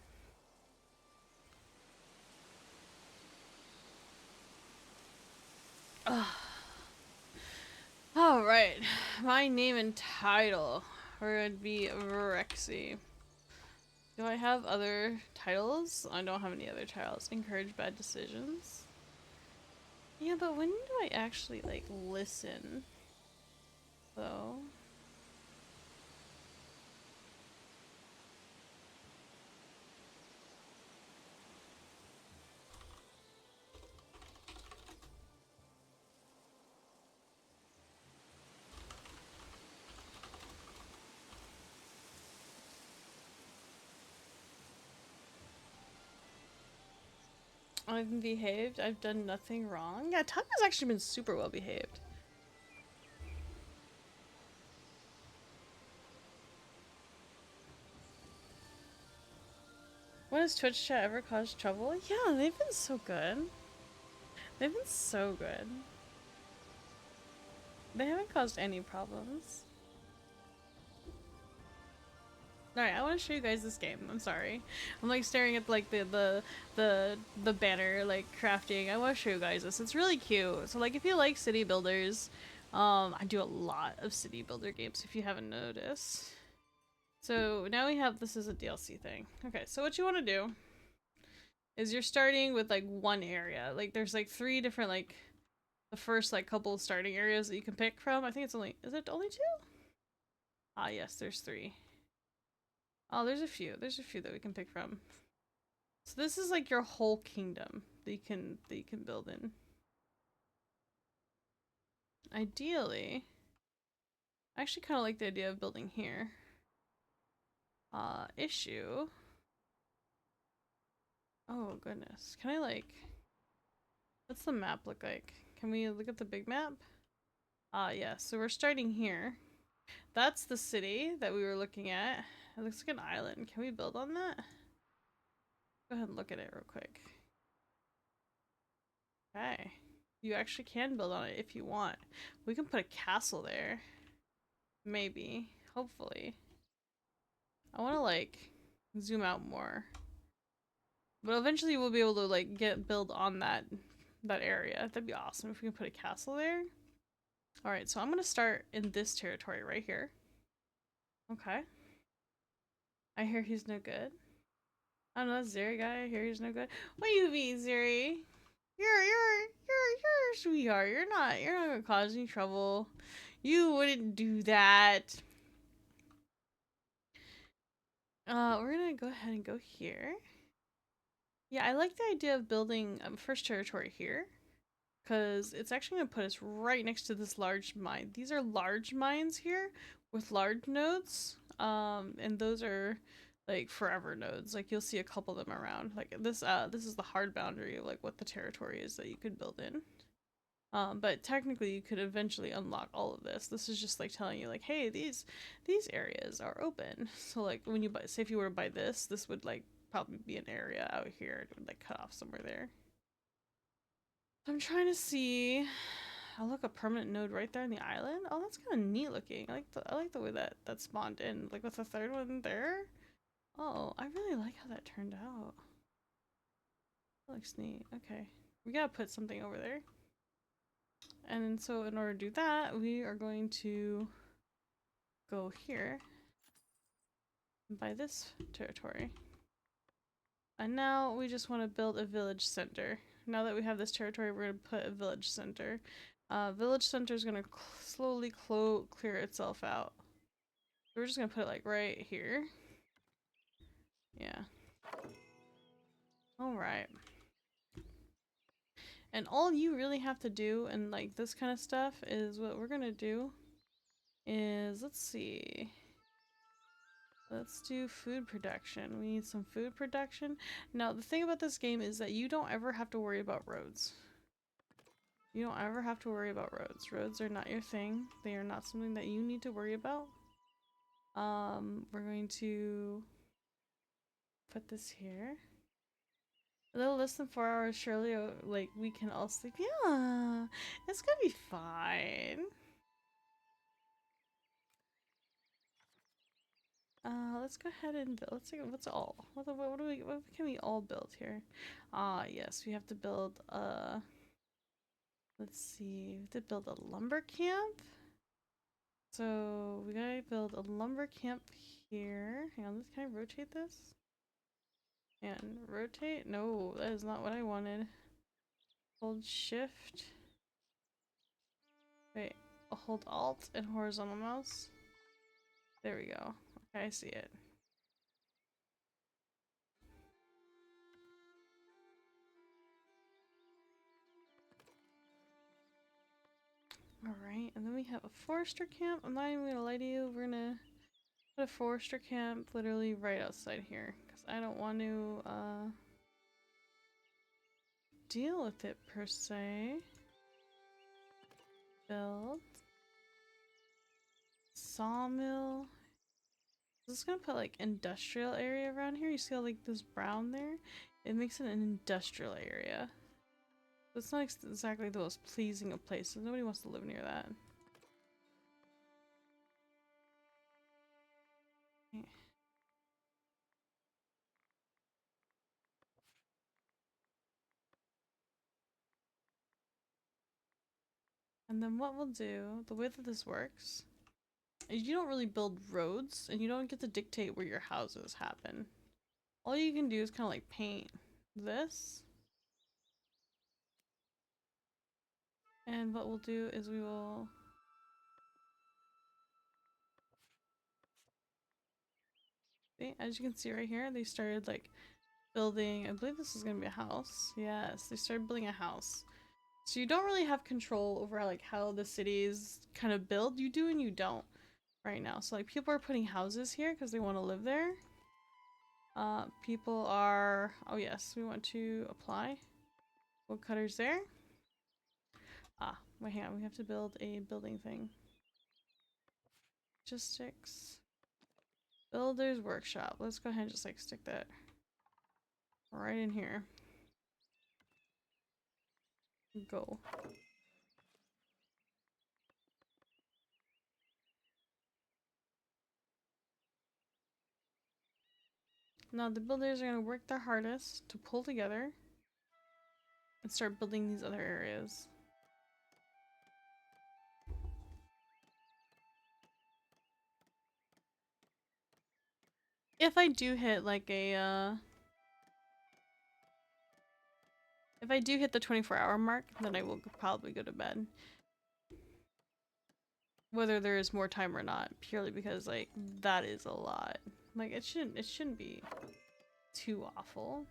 Alright. My name and title would be Verexi. Do I have other titles? I don't have any other titles. Encourage bad decisions. Yeah, but when do I actually like listen? Though. I've been behaved. I've done nothing wrong. Yeah, Taka's actually been super well behaved. When has Twitch chat ever caused trouble? Yeah, they've been so good. They've been so good. They haven't caused any problems. Alright, I want to show you guys this game. I'm sorry. I'm like staring at like the banner like crafting. I want to show you guys this. It's really cute. So like if you like city builders, I do a lot of city builder games if you haven't noticed. So now we have this as a DLC thing. Okay, so what you want to do is you're starting with like one area. Like there's like 3 different like the first like couple of starting areas that you can pick from. I think it's only, is it only 2? Ah yes, there's 3. Oh, there's a few. There's a few that we can pick from. So this is like your whole kingdom that you can build in. Ideally, I actually kind of like the idea of building here. issue. Oh goodness. Can I like, what's the map look like? Can we look at the big map? Yeah, so we're starting here. That's the city that we were looking at. It looks like an island. Can we build on that? Go ahead and look at it real quick. Okay. You actually can build on it if you want. We can put a castle there. Maybe. Hopefully. I want to like zoom out more. But eventually we'll be able to like build on that area. That'd be awesome if we can put a castle there. Alright, so I'm gonna start in this territory right here. Okay. I hear he's no good. I don't know, that Zeri guy, I hear he's no good. What you be, Zeri? You're a sweetheart. You're not gonna cause any trouble. You wouldn't do that. We're gonna go ahead and go here. Yeah, I like the idea of building first territory here, because it's actually gonna put us right next to this large mine. These are large mines here with large nodes, and those are like forever nodes. Like you'll see a couple of them around. Like this is the hard boundary of like what the territory is that you could build in. But technically you could eventually unlock all of this. This is just like telling you like, hey, these areas are open. So like when you buy, say if you were to buy this would like probably be an area out here. It would like cut off somewhere there. I'm trying to see. Oh look, a permanent node right there in the island. Oh, that's kind of neat looking. I like the way that spawned in, like with the third one there. Oh, I really like how that turned out. That looks neat. Okay, we gotta put something over there. And so in order to do that, we are going to go here and buy this territory. And now we just want to build a village center. Now that we have this territory, we're going to put a village center. Village center is going to slowly clear itself out. So we're just going to put it like right here. Yeah. Alright. And all you really have to do and like this kind of stuff is what we're going to do is, let's see. Let's do food production. We need some food production. Now, the thing about this game is that you don't ever have to worry about roads. You don't ever have to worry about roads. Roads are not your thing. They are not something that you need to worry about. We're going to put this here. A little less than 4 hours, surely, like, we can all sleep. Yeah, it's gonna be fine. Let's go ahead and build. Let's see what can we all build here? Yes, we have to build let's see, we have to build a lumber camp. So we gotta build a lumber camp here. Hang on, can I rotate this? And rotate? No, that is not what I wanted. Hold shift. Wait, I'll hold alt and horizontal mouse. There we go. Okay, I see it. Alright, and then we have a forester camp. I'm not even gonna lie to you, we're gonna put a forester camp literally right outside here. Because I don't want to deal with it per se. Build. Sawmill. I'm just gonna put like industrial area around here. You see how like this brown there? It makes it an industrial area. So it's not exactly the most pleasing of places. Nobody wants to live near that. Okay. And then what we'll do, the way that this works, is you don't really build roads and you don't get to dictate where your houses happen. All you can do is kind of like paint this. And what we'll do is we will see, as you can see right here, they started like building, I believe this is gonna be a house. Yes, they started building a house. So you don't really have control over like how the cities kind of build. You do and you don't, right now. So like people are putting houses here because they want to live there. People are, oh yes, we want to apply woodcutters there. Ah, wait, hang on, we have to build a building thing. Logistics. Builder's workshop. Let's go ahead and just like stick that right in here. Go. Now the builders are going to work their hardest to pull together and start building these other areas. If I do hit like a if I do hit the 24-hour mark, then I will probably go to bed. Whether there is more time or not, purely because like that is a lot. Like it shouldn't be too awful.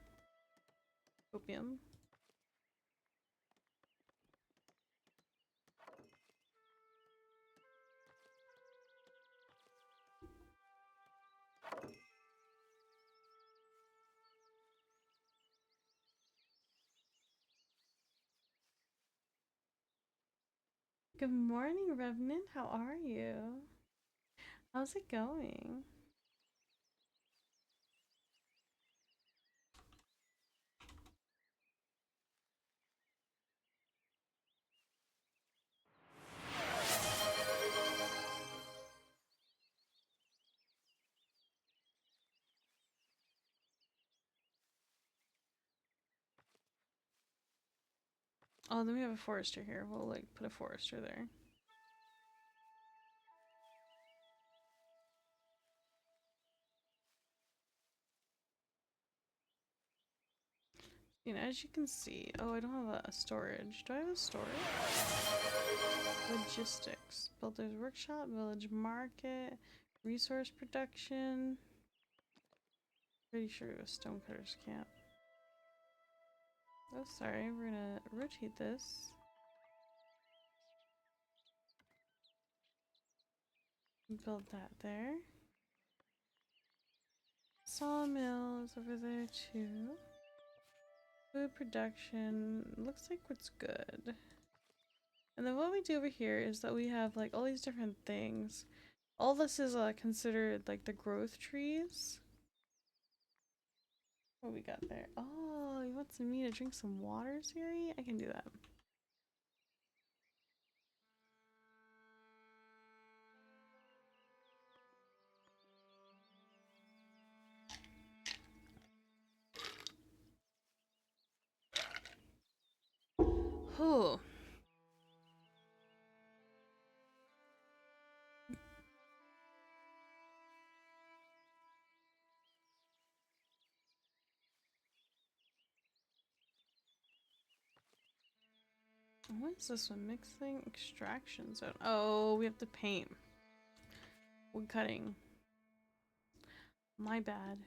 Opium. Good morning, Revenant. How are you? How's it going? Oh, then we have a forester here. We'll like put a forester there. You know, as you can see, oh, I don't have a storage. Do I have a storage? Logistics, builder's workshop, village market, resource production. Pretty sure it was stonecutter's camp. Oh, sorry, we're gonna rotate this. Build that there. Sawmill is over there too. Food production looks like what's good. And then what we do over here is that we have like all these different things. All this is considered like the growth trees. What we got there? Oh, you want me to drink some water, Siri? I can do that. Oh. What is this one? Mixing extraction zone. Oh, we have to paint. Wood cutting. My bad.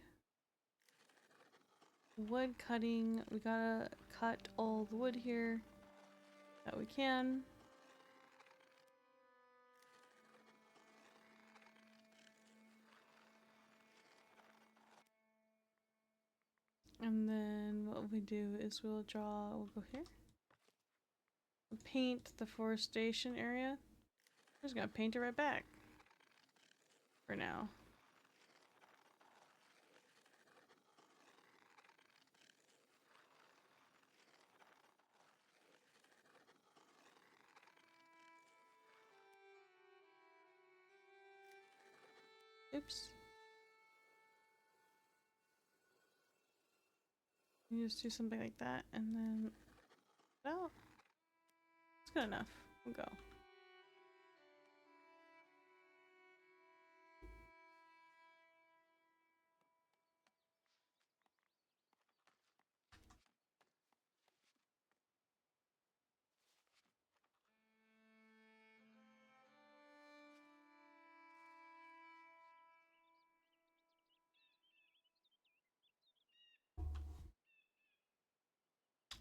Wood cutting. We gotta cut all the wood here that we can. And then what we do is we'll go here. Paint the forestation area. I'm just gonna paint it right back. For now. Oops. You just do something like that and then oh, it's good enough. We'll go.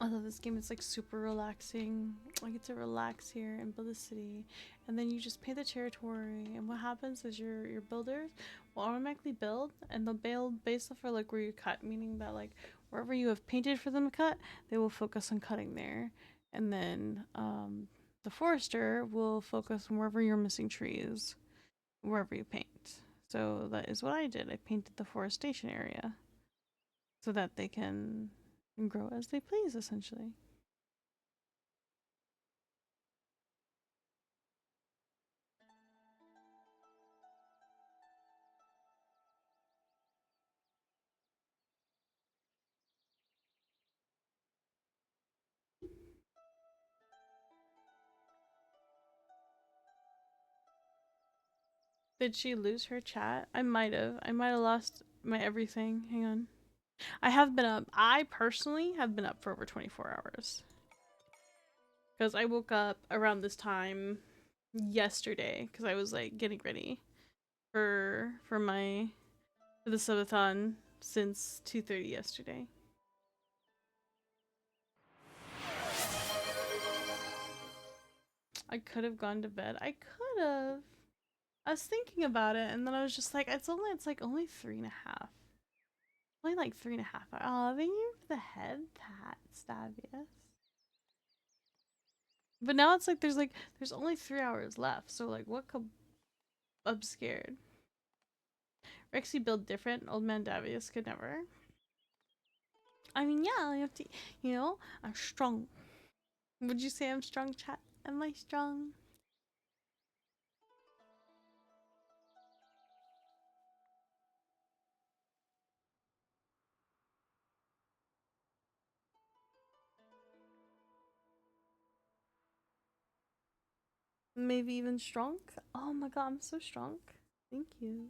I love this game. It's like super relaxing. I get to relax here and build a city, and then you just paint the territory. And what happens is your builders will automatically build, and they'll build based off of like where you cut, meaning that like wherever you have painted for them to cut, they will focus on cutting there, and then the forester will focus on wherever you're missing trees, wherever you paint. So that is what I did. I painted the forestation area so that they can grow as they please, essentially. Did she lose her chat? I might have. I might have lost my everything. Hang on. I have been up. I personally have been up for over 24 hours. Because I woke up around this time yesterday because I was like getting ready for the subathon since 2:30 yesterday. I could have gone to bed. I could have. I was thinking about it, and then I was just like, it's like only 3.5. Only like 3.5 hours. Oh, thank you for the head pat, Stavius. But now it's like there's only 3 hours left, so like what could I'm scared. Rexy build different, old man Davius could never. I mean, yeah, you have to, I'm strong. Would you say I'm strong, chat? Am I strong? Maybe even strong? Oh my god, I'm so strong. Thank you.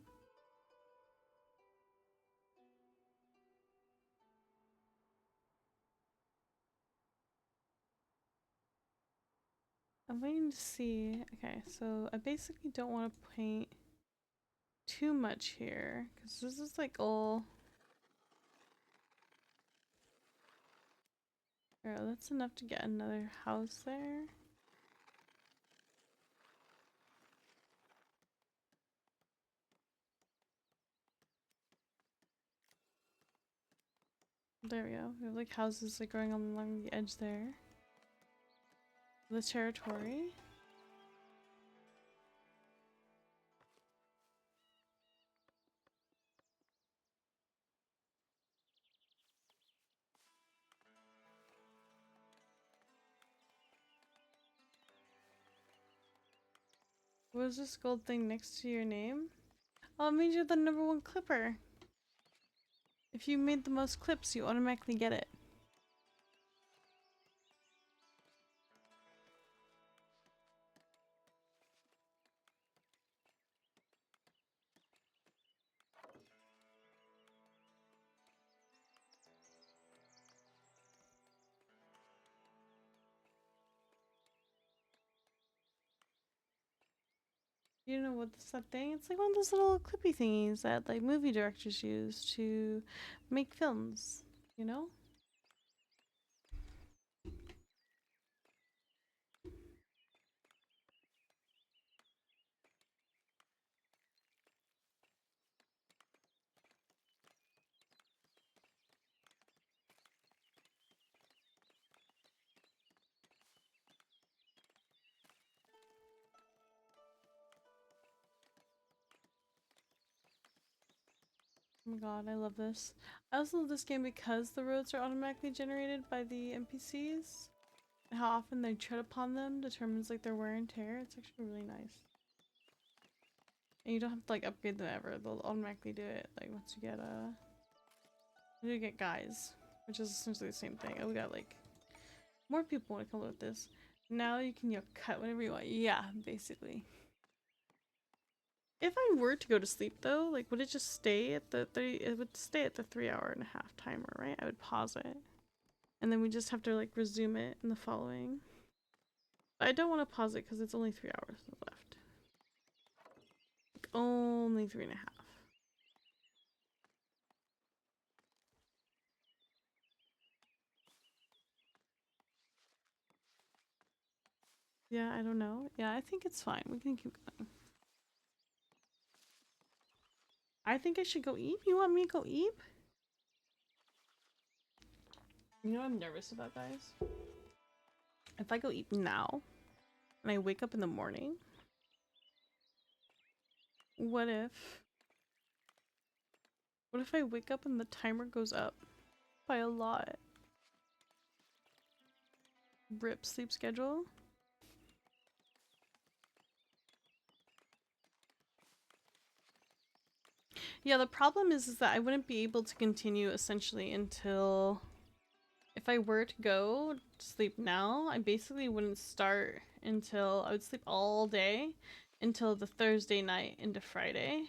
I'm waiting to see. Okay, so I basically don't want to paint too much here because this is like all. There, that's enough to get another house there. There we go. We have like houses like going along the edge there. The territory. What is this gold thing next to your name? Oh, it means you're the #1 clipper. If you made the most clips, you automatically get it. You know what's that thing? It's like one of those little clippy thingies that like movie directors use to make films, you know? Oh my god, I love this. I also love this game because the roads are automatically generated by the NPCs. And how often they tread upon them determines like their wear and tear. It's actually really nice. And you don't have to like upgrade them ever. They'll automatically do it like once you get guys, which is essentially the same thing. Oh, we got like more people want to come with this. Now you can cut whenever you want. Yeah, basically. If I were to go to sleep though, like would it just stay at the 30? It would stay at the 3.5 hour timer, right? I would pause it. And then we just have to like resume it in the following. But I don't want to pause it because it's only 3 hours left. Like, only 3.5. Yeah, I don't know. Yeah, I think it's fine. We can keep going. I think I should go eat. You want me to go eat? You know what I'm nervous about, guys? If I go eat now and I wake up in the morning, what if I wake up and the timer goes up by a lot? Rip sleep schedule. Yeah, the problem is that I wouldn't be able to continue essentially until, if I were to go to sleep now, I basically wouldn't start until, I would sleep all day until the Thursday night into Friday.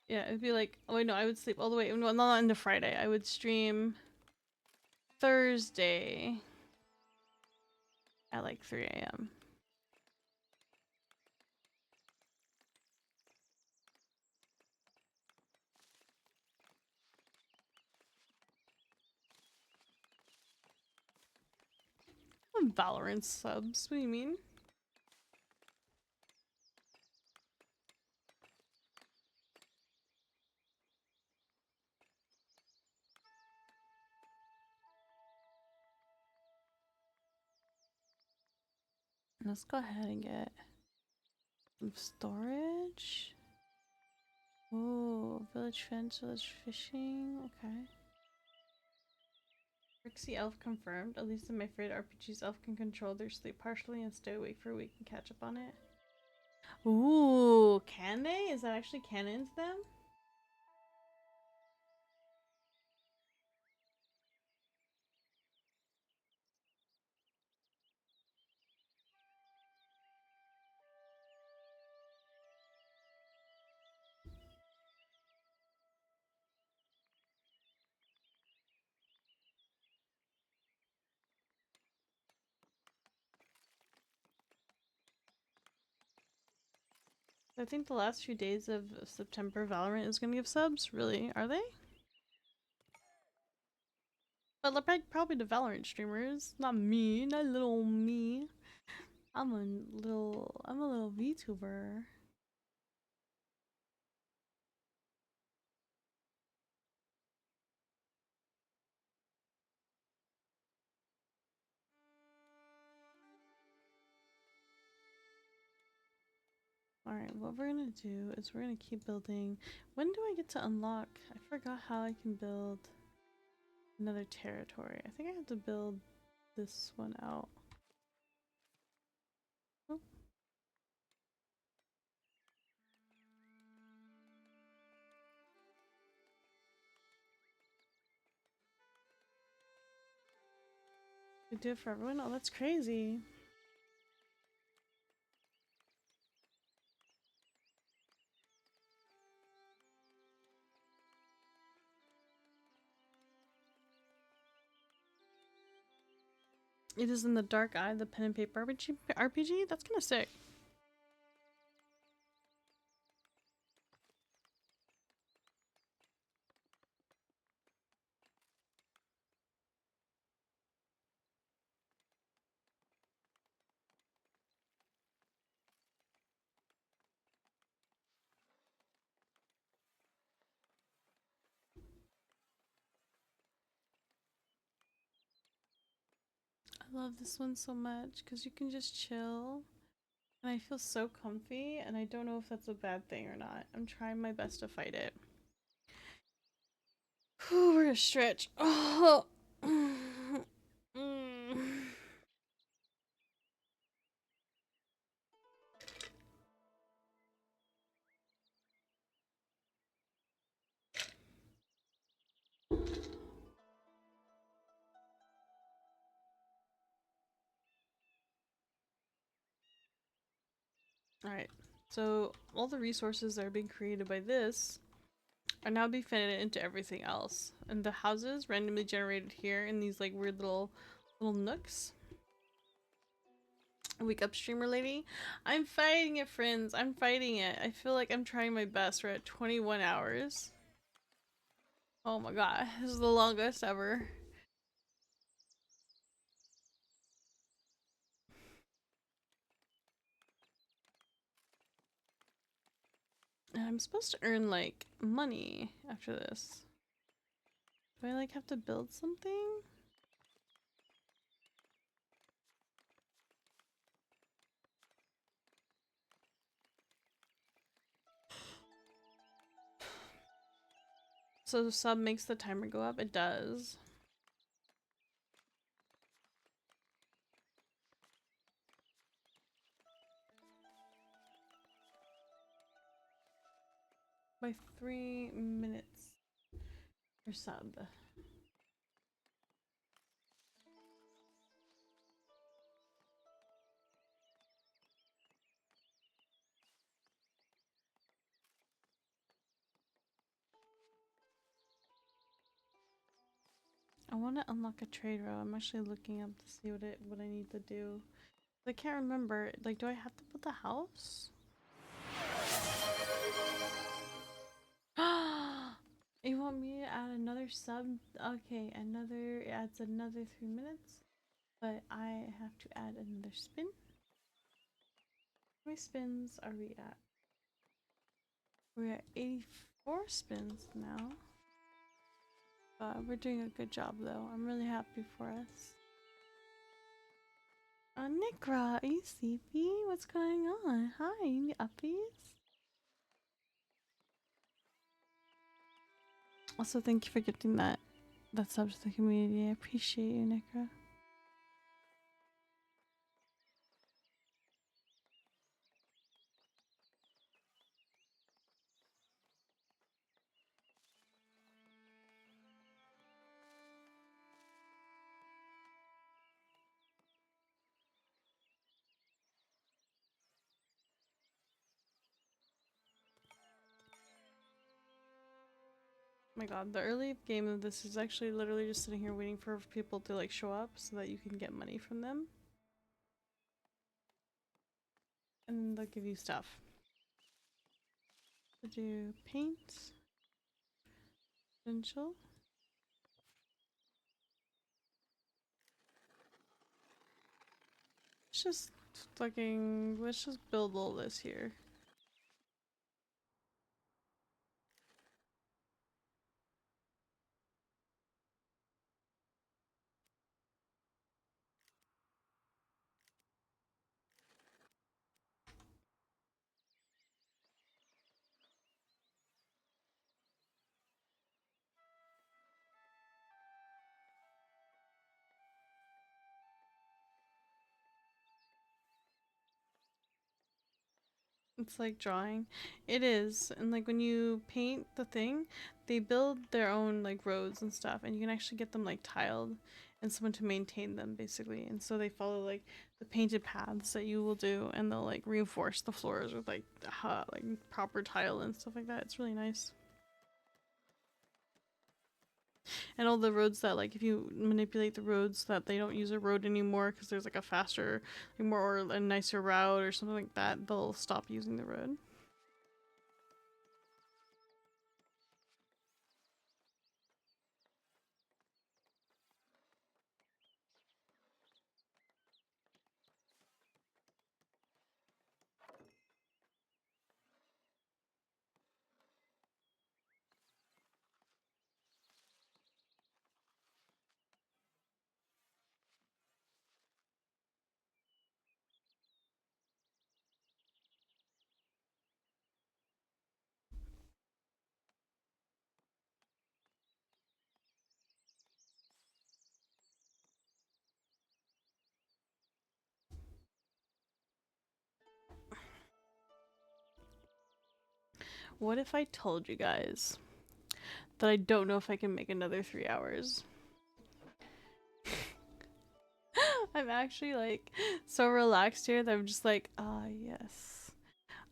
Yeah, it'd be like, oh wait, no, I would sleep all the way, no, not into Friday. I would stream Thursday at like 3 a.m. Valorant subs, what do you mean? Let's go ahead and get some storage. Oh, village fence, village fishing, okay. Verexi Elf confirmed. At least in my favorite RPGs, Elf can control their sleep partially and stay awake for a week and catch up on it. Ooh, can they? Is that actually canon to them? I think the last few days of September Valorant is gonna give subs. Really? Are they? But like probably the Valorant streamers, not me, not little me. I'm a little VTuber. Alright, what we're gonna do is we're gonna keep building. When do I get to unlock? I forgot how I can build another territory. I think I have to build this one out. Oh. We do it for everyone? Oh, that's crazy. It is in the Dark Eye, the pen and paper RPG? That's kind of sick. I love this one so much because you can just chill. And I feel so comfy, and I don't know if that's a bad thing or not. I'm trying my best to fight it. Whew, we're gonna stretch. Oh. Alright, so all the resources that are being created by this are now being fed into everything else. And the houses randomly generated here in these like weird little nooks. Wake up, streamer lady. I'm fighting it, friends. I'm fighting it. I feel like I'm trying my best. We're at 21 hours. Oh my god, this is the longest ever. And I'm supposed to earn like money after this. Do I like have to build something? So the sub makes the timer go up? It does. By 3 minutes per sub. I want to unlock a trade row. I'm actually looking up to see what I need to do. I can't remember. Like, do I have to put the house? You want me to add another sub? Okay, it adds another 3 minutes. But I have to add another spin. How many spins are we at? We're at 84 spins now. We're doing a good job though. I'm really happy for us. Nikra, are you sleepy? What's going on? Hi, you uppies? Also, thank you for gifting that sub to the community. I appreciate you, Nikra. Oh my god, the early game of this is actually literally just sitting here waiting for people to like show up so that you can get money from them. And then they'll give you stuff. To do paint. Potential. Let's just build all this here. It's like drawing. It is. And like when you paint the thing, they build their own like roads and stuff, and you can actually get them like tiled and someone to maintain them basically. And so they follow like the painted paths that you will do, and they'll like reinforce the floors with like proper tile and stuff like that. It's really nice. And all the roads that like if you manipulate the roads that they don't use a road anymore because there's like a faster, like more or a nicer route or something like that, they'll stop using the road. What if I told you guys that I don't know if I can make another 3 hours? I'm actually like so relaxed here that I'm just like, ah yes.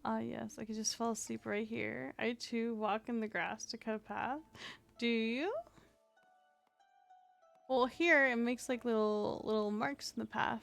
Ah yes. I could just fall asleep right here. I too walk in the grass to cut a path. Do you? Well, here it makes like little marks in the path.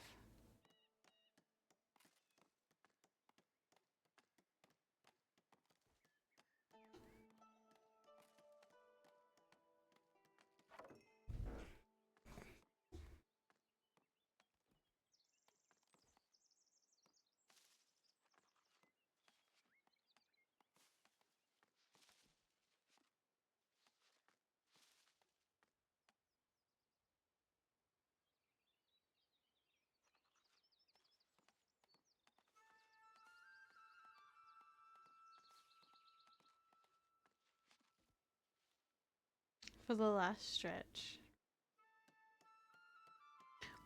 for the last stretch.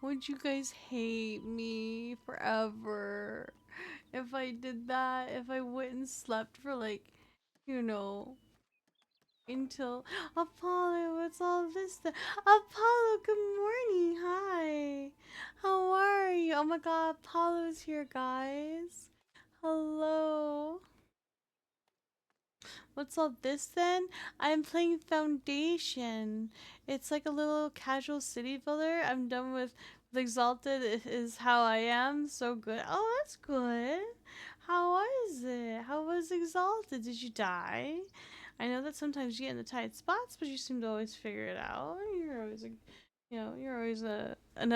Would you guys hate me forever if I did that? If I went and slept for like, you know, until Apollo, what's all this stuff? Apollo, good morning. Hi. How are you? Oh my god, Apollo's here, guys. Hello. What's all this then? I'm playing Foundation. It's like a little casual city builder. I'm done with Exalted is how I am. So good. Oh, that's good. How was it? How was Exalted? Did you die? I know that sometimes you get in the tight spots, but you seem to always figure it out. You're always a, you know, you're always an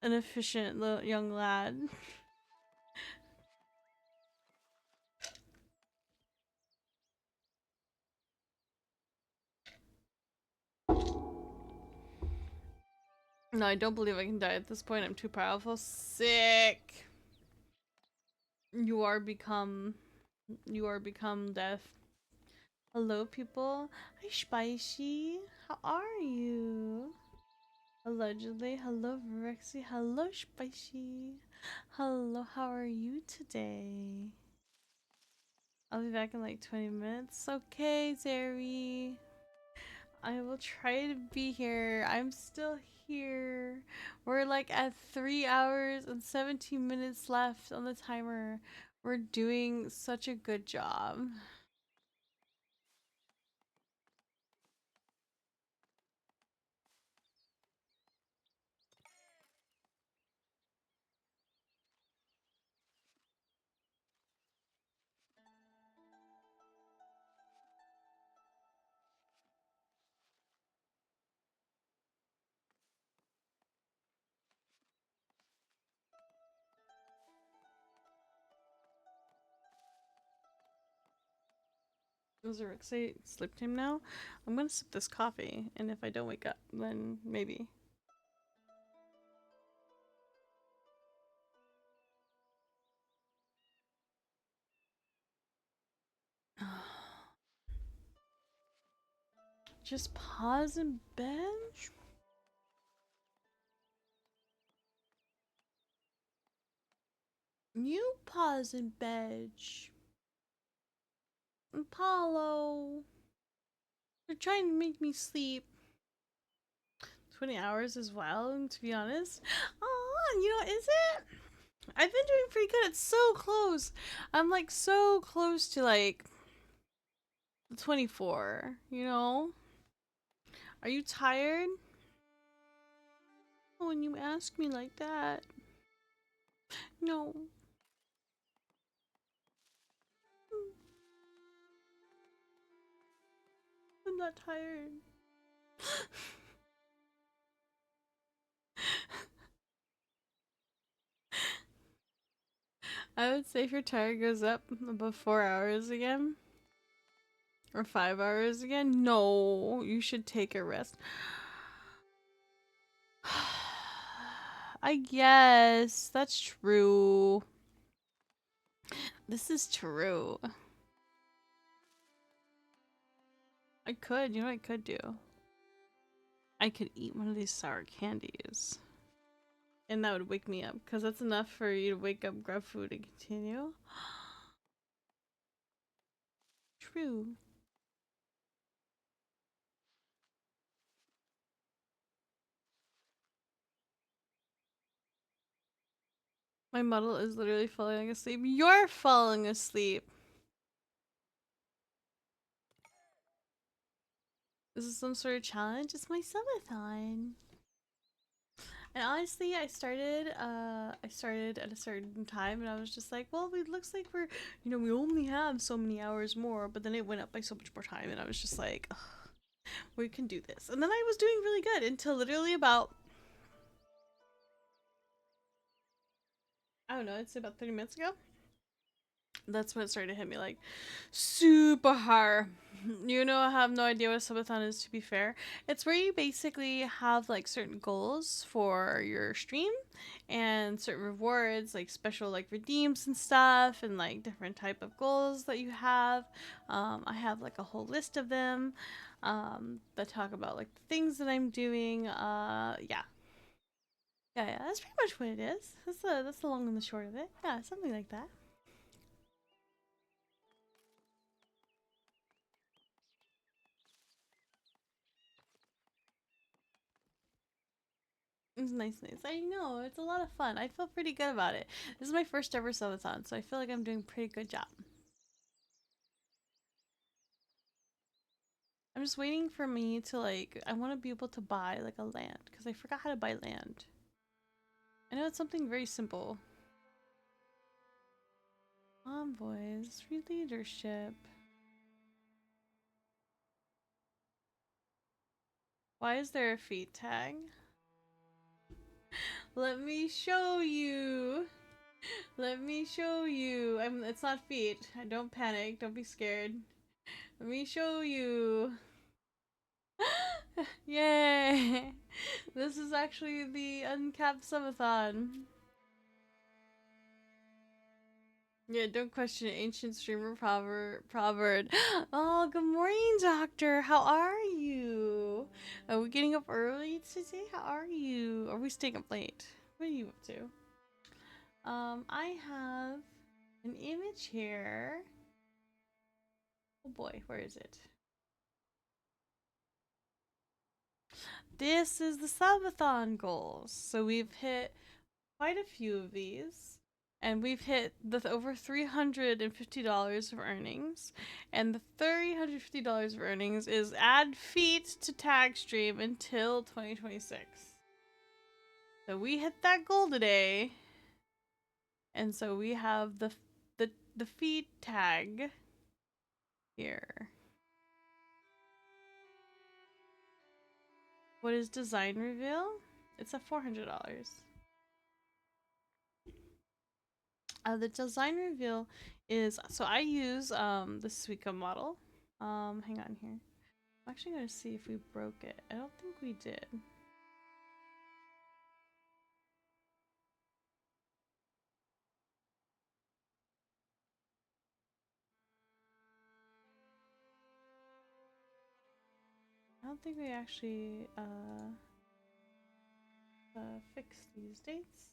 efficient little young lad. No, I don't believe I can die at this point. I'm too powerful. Sick. You are become death. Hello, people. Hi, Spicy. How are you? Allegedly. Hello, Verexi. Hello, Spicy. Hello, how are you today? I'll be back in like 20 minutes. Okay, Zeri. I will try to be here. I'm still here. We're like at 3 hours and 17 minutes left on the timer. We're doing such a good job. Is Verexi sleep time now? I'm gonna sip this coffee, and if I don't wake up, then maybe. Just pause and bench? You pause and bench. Apollo. You're trying to make me sleep. 20 hours is wild, to be honest. Oh, you know, is it? I've been doing pretty good. It's so close. I'm like so close to like 24, you know? Are you tired? When you ask me like that. No. I'm not tired. I would say if your tired goes up above 4 hours again. Or 5 hours again. No, you should take a rest. I guess. That's true. This is true. I could. You know what I could do? I could eat one of these sour candies. And that would wake me up. Because that's enough for you to wake up, grab food, and continue. True. My model is literally falling asleep. You're falling asleep. This is some sort of challenge. It's my subathon. And honestly, I started at a certain time, and I was just like, well, it looks like we're, you know, we only have so many hours more, but then it went up by so much more time, and I was just like, ugh, we can do this. And then I was doing really good until literally about, I don't know, it's about 30 minutes ago. That's when it started to hit me like super hard. You know, I have no idea what a subathon is, to be fair. It's where you basically have like certain goals for your stream and certain rewards, like special like redeems and stuff, and like different type of goals that you have. I have like a whole list of them. that talk about like the things that I'm doing. Yeah, that's pretty much what it is. That's the long and the short of it. Yeah, something like that. It's nice. I know, it's a lot of fun. I feel pretty good about it. This is my first ever subathon, so I feel like I'm doing a pretty good job. I'm just waiting for me to like, I want to be able to buy like a land, because I forgot how to buy land. I know it's something very simple. Envoys, free leadership. Why is there a feet tag? Let me show you. Let me show you. It's not feet. Don't panic. Don't be scared. Let me show you. Yay! This is actually the uncapped subathon. Yeah, don't question ancient streamer proverb. Oh, good morning, doctor. How are you? Are we getting up early today? How are you? Are we staying up late? What are you up to? I have an image here. Oh boy, where is it? This is the subathon goals. So we've hit quite a few of these. And we've hit the over $350 of earnings. And the $350 of earnings is add feet to tag stream until 2026. So we hit that goal today. And so we have the feet tag here. What is design reveal? It's at $400. The design reveal is, so I use the Suica model. Hang on here. I'm actually gonna see if we broke it. I don't think we did. I don't think we actually fixed these dates.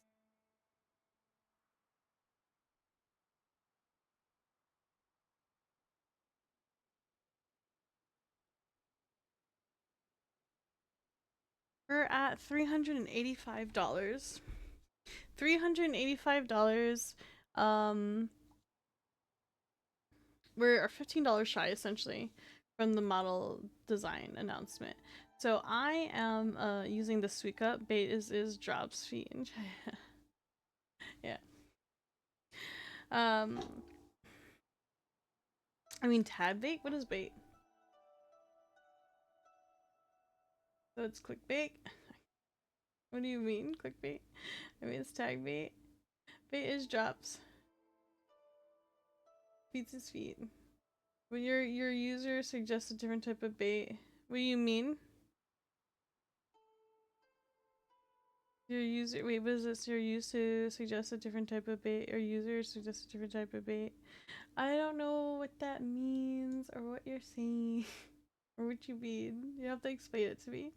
We're at $385. $385. We're $15 shy essentially from the model design announcement. So I am using the Suica. Bait is drops feet. Yeah. I mean tab bait? What is bait? So it's clickbait? What do you mean, clickbait? I mean it's tag bait. Bait is drops. Feeds is feet. When your user suggests a different type of bait, what do you mean? Your user, wait, what is this? Your user suggests a different type of bait, or user suggests a different type of bait. I don't know what that means, or what you're saying, or what you mean. You have to explain it to me.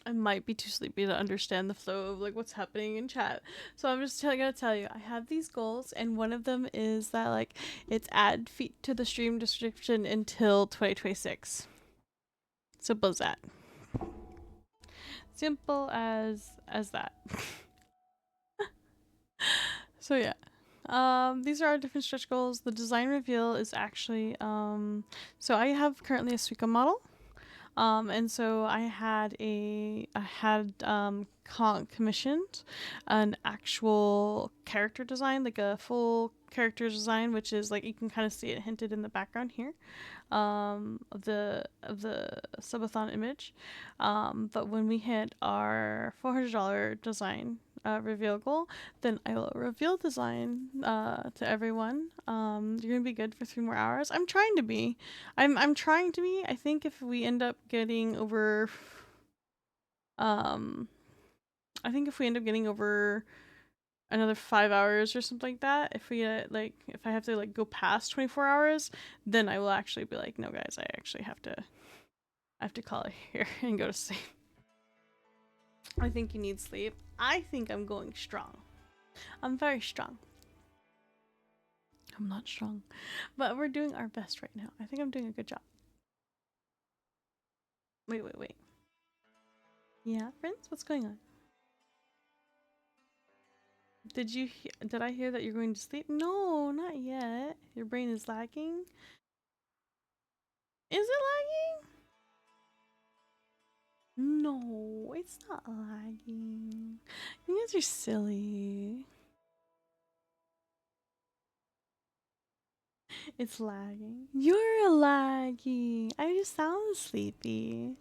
I might be too sleepy to understand the flow of like what's happening in chat. So I'm just gonna tell you, I have these goals, and one of them is that like it's add feet to the stream description until 2026. Simple as that. Simple as that. So yeah. These are our different stretch goals. The design reveal is actually so I have currently a Suica model. And so I had commissioned an actual character design, like a full character design, which is like you can kind of see it hinted in the background here, of the subathon image. But when we hit our $400 design reveal goal, then I will reveal design to everyone. You're gonna be good for 3 more hours. I'm trying to be. I'm trying to be. I think if we end up getting over I think if we end up getting over another 5 hours or something like that, if we get like, if I have to like go past 24 hours, then I will actually be like, no guys, I actually have to call it here and go to sleep. I think you need sleep. I think I'm going strong. I'm very strong. I'm not strong, but we're doing our best right now. I think I'm doing a good job. Wait. Yeah, friends, what's going on? Did I hear that you're going to sleep? No, not yet. Your brain is lagging. Is it lagging? No, it's not lagging. You guys are silly. It's lagging. You're lagging. I just sound sleepy.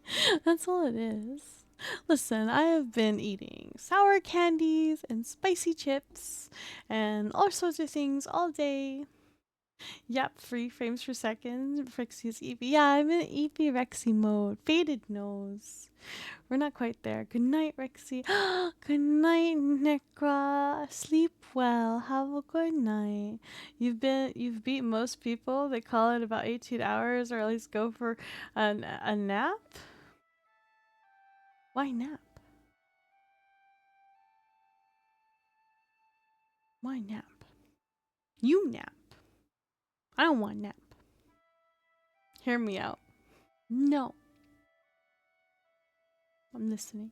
That's all it is. Listen, I have been eating sour candies and spicy chips and all sorts of things all day. Yep, 3 frames per second. Rexi's EP. Yeah, I'm in EP Rexy mode. Faded nose. We're not quite there. Good night, Rexy. Good night, Necra. Sleep well. Have a good night. You've beat most people. They call it about 18 hours, or at least go for a nap. Why nap? Why nap? You nap. I don't want nap. Hear me out. No. I'm listening.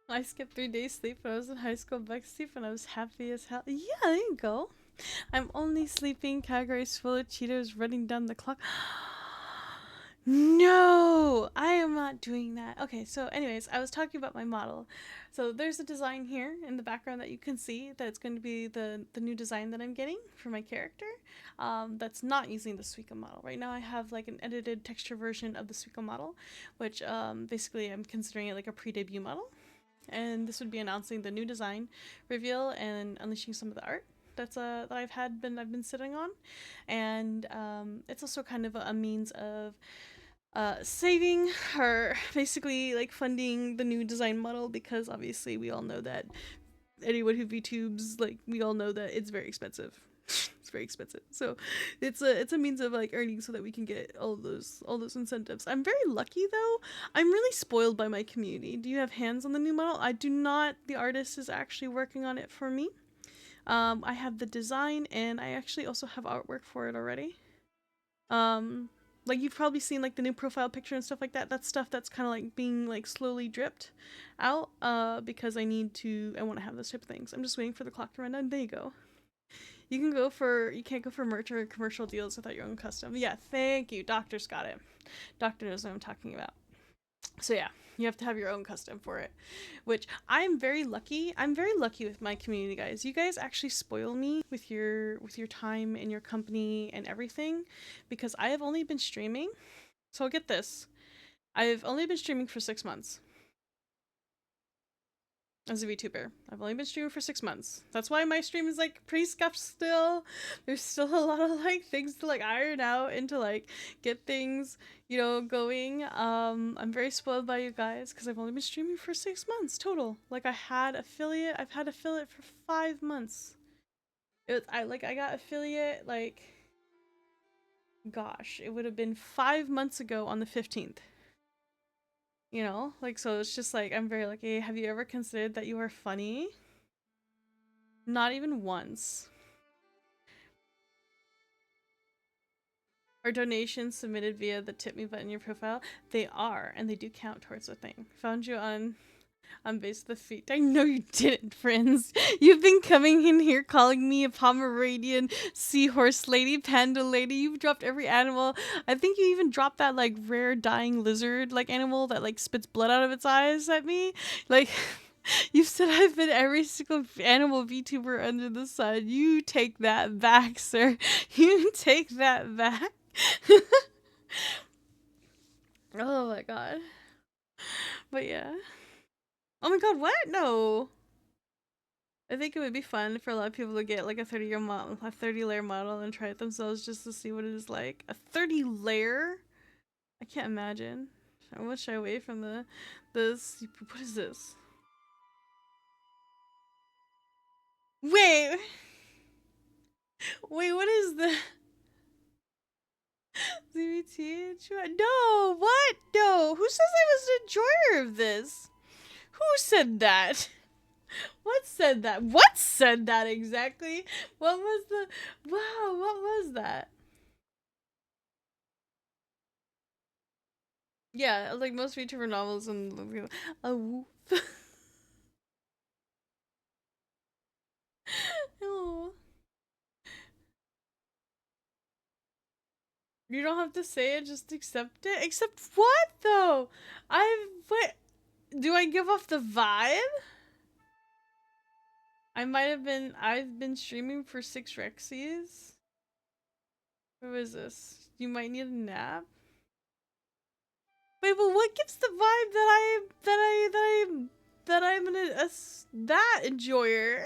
I skipped 3 days sleep when I was in high school, back sleep, and I was happy as hell. Yeah, there you go. I'm only sleeping. Categories full of cheaters running down the clock. No, I am not doing that. Okay, so anyways, I was talking about my model. So there's a design here in the background that you can see that's going to be the new design that I'm getting for my character. That's not using the Suica model. Right now I have like an edited texture version of the Suica model, which basically I'm considering it like a pre-debut model. And this would be announcing the new design reveal and unleashing some of the art that's that I've been sitting on, and it's also kind of a means of saving or basically like funding the new design model, because obviously we all know that anyone who VTubes, like, we all know that it's very expensive. It's very expensive, so it's a means of like earning so that we can get all those incentives. I'm very lucky though. I'm really spoiled by my community. Do you have hands on the new model? I do not. The artist is actually working on it for me. I have the design, and I actually also have artwork for it already. Like, you've probably seen like the new profile picture and stuff like that. That's stuff that's kind of like being like slowly dripped out because I want to have those type of things. I'm just waiting for the clock to run down. There you go. You can't go for merch or commercial deals without your own custom. Yeah, thank you. Doctor's got it. Doctor knows what I'm talking about. So yeah, you have to have your own custom for it, which I'm very lucky. I'm very lucky with my community, guys. You guys actually spoil me with your time and your company and everything, because I have only been streaming. So get this. I've only been streaming for 6 months. As a VTuber, I've only been streaming for 6 months. That's why my stream is like pretty scuffed still. There's still a lot of like things to like iron out and to like get things, going. I'm very spoiled by you guys because I've only been streaming for 6 months total. Like, I've had affiliate for 5 months. I got affiliate like, gosh, it would have been 5 months ago on the 15th. So it's just like, I'm very lucky. Have you ever considered that you are funny? Not even once. Are donations submitted via the tip me button in your profile? They are, and they do count towards the thing. Found you on base of the feet. I know you didn't, friends. You've been coming in here calling me a Pomeranian seahorse lady, panda lady. You've dropped every animal. I think you even dropped that like rare dying lizard like animal that like spits blood out of its eyes at me. Like, You've said I've been every single animal VTuber under the sun. You take that back, sir. You take that back. Oh my god. But yeah. Oh my god, what? No. I think it would be fun for a lot of people to get like a 30-year model, a 30-layer model and try it themselves just to see what it is like. A 30-layer? I can't imagine. I want to shy away from this. What is this? Wait. Wait, what is the CBT? No, what? No. Who says I was an enjoyer of this? Who said that? What said that? What said that exactly? What was the... Wow, what was that? Yeah, like most VTuber novels and... Oh. Oh. You don't have to say it, just accept it. Accept what, though? What? Do I give off the vibe? I've been streaming for 6 Rexies. Who is this? You might need a nap? Wait, but what gives the vibe that I'm that enjoyer?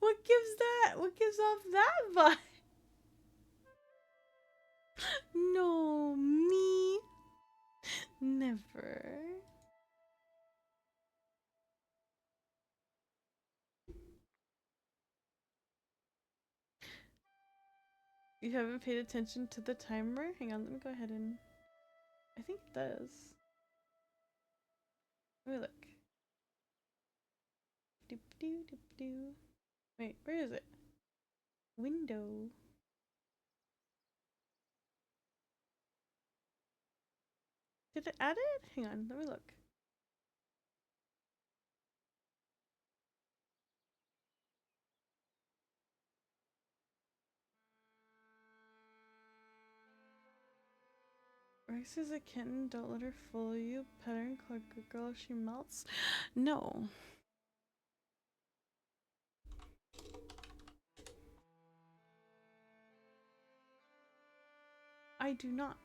What gives off that vibe? No, me. Never. You haven't paid attention to the timer? Hang on, let me go ahead and... I think it does. Let me look. Doop doo doop doo. Wait, where is it? Window. Did it add it? Hang on, let me look. Rex is a kitten, don't let her fool you. Pattern called good girl, she melts. No. I do not.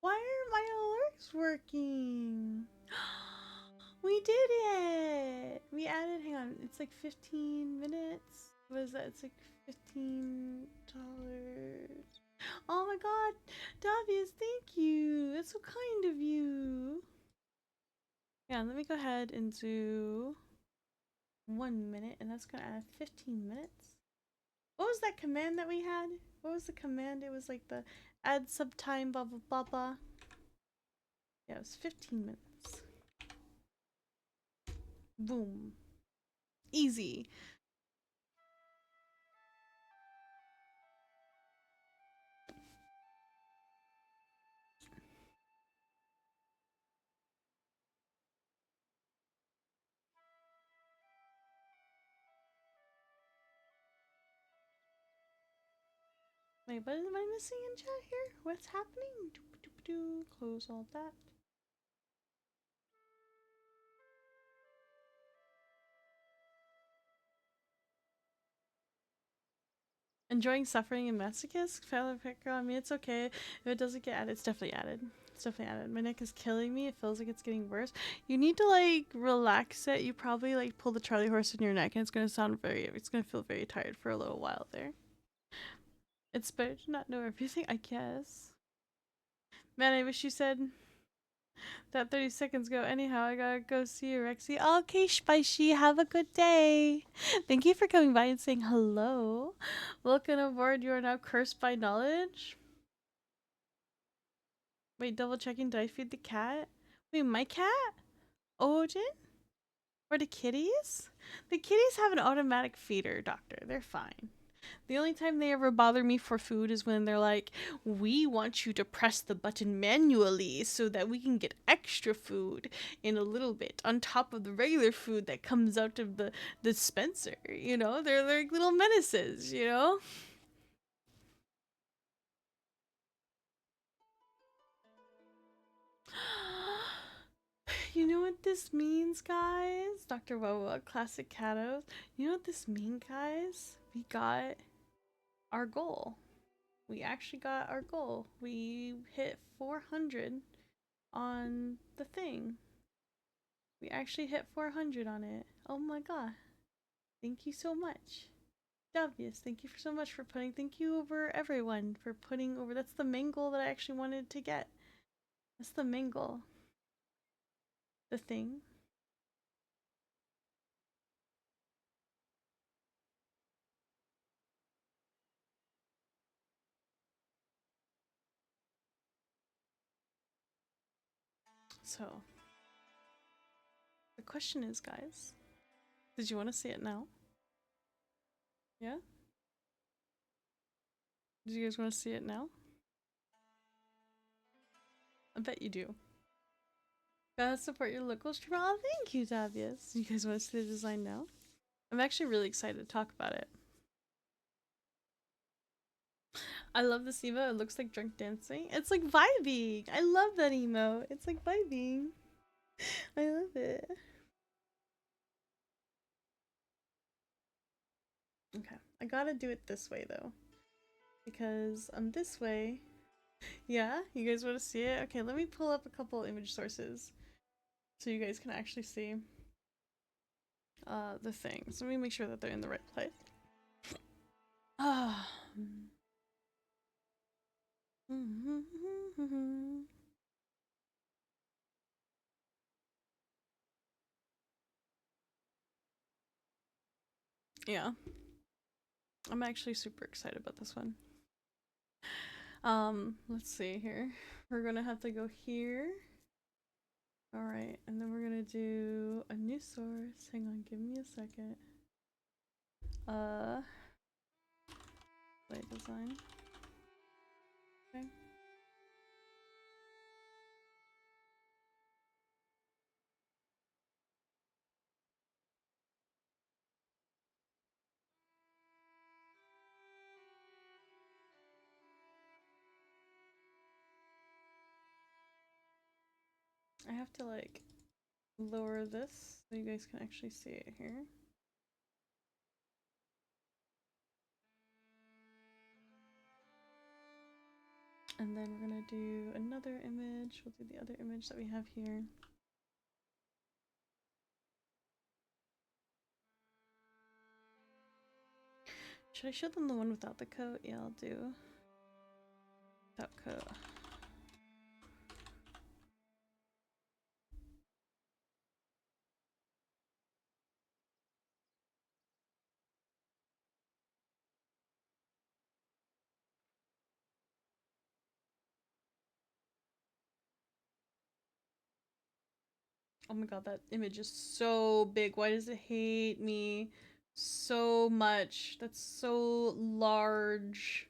Why are my alerts working? We did it! We added, hang on, it's like 15 minutes. What is that? It's like $15. Oh my god, Davius, thank you! That's so kind of you! Yeah, let me go ahead and do 1 minute, and that's gonna add 15 minutes. What was that command that we had? What was the command? It was like the add sub time, blah blah blah blah. Yeah, it was 15 minutes. Boom. Easy. Wait, what am I missing in chat here? What's happening? Close all that. Enjoying suffering and masochist? Fellow picker, I mean, it's okay. If it doesn't get added, it's definitely added. It's definitely added. My neck is killing me. It feels like it's getting worse. You need to, like, relax it. You probably, like, pull the Charlie horse in your neck and it's gonna it's gonna feel very tired for a little while there. It's better to not know everything, I guess. Man, I wish you said that 30 seconds ago. Anyhow, I gotta go see you, Rexy. Okay, Spicy, have a good day. Thank you for coming by and saying hello. Welcome aboard. You are now cursed by knowledge. Wait, double checking. Did I feed the cat? Wait, my cat? Odin? Or the kitties? The kitties have an automatic feeder, doctor. They're fine. The only time they ever bother me for food is when they're like, we want you to press the button manually so that we can get extra food in a little bit on top of the regular food that comes out of the dispenser. You know, they're like little menaces, you know? You know what this means, guys? Dr. Wawa, Classic Catos. You know what this means, guys? We got our goal. We actually got our goal. We hit 400 on the thing. We actually hit 400 on it. Oh my god. Thank you so much. Obvious. Thank you so much for putting. Thank you over everyone for putting over. That's the main goal that I actually wanted to get. That's the main goal. The thing. So, the question is, guys, did you want to see it now? Yeah? Do you guys want to see it now? I bet you do. Gotta support your local streamer. Oh, thank you, Tavius. You guys want to see the design now? I'm actually really excited to talk about it. I love this emo. It looks like drunk dancing. It's like vibing. I love that emo. It's like vibing. I love it. Okay, I gotta do it this way though, because this way. Yeah, you guys want to see it? Okay, let me pull up a couple image sources so you guys can actually see the things. Let me make sure that they're in the right place. Ah. Yeah. I'm actually super excited about this one. Let's see here. We're gonna have to go here. Alright, and then we're gonna do a new source. Hang on, give me a second. Play design. Okay. I have to like lower this so you guys can actually see it here. And then we're gonna do another image. We'll do the other image that we have here. Should I show them the one without the coat? Yeah, I'll do without coat. Oh my god, that image is so big. Why does it hate me so much? That's so large.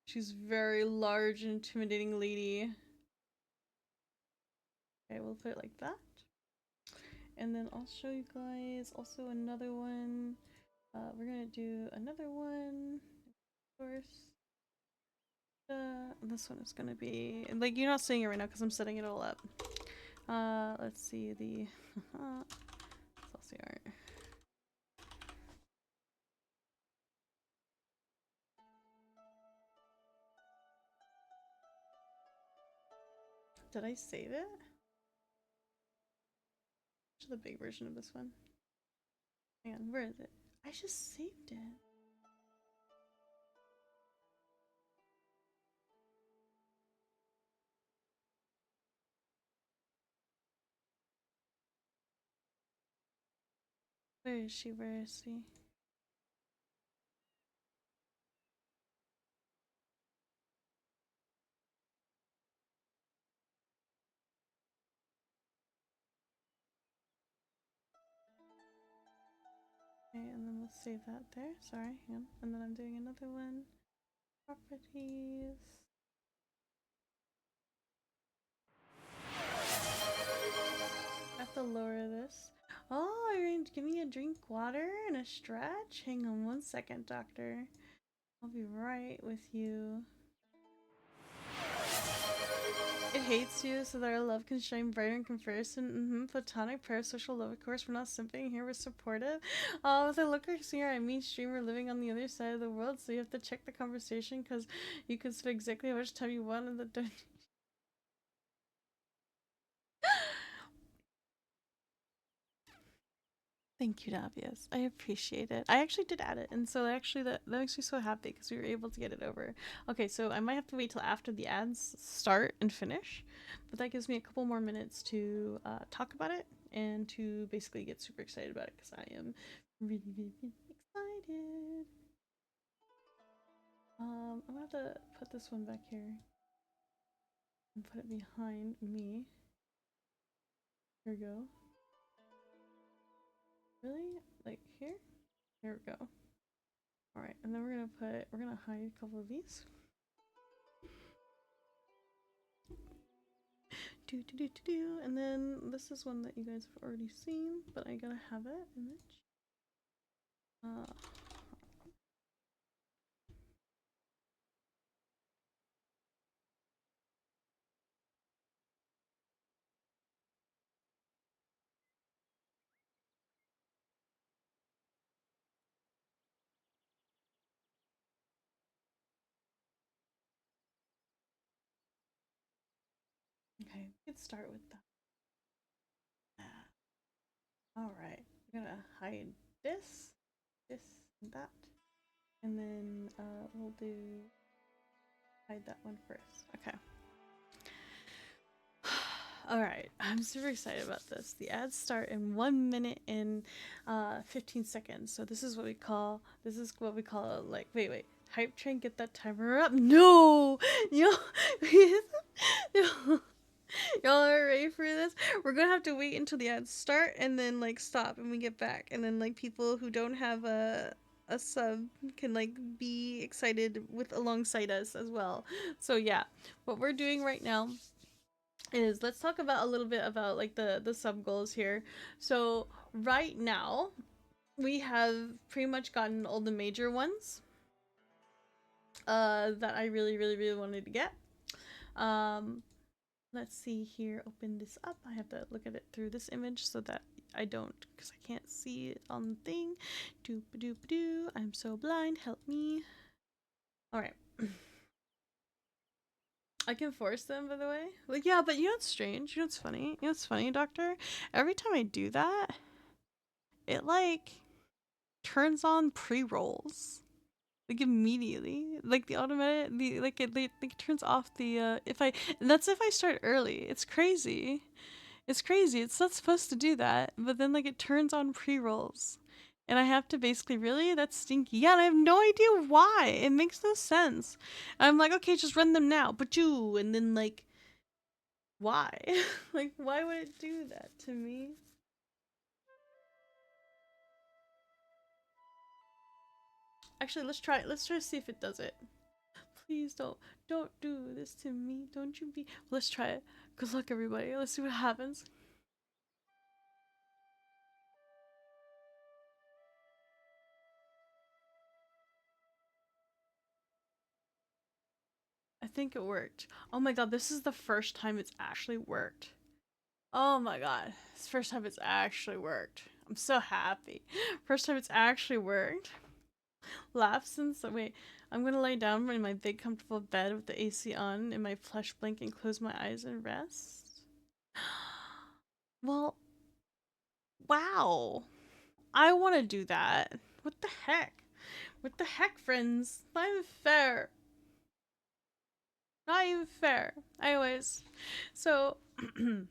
She's very large and intimidating lady. Okay, we'll put it like that. And then I'll show you guys also another one. We're gonna do another one, of course. This one is gonna be like you're not seeing it right now because I'm setting it all up. Let's see the saucy art. Did I save it? To the big version of this one. Hang on, where is it? I just saved it. Where is she? Where is she? Okay, and then we'll save that there. Sorry, hang on. And then I'm doing another one. Properties. I have to lower this. Oh, you're going to give me a drink water and a stretch? Hang on one second, doctor. I'll be right with you. It hates you so that our love can shine brighter in comparison. Platonic parasocial love, of course. We're not simping here, we're supportive. With a looker here, I mean streamer living on the other side of the world, so you have to check the conversation because you can spend exactly how much time you want in the dungeon. Thank you, Davius. I appreciate it. I actually did add it, and so actually that makes me so happy because we were able to get it over. Okay, so I might have to wait till after the ads start and finish, but that gives me a couple more minutes to talk about it and to basically get super excited about it because I am really, really, really excited. I'm gonna have to put this one back here and put it behind me. Here we go. Really? Like here? Here we go. Alright, and then we're gonna hide a couple of these. And then this is one that you guys have already seen, but I gotta have that image. Okay, we could start with that. Alright, we're gonna hide this, and that. And then we'll do hide that one first. Okay. Alright, I'm super excited about this. The ads start in 1 minute and 15 seconds. So this is what we call like wait. Hype train, get that timer up. No! Yo no. Y'all are ready for this? We're gonna have to wait until the ads start and then like stop and we get back and then like people who don't have a sub can like be excited with alongside us as well. So yeah, what we're doing right now is let's talk about a little bit about like the sub goals here. So right now we have pretty much gotten all the major ones that I really wanted to get. Let's see here, open this up. I have to look at it through this image so that I don't, because I can't see it on the thing. Doop-a-doop-a-doo. I'm so blind, help me. Alright. I can force them, by the way. Like, yeah, but you know what's strange? You know what's funny? You know what's funny, doctor? Every time I do that, it, like, turns on pre-rolls. Like, immediately. Like, the automatic, it turns off the, and that's if I start early. It's crazy. It's crazy. It's not supposed to do that, but then like it turns on pre-rolls. And I have to basically, really? That's stinky. Yeah, and I have no idea why. It makes no sense. And I'm like, okay, just run them now. But you, and then like, why? Like, why would it do that to me? Actually, let's try it. Let's try to see if it does it. Please don't do this to me. Don't you be. Let's try it. Good luck, everybody. Let's see what happens. I think it worked. Oh my god, this is the first time it's actually worked. Oh my god, it's the first time it's actually worked. I'm so happy. First time it's actually worked. Laugh since, wait, I'm gonna lay down in my big comfortable bed with the AC on and my plush blanket and close my eyes and rest. Well, wow. I want to do that. What the heck? What the heck, friends? Not even fair. Not even fair. Anyways, so do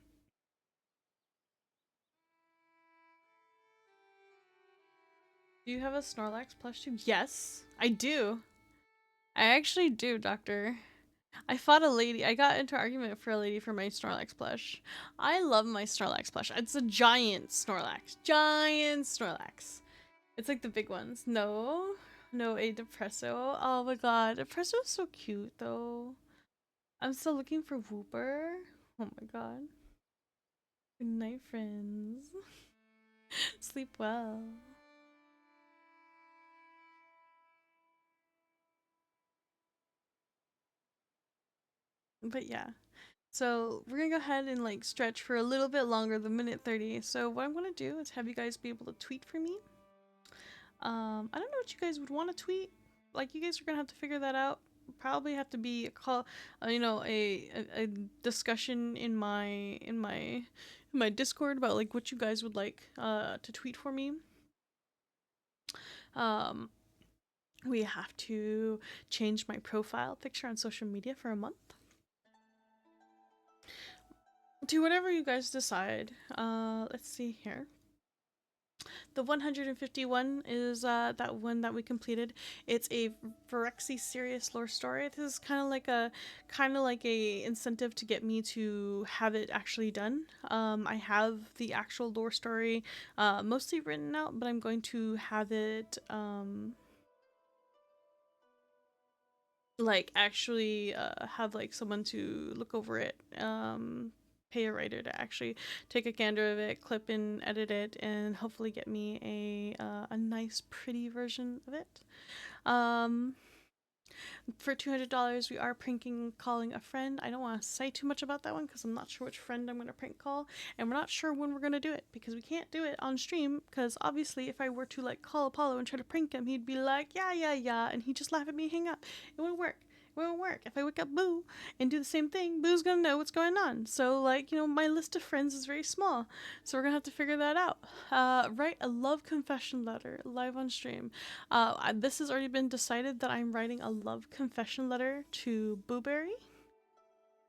you have a Snorlax plush too? Yes, I do. I actually do, Doctor. I fought a lady. I got into an argument for a lady for my Snorlax plush. I love my Snorlax plush. It's a giant Snorlax. Giant Snorlax. It's like the big ones. No. No, a depresso. Oh my god. Depresso is so cute though. I'm still looking for Whooper. Oh my god. Good night, friends. Sleep well. But yeah. So we're gonna go ahead and like stretch for a little bit longer than minute 30. So what I'm gonna do is have you guys be able to tweet for me. I don't know what you guys would want to tweet. Like, you guys are gonna have to figure that out. Probably have to be a call, a discussion in my Discord about like what you guys would like to tweet for me. Um, we have to change my profile picture on social media for a month. Do whatever you guys decide. Let's see here. The 151 is that one that we completed. It's a Verexi serious lore story. This is kind of like a incentive to get me to have it actually done. I have the actual lore story mostly written out, but I'm going to have it like actually have like someone to look over it. Pay a writer to actually take a gander of it, clip and edit it, and hopefully get me a nice, pretty version of it. For $200, we are pranking calling a friend. I don't want to say too much about that one because I'm not sure which friend I'm going to prank call, and we're not sure when we're going to do it because we can't do it on stream. Because obviously, if I were to like call Apollo and try to prank him, he'd be like, yeah, yeah, yeah, and he'd just laugh at me, hang up. It wouldn't work. It won't work. If I wake up Boo and do the same thing, Boo's gonna know what's going on. So, like, my list of friends is very small. So we're gonna have to figure that out. Write a love confession letter live on stream. This has already been decided that I'm writing a love confession letter to Booberry.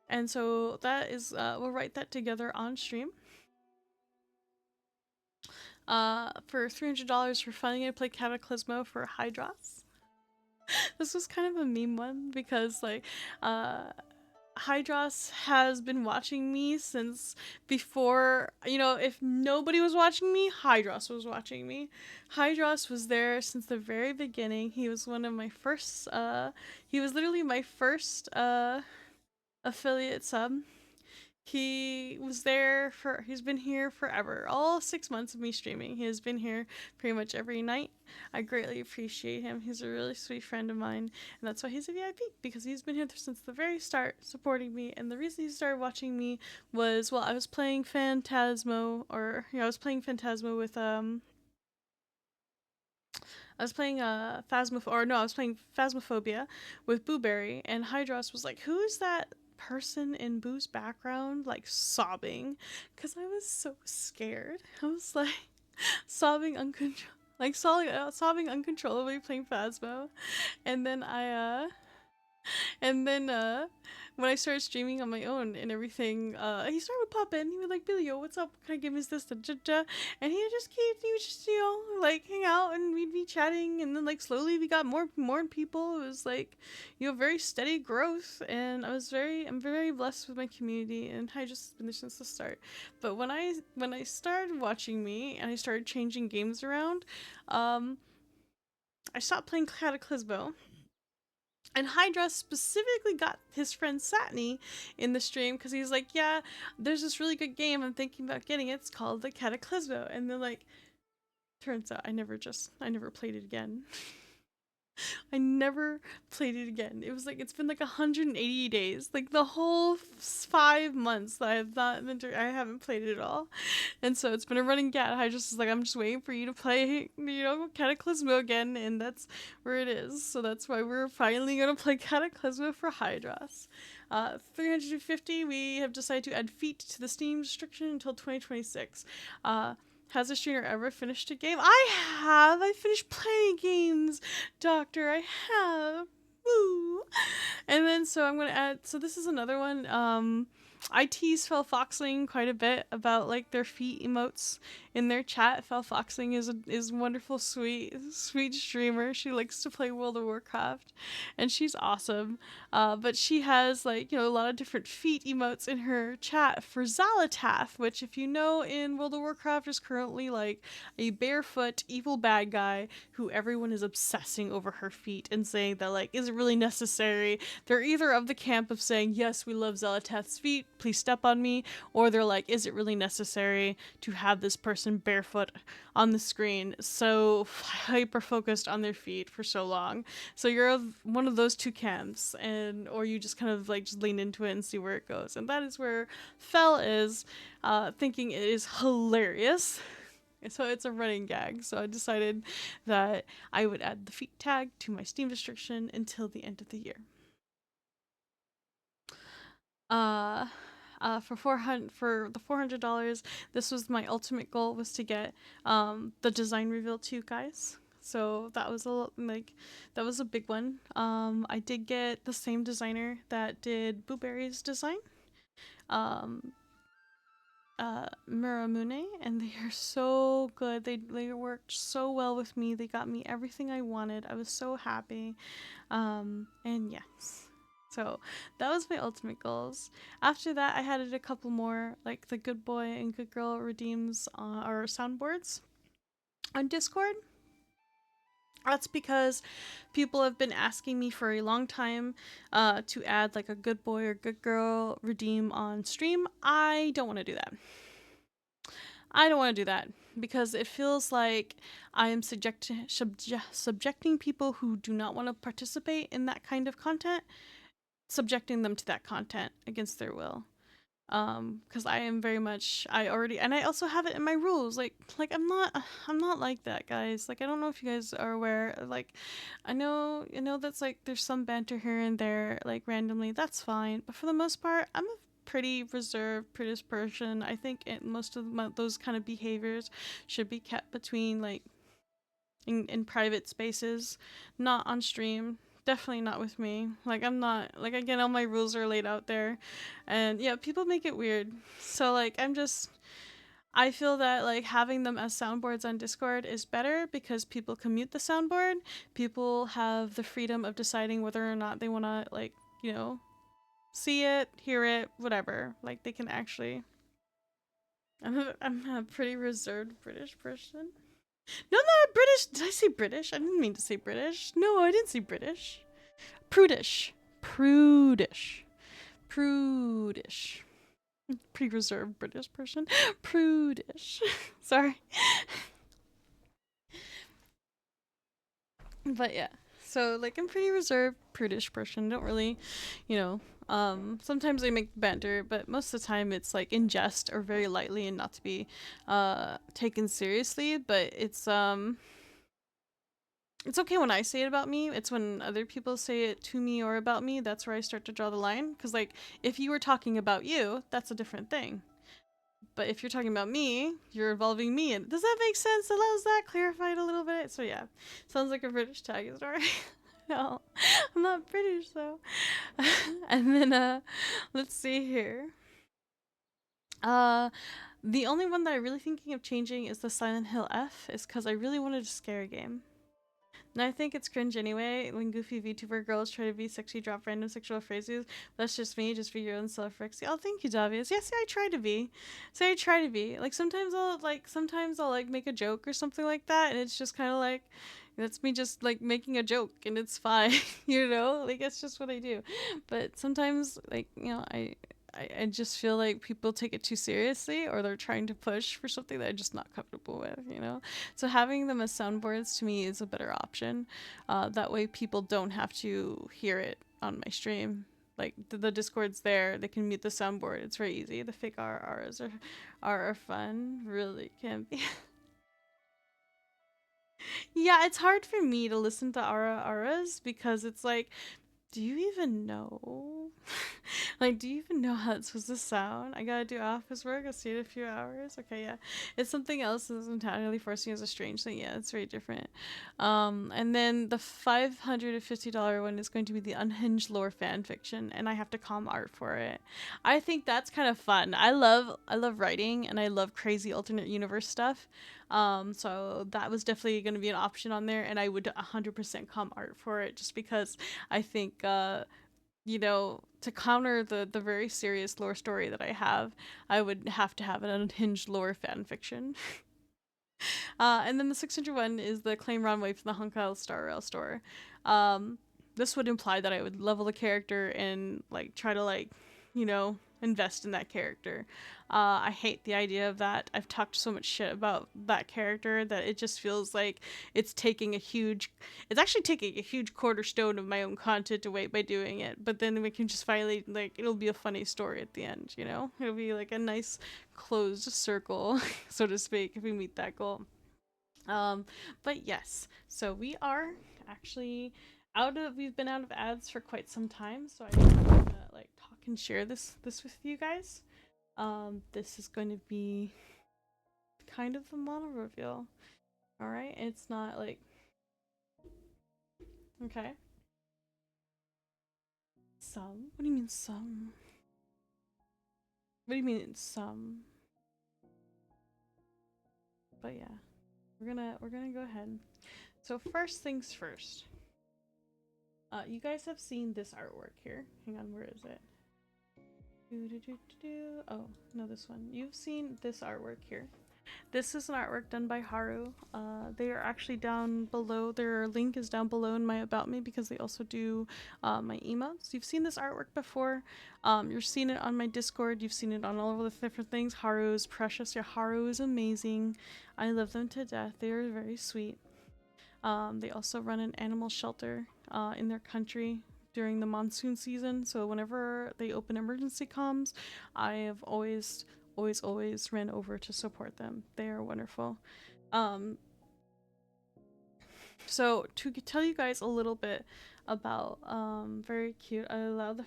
And so that is, we'll write that together on stream. For $300, we're finally gonna play Cataclysmo for Hydros. This was kind of a meme one because like Hydros has been watching me since before, if nobody was watching me, Hydros was watching me. Hydros was there since the very beginning. He was one of my first he was literally my first affiliate sub. He's been here forever. All 6 months of me streaming. He has been here pretty much every night. I greatly appreciate him. He's a really sweet friend of mine. And that's why he's a VIP, because he's been here since the very start, supporting me. And the reason he started watching me was, well, I was playing Phantasmo, I was playing Phantasmo with, I was playing Phasmophobia with Booberry, and Hydros was like, who is that person in Boo's background, like sobbing? Because I was so scared. I was like sobbing uncontrollably playing Phasmo. And then when I started streaming on my own and everything, he started to pop in. He would like, Billy, yo, what's up? What kind of game is this? And he would just like hang out, and we'd be chatting, and then like slowly we got more people. It was like, very steady growth, and I'm very blessed with my community, and I just been there since the start. But when I started watching me and I started changing games around, I stopped playing Cataclysmo. And Hydra specifically got his friend Satney in the stream because he's like, yeah, there's this really good game I'm thinking about getting. It's called the Cataclysmo. And then like, turns out I never played it again. I never played it again. It was like, it's been like 180 days, like the whole 5 months that I haven't played it at all. And so it's been a running gag. I just was like, I'm just waiting for you to play, Cataclysmo again, and that's where it is. So that's why we're finally gonna play Cataclysmo for Hydros. 350, we have decided to add feet to the Steam restriction until 2026. Has a streamer ever finished a game? I have! I finished plenty games, Doctor, I have. Woo! And then so I'm gonna add. So this is another one. I tease Fel Foxling quite a bit about like their feet emotes in their chat. Fel Foxling is a wonderful, sweet streamer. She likes to play World of Warcraft, and she's awesome. But she has like a lot of different feet emotes in her chat for Xalatath, which if you know in World of Warcraft is currently like a barefoot evil bad guy who everyone is obsessing over her feet and saying that like is it really necessary. They're either of the camp of saying yes we love Xalatath's feet, please step on me, or they're like is it really necessary to have this person barefoot on the screen so hyper focused on their feet for so long. So you're of one of those two camps, and or you just kind of like just lean into it and see where it goes, and that is where Fel is thinking it is hilarious. So it's a running gag. So I decided that I would add the feet tag to my Steam restriction until the end of the year. For the $400, this was my ultimate goal, was to get the design reveal too, guys. So that was that was a big one. I did get the same designer that did Blueberry's design, Muramune, and they are so good. They worked so well with me. They got me everything I wanted. I was so happy. And yes. So that was my ultimate goals. After that, I added a couple more, like the good boy and good girl redeems or soundboards on Discord. That's because people have been asking me for a long time to add like a good boy or good girl redeem on stream. I don't want to do that. I don't want to do that because it feels like I am subjecting people who do not want to participate in that kind of content, subjecting them to that content against their will. Because I am very much, I also have it in my rules. Like I'm not like that, guys. Like I don't know if you guys are aware. Like I know that's like there's some banter here and there, like randomly. That's fine, but for the most part, I'm a pretty reserved British person. I think most of those kind of behaviors should be kept between like in private spaces, not on stream. Definitely not with me. Like I'm not like again all my rules are laid out there, and yeah, people make it weird. So like I feel that like having them as soundboards on Discord is better because people can mute the soundboard. People have the freedom of deciding whether or not they want to like see it, hear it, whatever. Like they can actually. I'm a pretty reserved British person. No, I'm not British. Did I say British? I didn't mean to say British. No, I didn't say British. Prudish. Prudish. Prudish. Pretty reserved British person. Prudish. Sorry. But yeah. So like I'm pretty reserved, prudish person. Don't really, sometimes I make banter, but most of the time it's like in jest or very lightly and not to be taken seriously. But it's okay when I say it about me. It's when other people say it to me or about me, that's where I start to draw the line. Because like if you were talking about you, that's a different thing. But if you're talking about me, you're involving me. And does that make sense? Allows that clarified a little bit? So yeah, sounds like a British tag story. No, I'm not British though. And then let's see here. The only one that I'm really thinking of changing is the Silent Hill F, is because I really wanted a scare game. And I think it's cringe anyway when goofy VTuber girls try to be sexy, drop random sexual phrases. That's just me, just be your own self, Verexi. Oh, thank you, Davius. Yes, I try to be. So I try to be. Like sometimes I'll make a joke or something like that, and it's just kind of like that's me just like making a joke, and it's fine, Like that's just what I do. But sometimes, like I just feel like people take it too seriously or they're trying to push for something that I'm just not comfortable with. So having them as soundboards to me is a better option. That way people don't have to hear it on my stream. Like the Discord's there, they can mute the soundboard. It's very easy. The fake RRs are fun, really can be. Yeah, it's hard for me to listen to RRs because it's like, do you even know? Like, do you even know how it's supposed to sound? I gotta do office work. I'll see it in a few hours. Okay, yeah. It's something else that's entirely forcing as a strange thing. Yeah, it's very different. And then the $550 one is going to be the unhinged lore fan fiction, and I have to com art for it. I think that's kind of fun. I love writing, and I love crazy alternate universe stuff. So that was definitely going to be an option on there, and I would 100% com art for it just because I think to counter the very serious lore story that I have, I would have to have an unhinged lore fan fiction. And then the 601 is the claim runway from the Hunka Star Rail store. This would imply that I would level the character and like try to invest in that character. I hate the idea of that. I've talked so much shit about that character that it just feels like it's actually taking a huge cornerstone of my own content away by doing it. But then we can just finally, it'll be a funny story at the end, you know? It'll be like a nice closed circle, so to speak, if we meet that goal. But yes, so we are actually we've been out of ads for quite some time, so I just want to talk and share this with you guys. This is going to be kind of the model reveal. All right, it's not okay. Some? What do you mean some? What do you mean some? But yeah, we're gonna go ahead. So first things first. You guys have seen this artwork here. Hang on, where is it? Oh, no, this one. You've seen this artwork here. This is an artwork done by Haru. They are actually down below. Their link is down below in my About Me because they also do my emotes. You've seen this artwork before. You've seen it on my Discord. You've seen it on all of the different things. Haru is precious. Yeah, Haru is amazing. I love them to death. They are very sweet. They also run an animal shelter in their country during the monsoon season. So whenever they open emergency comms, I have always ran over to support them. They are wonderful. So to tell you guys a little bit about very cute. I allow the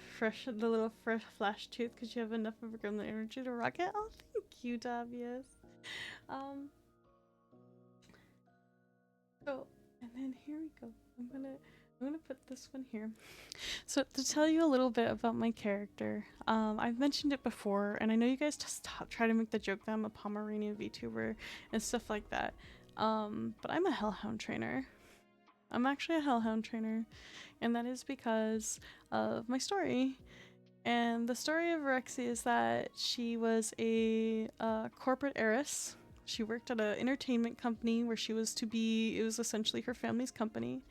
little fresh flash tooth because you have enough of a gremlin energy to rock it. Oh, thank you, Davius. So and then here we go. I'm gonna put this one here. So to tell you a little bit about my character, I've mentioned it before, and I know you guys just try to make the joke that I'm a Pomeranian VTuber and stuff like that. But I'm a Hellhound trainer. I'm actually a Hellhound trainer, and that is because of my story. And the story of Verexi is that she was a corporate heiress. She worked at an entertainment company where it was essentially her family's company.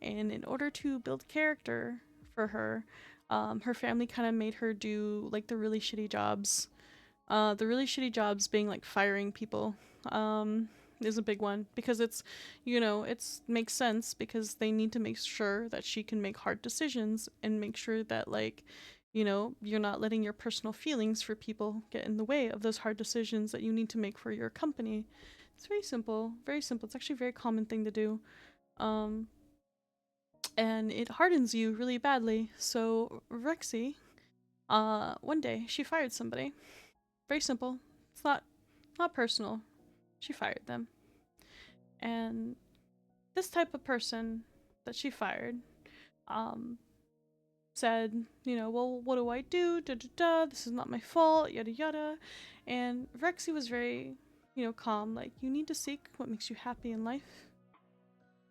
And in order to build character for her, her family kind of made her do the really shitty jobs. The really shitty jobs being firing people is a big one because it's makes sense because they need to make sure that she can make hard decisions and make sure that you're not letting your personal feelings for people get in the way of those hard decisions that you need to make for your company. It's very simple, very simple. It's actually a very common thing to do. And it hardens you really badly. So Rexy, one day she fired somebody. Very simple. It's not personal. She fired them. And this type of person that she fired, said, well, what do I do? Da da da. This is not my fault. Yada yada. And Rexy was very, calm. You need to seek what makes you happy in life,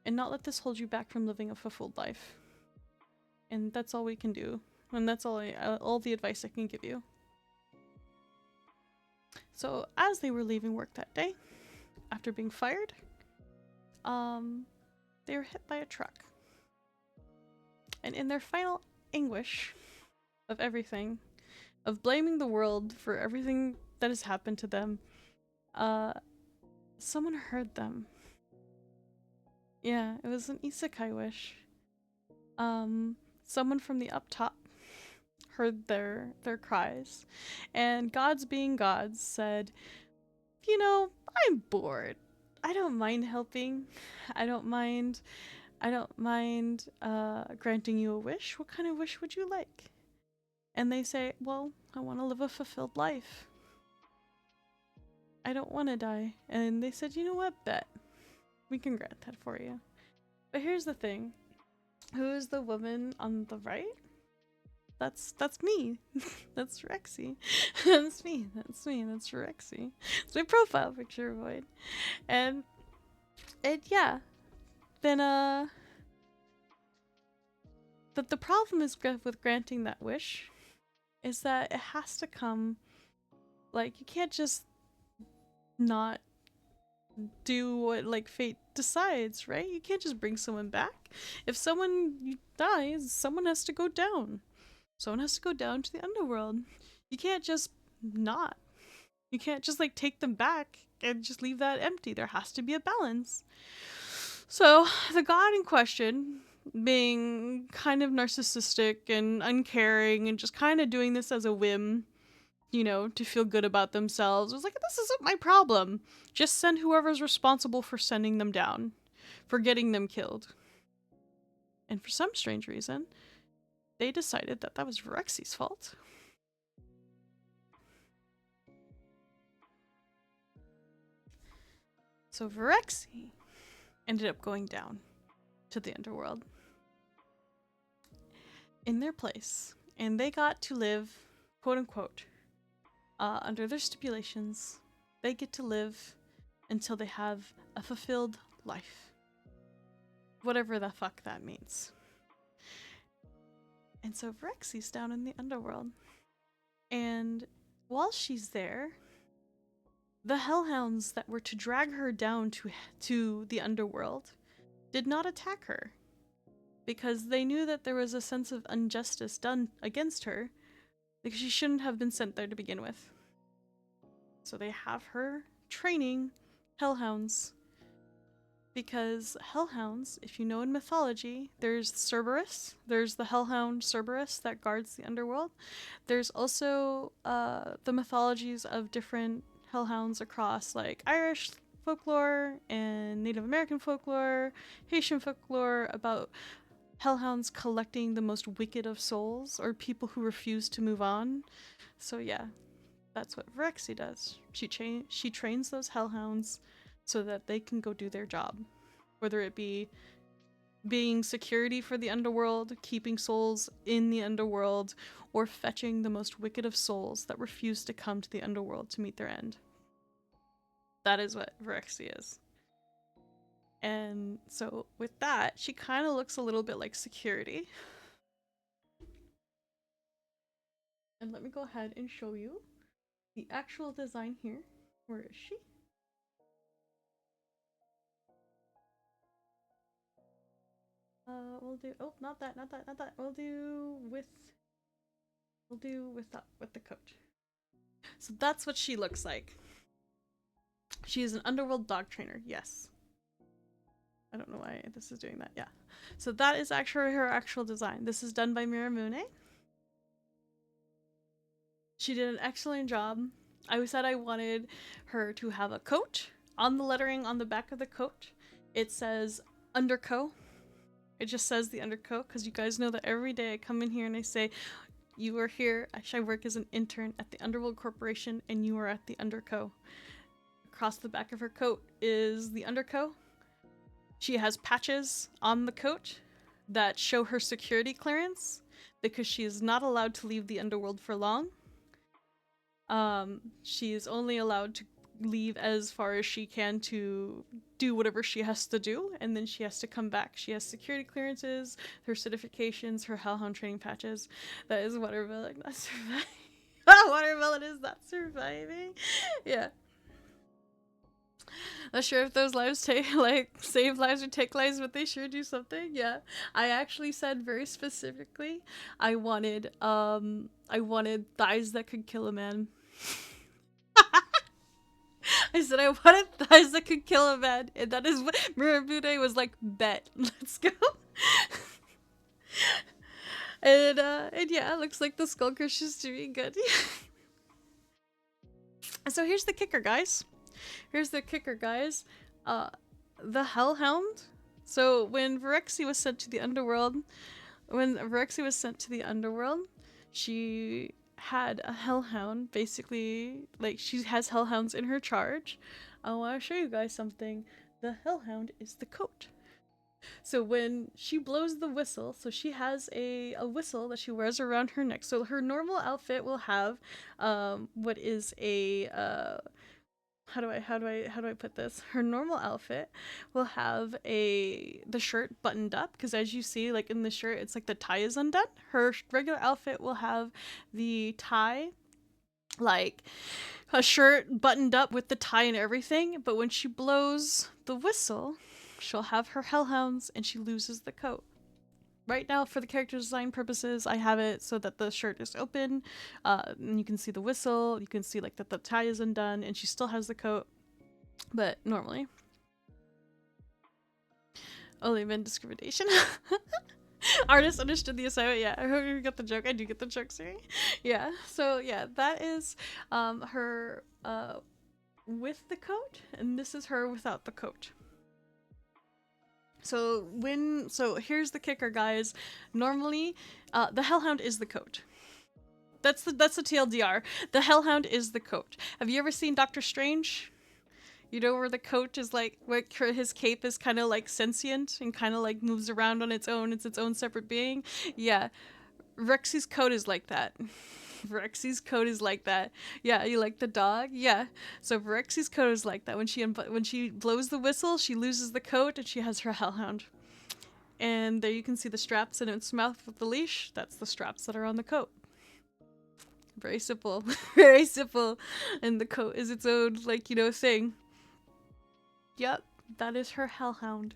and not let this hold you back from living a fulfilled life. And that's all we can do. And that's all the advice I can give you. So as they were leaving work that day, after being fired, they were hit by a truck. And in their final anguish of everything, of blaming the world for everything that has happened to them, someone heard them. Yeah, it was an isekai wish. Someone from the up top heard their cries, and gods being gods said, I'm bored. I don't mind helping. I don't mind granting you a wish. What kind of wish would you like? And they say, well, I want to live a fulfilled life. I don't want to die. And they said, you know what, bet. We can grant that for you. But here's the thing. Who is the woman on the right? That's me. That's Verexi. That's me. That's Verexi. It's my profile picture, Void. And yeah. Then the problem is with granting that wish is that it has to come, like, you can't just not do what, like, fate decides, right? You can't just bring someone back. If someone dies, someone has to go down. Someone has to go down to the underworld. You can't just not. You can't just, like, take them back and just leave that empty. There has to be a balance. So the god in question, being kind of narcissistic and uncaring and just kind of doing this as a whim, you know, to feel good about themselves, was like, this isn't my problem. Just send whoever's responsible for sending them down, for getting them killed. And for some strange reason, they decided that that was Verexi's fault. So Verexi ended up going down to the underworld in their place, and they got to live, quote unquote, under their stipulations. They get to live until they have a fulfilled life, whatever the fuck that means. And so Verexi's down in the underworld, and while she's there, the Hellhounds that were to drag her down to the underworld did not attack her, because they knew that there was a sense of injustice done against her, because she shouldn't have been sent there to begin with. So they have her training Hellhounds, because Hellhounds, if you know in mythology, there's Cerberus, there's the Hellhound Cerberus that guards the underworld. There's also the mythologies of different Hellhounds across, like, Irish folklore and Native American folklore, Haitian folklore, about Hellhounds collecting the most wicked of souls, or people who refuse to move on. So yeah, that's what Verexi does. She trains those Hellhounds so that they can go do their job, whether it be being security for the underworld, keeping souls in the underworld, or fetching the most wicked of souls that refuse to come to the underworld to meet their end. That is what Verexi is. And so with that, she kind of looks a little bit like security. And let me go ahead and show you the actual design here. Where is she? We'll do, oh, not that. We'll do with the coat. So that's what she looks like. She is an underworld dog trainer, yes. I don't know why this is doing that, yeah. So that is actually her actual design. This is done by Miramune. She did an excellent job. I said I wanted her to have a coat. On the lettering on the back of the coat, it says Underco. It just says the Underco, because you guys know that every day I come in here and I say, you are here, I work as an intern at the Underworld Corporation, and you are at the Underco. Across the back of her coat is the Underco. She has patches on the coat that show her security clearance, because she is not allowed to leave the underworld for long. She is only allowed to leave as far as she can to do whatever she has to do, and then she has to come back. She has security clearances, her certifications, her Hellhound training patches. That is Watermelon not surviving. Watermelon is not surviving. Yeah. Not sure if those lives save lives or take lives, but they sure do something. Yeah. I actually said very specifically I wanted thighs that could kill a man. I said I wanted thighs that could kill a man, and that is what Miramune was like, bet. Let's go. And yeah, it looks like the Skull Crush is doing good. So here's the kicker, guys. The Hellhound. So when Verexi was sent to the underworld, she had a hellhound, basically, like she has hellhounds in her charge. I want to show you guys something. The hellhound is the coat. So when she blows the whistle, so she has a whistle that she wears around her neck. So her normal outfit will have what is a how do I put this? Her normal outfit will have the shirt buttoned up, because as you see, like in the shirt, it's like the tie is undone. Her regular outfit will have the tie, like a shirt buttoned up with the tie and everything, but when she blows the whistle, she'll have her hellhounds and she loses the coat. Right now, for the character design purposes, I have it so that the shirt is open, and you can see the whistle, you can see like that the tie is undone, and she still has the coat, but normally. Only men discrimination. Artist understood the assignment. Yeah, I hope you get the joke. I do get the joke, sorry. Yeah, so yeah, that is her with the coat, and this is her without the coat. So here's the kicker, guys. Normally, the Hellhound is the coat. That's the TLDR. The Hellhound is the coat. Have you ever seen Doctor Strange? You know where the coat is like, where his cape is kind of like sentient and kind of like moves around on its own. It's its own separate being. Yeah, Rexi's coat is like that. Verexi's coat is like that. Yeah, you like the dog? Yeah. So Verexi's coat is like that. When she blows the whistle, she loses the coat and she has her Hellhound. And there you can see the straps in its mouth with the leash. That's the straps that are on the coat. Very simple. Very simple. And the coat is its own, like, thing. Yep, that is her Hellhound.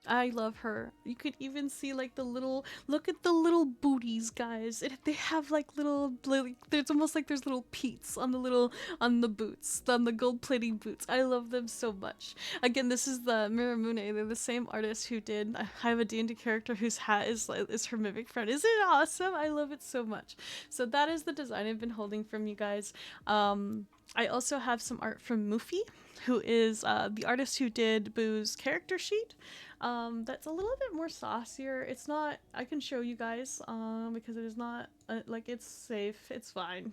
I love her. You could even see like look at the little booties, guys. They have like there's almost like there's little peats on the boots, on the gold plating boots. I love them so much. Again, this is the Miramune. They're the same artist who did, I have a D&D character whose hat is her mimic friend. Isn't it awesome? I love it so much. So that is the design I've been holding from you guys. I also have some art from Mufi, who is the artist who did Boo's character sheet. That's a little bit more saucier. It's not, I can show you guys, because it is not, like, it's safe. It's fine.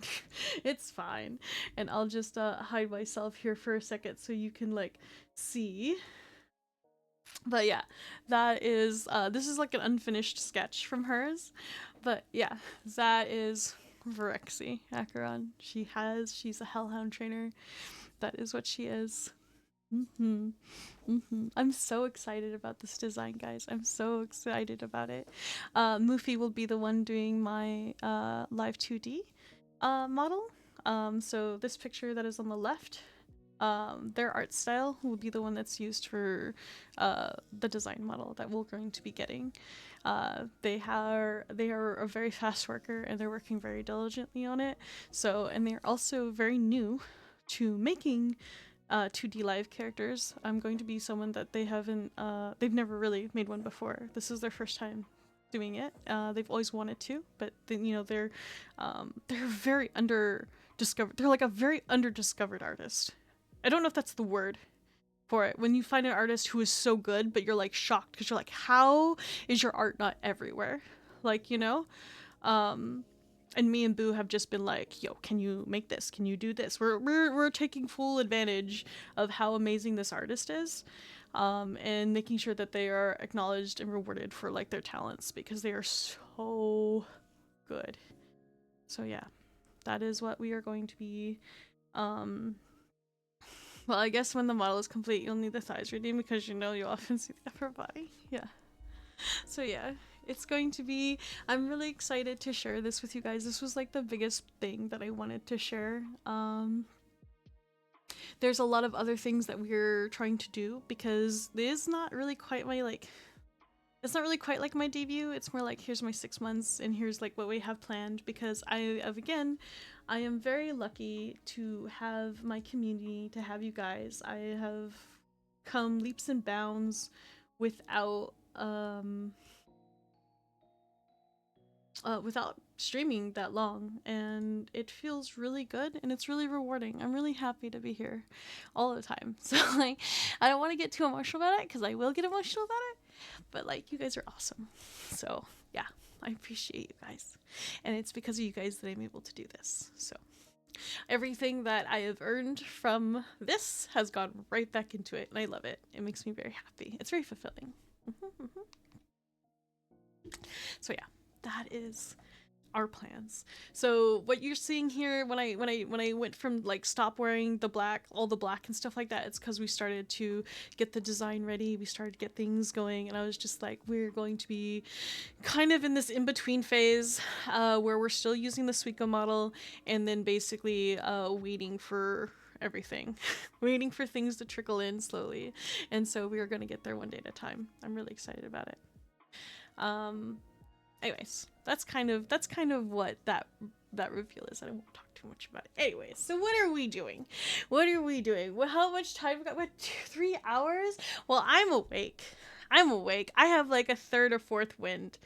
It's fine. And I'll just hide myself here for a second so you can, like, see. But yeah, that is, this is like an unfinished sketch from hers. But yeah, that is Verexi Acheron. She's a Hellhound trainer. That is what she is. I'm so excited about this design, guys. I'm so excited about it. Mufi will be the one doing my live 2D model. So this picture that is on the left, their art style will be the one that's used for the design model that we're going to be getting. They are a very fast worker and they're working very diligently on it. So, and they're also very new to making 2D live characters. I'm going to be someone that they've never really made one before. This is their first time doing it. They've always wanted to, but then, they're very underdiscovered. They're like a very underdiscovered artist. I don't know if that's the word for it. When you find an artist who is so good, but you're like shocked because you're like, how is your art not everywhere? Like, and me and Boo have just been like, yo, can you make this? Can you do this? We're taking full advantage of how amazing this artist is, and making sure that they are acknowledged and rewarded for like their talents, because they are so good. So yeah, that is what we are going to be. Well, I guess when the model is complete, you'll need the thighs reading, because you'll often see the upper body. Yeah. So yeah. It's going to be, I'm really excited to share this with you guys. This was like the biggest thing that I wanted to share. There's a lot of other things that we're trying to do, because this is not really quite my it's not really quite like my debut. It's more like, here's my 6 months and here's like what we have planned, because I am very lucky to have my community, to have you guys. I have come leaps and bounds without streaming that long, and it feels really good and it's really rewarding. I'm really happy to be here all the time. So like, I don't want to get too emotional about it, because I will get emotional about it, but like, you guys are awesome. So yeah, I appreciate you guys. And it's because of you guys that I'm able to do this. So everything that I have earned from this has gone right back into it, and I love it. It makes me very happy. It's very fulfilling. So yeah, that is our plans. So what you're seeing here, when I went from like stop wearing the black, all the black and stuff like that, it's because we started to get the design ready. We started to get things going, and I was just like, we're going to be kind of in this in-between phase where we're still using the Suica model, and then basically waiting for everything waiting for things to trickle in slowly. And so we are going to get there one day at a time. I'm really excited about it. Anyways, that's kind of what that reveal is. I won't talk too much about it. Anyways, so what are we doing? Well, how much time we got? What, 3 hours? Well, I'm awake. I have like a third or fourth wind.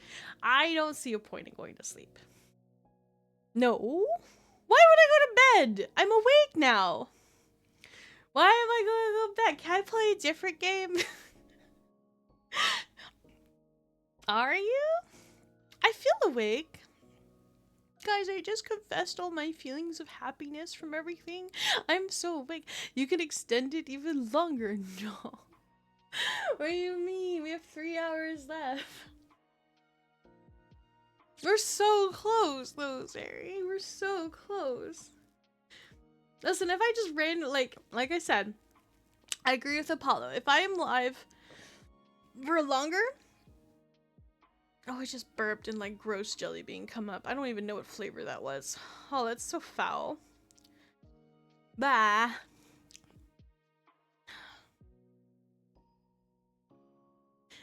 I don't see a point in going to sleep. No. Why would I go to bed? I'm awake now. Why am I going to go bed? Can I play a different game? Are you? I feel awake. Guys, I just confessed all my feelings of happiness from everything. I'm so awake. You can extend it even longer. No. What do you mean? We have 3 hours left. We're so close, though, Zeri. We're so close. Listen, if I just ran, like I said, I agree with Apollo. If I am live for longer... Oh, I just burped and like gross jelly bean come up. I don't even know what flavor that was. Oh, that's so foul. Bah.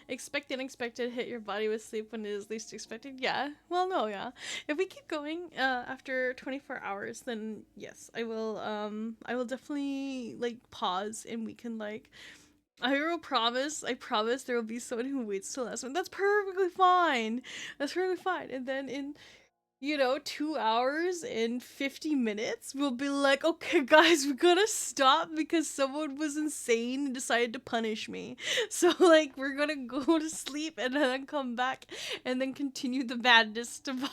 Expect unexpected, hit your body with sleep when it is least expected. Yeah. Well, no, yeah. If we keep going after 24 hours, then yes, I will definitely like pause and we can like I promise there will be someone who waits till last minute. That's perfectly fine. That's perfectly fine. And then in, 2 hours and 50 minutes, we'll be like, okay, guys, we gotta stop because someone was insane and decided to punish me. So, like, we're gonna go to sleep and then come back and then continue the madness tomorrow.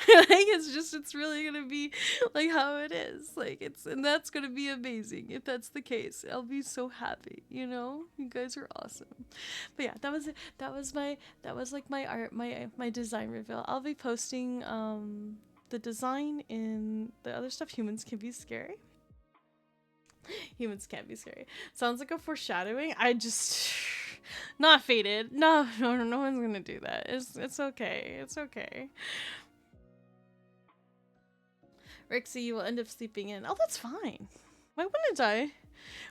Like, it's really gonna be like how it is. Like, and that's gonna be amazing if that's the case. I'll be so happy, you guys are awesome. But yeah, that was like my art, my design reveal. I'll be posting the design in the other stuff. Humans can be scary. Humans can't be scary. Sounds like a foreshadowing. I just not faded. No one's gonna do that. It's okay. It's okay. Rexy, you will end up sleeping in. Oh, that's fine. Why wouldn't I?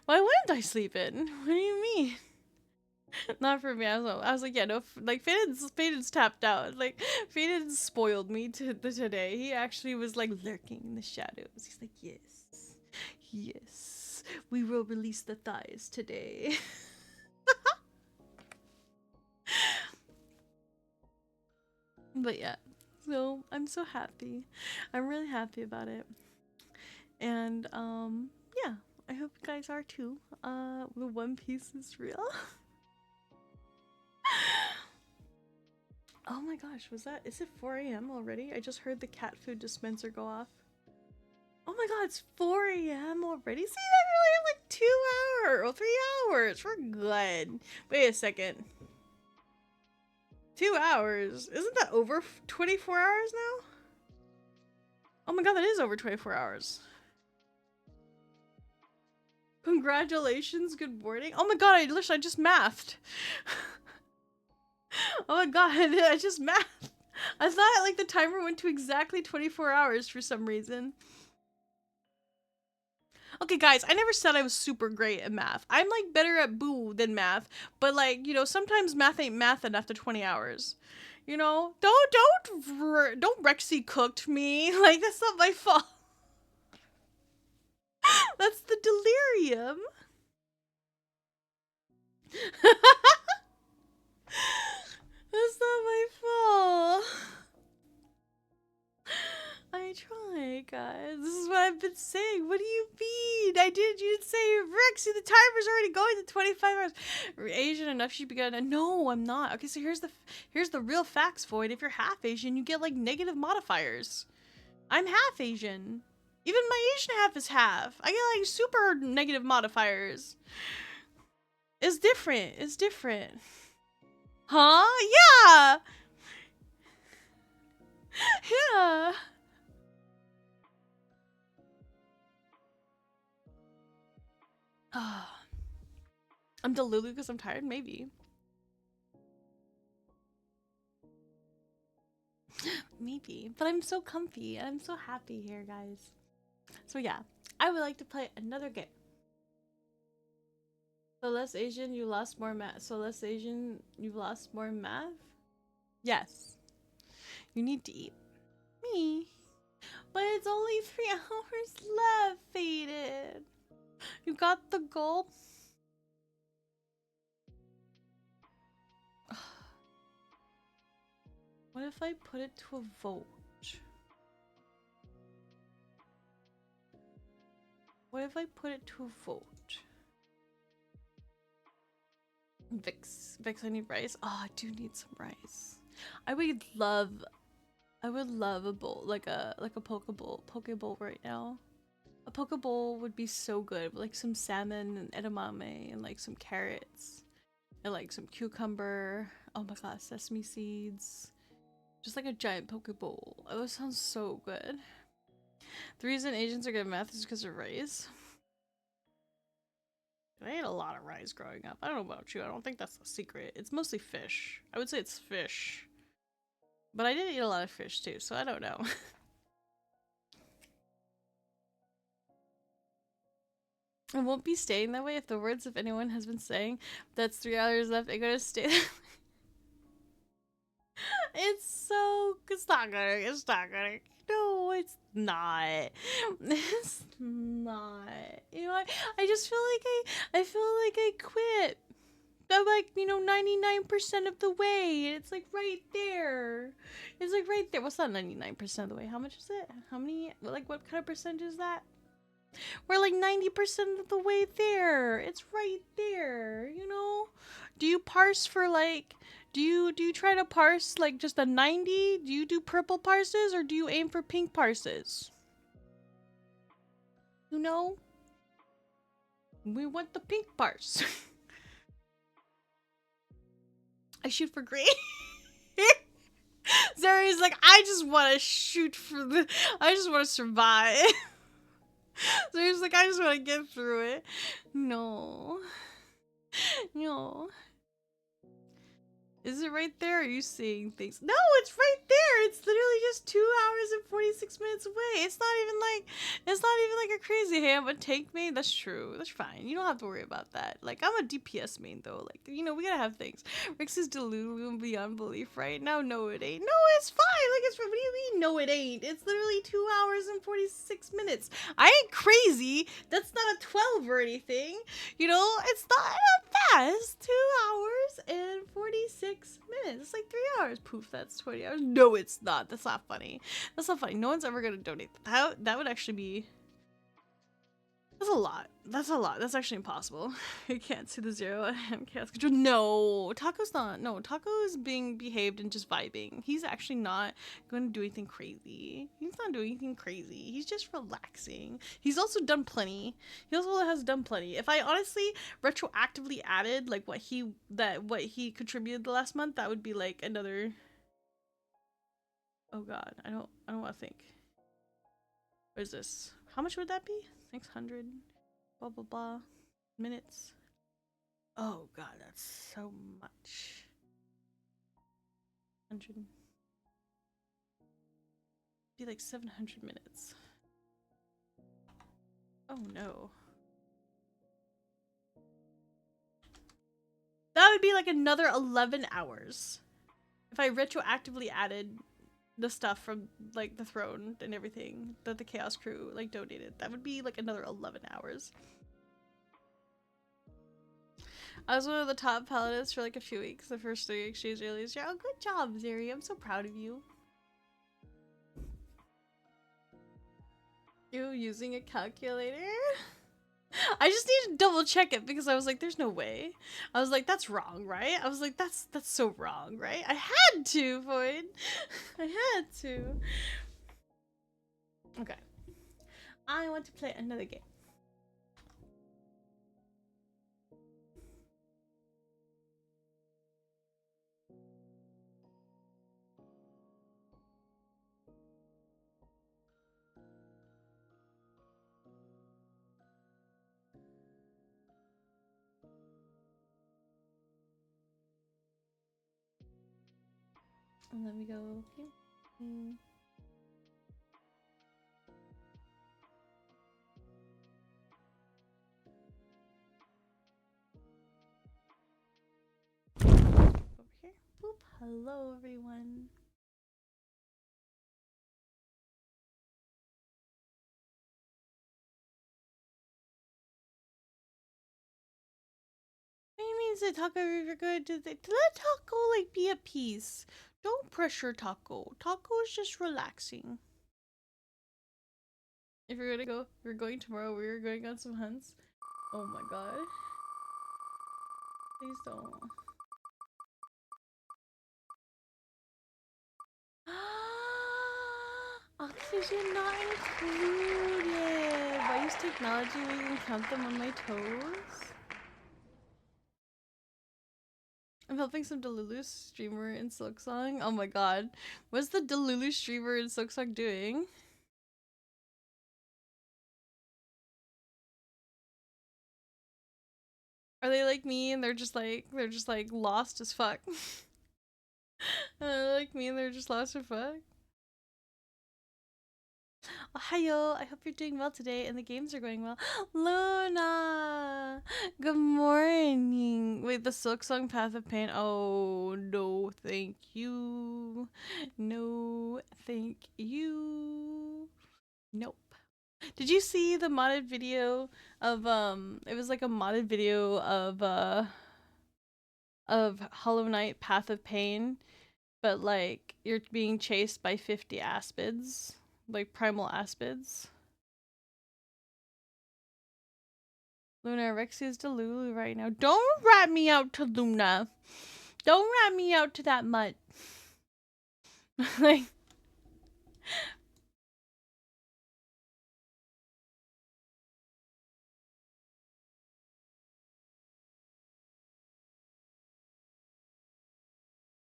Why wouldn't I sleep in? What do you mean? Not for me. I was like, yeah, no. Like, Faden's tapped out. Like, Faden spoiled me today. He actually was like lurking in the shadows. He's like, yes, we will release the thighs today. But yeah. So I'm so happy. I'm really happy about it. And yeah, I hope you guys are too. The One Piece is real. Oh my gosh, is it 4 a.m. already? I just heard the cat food dispenser go off. Oh my god, it's 4 a.m. already? See, that really have like 2 hours or 3 hours. We're good. Wait a second. 2 hours? Isn't that over 24 hours now? Oh my god, that is over 24 hours. Congratulations, good morning. Oh my god, I just mathed. Oh my god, I just mathed. I thought like the timer went to exactly 24 hours for some reason. Okay, guys, I never said I was super great at math. I'm like better at boo than math, but like, sometimes math ain't math after 20 hours. Don't Rexy cooked me. Like, that's not my fault. That's the delirium. That's not my fault. I tried. Hey guys, this is what I've been saying. What do you mean? You didn't say Verexi, the timer's already going to 25 hours. Asian enough, she'd be good. No, I'm not. Okay, so here's the real facts, Void. If you're half Asian, you get like negative modifiers. I'm half Asian. Even my Asian half is half. I get like super negative modifiers. It's different. It's different. Huh? Yeah. Yeah. I'm delulu because I'm tired? Maybe. Maybe. But I'm so comfy. I'm so happy here, guys. So yeah, I would like to play another game. So less Asian, you lost more math. So less Asian, you've lost more math? Yes. You need to eat. Me. But it's only 3 hours left, Faded. You got the goal? What if I put it to a vote? What if I put it to a vote? Vix, I need rice. Oh, I do need some rice. I would love a bowl, like a poke bowl right now. A poke bowl would be so good, with like some salmon and edamame and like some carrots and like some cucumber. Oh my god, sesame seeds. Just like a giant poke bowl. Oh, that sounds so good. The reason Asians are good at math is because of rice. I ate a lot of rice growing up. I don't know about you. I don't think that's the secret. It's mostly fish. I would say it's fish. But I did eat a lot of fish too, so I don't know. I won't be staying that way if the words of anyone has been saying that's 3 hours left. I'm gonna stay that way. It's not gonna. No, it's not. It's not. You know, I just feel like I quit. I'm like, 99% of the way. It's like right there. It's like right there. What's that 99% of the way? How much is it? How many, like what kind of percentage is that? We're like 90% of the way there. It's right there, Do you parse for like, do you try to parse like just a 90? Do you do purple parses or do you aim for pink parses? We want the pink parse. I shoot for green. Zari's like, I just want to shoot for I just want to survive. Zari's like, I just want to get through it. No. Is it right there? Or are you seeing things? No, it's right there. It's literally just 2 hours and 46 minutes away. It's not even like a crazy, hey, I'm a tank main. That's true. That's fine. You don't have to worry about that. Like, I'm a DPS main though. Like, we gotta have things. Rix is delulu beyond belief right now. No, it ain't. No, it's fine. Like, what do you mean? No, it ain't. It's literally 2 hours and 46 minutes. I ain't crazy. That's not a 12 or anything. It's not fast. 2 hours and 46 minutes. It's like 3 hours. Poof, that's 20 hours. No, it's not. That's not funny. That's not funny. No one's ever gonna donate. That would actually be... That's a lot. That's a lot. That's actually impossible. You can't see the 0 at chaos control. No, Taco's not. No, Taco is being behaved and just vibing. He's actually not going to do anything crazy. He's not doing anything crazy. He's just relaxing. He's also done plenty. He also has done plenty. If I honestly retroactively added like what he contributed the last month, that would be like another. Oh God, I don't want to think. What is this? How much would that be? 600 blah blah blah minutes. Oh God, that's so much. 100 be like 700 minutes. Oh no, that would be like another 11 hours if I retroactively added the stuff from like the throne and everything that the chaos crew like donated. That would be like another 11 hours. I was one of the top paladins for like a few weeks, the first 3 exchange rallies. Oh, good job, Zeri. I'm so proud of you. You using a calculator? I just need to double check it because I was like, there's no way. I was like, that's wrong, right? I was like, that's so wrong, right? I had to, Void. I had to. Okay. I want to play another game. And let me go here. Over here. Boop. Hello, everyone. What do you mean say Taco if you're good? Let Taco like be at peace. Don't pressure Taco. Taco is just relaxing. If you're gonna go, we're going tomorrow. We're going on some hunts. Oh my god. Please don't. Oxygen not included. I use technology we can count them on my toes. I'm helping some Delulu streamer in Silksong. Oh my god. What's the Delulu streamer in Silksong doing? Are they like me and they're just like lost as fuck? Like me and they're just lost as fuck? Ohio, I hope you're doing well today and the games are going well. Luna! Good morning! Wait, the Silksong Path of Pain? Oh, no thank you. No thank you. Nope. Did you see the modded video of, it was like a modded video of Hollow Knight Path of Pain, but like, you're being chased by 50 aspids. Like primal aspids. Luna, Rexy is Delulu right now. Don't rat me out to Luna. Don't rat me out to that mutt. Like,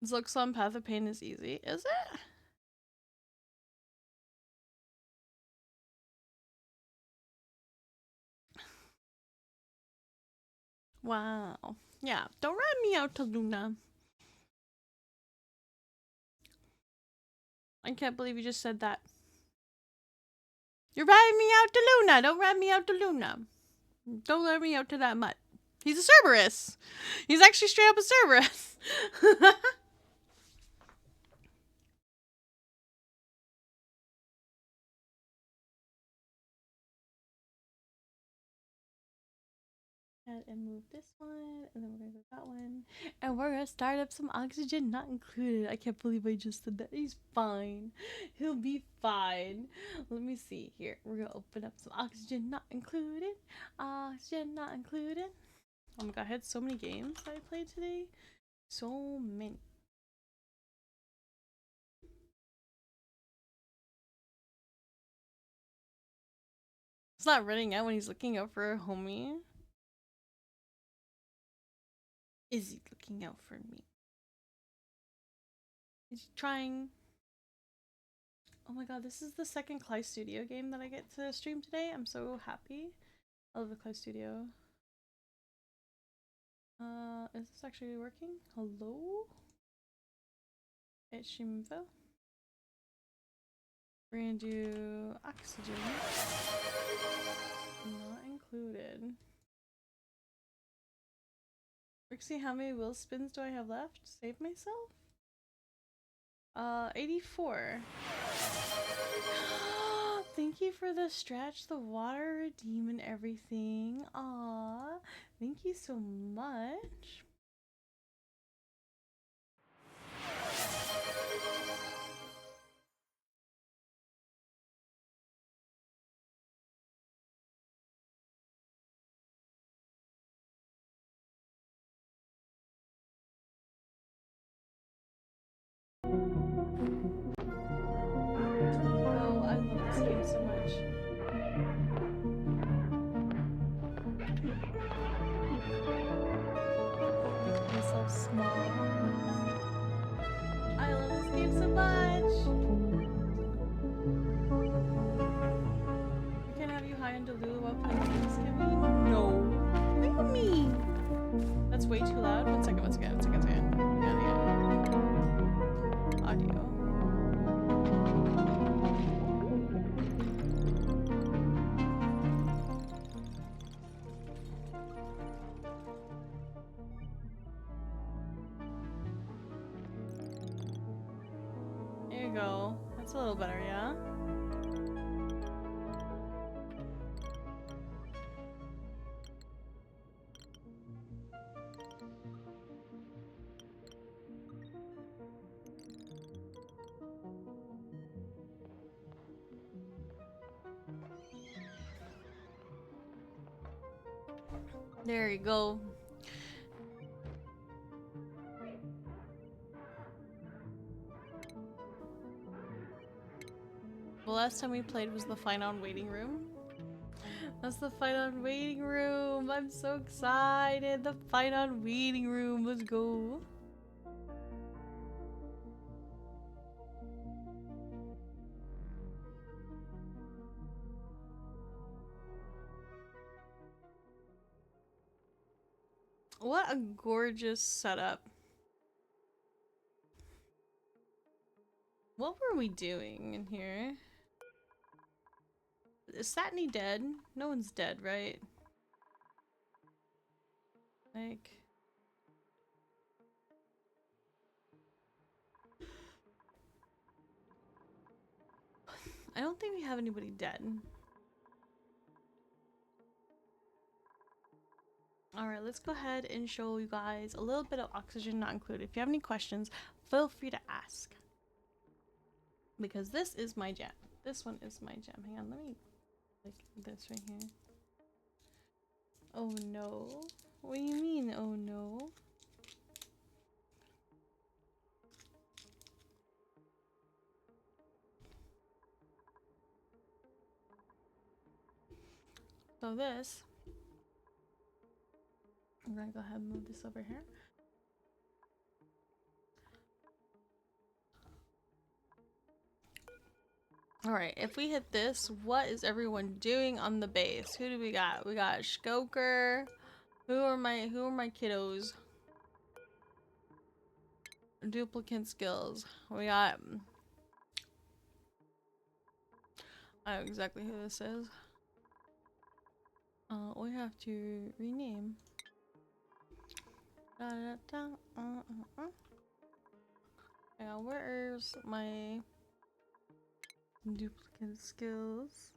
Zluxon Path of Pain is easy, is it? Wow. Yeah, don't rat me out to Luna. I can't believe you just said that. You're ratting me out to Luna. Don't rat me out to Luna. Don't let me out to that mutt. He's a Cerberus. He's actually straight up a Cerberus. And move this one, and then we're gonna go that one, and we're gonna start up some oxygen not included. I can't believe I just said that. He's fine. He'll be fine. Let me see here. We're gonna open up some oxygen not included. Oxygen not included. Oh my god, I had so many games that I played today. So many. It's not running out when he's looking out for a homie. Is he looking out for me? Is he trying? Oh my god, this is the second Clay Studio game that I get to stream today. I'm so happy. I love the Clay Studio. Is this actually working? Hello? It's Shimvo. We're gonna do oxygen. Not included. Verexi, how many wheel spins do I have left? Save myself? 84. Thank you for the stretch, the water redeem, and everything. Aw, thank you so much. Oh, I love this game so much. Make myself small. I love this game so much. We can have you high on Delulu while playing Thanksgiving? No. What do you mean? That's way too loud. One second. Yeah. Audio. There you go. That's a little better, yeah? There you go. The last time we played was the Fight On Waiting Room. That's the Fight On Waiting Room. I'm so excited. The Fight On Waiting Room. Let's go. What a gorgeous setup. What were we doing in here? Is Satney dead? No one's dead, right? Like... I don't think we have anybody dead. Alright, let's go ahead and show you guys a little bit of Oxygen Not Included. If you have any questions, feel free to ask. Because this is my jam. This one is my jam. Hang on, let me like this right here. Oh no. What do you mean, oh no? So this, I'm gonna go ahead and move this over here. Alright, if we hit this, what is everyone doing on the base? Who do we got? We got Shkoker. Who are my kiddos? Duplicate skills. We got... I know exactly who this is. We have to rename. Yeah, where's my duplicate skills?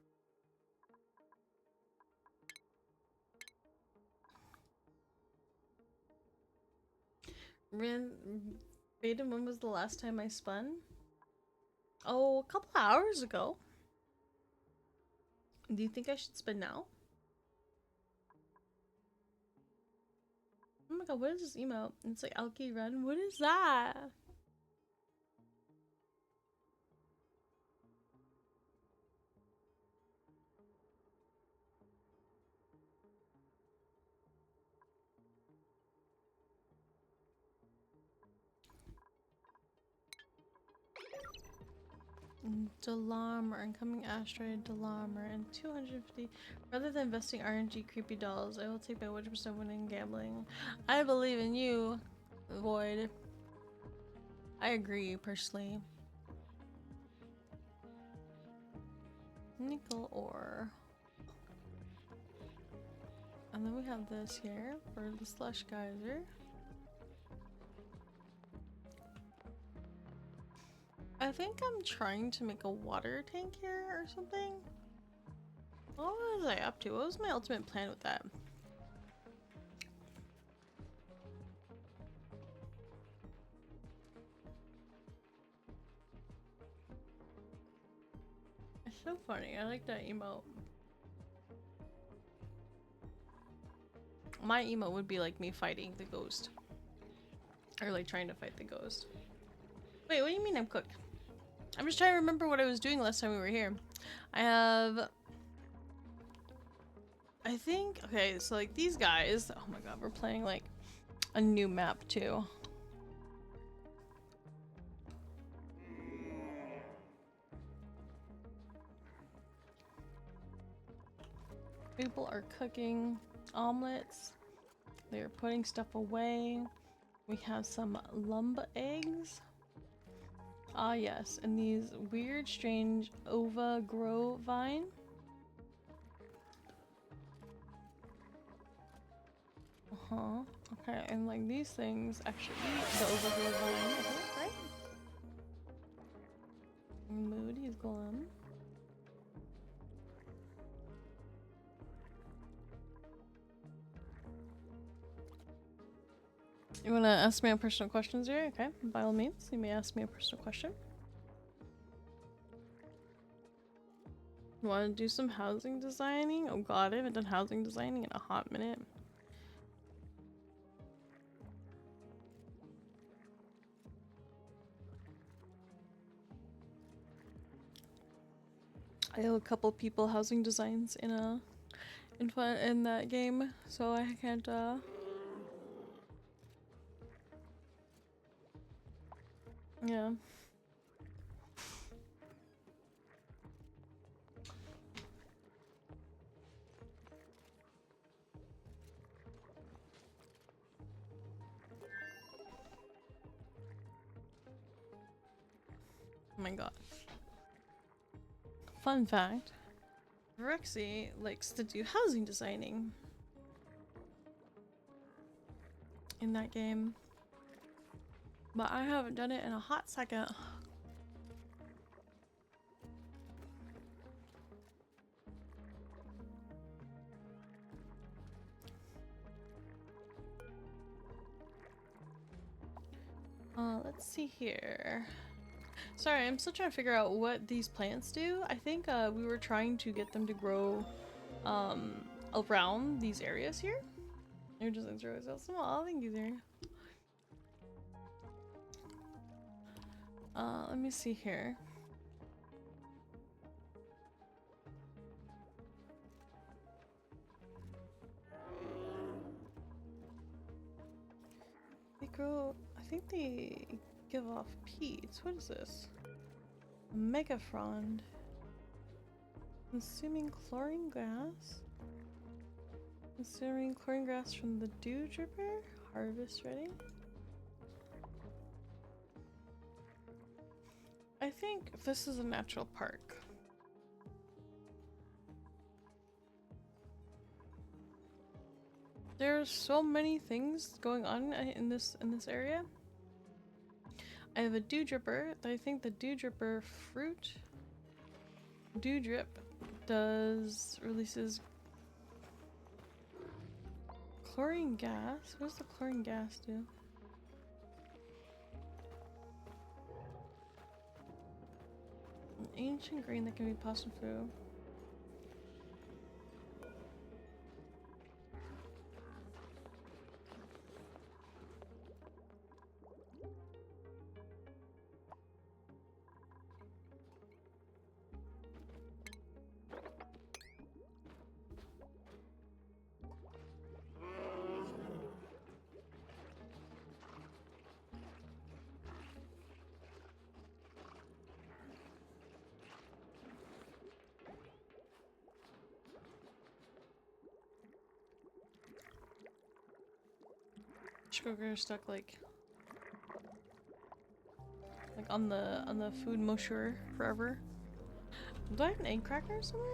Beta, when was the last time I spun? Oh, a couple hours ago. Do you think I should spin now? Oh my god, what is this emote? It's like Alki Run. What is that? Delammer, incoming asteroid Delammer, and 250. Rather than investing RNG creepy dolls, I will take my 100% winning gambling. I believe in you, Void. I agree, personally. Nickel ore. And then we have this here for the slush geyser. I think I'm trying to make a water tank here or something. What was I up to? What was my ultimate plan with that? It's so funny. I like that emote. My emote would be like me fighting the ghost. Or like trying to fight the ghost. Wait, what do you mean I'm cooked? I'm just trying to remember what I was doing last time we were here. I think, okay, so like these guys, oh my god, we're playing like a new map too. People are cooking omelets. They're putting stuff away. We have some lumba eggs. Ah yes, and these weird, strange ova grow vine. Okay, and like these things actually eat the ova grow vine, I think, right? Moody's glum. You wanna ask me a personal questions here? Okay, by all means, you may ask me a personal question. You wanna do some housing designing? Oh god, I haven't done housing designing in a hot minute. I owe a couple people housing designs in that game, so I can't yeah. Oh my god. Fun fact. Verexi likes to do housing designing in that game. But I haven't done it in a hot second. Let's see here. Sorry, I'm still trying to figure out what these plants do. I think we were trying to get them to grow around these areas here. You're just enjoying yourself small. Thank you, there. Let me see here. They grow, I think they give off peats. What is this? Mega frond. Consuming chlorine gas. Consuming chlorine gas from the dew dripper. Harvest ready. I think this is a natural park. There's so many things going on in this area. I have a dew dripper. I think the dew dripper fruit dew drip releases chlorine gas. What does the chlorine gas do? An ancient grain that can be passed through. Sugar stuck like on the food mosher forever. Do I have an egg cracker somewhere?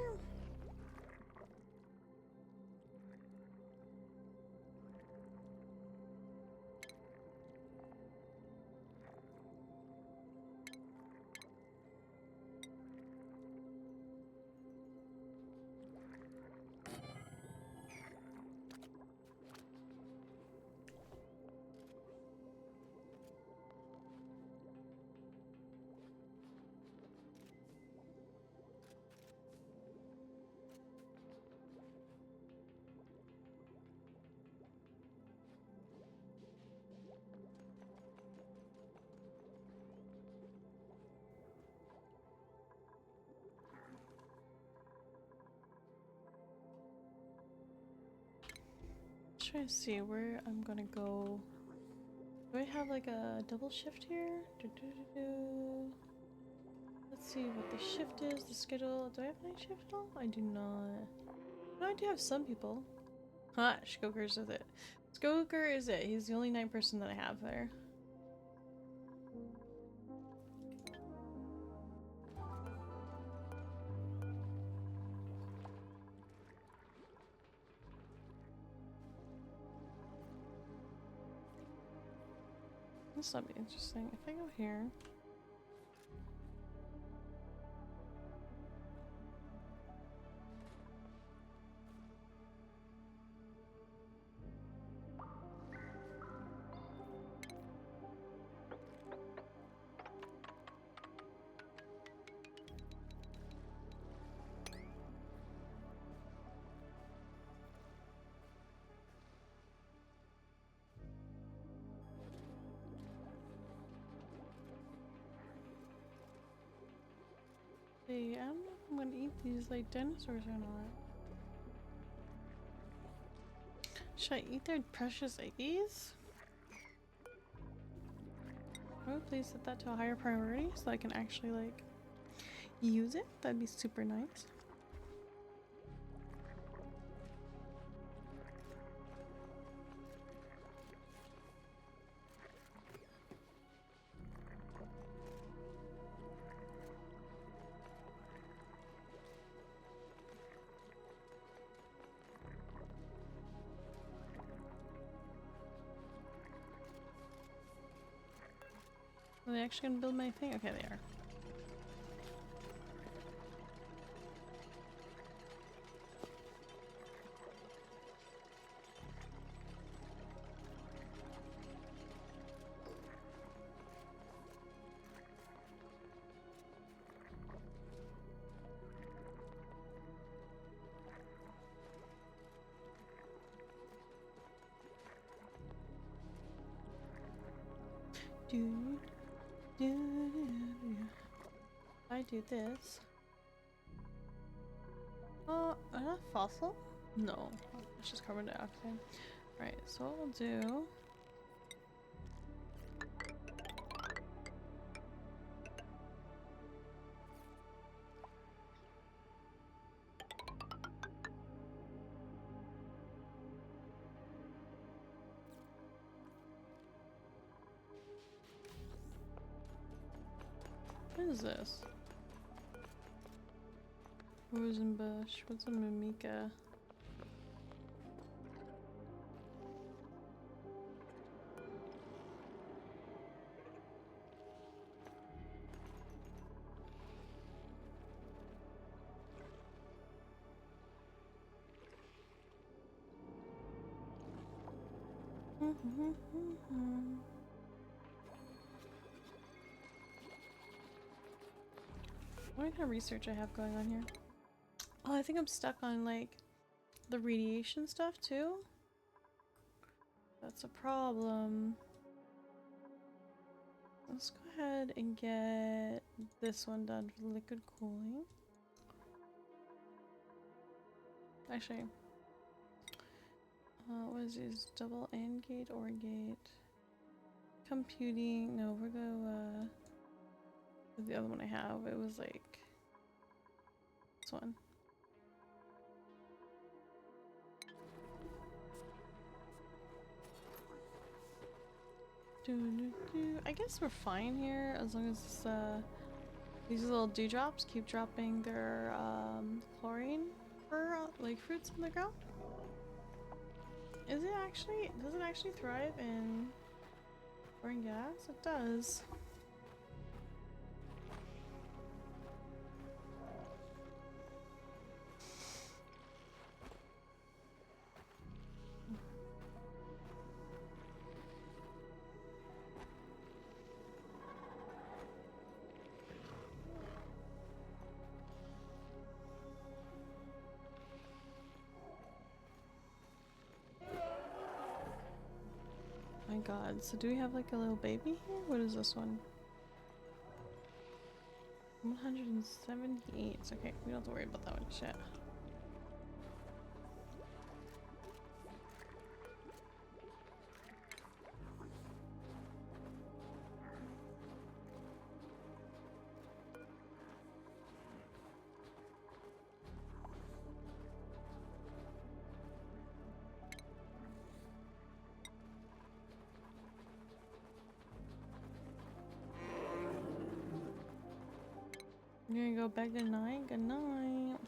just trying to see where I'm gonna go. Do I have like a double shift here? Let's see what the shift is, the schedule. Do I have night shift at all? I do not. No, I do have some people. Huh, Skoker's is it. Skoker is it. He's the only night person that I have there. This will be interesting. If I go here. See, I don't know if I'm gonna eat these like dinosaurs or not. Should I eat their precious eggies? Oh, please set that to a higher priority so I can actually like use it. That'd be super nice. Are they actually gonna build my thing? Okay, they are. I do this. Oh, is that fossil? No, it's just carbon dioxide. Alright, so what we'll do. What is this? Rosenbush. What's a mimica? What kind of research I have going on here? Oh, I think I'm stuck on like the radiation stuff too. That's a problem. Let's go ahead and get this one done for the liquid cooling. Actually, what is this? Double AND gate or gate? Computing. No, we're gonna the other one I have. It was like this one. I guess we're fine here as long as these little dewdrops keep dropping their chlorine for like fruits in the ground. Is it actually? Does it actually thrive in chlorine gas? It does. My god, so do we have like a little baby here? What is this one? 178. Okay, we don't have to worry about that one. Shit. You're gonna go back to night? Good night.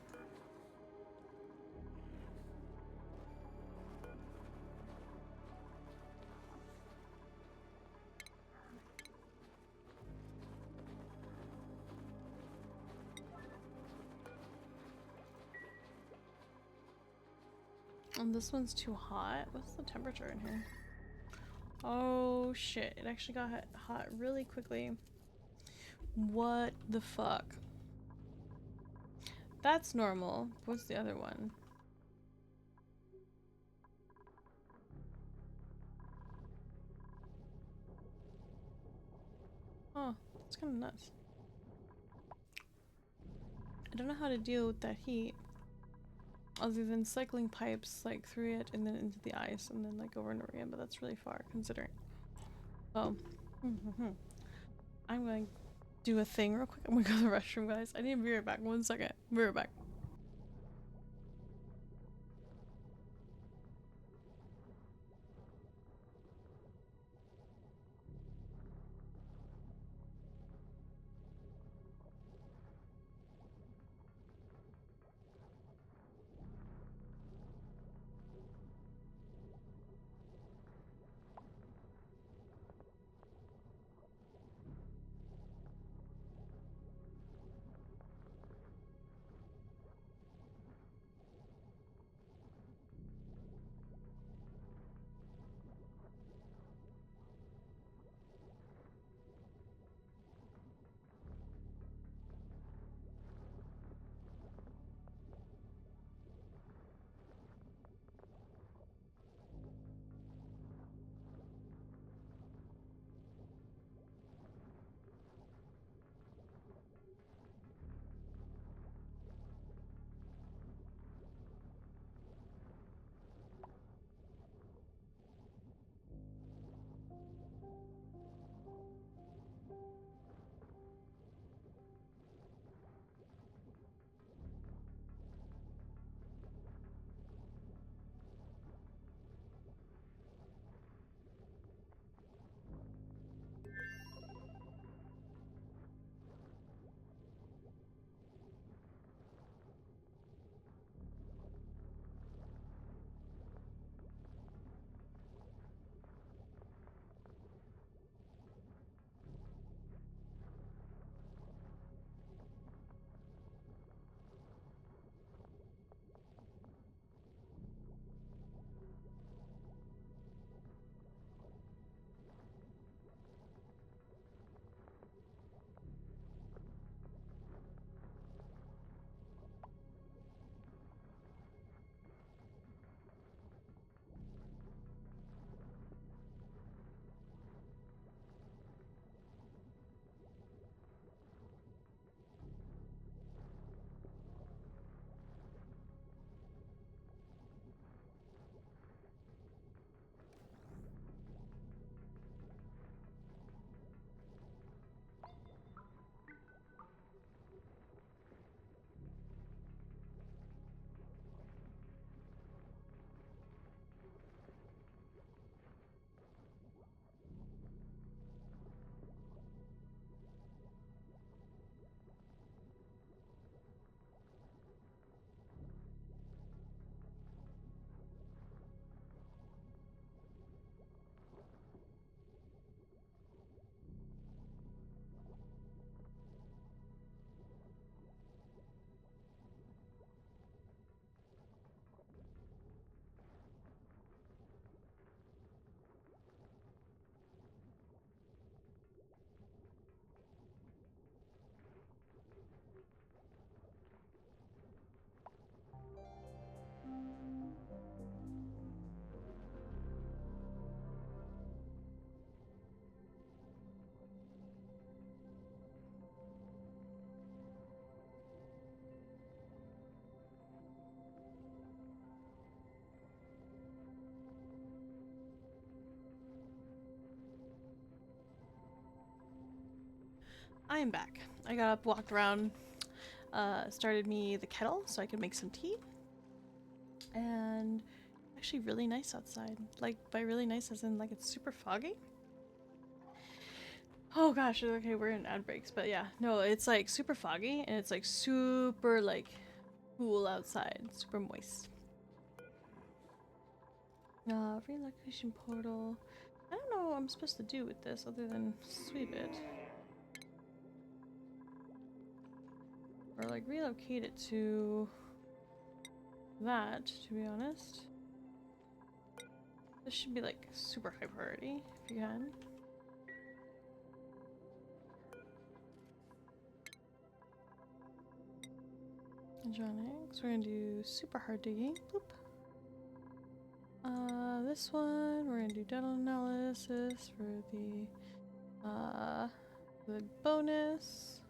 And this one's too hot. What's the temperature in here? Oh shit, it actually got hot really quickly. What the fuck? That's normal. What's the other one? Oh, that's kind of nuts. I don't know how to deal with that heat. Other than cycling pipes like through it and then into the ice and then like over and over again, but that's really far considering. Oh. I'm going to do a thing real quick. I'm gonna go to the restroom, guys. I need to be right back. 1 second. Be right back. I am back. I got up, walked around, started me the kettle so I could make some tea. And actually really nice outside. Like by really nice as in like it's super foggy. Oh gosh, okay, we're in ad breaks, but yeah, no, it's like super foggy and it's like super like cool outside, super moist. Relocation portal. I don't know what I'm supposed to do with this other than sweep it. Or like relocate it to that, to be honest. This should be like super high priority if you can. Electronics, we're gonna do super hard digging. Boop. This one, we're gonna do dental analysis for the bonus.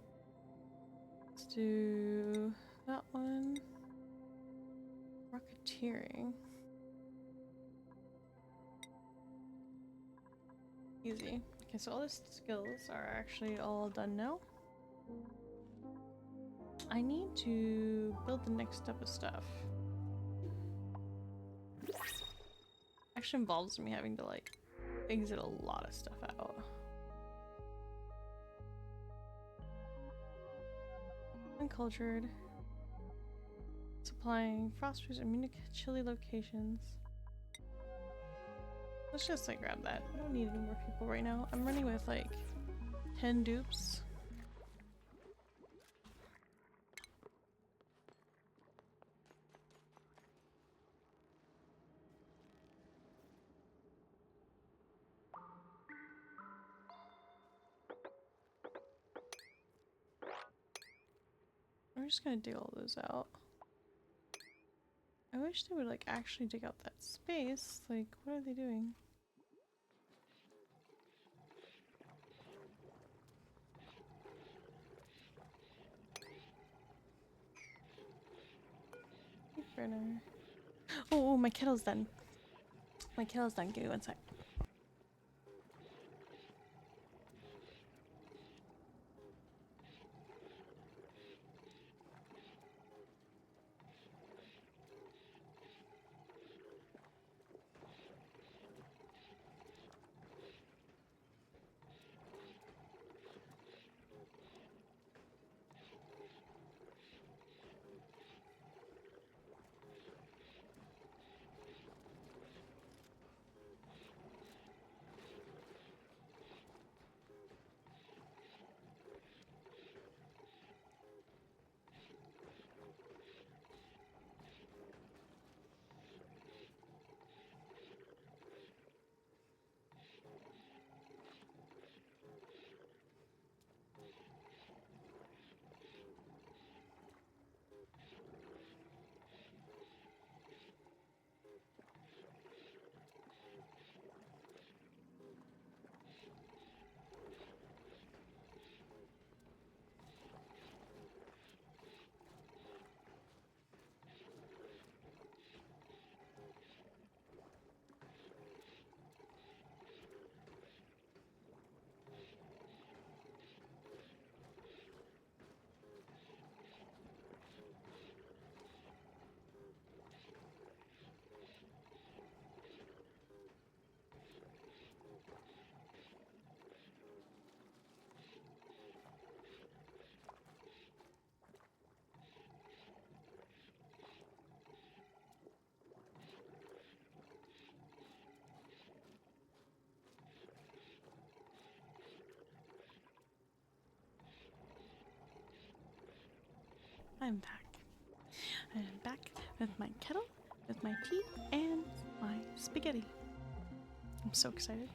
Let's do that one. Rocketeering. Easy. Okay, so all the skills are actually all done now. I need to build the next step of stuff. Actually involves me having to like exit a lot of stuff out. Uncultured. Supplying frosters and Munich chilly locations. Let's just like grab that. I don't need any more people right now. I'm running with like 10 dupes. I'm just gonna dig all those out. I wish they would like actually dig out that space. Like, what are they doing? Oh, my kettle's done. My kettle's done. Give me one sec. I'm back. I am back with my kettle, with my tea, and my spaghetti. I'm so excited.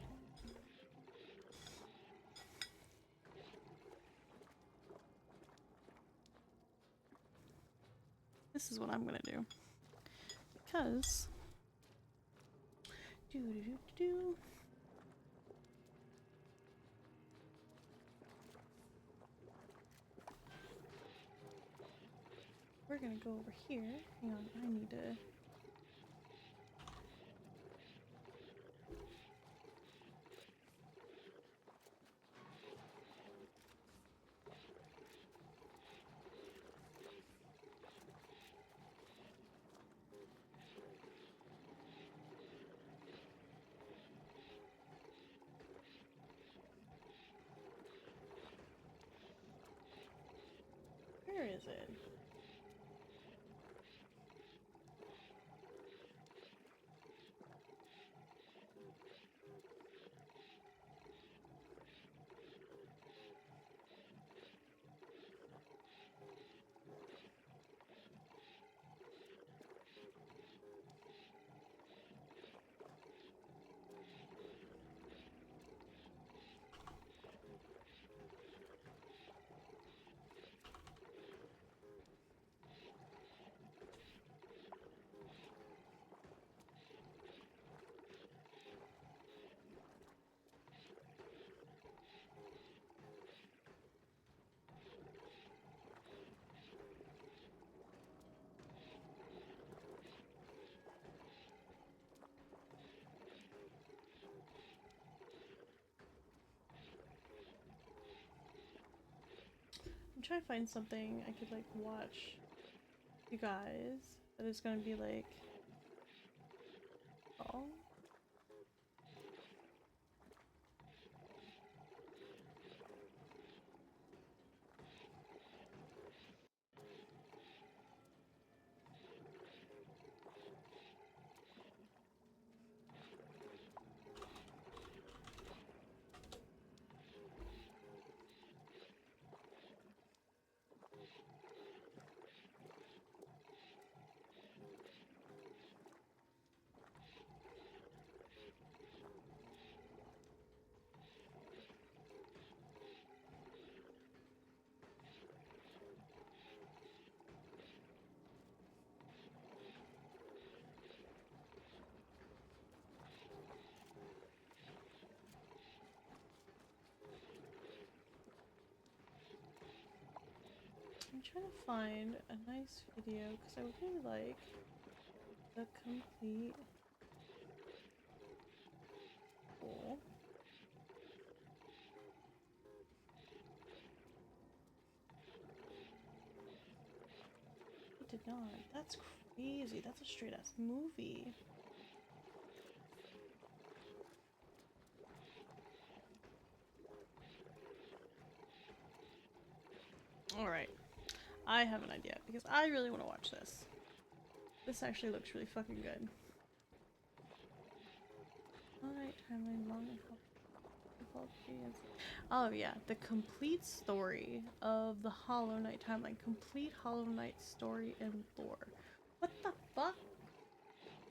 This is what I'm gonna do. Because we're gonna go over here. Hang on, I need to. trying to find something I could like watch you guys that is gonna be like oh. I'm trying to find a nice video because I would really like the complete pool. It did not. That's crazy. That's a straight ass movie. Alright. I have an idea because I really want to watch this. This actually looks really fucking good. Alright, timeline long and oh yeah, the complete story of the Hollow Knight timeline. Complete Hollow Knight story and lore. What the fuck?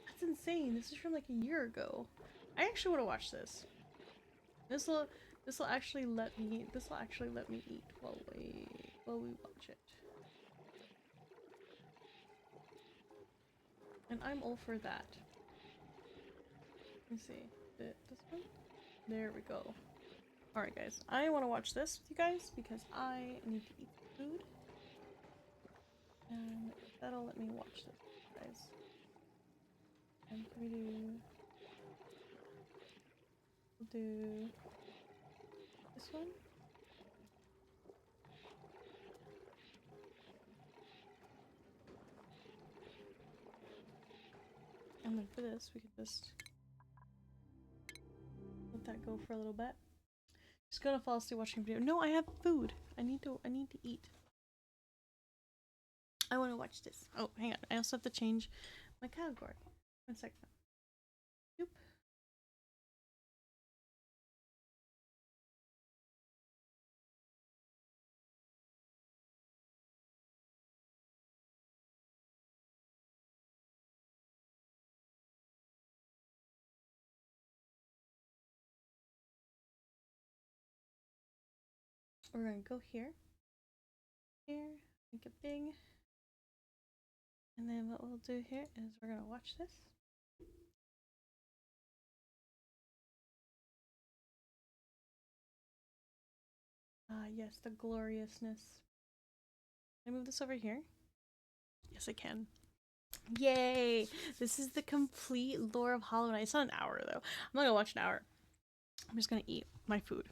That's insane. This is from like a year ago. I actually want to watch this. This will actually let me eat while we watch it. And I'm all for that. Let me see. This one? There we go. Alright guys, I want to watch this with you guys because I need to eat food. And that'll let me watch this, guys. And can we'll do this one. And then for this, we can just let that go for a little bit. Just gonna fall asleep watching video. No, I have food. I need to eat. I want to watch this. Oh, hang on. I also have to change my category. 1 second. Yep. We're gonna go here, make it big, and then what we'll do here is we're gonna watch this. Ah, yes, the gloriousness. Can I move this over here? Yes, I can. Yay! This is the complete lore of Hollow Knight. It's not an hour though. I'm not gonna watch an hour. I'm just gonna eat my food.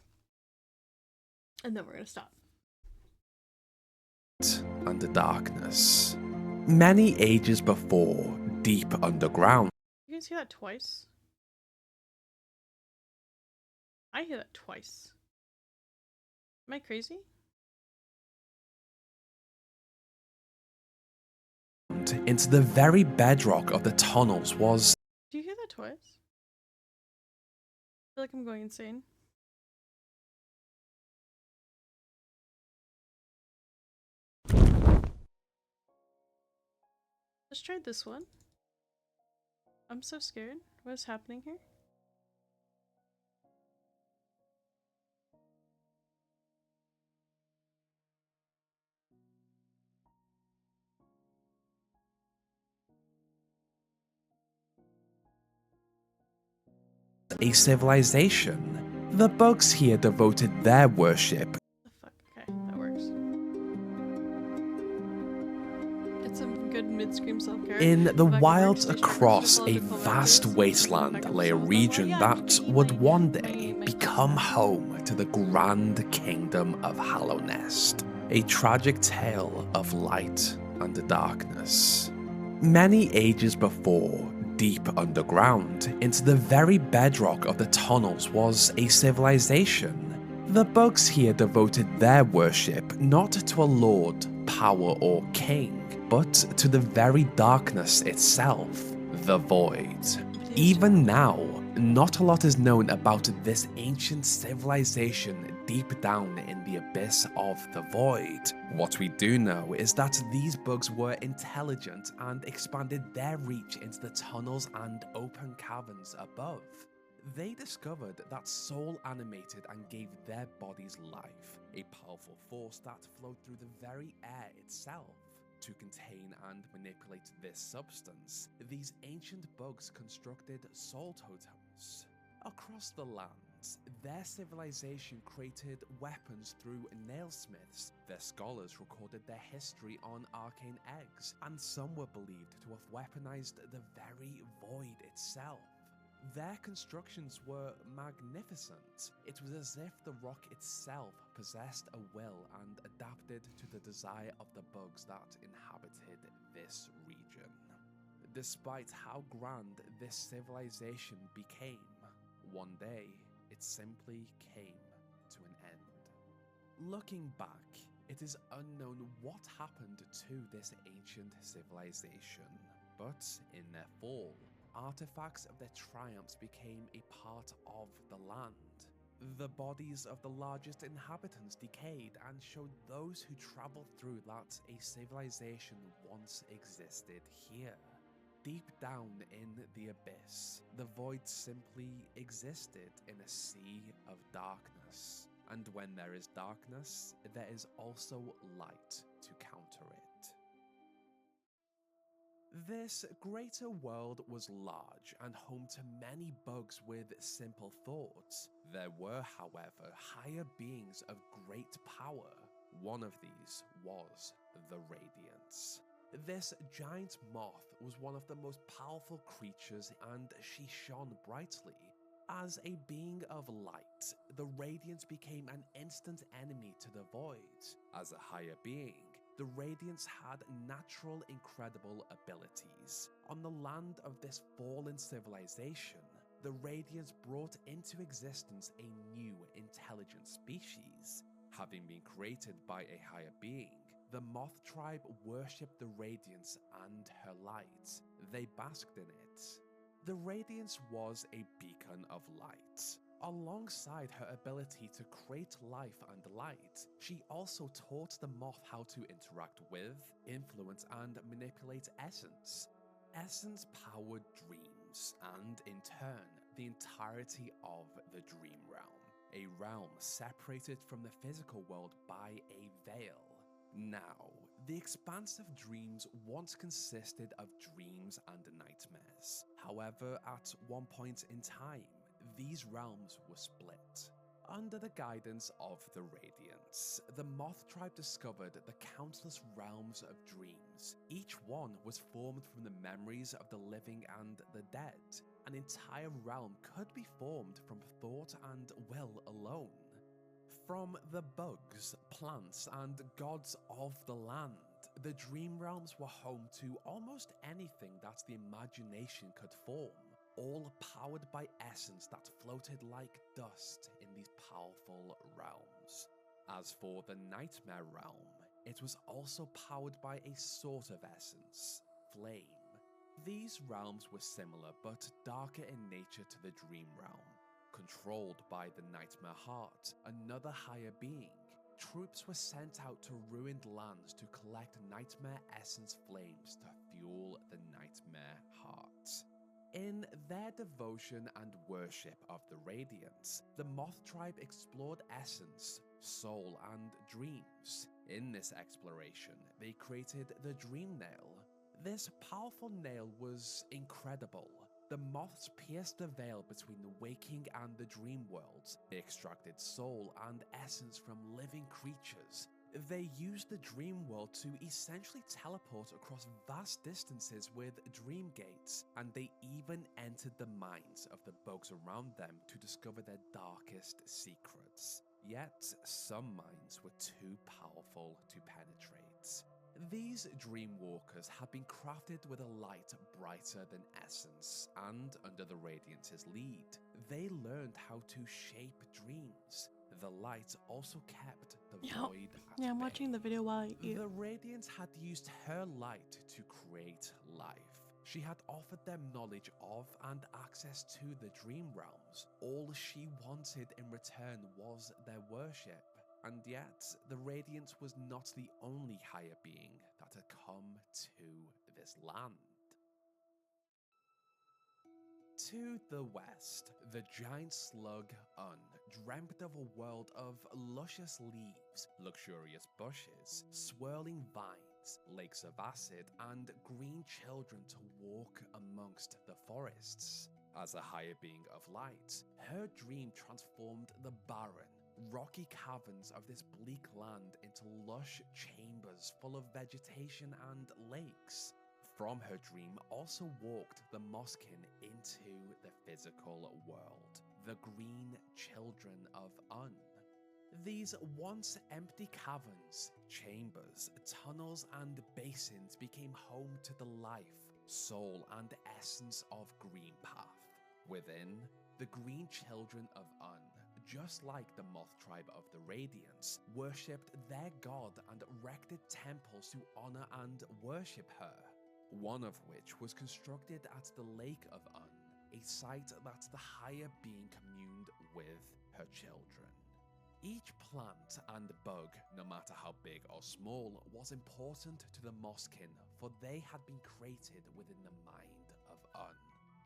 And then we're gonna stop. And the darkness. Many ages before, deep underground. You guys hear that twice? I hear that twice. Am I crazy? Into the very bedrock of the tunnels was... Do you hear that twice? I feel like I'm going insane. Let's try this one. I'm so scared. What is happening here? a civilization. The bugs here devoted their worship The fuck? Okay, that works. It's some good mid-scream self-care. in the Back wilds workstation, across just a loaded vast photos. wasteland Back up lay a yourself. region Oh, yeah, you that can eat would my- one my- day my become food. home to the grand kingdom of Hallownest. a tragic tale of light and darkness. Many ages before, deep underground, into the very bedrock of the tunnels was a civilization. The bugs here devoted their worship not to a lord, power, or king, but to the very darkness itself, the void. Even now, not a lot is known about this ancient civilization deep down in the abyss of the void. What we do know is that these bugs were intelligent and expanded their reach into the tunnels and open caverns above. They discovered that soul animated and gave their bodies life, a powerful force that flowed through the very air itself. To contain and manipulate this substance, these ancient bugs constructed soul totems. Across the lands, their civilization created weapons through nailsmiths. Their scholars recorded their history on arcane eggs, and some were believed to have weaponized the very void itself. Their constructions were magnificent. It was as if the rock itself possessed a will and adapted to the desire of the bugs that inhabited this region. Despite how grand this civilization became, one day it simply came to an end. Looking back, it is unknown what happened to this ancient civilization, but in their fall, artifacts of their triumphs became a part of the land. The bodies of the largest inhabitants decayed and showed those who traveled through that a civilization once existed here. Deep down in the abyss, the void simply existed in a sea of darkness. And when there is darkness, there is also light to counter it. This greater world was large and home to many bugs with simple thoughts. There were, however, higher beings of great power. One of these was the Radiance. This giant moth was one of the most powerful creatures, and she shone brightly. As a being of light, the Radiance became an instant enemy to the void. As a higher being, the Radiance had natural, incredible abilities. On the land of this fallen civilization, the Radiance brought into existence a new intelligent species. Having been created by a higher being, the Moth tribe worshipped the Radiance and her light. They basked in it. The Radiance was a beacon of light. Alongside her ability to create life and light, she also taught the moth how to interact with, influence, and manipulate essence. Essence powered dreams, and in turn, the entirety of the dream realm, a realm separated from the physical world by a veil. Now, the expanse of dreams once consisted of dreams and nightmares. However, at one point in time, these realms were split. Under the guidance of the Radiance, the Moth tribe discovered the countless realms of dreams. Each one was formed from the memories of the living and the dead. An entire realm could be formed from thought and will alone. From the bugs, plants, and gods of the land, the dream realms were home to almost anything that the imagination could form, all powered by essence that floated like dust in these powerful realms. As for the Nightmare realm, it was also powered by a sort of essence, flame. These realms were similar but darker in nature to the dream realm. Controlled by the Nightmare Heart, another higher being, troops were sent out to ruined lands to collect Nightmare Essence flames to fuel the Nightmare Heart. In their devotion and worship of the Radiance, the Moth tribe explored essence, soul, and dreams. In this exploration, they created the Dream Nail. This powerful nail was incredible. The moths pierced the veil between the waking and the dream worlds. They extracted soul and essence from living creatures. They used the dream world to essentially teleport across vast distances with dream gates, and they even entered the minds of the bugs around them to discover their darkest secrets. Yet some minds were too powerful to penetrate. These dreamwalkers had been crafted with a light brighter than essence, and under the Radiance's lead, they learned how to shape dreams. The light also kept the void at Yeah, I'm bay. watching the video while I eat. The Radiance had used her light to create life. She had offered them knowledge of and access to the dream realms. All she wanted in return was their worship. And yet, the Radiance was not the only higher being that had come to this land. To the west, the giant slug Un dreamt of a world of luscious leaves, luxurious bushes, swirling vines, lakes of acid, and green children to walk amongst the forests. As a higher being of light, her dream transformed the barren, rocky caverns of this bleak land into lush chambers full of vegetation and lakes. From her dream also walked the Mosskin into the physical world, the green children of Un. These once empty caverns, chambers, tunnels, and basins became home to the life, soul, and essence of Greenpath. Within, the green children of Un, just like the Moth tribe of the Radiance, worshipped their god and erected temples to honor and worship her, one of which was constructed at the Lake of Un, a site that the higher being communed with her children. Each plant and bug, no matter how big or small, was important to the Mosskin, for they had been created within the mind of Un.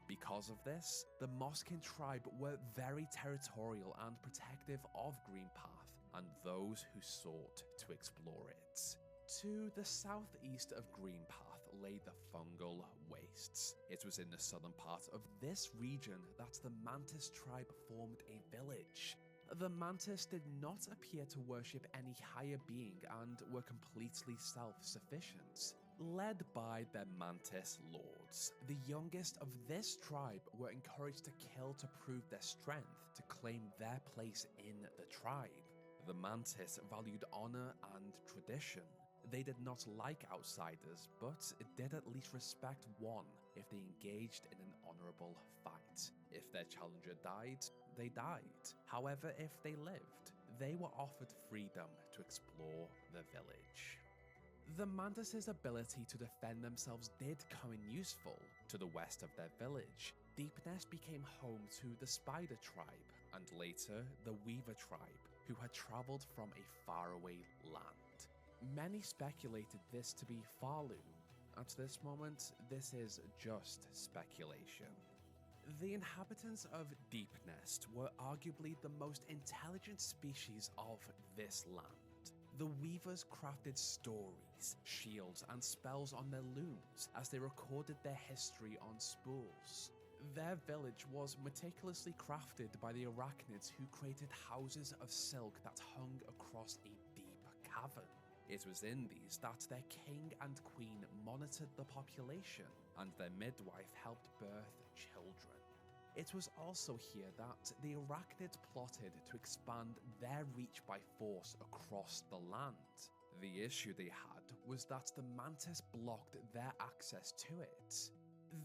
Because of this, the Mosskin tribe were very territorial and protective of Greenpath and those who sought to explore it. To the southeast of Greenpath lay the fungal wastes. It was in the southern part of this region that the Mantis tribe formed a village. The Mantis did not appear to worship any higher being and were completely self-sufficient. Led by their Mantis lords, the youngest of this tribe were encouraged to kill to prove their strength, to claim their place in the tribe. The Mantis valued honor and tradition. They did not like outsiders, but did at least respect one if they engaged in an honorable fight. If their challenger died, they died. However, if they lived, they were offered freedom to explore the village. The Mantis' ability to defend themselves did come in useful. To the west of their village, Deepness became home to the Spider tribe, and later the Weaver tribe, who had travelled from a faraway land. Many speculated this to be Falu. At this moment, this is just speculation. The inhabitants of Deepnest were arguably the most intelligent species of this land. The Weavers crafted stories, shields, and spells on their looms as they recorded their history on spools. Their village was meticulously crafted by the arachnids who created houses of silk that hung across a deep cavern. It was in these that their king and queen monitored the population, and their midwife helped birth children. It was also here that the arachnids plotted to expand their reach by force across the land. The issue they had was that the Mantis blocked their access to it.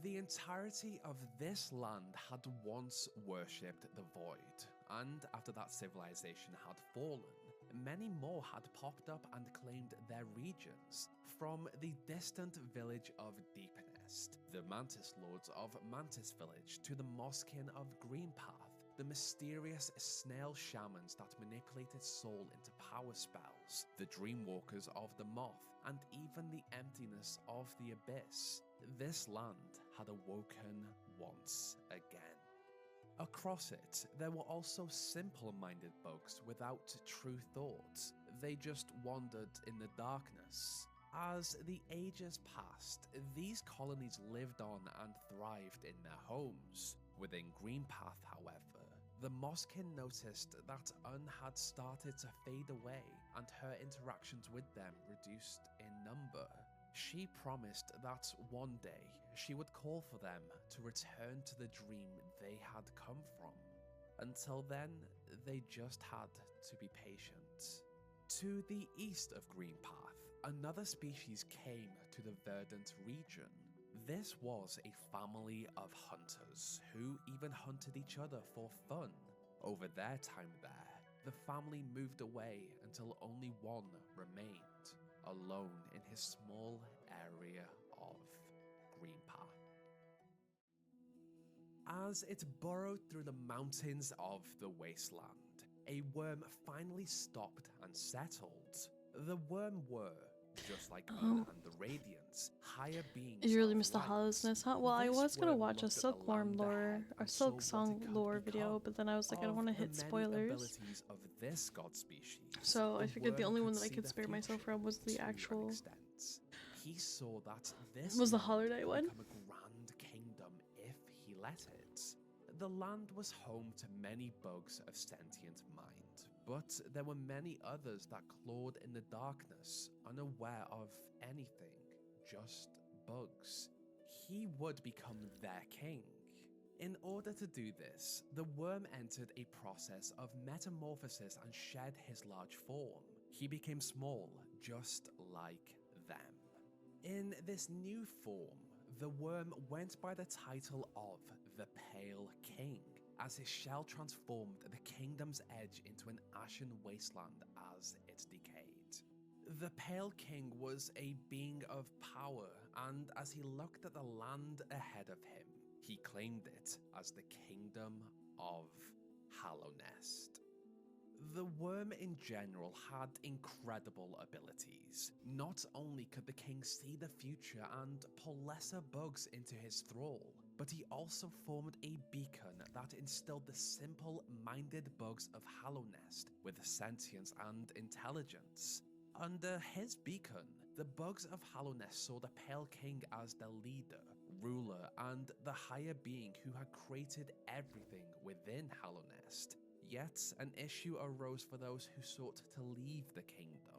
The entirety of this land had once worshipped the Void, and after that civilization had fallen, many more had popped up and claimed their regions, from the distant village of Deepnest, the Mantis Lords of Mantis Village, to the Mosskin of Greenpath, the mysterious snail shamans that manipulated soul into power spells, the Dreamwalkers of the Moth, and even the emptiness of the Abyss. This land had awoken once again. Across it, there were also simple-minded bugs without true thoughts. They just wandered in the darkness. As the ages passed, these colonies lived on and thrived in their homes. Within Greenpath, however, the Mosskin noticed that Un had started to fade away and her interactions with them reduced in number. She promised that one day she would call for them to return to the dream they had come from. Until then, they just had to be patient. To the east of Greenpath, another species came to the verdant region. This was a family of hunters who even hunted each other for fun. Over their time there, the family moved away until only one remained, alone in his small area of Greenpath. As it burrowed through the mountains of the wasteland, a worm finally stopped and settled. The worm were, just like Earth and the Radiance, higher beings. You really of missed the light. Hollowsness, huh? Well, I This was gonna worm watch a looked at the Silkworm land lore ahead or and saw Silk what Song it could lore video, become. but then I was like, I don't Of want to the hit many spoilers. abilities of this god species, So I figured the worm only one that I see could the spare myself future from was the to an actual. extent. He saw that this Was the land Hollow Knight could one? become a grand kingdom if he let it. The land was home to many bugs of sentient mind, but there were many others that clawed in the darkness, unaware of anything, just bugs. He would become their king. In order to do this, the worm entered a process of metamorphosis and shed his large form. He became small, just like them. In this new form, the worm went by the title of the Pale King, as his shell transformed the kingdom's edge into an ashen wasteland as it decayed. The Pale King was a being of power, and as he looked at the land ahead of him, he claimed it as the Kingdom of Hallownest. The worm in general had incredible abilities. Not only could the king see the future and pull lesser bugs into his thrall, but he also formed a beacon that instilled the simple-minded bugs of Hallownest with sentience and intelligence. Under his beacon, the bugs of Hallownest saw the Pale King as their leader, ruler, and the higher being who had created everything within Hallownest. Yet, an issue arose for those who sought to leave the kingdom.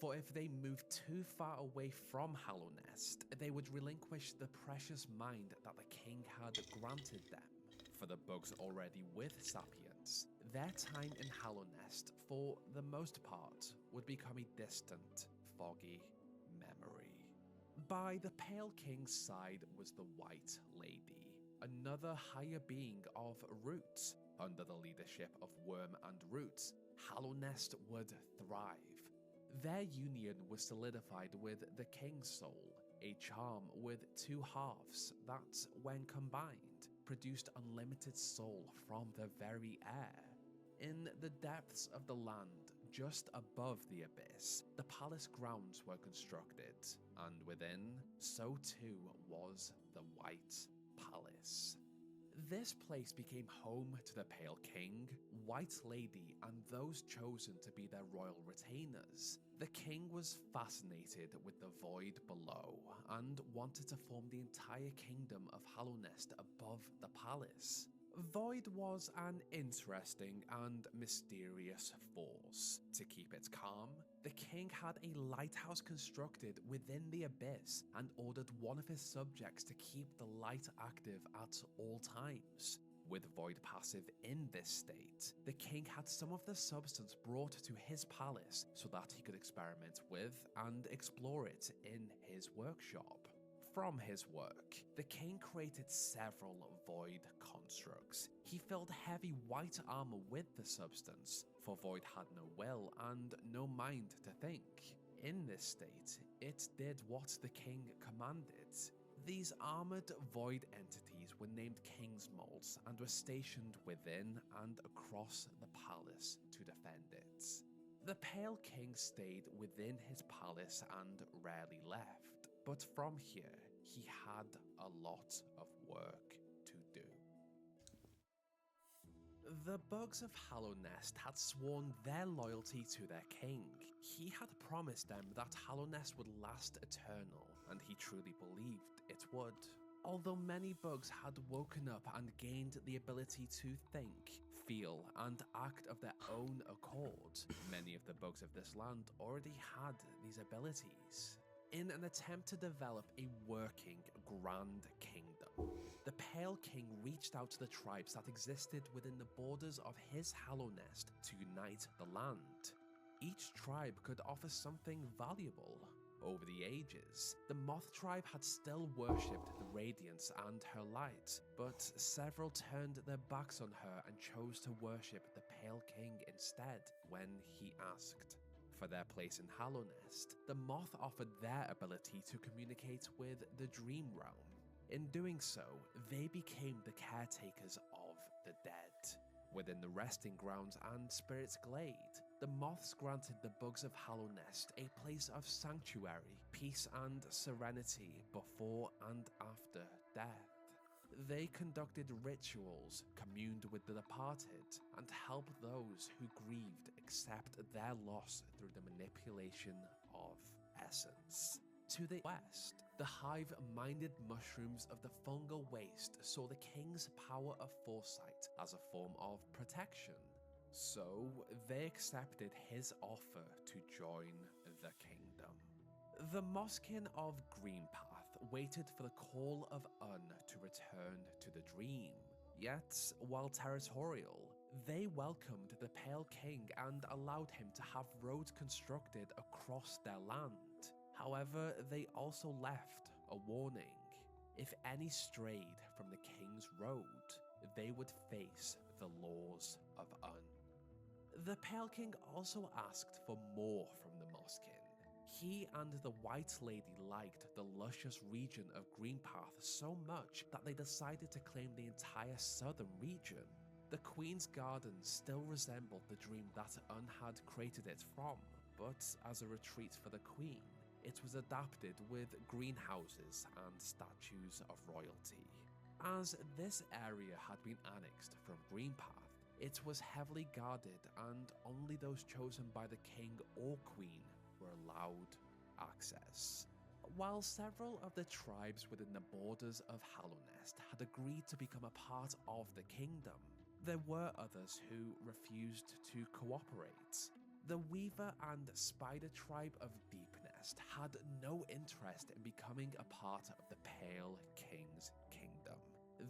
For if they moved too far away from Hallownest, they would relinquish the precious mind that the king had granted them. For the bugs already with sapience, their time in Hallownest, for the most part, would become a distant, foggy memory. By the Pale King's side was the White Lady, another higher being of Roots. Under the leadership of Worm and Roots, Hallownest would thrive. Their union was solidified with the King's Soul, a charm with two halves that, when combined, produced unlimited soul from the very air. In the depths of the land, just above the abyss, the palace grounds were constructed, and within, so too was the White Palace. This place became home to the Pale King, White Lady, and those chosen to be their royal retainers. The king was fascinated with the void below and wanted to form the entire kingdom of Hallownest above the palace. Void was an interesting and mysterious force. To keep it calm, the king had a lighthouse constructed within the abyss and ordered one of his subjects to keep the light active at all times. With Void passive in this state, the king had some of the substance brought to his palace so that he could experiment with and explore it in his workshop. From his work, the king created several Void constructs. He filled heavy white armor with the substance, for Void had no will and no mind to think. In this state, it did what the king commanded. These armored Void entities were named King's Molds and were stationed within and across the palace to defend it. The Pale King stayed within his palace and rarely left, but from here, he had a lot of work to do. The bugs of Hallownest had sworn their loyalty to their king. He had promised them that Hallownest would last eternal, and he truly believed it would. Although many bugs had woken up and gained the ability to think, feel, and act of their own accord, many of the bugs of this land already had these abilities. in an attempt to develop a working Grand Kingdom. The Pale King reached out to the tribes that existed within the borders of his Hallownest to unite the land. Each tribe could offer something valuable. Over the ages, the Moth tribe had still worshipped the radiance and her light, but several turned their backs on her and chose to worship the Pale King instead when he asked. For their place in Hallownest, the Moth offered their ability to communicate with the Dream Realm. In doing so, they became the caretakers of the dead. Within the resting grounds and Spirit's Glade, the Moths granted the bugs of Hallownest a place of sanctuary, peace and serenity before and after death. They conducted rituals, communed with the departed, and helped those who grieved accept their loss through the manipulation of essence. To the west, the hive-minded mushrooms of the fungal waste saw the king's power of foresight as a form of protection. So they accepted his offer to join the kingdom. The Mosskin of Greenpath waited for the call of Un to return to the dream. Yet, while territorial, they welcomed the Pale King and allowed him to have roads constructed across their land. However, they also left a warning. If any strayed from the king's road, they would face the laws of Un. The Pale King also asked for more from the Mosskin. He and the White Lady liked the luscious region of Greenpath so much that they decided to claim the entire southern region. The Queen's Garden still resembled the dream that Un had created it from, but as a retreat for the Queen, it was adapted with greenhouses and statues of royalty. As this area had been annexed from Greenpath, it was heavily guarded and only those chosen by the king or queen were allowed access. While several of the tribes within the borders of Hallownest had agreed to become a part of the kingdom, there were others who refused to cooperate. The Weaver and Spider tribe of Deepnest had no interest in becoming a part of the Pale King's kingdom.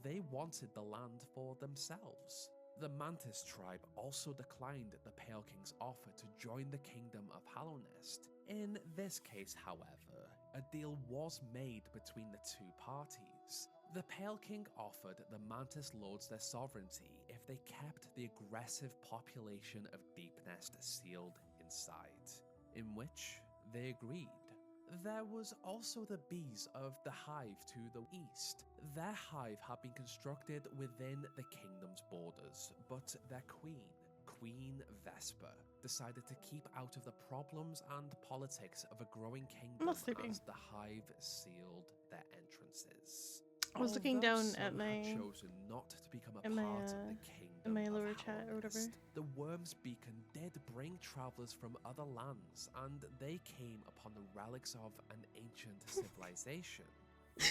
They wanted the land for themselves. The Mantis tribe also declined the Pale King's offer to join the kingdom of Hallownest. In this case, however, a deal was made between the two parties. The Pale King offered the Mantis lords their sovereignty if they kept the aggressive population of Deepnest sealed inside, in which they agreed. There was also the bees of the hive to the east. Their hive had been constructed within the kingdom's borders, but their queen, Queen Vesper, decided to keep out of the problems and politics of a growing kingdom not sleeping. as the hive sealed their entrances. I was looking Although down some at had my chosen not to become a in my, part of the kingdom in my of lower chat or whatever. Hallownest, the Worm's Beacon did bring travelers from other lands, and they came upon the relics of an ancient civilization.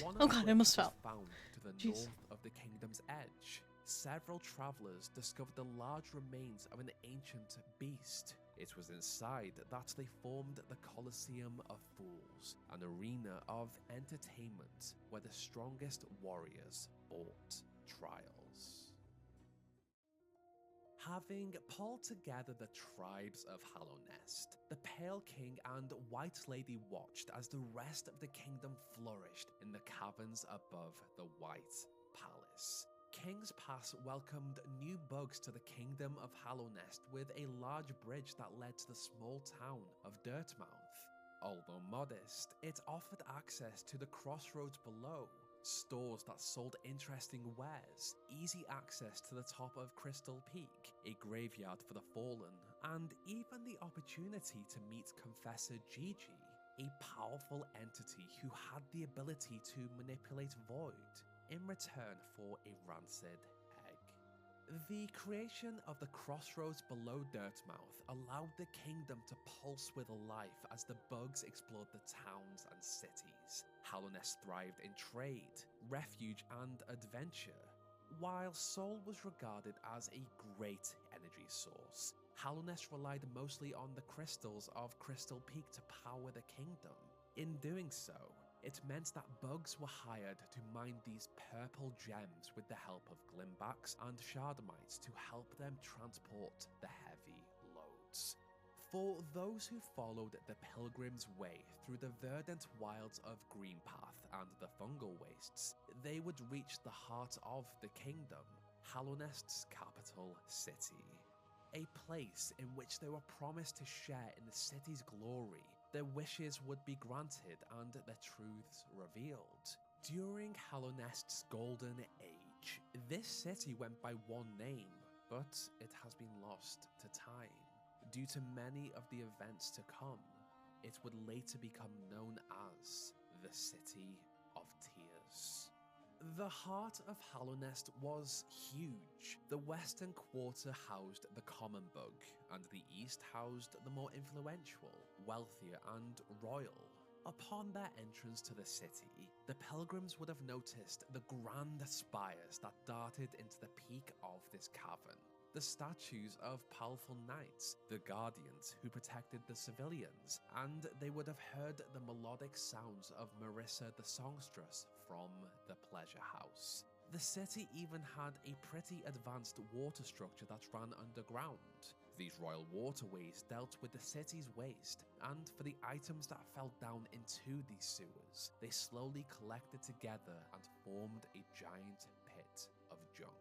One Oh of god, I which almost was fell. found to the Jeez. north of the kingdom's edge. Several travelers discovered the large remains of an ancient beast. It was inside that they formed the Colosseum of Fools, an arena of entertainment where the strongest warriors fought trials. Having pulled together the tribes of Hallownest, the Pale King and White Lady watched as the rest of the kingdom flourished in the caverns above the White Palace. King's Pass welcomed new bugs to the kingdom of Hallownest with a large bridge that led to the small town of Dirtmouth. Although modest, it offered access to the crossroads below, stores that sold interesting wares, easy access to the top of Crystal Peak, a graveyard for the fallen, and even the opportunity to meet Confessor Gigi, a powerful entity who had the ability to manipulate void in return for a rancid egg. The creation of the crossroads below Dirtmouth allowed the kingdom to pulse with life as the bugs explored the towns and cities. Hallownest thrived in trade, refuge, and adventure. While Sol was regarded as a great energy source, Hallownest relied mostly on the crystals of Crystal Peak to power the kingdom. In doing so, it meant that bugs were hired to mine these purple gems with the help of glimbacks and shardamites to help them transport the heavy loads. For those who followed the Pilgrim's Way through the verdant wilds of Greenpath and the fungal wastes, they would reach the heart of the kingdom, Hallownest's capital city. A place in which they were promised to share in the city's glory. Their wishes would be granted and their truths revealed. During Hallownest's golden age, this city went by one name, but it has been lost to time. Due to many of the events to come, it would later become known as the City of Tears. The heart of Hallownest was huge. The western quarter housed the common bug, and the east housed the more influential, wealthier, and royal. Upon their entrance to the city, the pilgrims would have noticed the grand spires that darted into the peak of this cavern. The statues of powerful knights, the guardians who protected the civilians, and they would have heard the melodic sounds of Marissa the songstress from the pleasure house. The city even had a pretty advanced water structure that ran underground. These royal waterways dealt with the city's waste, and for the items that fell down into these sewers, they slowly collected together and formed a giant pit of junk.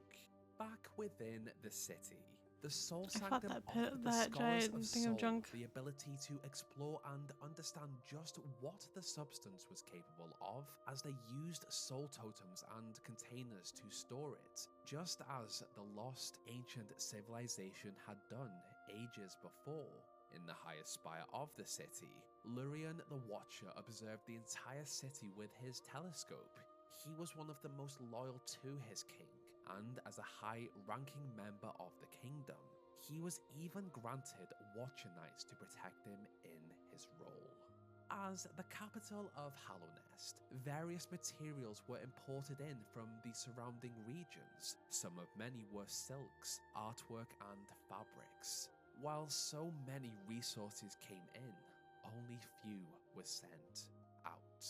Back within the city, the Soul Sanctum offered the Scholars of Soul the ability to explore and understand just what the substance was capable of, as they used soul totems and containers to store it, just as the lost ancient civilization had done ages before. In the highest spire of the city, Lurian the Watcher observed the entire city with his telescope. He was one of the most loyal to his king, and as a high-ranking member of the kingdom, he was even granted Watcher Knights to protect him in his role. As the capital of Hallownest, various materials were imported in from the surrounding regions. Some of many were silks, artwork, and fabrics. While so many resources came in, only few were sent out.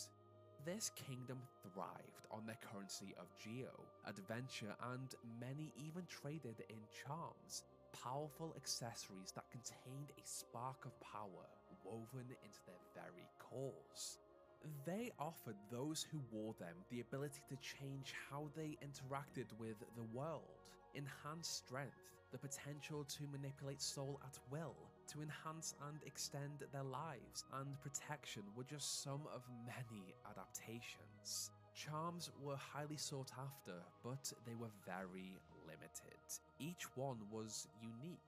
This kingdom thrived on their currency of geo, adventure, and many even traded in charms, powerful accessories that contained a spark of power woven into their very cores. They offered those who wore them the ability to change how they interacted with the world, enhance strength, the potential to manipulate soul at will, to enhance and extend their lives, and protection were just some of many adaptations. Charms were highly sought after, but they were very limited. Each one was unique.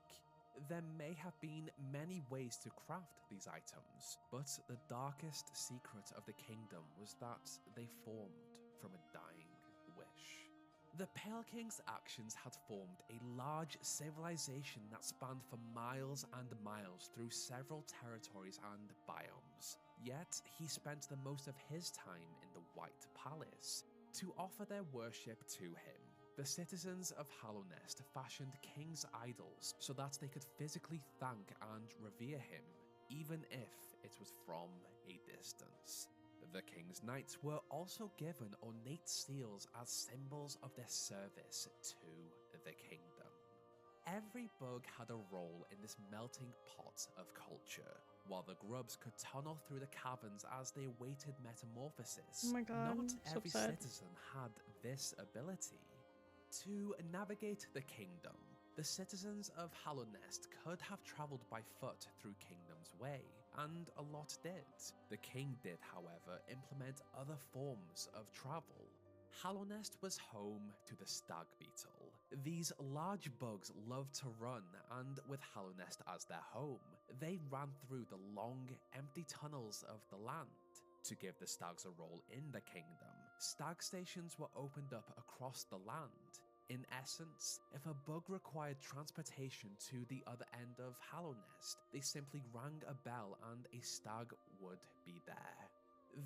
There may have been many ways to craft these items, but the darkest secret of the kingdom was that they formed from a dying wish. The Pale King's actions had formed a large civilization that spanned for miles and miles through several territories and biomes. Yet, he spent the most of his time in the White Palace to offer their worship to him. The citizens of Hallownest fashioned king's idols so that they could physically thank and revere him, even if it was from a distance. The king's knights were also given ornate seals as symbols of their service to the kingdom. Every bug had a role in this melting pot of culture. While the grubs could tunnel through the caverns as they awaited metamorphosis, Oh my God, not so every upset. citizen had this ability. To navigate the kingdom, the citizens of Hallownest could have travelled by foot through Kingdom's Way, and a lot did. The king did, however, implement other forms of travel. Hallownest was home to the stag beetle. These large bugs loved to run, and with Hallownest as their home, they ran through the long, empty tunnels of the land. To give the stags a role in the kingdom, stag stations were opened up across the land. In essence, if a bug required transportation to the other end of Hallownest, they simply rang a bell and a stag would be there.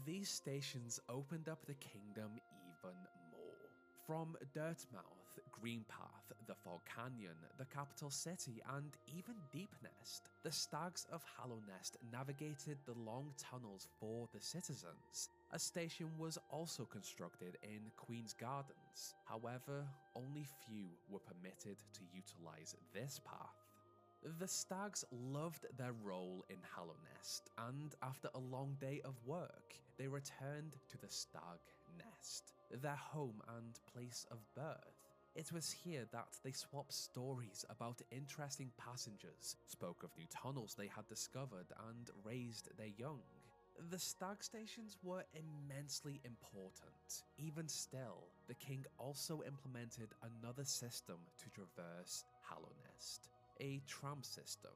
These stations opened up the kingdom even more. From Dirtmouth, Greenpath, the Fog Canyon, the capital city, and even Deepnest, the Stags of Hallownest navigated the long tunnels for the citizens. A station was also constructed in Queen's Gardens. However, only few were permitted to utilize this path. The Stags loved their role in Hallownest, and after a long day of work, they returned to the Stag Nest, their home and place of birth. It was here that they swapped stories about interesting passengers, spoke of new tunnels they had discovered, and raised their young. The stag stations were immensely important. Even still, the king also implemented another system to traverse Hallownest, a tram system.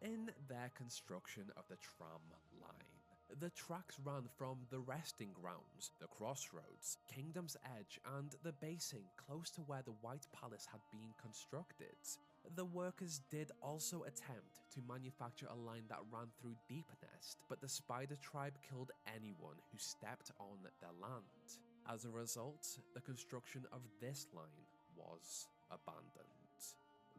In their construction of the tram line, the tracks ran from the resting grounds, the crossroads, Kingdom's Edge, and the basing close to where the White Palace had been constructed. The workers did also attempt to manufacture a line that ran through Deepnest, but the Spider Tribe killed anyone who stepped on their land. As a result, the construction of this line was abandoned.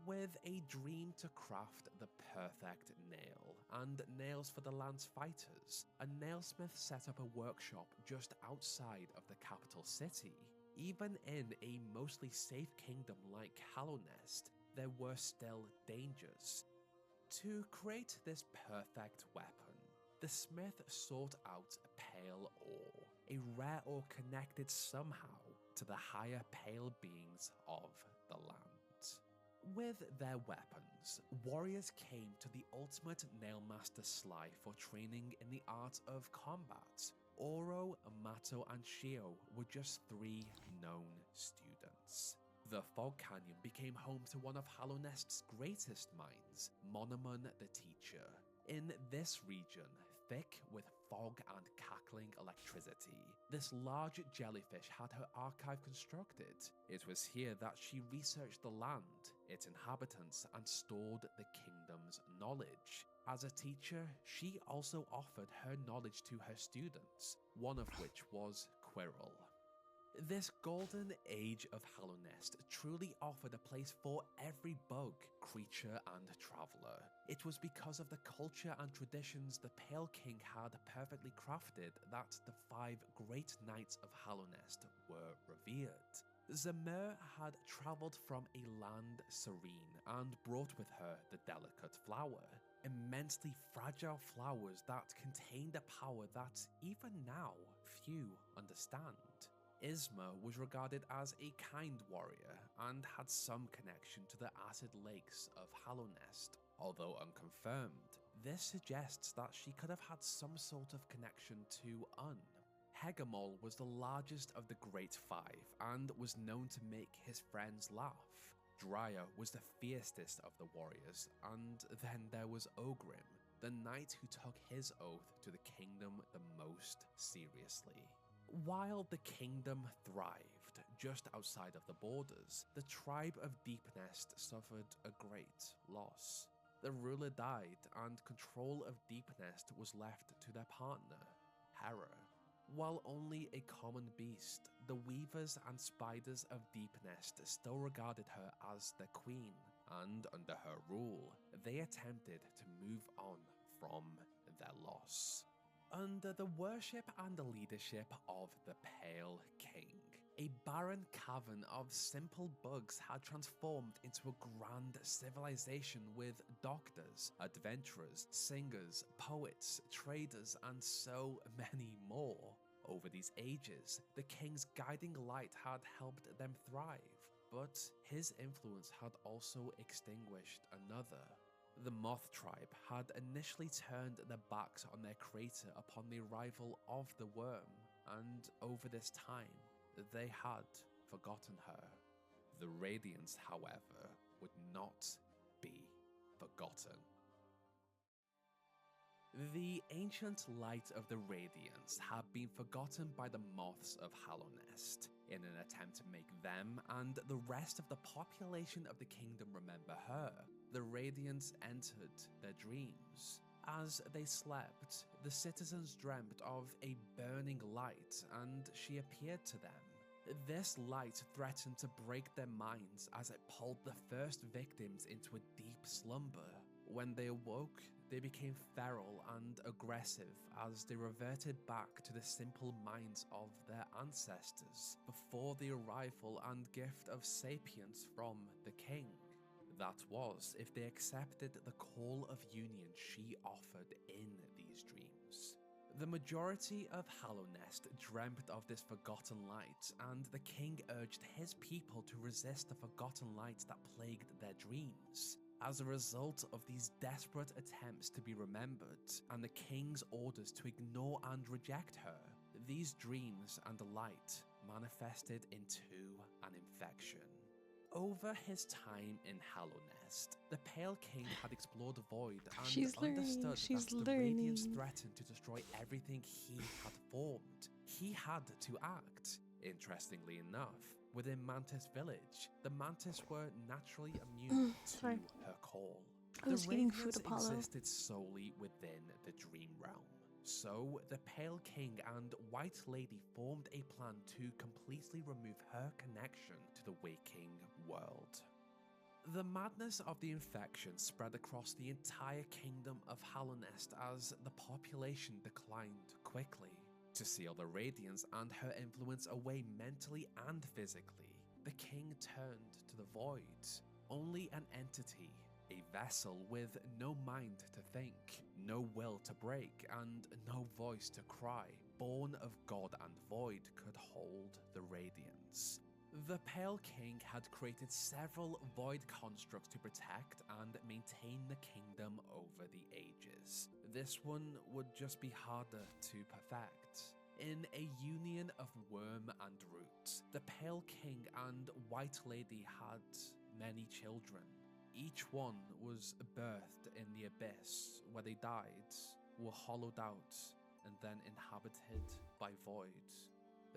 With a dream to craft the perfect nail and nails for the land's fighters, a nailsmith set up a workshop just outside of the capital city. Even in a mostly safe kingdom like Hallownest, there were still dangers. To create this perfect weapon, the smith sought out pale ore, a rare ore connected somehow to the higher pale beings of the land. With their weapons, warriors came to the ultimate nailmaster Sly for training in the art of combat. Oro, Mato, and Shio were just 3 known students. The Fog Canyon became home to one of Hallownest's greatest minds, Monumental the Teacher. In this region, thick with fog and cackling electricity, this large jellyfish had her archive constructed. It was here that she researched the land, its inhabitants, and stored the kingdom's knowledge. As a teacher, she also offered her knowledge to her students, one of which was Quirrell. This golden age of Hallownest truly offered a place for every bug, creature, and traveller. It was because of the culture and traditions the Pale King had perfectly crafted that the 5 great knights of Hallownest were revered. Zemur had travelled from a land serene and brought with her the delicate flower, immensely fragile flowers that contained a power that even now few understand. Isma was regarded as a kind warrior and had some connection to the acid lakes of Hallownest. Although unconfirmed, this suggests that she could have had some sort of connection to Un. Hegemol was the largest of the Great 5 and was known to make his friends laugh. Drya was the fiercest of the warriors, and then there was Ogrim, the knight who took his oath to the kingdom the most seriously. While the kingdom thrived just outside of the borders, the tribe of Deepnest suffered a great loss. The ruler died, and control of Deepnest was left to their partner, Hera. While only a common beast, the weavers and spiders of Deepnest still regarded her as their queen, and under her rule, they attempted to move on from their loss. Under the worship and the leadership of the Pale King, a barren cavern of simple bugs had transformed into a grand civilization with doctors, adventurers, singers, poets, traders, and so many more. Over these ages, the king's guiding light had helped them thrive, but his influence had also extinguished another. The Moth tribe had initially turned their backs on their creator upon the arrival of the worm, and over this time, they had forgotten her. The Radiants, however, would not be forgotten. The ancient light of the Radiants had been forgotten by the Moths of Hallownest. In an attempt to make them and the rest of the population of the kingdom remember her, the Radiants entered their dreams. As they slept, the citizens dreamt of a burning light, and she appeared to them. This light threatened to break their minds as it pulled the first victims into a deep slumber. When they awoke, they became feral and aggressive as they reverted back to the simple minds of their ancestors before the arrival and gift of sapience from the king. That was if they accepted the call of union she offered in these dreams. The majority of Hallownest dreamt of this forgotten light, and the king urged his people to resist the forgotten light that plagued their dreams. As a result of these desperate attempts to be remembered, and the king's orders to ignore and reject her, these dreams and the light manifested into an infection. Over his time in Hallownest, the Pale King had explored the void and understood that the Radiance threatened to destroy everything he had formed. He had to act. Interestingly enough, within Mantis Village, the Mantis were naturally immune to her call. I was the eating Radiance food, Apollo. existed solely within the dream realm. So, the Pale King and White Lady formed a plan to completely remove her connection to the waking world. The madness of the infection spread across the entire kingdom of Hallownest as the population declined quickly. To seal the Radiance and her influence away mentally and physically, the king turned to the void, only an entity, a vessel with no mind to think, no will to break, and no voice to cry, born of God and void, could hold the Radiance. The Pale King had created several void constructs to protect and maintain the kingdom over the ages. This one would just be harder to perfect. In a union of worm and root, the Pale King and White Lady had many children. Each one was birthed in the abyss, where they died, were hollowed out, and then inhabited by void.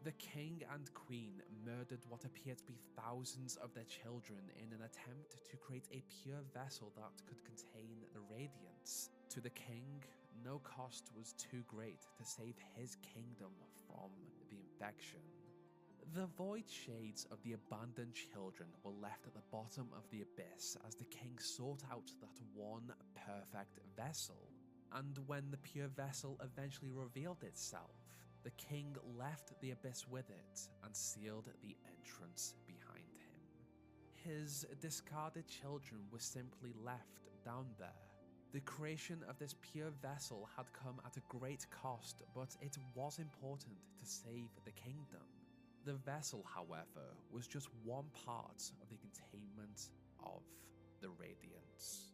The king and queen murdered what appeared to be thousands of their children in an attempt to create a pure vessel that could contain the Radiance. To the king, no cost was too great to save his kingdom from the infection. The void shades of the abandoned children were left at the bottom of the abyss as the king sought out that one perfect vessel. And when the pure vessel eventually revealed itself, the king left the abyss with it and sealed the entrance behind him. His discarded children were simply left down there. The creation of this pure vessel had come at a great cost, but it was important to save the kingdom. The vessel, however, was just one part of the containment of the Radiance.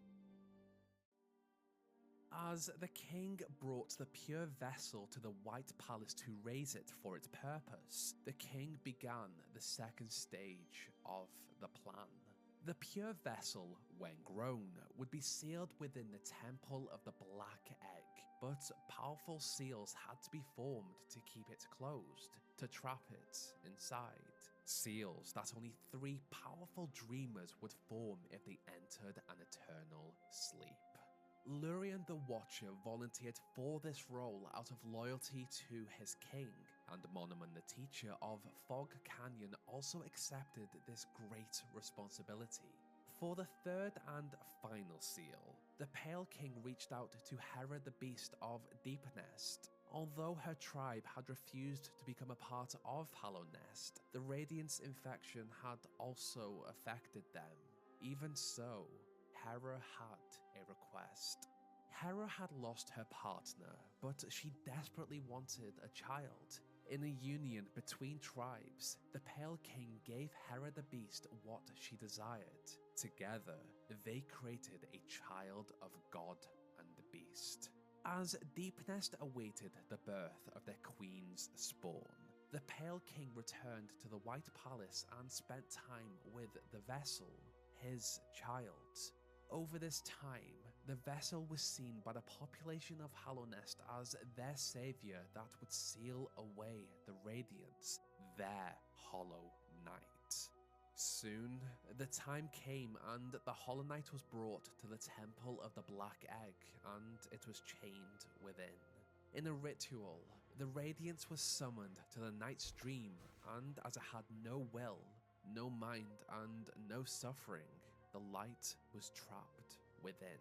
As the king brought the pure vessel to the White Palace to raise it for its purpose, the king began the second stage of the plan. The pure vessel, when grown, would be sealed within the Temple of the Black Egg, but powerful seals had to be formed to keep it closed, to trap it inside. Seals that only 3 powerful dreamers would form if they entered an eternal sleep. Lurian the Watcher volunteered for this role out of loyalty to his king, and Monument the Teacher of Fog Canyon also accepted this great responsibility. For the third and final seal, the Pale King reached out to Hera the Beast of Deepnest. Although her tribe had refused to become a part of Hallownest, the Radiance infection had also affected them. Even so, Hera had a request. Hera had lost her partner, but she desperately wanted a child. In a union between tribes, the Pale King gave Hera the Beast what she desired. Together, they created a child of God and the Beast. As Deepnest awaited the birth of their queen's spawn, the Pale King returned to the White Palace and spent time with the vessel, his child. Over this time, the vessel was seen by the population of Hallownest as their savior that would seal away the Radiance, their Hollow Knight. Soon, the time came and the Hollow Knight was brought to the Temple of the Black Egg, and it was chained within. In a ritual, the Radiance was summoned to the night's dream, and as it had no will, no mind, and no suffering, the light was trapped within.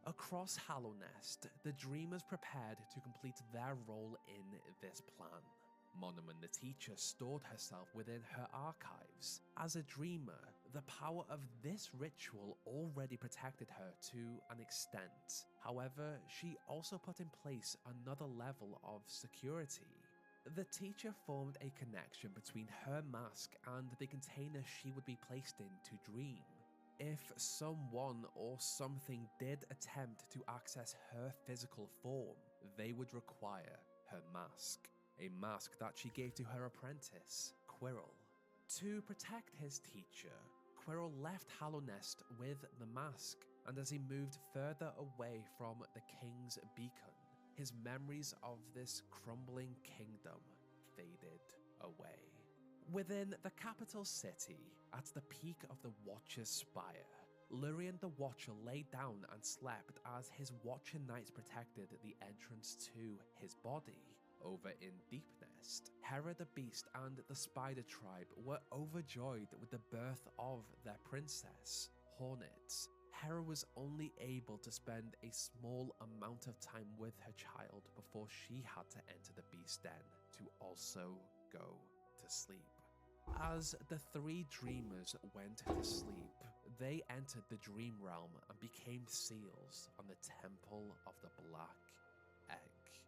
Across Hallownest, the Dreamers prepared to complete their role in this plan. Monument the teacher stored herself within her archives. As a dreamer, the power of this ritual already protected her to an extent. However, she also put in place another level of security. The teacher formed a connection between her mask and the container she would be placed in to dream. If someone or something did attempt to access her physical form, they would require her mask. A mask that she gave to her apprentice, Quirrell. To protect his teacher, Quirrell left Hallownest with the mask, and as he moved further away from the King's Beacon, his memories of this crumbling kingdom faded away. Within the capital city, at the peak of the Watcher's Spire, Lurien the Watcher lay down and slept as his Watcher Knights protected the entrance to his body. Over in Deepnest, Hera the Beast and the Spider Tribe were overjoyed with the birth of their princess, Hornet. Hera was only able to spend a small amount of time with her child before she had to enter the Beast Den to also go to sleep. As the three dreamers went to sleep, they entered the dream realm and became seals on the Temple of the Black Egg.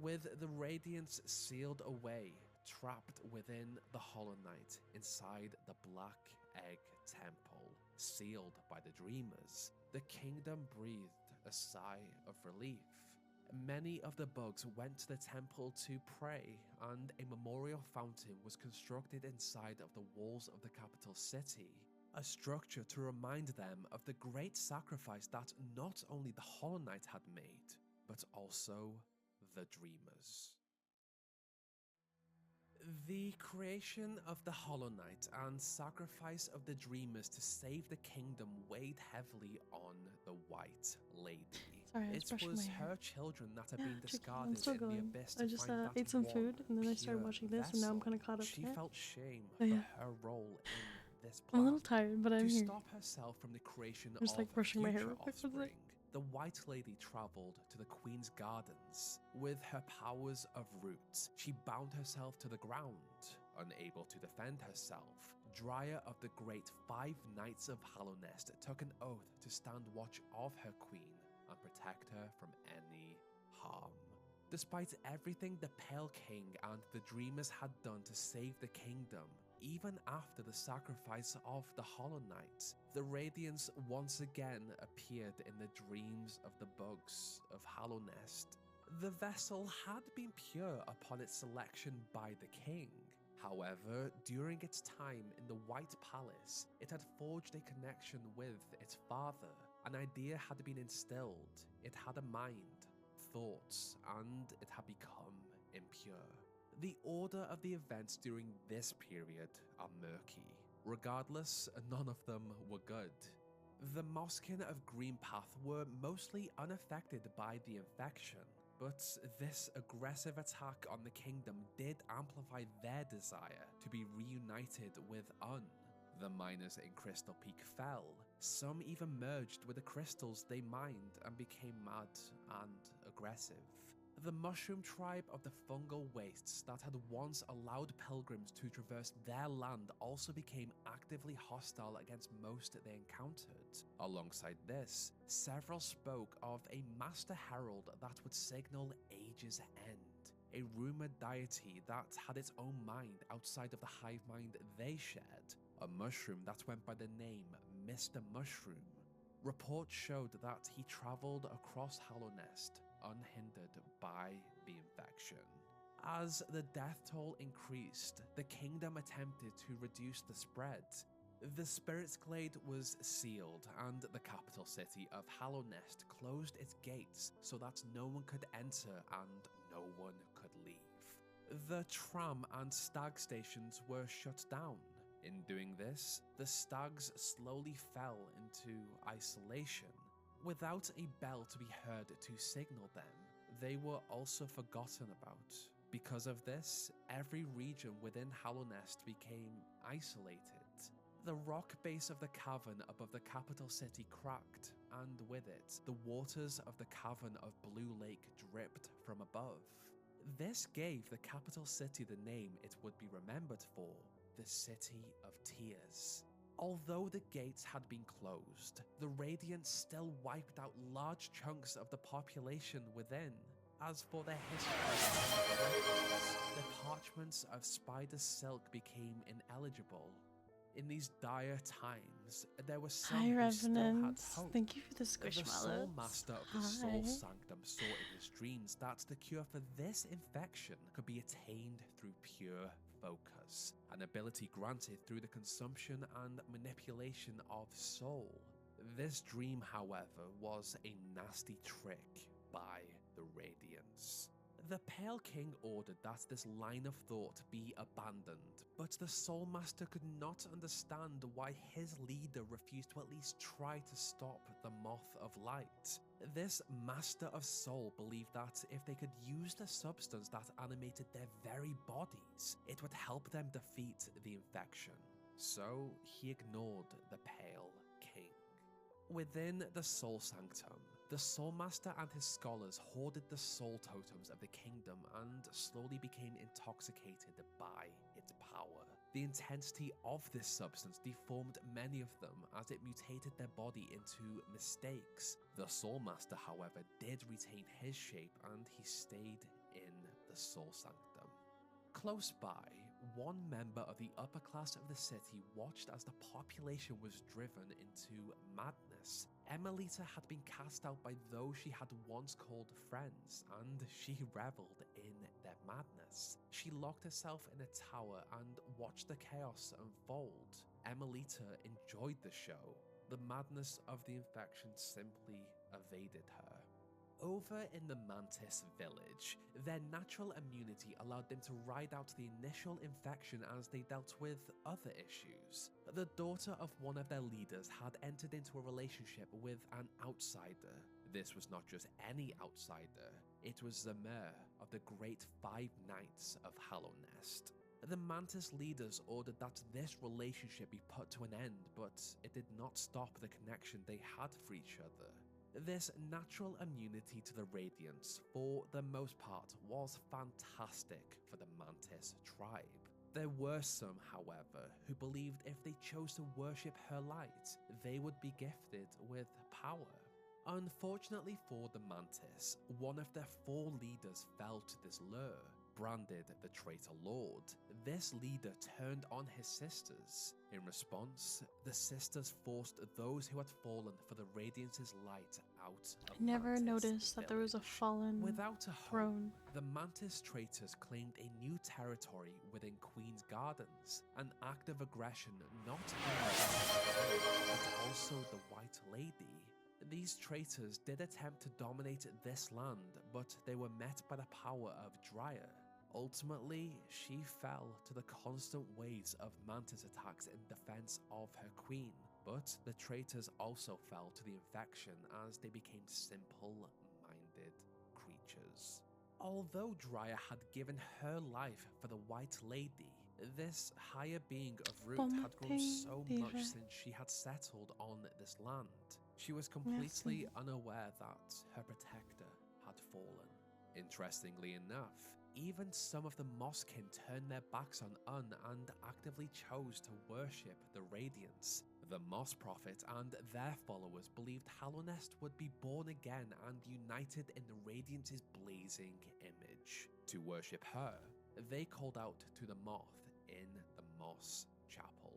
With the radiance sealed away, trapped within the Hollow Knight inside the Black Egg Temple, sealed by the Dreamers, the kingdom breathed a sigh of relief. Many of the bugs went to the temple to pray, and a memorial fountain was constructed inside of the walls of the capital city, a structure to remind them of the great sacrifice that not only the Hollow Knight had made, but also the Dreamers. The creation of the Hollow Knight and sacrifice of the Dreamers to save the kingdom weighed heavily on the White Lady. Sorry, I was It brushing was my hair. her children that had Yeah, been chicken, discarded I'm still in the going. abyss to I just find that ate some one food and then I started pure watching this and now I'm vessel. kind of caught up She to it. felt shame Oh, for yeah. her role in this I'm a plan. little tired, but I'm To here. stop herself from the creation I'm just of like brushing my hair future real quick for the offspring, the White Lady travelled to the Queen's Gardens. With her powers of roots, she bound herself to the ground. Unable to defend herself, Dryer of the Great 5 Knights of Hallownest took an oath to stand watch of her queen and protect her from any harm. Despite everything the Pale King and the Dreamers had done to save the kingdom, even after the sacrifice of the Hollow Knight, the Radiance once again appeared in the dreams of the bugs of Hallownest. The vessel had been pure upon its selection by the king. However, during its time in the White Palace, it had forged a connection with its father. An idea had been instilled, it had a mind, thoughts, and it had become impure. The order of the events during this period are murky. Regardless, none of them were good. The Moskin of Greenpath were mostly unaffected by the infection, but this aggressive attack on the kingdom did amplify their desire to be reunited with Un. The miners in Crystal Peak fell. Some even merged with the crystals they mined and became mad and aggressive. The mushroom tribe of the fungal wastes that had once allowed pilgrims to traverse their land also became actively hostile against most they encountered. Alongside this, several spoke of a master herald that would signal age's end, a rumored deity that had its own mind outside of the hive mind they shared, a mushroom that went by the name Mr. Mushroom. Reports showed that he traveled across Hallownest unhindered by the infection. As the death toll increased, the kingdom attempted to reduce the spread. The Spirit's Glade was sealed, and the capital city of Hallownest closed its gates so that no one could enter and no one could leave. The tram and stag stations were shut down. In doing this, the stags slowly fell into isolation. Without a bell to be heard to signal them, they were also forgotten about. Because of this, every region within Hallownest became isolated. The rock base of the cavern above the capital city cracked, and with it, the waters of the cavern of Blue Lake dripped from above. This gave the capital city the name it would be remembered for, the City of Tears. Although the gates had been closed, the Radiance still wiped out large chunks of the population within. As for their history, the parchments of spider silk became ineligible. In these dire times, there were some Hi, who still had Revenants. hope. Thank you for the The Soul squishmallows. Master of the Soul Sanctum saw in his dreams that the cure for this infection could be attained through pure focus, an ability granted through the consumption and manipulation of soul. This dream, however, was a nasty trick by the Radiance. The Pale King ordered that this line of thought be abandoned, but the Soul Master could not understand why his leader refused to at least try to stop the Moth of Light. This Master of Soul believed that if they could use the substance that animated their very bodies, it would help them defeat the infection. So he ignored the Pale King. Within the Soul Sanctum, the Soul Master and his scholars hoarded the soul totems of the kingdom and slowly became intoxicated by its power. The intensity of this substance deformed many of them as it mutated their body into mistakes. The Soul Master, however, did retain his shape and he stayed in the Soul Sanctum. Close by, one member of the upper class of the city watched as the population was driven into madness. Emilita had been cast out by those she had once called friends, and she reveled in their madness. She locked herself in a tower and watched the chaos unfold. Emilita enjoyed the show. The madness of the infection simply evaded her. Over in the Mantis village, their natural immunity allowed them to ride out the initial infection as they dealt with other issues. The daughter of one of their leaders had entered into a relationship with an outsider. This was not just any outsider, it was Zamer of the Great Five Knights of Hallownest. The Mantis leaders ordered that this relationship be put to an end, but it did not stop the connection they had for each other. This natural immunity to the Radiance, for the most part, was fantastic for the Mantis tribe. There were some, however, who believed if they chose to worship her light, they would be gifted with power. Unfortunately for the Mantis, one of their 4 leaders fell to this lure. Branded the traitor lord, this leader turned on his sisters. In response, the sisters forced those who had fallen for the Radiance's light out of I never Mantis noticed that there was a village. fallen Without a hope, throne. the Mantis traitors claimed a new territory within Queen's Gardens, an act of aggression not only but also the White Lady. These traitors did attempt to dominate this land, but they were met by the power of Dryer. Ultimately, she fell to the constant waves of Mantis attacks in defense of her queen, but the traitors also fell to the infection as they became simple-minded creatures. Although Dryer had given her life for the White Lady, this higher being of root had grown so much since she had settled on this land. She was completely unaware that her protector had fallen. Interestingly enough, even some of the Mosskin turned their backs on and actively chose to worship the Radiance. The Moss Prophet and their followers believed Hallownest would be born again and united in the Radiance's blazing image. To worship her, they called out to the Moth in the Moss Chapel.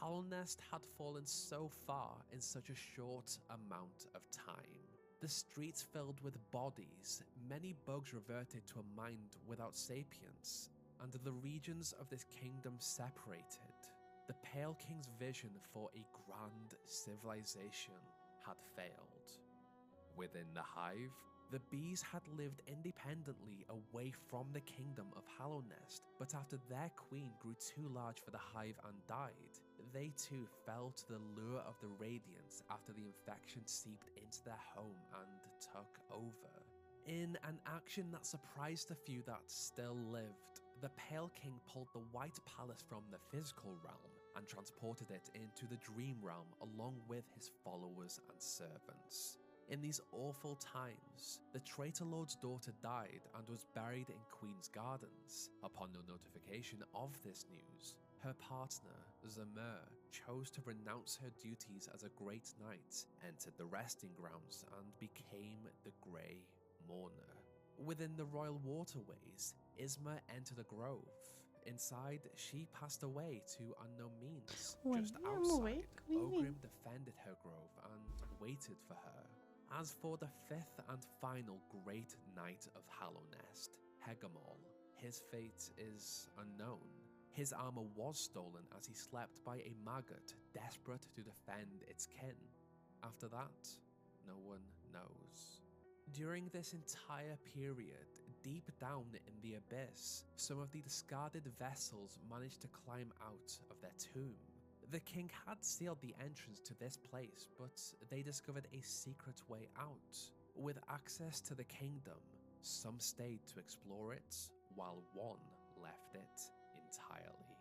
Hallownest had fallen so far in such a short amount of time. The streets filled with bodies, many bugs reverted to a mind without sapience, and the regions of this kingdom separated. The Pale King's vision for a grand civilization had failed. Within the hive, the bees had lived independently away from the kingdom of Hallownest, but after their queen grew too large for the hive and died, they too fell to the lure of the Radiance after the infection seeped into their home and took over. In an action that surprised the few that still lived, the Pale King pulled the White Palace from the physical realm and transported it into the dream realm along with his followers and servants. In these awful times, the Traitor Lord's daughter died and was buried in Queen's Gardens. Upon no notification of this news, her partner, Zamir, chose to renounce her duties as a great knight, entered the resting grounds, and became the Grey Mourner. Within the royal waterways, Isma entered a grove. Inside, she passed away to unknown means. Just outside, Ogrim defended her grove and waited for her. As for the fifth and final great knight of Hallownest, Hegamol, his fate is unknown. His armor was stolen as he slept by a maggot desperate to defend its kin. After that, no one knows. During this entire period, deep down in the abyss, some of the discarded vessels managed to climb out of their tomb. The king had sealed the entrance to this place, but they discovered a secret way out. With access to the kingdom, some stayed to explore it, while one left it entirely.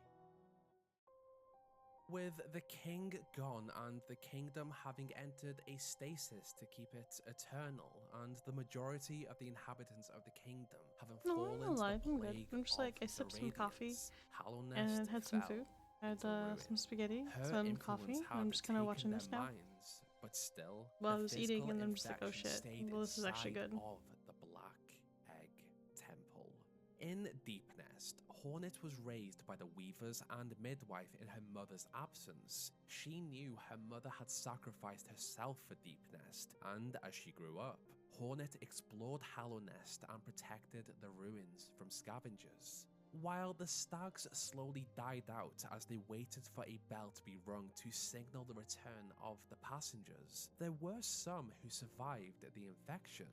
With the king gone and the kingdom having entered a stasis to keep it eternal, and the majority of the inhabitants of the kingdom having fallen to the plague I'm just like, I of the sipped some coffee radiance, Hallownest and had some fell food. I had into ruin. some spaghetti, Her some coffee, influence and I'm had just kind of taken watching their this now. minds, but still, Well, the I was eating and physical I'm just like, oh infection shit, stayed well, this is actually inside good. of the Black Egg Temple. In Deep Nest, Hornet was raised by the weavers and midwife in her mother's absence. She knew her mother had sacrificed herself for Deep Nest, and as she grew up, Hornet explored Hallownest and protected the ruins from scavengers. While the stags slowly died out as they waited for a bell to be rung to signal the return of the passengers, there were some who survived the infection.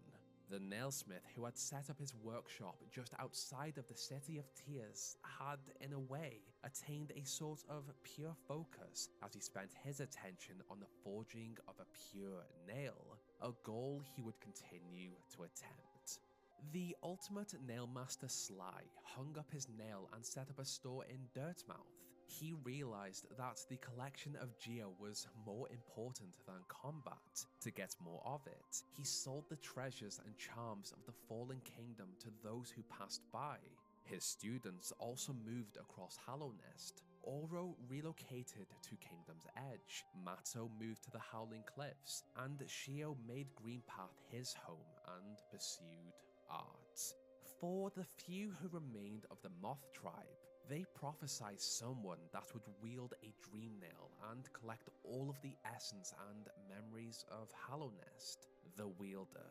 The nailsmith who had set up his workshop just outside of the City of Tears had, in a way, attained a sort of pure focus as he spent his attention on the forging of a pure nail, a goal he would continue to attempt. The ultimate nailmaster Sly hung up his nail and set up a store in Dirtmouth. He realized that the collection of Geo was more important than combat. To get more of it, he sold the treasures and charms of the fallen kingdom to those who passed by. His students also moved across Hallownest. Oro relocated to Kingdom's Edge, Matto moved to the Howling Cliffs, and Shio made Greenpath his home and pursued art. For the few who remained of the Moth tribe, they prophesied someone that would wield a dream nail and collect all of the essence and memories of Hallownest, the wielder.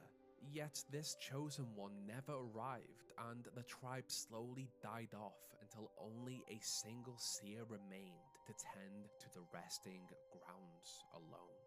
Yet this chosen one never arrived, and the tribe slowly died off until only a single seer remained to tend to the resting grounds alone.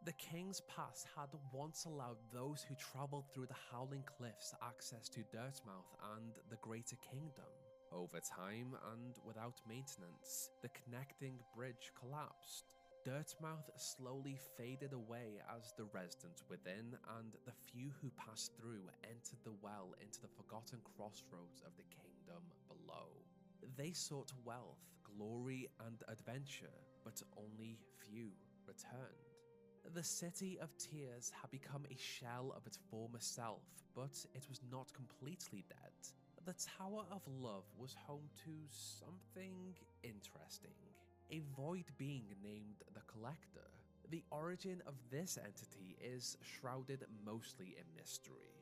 The King's Pass had once allowed those who traveled through the Howling Cliffs access to Dirtmouth and the Greater Kingdom. Over time and without maintenance, the connecting bridge collapsed. Dirtmouth slowly faded away as the residents within and the few who passed through entered the well into the forgotten crossroads of the kingdom below. They sought wealth, glory, and adventure, but only few returned. The City of Tears had become a shell of its former self, but it was not completely dead. The Tower of Love was home to something interesting. A void being named the Collector. The origin of this entity is shrouded mostly in mystery.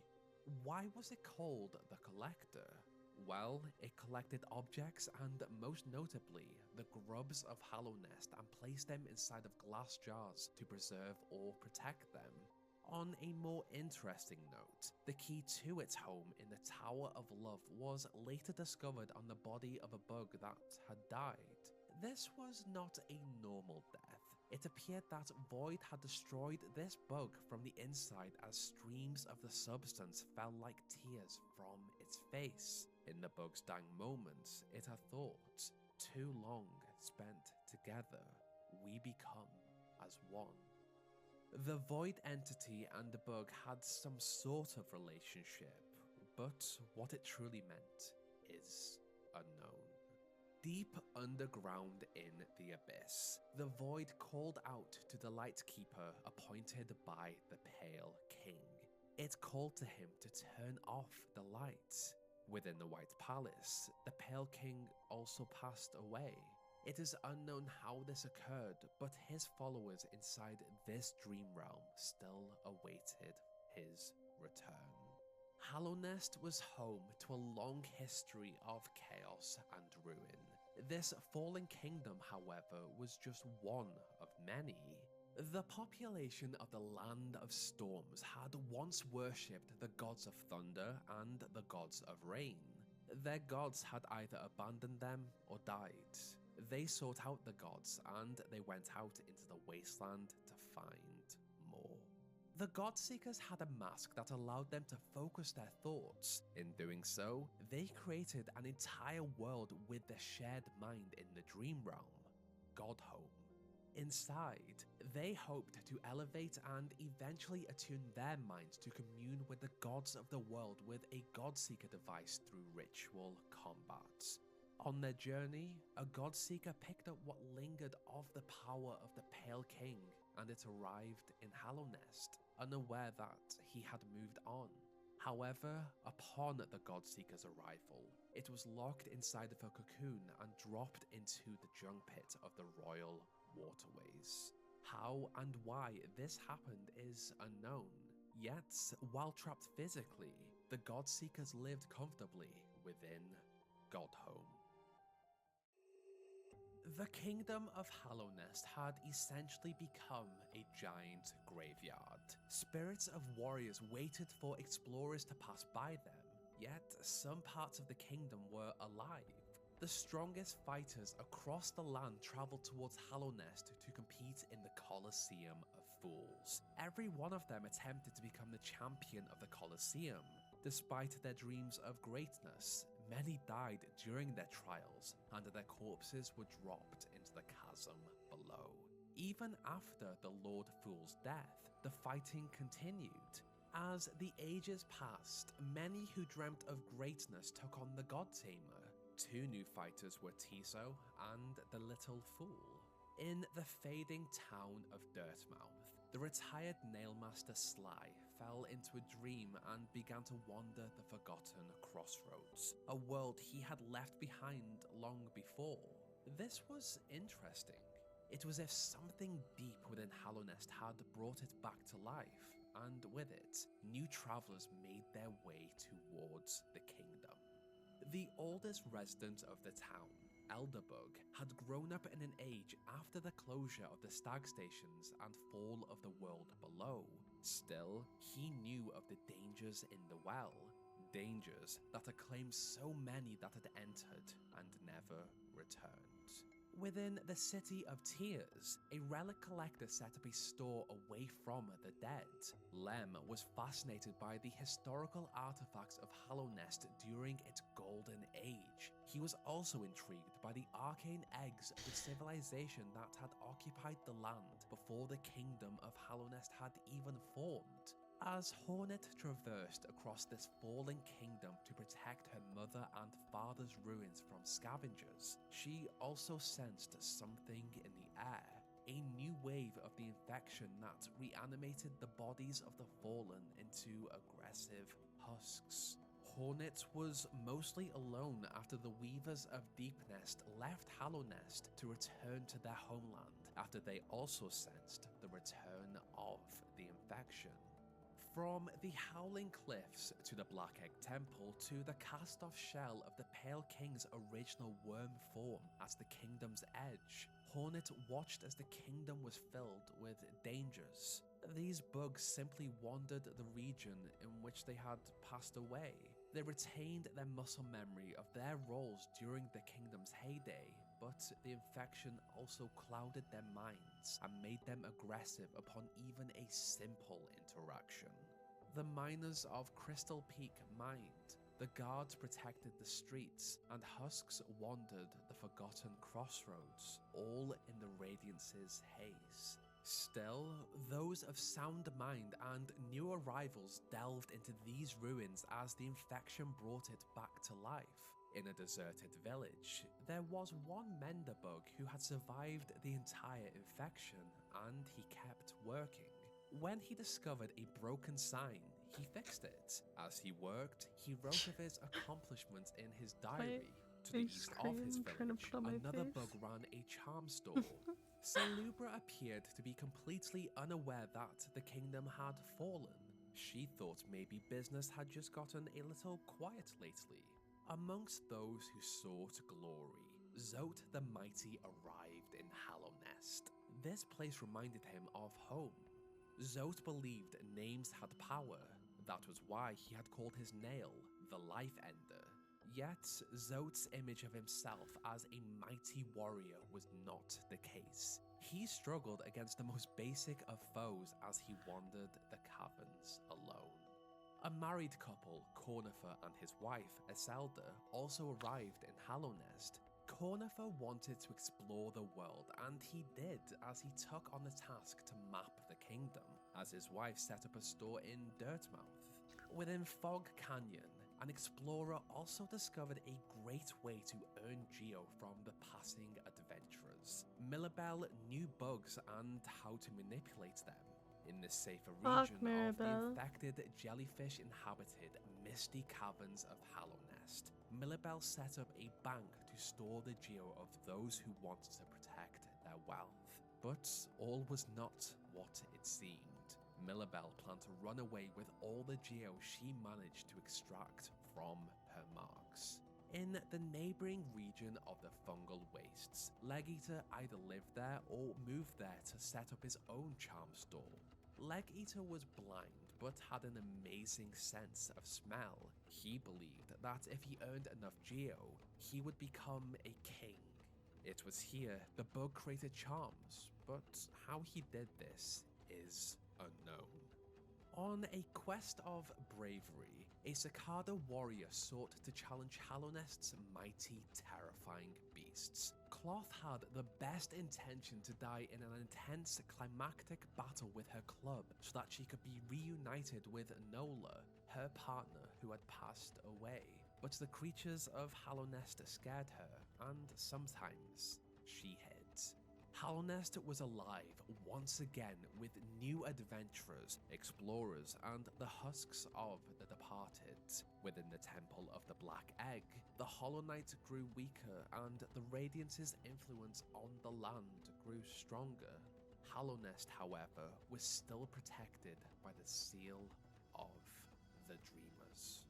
Why was it called the Collector? Well, it collected objects and, most notably, the grubs of Hallownest and placed them inside of glass jars to preserve or protect them. On a more interesting note, the key to its home in the Tower of Love was later discovered on the body of a bug that had died. This was not a normal death. It appeared that Void had destroyed this bug from the inside as streams of the substance fell like tears from its face. In the bug's dying moments, it had thought, too long spent together, we become as one. The void entity and the bug had some sort of relationship, but what it truly meant is unknown. Deep underground in the abyss, the void called out to the Lightkeeper appointed by the Pale King. It called to him to turn off the lights. Within the White Palace, the Pale King also passed away. It is unknown how this occurred, but his followers inside this dream realm still awaited his return. Hallownest was home to a long history of chaos and ruin. This fallen kingdom, however, was just one of many. The population of the Land of Storms had once worshipped the gods of thunder and the gods of rain. Their gods had either abandoned them or died. They sought out the gods and they went out into the wasteland to find more. The Godseekers had a mask that allowed them to focus their thoughts. In doing so, they created an entire world with the shared mind in the dream realm, Godhome. Inside, they hoped to elevate and eventually attune their minds to commune with the gods of the world with a Godseeker device through ritual combats. On their journey, a Godseeker picked up what lingered of the power of the Pale King, and it arrived in Hallownest, unaware that he had moved on. However, upon the Godseeker's arrival, it was locked inside of a cocoon and dropped into the junk pit of the royal waterways. How and why this happened is unknown, yet while trapped physically, the Godseekers lived comfortably within Godhome. The kingdom of Hallownest had essentially become a giant graveyard. Spirits of warriors waited for explorers to pass by them, yet some parts of the kingdom were alive. The strongest fighters across the land traveled towards Hallownest to compete in the Colosseum of Fools. Every one of them attempted to become the champion of the Colosseum. Despite their dreams of greatness, many died during their trials, and their corpses were dropped into the chasm below. Even after the Lord Fool's death, the fighting continued. As the ages passed, many who dreamt of greatness took on the God Tamer. Two new fighters were Tiso and the Little Fool. In the fading town of Dirtmouth, the retired nailmaster Sly fell into a dream and began to wander the forgotten crossroads, a world he had left behind long before. This was interesting. It was as if something deep within Hallownest had brought it back to life, and with it, new travelers made their way towards the kingdom. The oldest resident of the town, Elderbug, had grown up in an age after the closure of the stag stations and fall of the world below. Still, he knew of the dangers in the well, dangers that had claimed so many that had entered and never returned. Within the City of Tears, a relic collector set up a store away from the dead. Lem was fascinated by the historical artifacts of Hallownest during its golden age. He was also intrigued by the arcane eggs of the civilization that had occupied the land before the kingdom of Hallownest had even formed. As Hornet traversed across this fallen kingdom to protect her mother and father's ruins from scavengers, she also sensed something in the air, a new wave of the infection that reanimated the bodies of the fallen into aggressive husks. Hornet was mostly alone after the Weavers of Deepnest left Hallownest to return to their homeland after they also sensed the return of the infection. From the Howling Cliffs to the Black Egg Temple to the cast-off shell of the Pale King's original worm form at the kingdom's edge, Hornet watched as the kingdom was filled with dangers. These bugs simply wandered the region in which they had passed away. They retained their muscle memory of their roles during the kingdom's heyday, but the infection also clouded their minds and made them aggressive upon even a simple interaction. The miners of Crystal Peak mined, the guards protected the streets, and husks wandered the forgotten crossroads, all in the Radiance's haze. Still, those of sound mind and new arrivals delved into these ruins as the infection brought it back to life. In a deserted village, there was one mender bug who had survived the entire infection, and he kept working. When he discovered a broken sign, he fixed it. As he worked, he wrote of his accomplishments in his diary. To the east of his village, another bug ran a charm store. Salubra appeared to be completely unaware that the kingdom had fallen. She thought maybe business had just gotten a little quiet lately. Amongst those who sought glory, Zote the Mighty arrived in Hallownest. This place reminded him of home. Zote believed names had power. That was why he had called his nail the Life Ender. Yet, Zote's image of himself as a mighty warrior was not the case. He struggled against the most basic of foes as he wandered the caverns alone. A married couple, Cornifer and his wife, Iselda, also arrived in Hallownest. Cornifer wanted to explore the world, and he did as he took on the task to map the kingdom, as his wife set up a store in Dirtmouth. Within Fog Canyon, an explorer also discovered a great way to earn geo from the passing adventurers. Millabelle knew bugs and how to manipulate them. In the safer region of the infected, jellyfish-inhabited, misty caverns of Hallownest, Millabelle set up a bank to store the geo of those who wanted to protect their wealth. But all was not what it seemed. Millabelle planned to run away with all the geo she managed to extract from her marks. In the neighbouring region of the fungal wastes, Legeater either lived there or moved there to set up his own charm store. Legeater was blind but had an amazing sense of smell. He believed that if he earned enough geo, he would become a king. It was here the bug created charms, but how he did this is unknown. On a quest of bravery, a cicada warrior sought to challenge Hallownest's mighty, terrifying beasts. Cloth had the best intention to die in an intense, climactic battle with her club so that she could be reunited with Nola, her partner who had passed away. But the creatures of Hallownest scared her, and sometimes she hid. Hallownest was alive once again with new adventurers, explorers, and the husks of the departed. Within the Temple of the Black Egg, the Hollow Knight grew weaker and the Radiance's influence on the land grew stronger. Hallownest, however, was still protected by the seal of the Dreamers.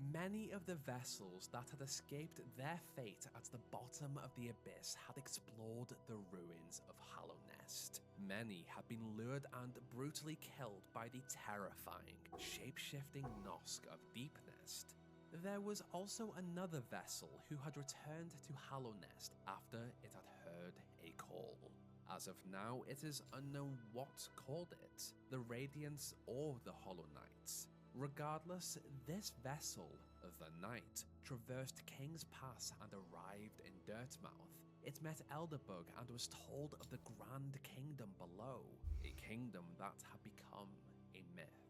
Many of the vessels that had escaped their fate at the bottom of the abyss had explored the ruins of Hallownest. Many had been lured and brutally killed by the terrifying, shape-shifting Nosk of Deepnest. There was also another vessel who had returned to Hallownest after it had heard a call. As of now, it is unknown what called it, the Radiance or the Hollow Knights. Regardless, this vessel, the Knight, traversed King's Pass and arrived in Dirtmouth. It met Elderbug and was told of the Grand Kingdom below, a kingdom that had become a myth.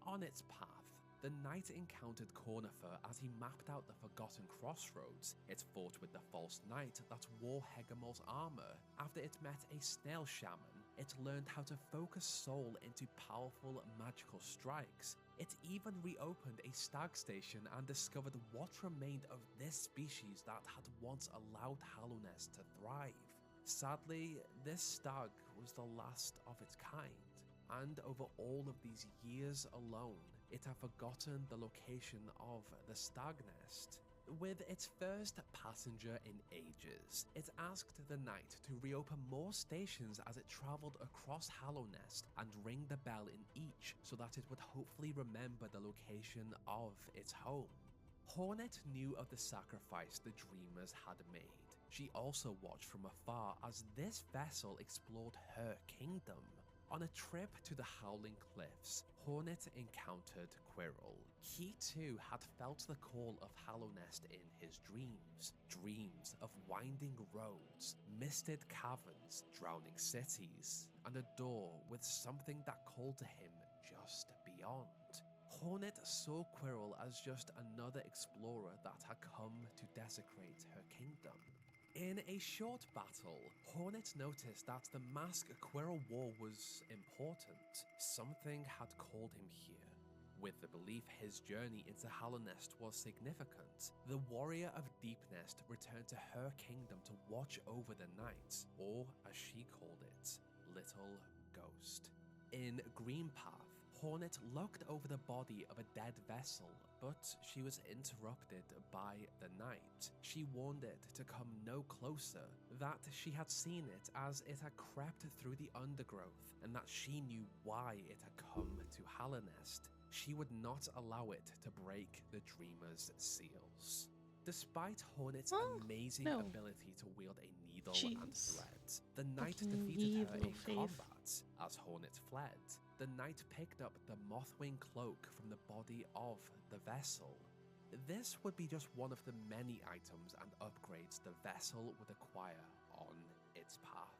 On its path, the Knight encountered Cornifer as he mapped out the Forgotten Crossroads. It fought with the False Knight that wore Hegemol's armor. After it met a Snail Shaman, it learned how to focus soul into powerful magical strikes. It even reopened a stag station and discovered what remained of this species that had once allowed Hallownest to thrive. Sadly, this stag was the last of its kind, and over all of these years alone, it had forgotten the location of the stag nest. With its first passenger in ages, it asked the Knight to reopen more stations as it travelled across Hallownest and ring the bell in each so that it would hopefully remember the location of its home. Hornet knew of the sacrifice the Dreamers had made. She also watched from afar as this vessel explored her kingdom. On a trip to the Howling Cliffs, Hornet encountered Quirrell. He too had felt the call of Hallownest in his dreams. Dreams of winding roads, misted caverns, drowning cities, and a door with something that called to him just beyond. Hornet saw Quirrell as just another explorer that had come to desecrate her kingdom. In a short battle, Hornet noticed that the mask Quirrell wore was important. Something had called him here. With the belief his journey into Hallownest was significant, the warrior of Deepnest returned to her kingdom to watch over the night, or as she called it, Little Ghost. In Greenpath, Hornet looked over the body of a dead vessel, but she was interrupted by the night. She warned it to come no closer, that she had seen it as it had crept through the undergrowth, and that she knew why it had come to Hallownest. She would not allow it to break the Dreamer's seals. Despite Hornet's amazing ability to wield a needle and thread, the knight defeated her in combat. As Hornet fled, the knight picked up the Mothwing cloak from the body of the vessel. This would be just one of the many items and upgrades the vessel would acquire on its path.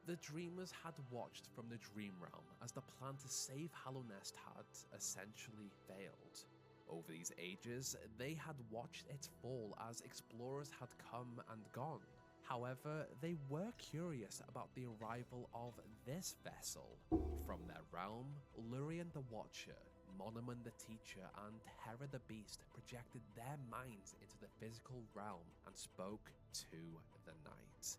The Dreamers had watched from the Dream Realm as the plan to save Hallownest had essentially failed. Over these ages, they had watched it fall as explorers had come and gone. However, they were curious about the arrival of this vessel. From their realm, Lurien the Watcher, Monumental the Teacher, and Hera the Beast projected their minds into the physical realm and spoke to the night.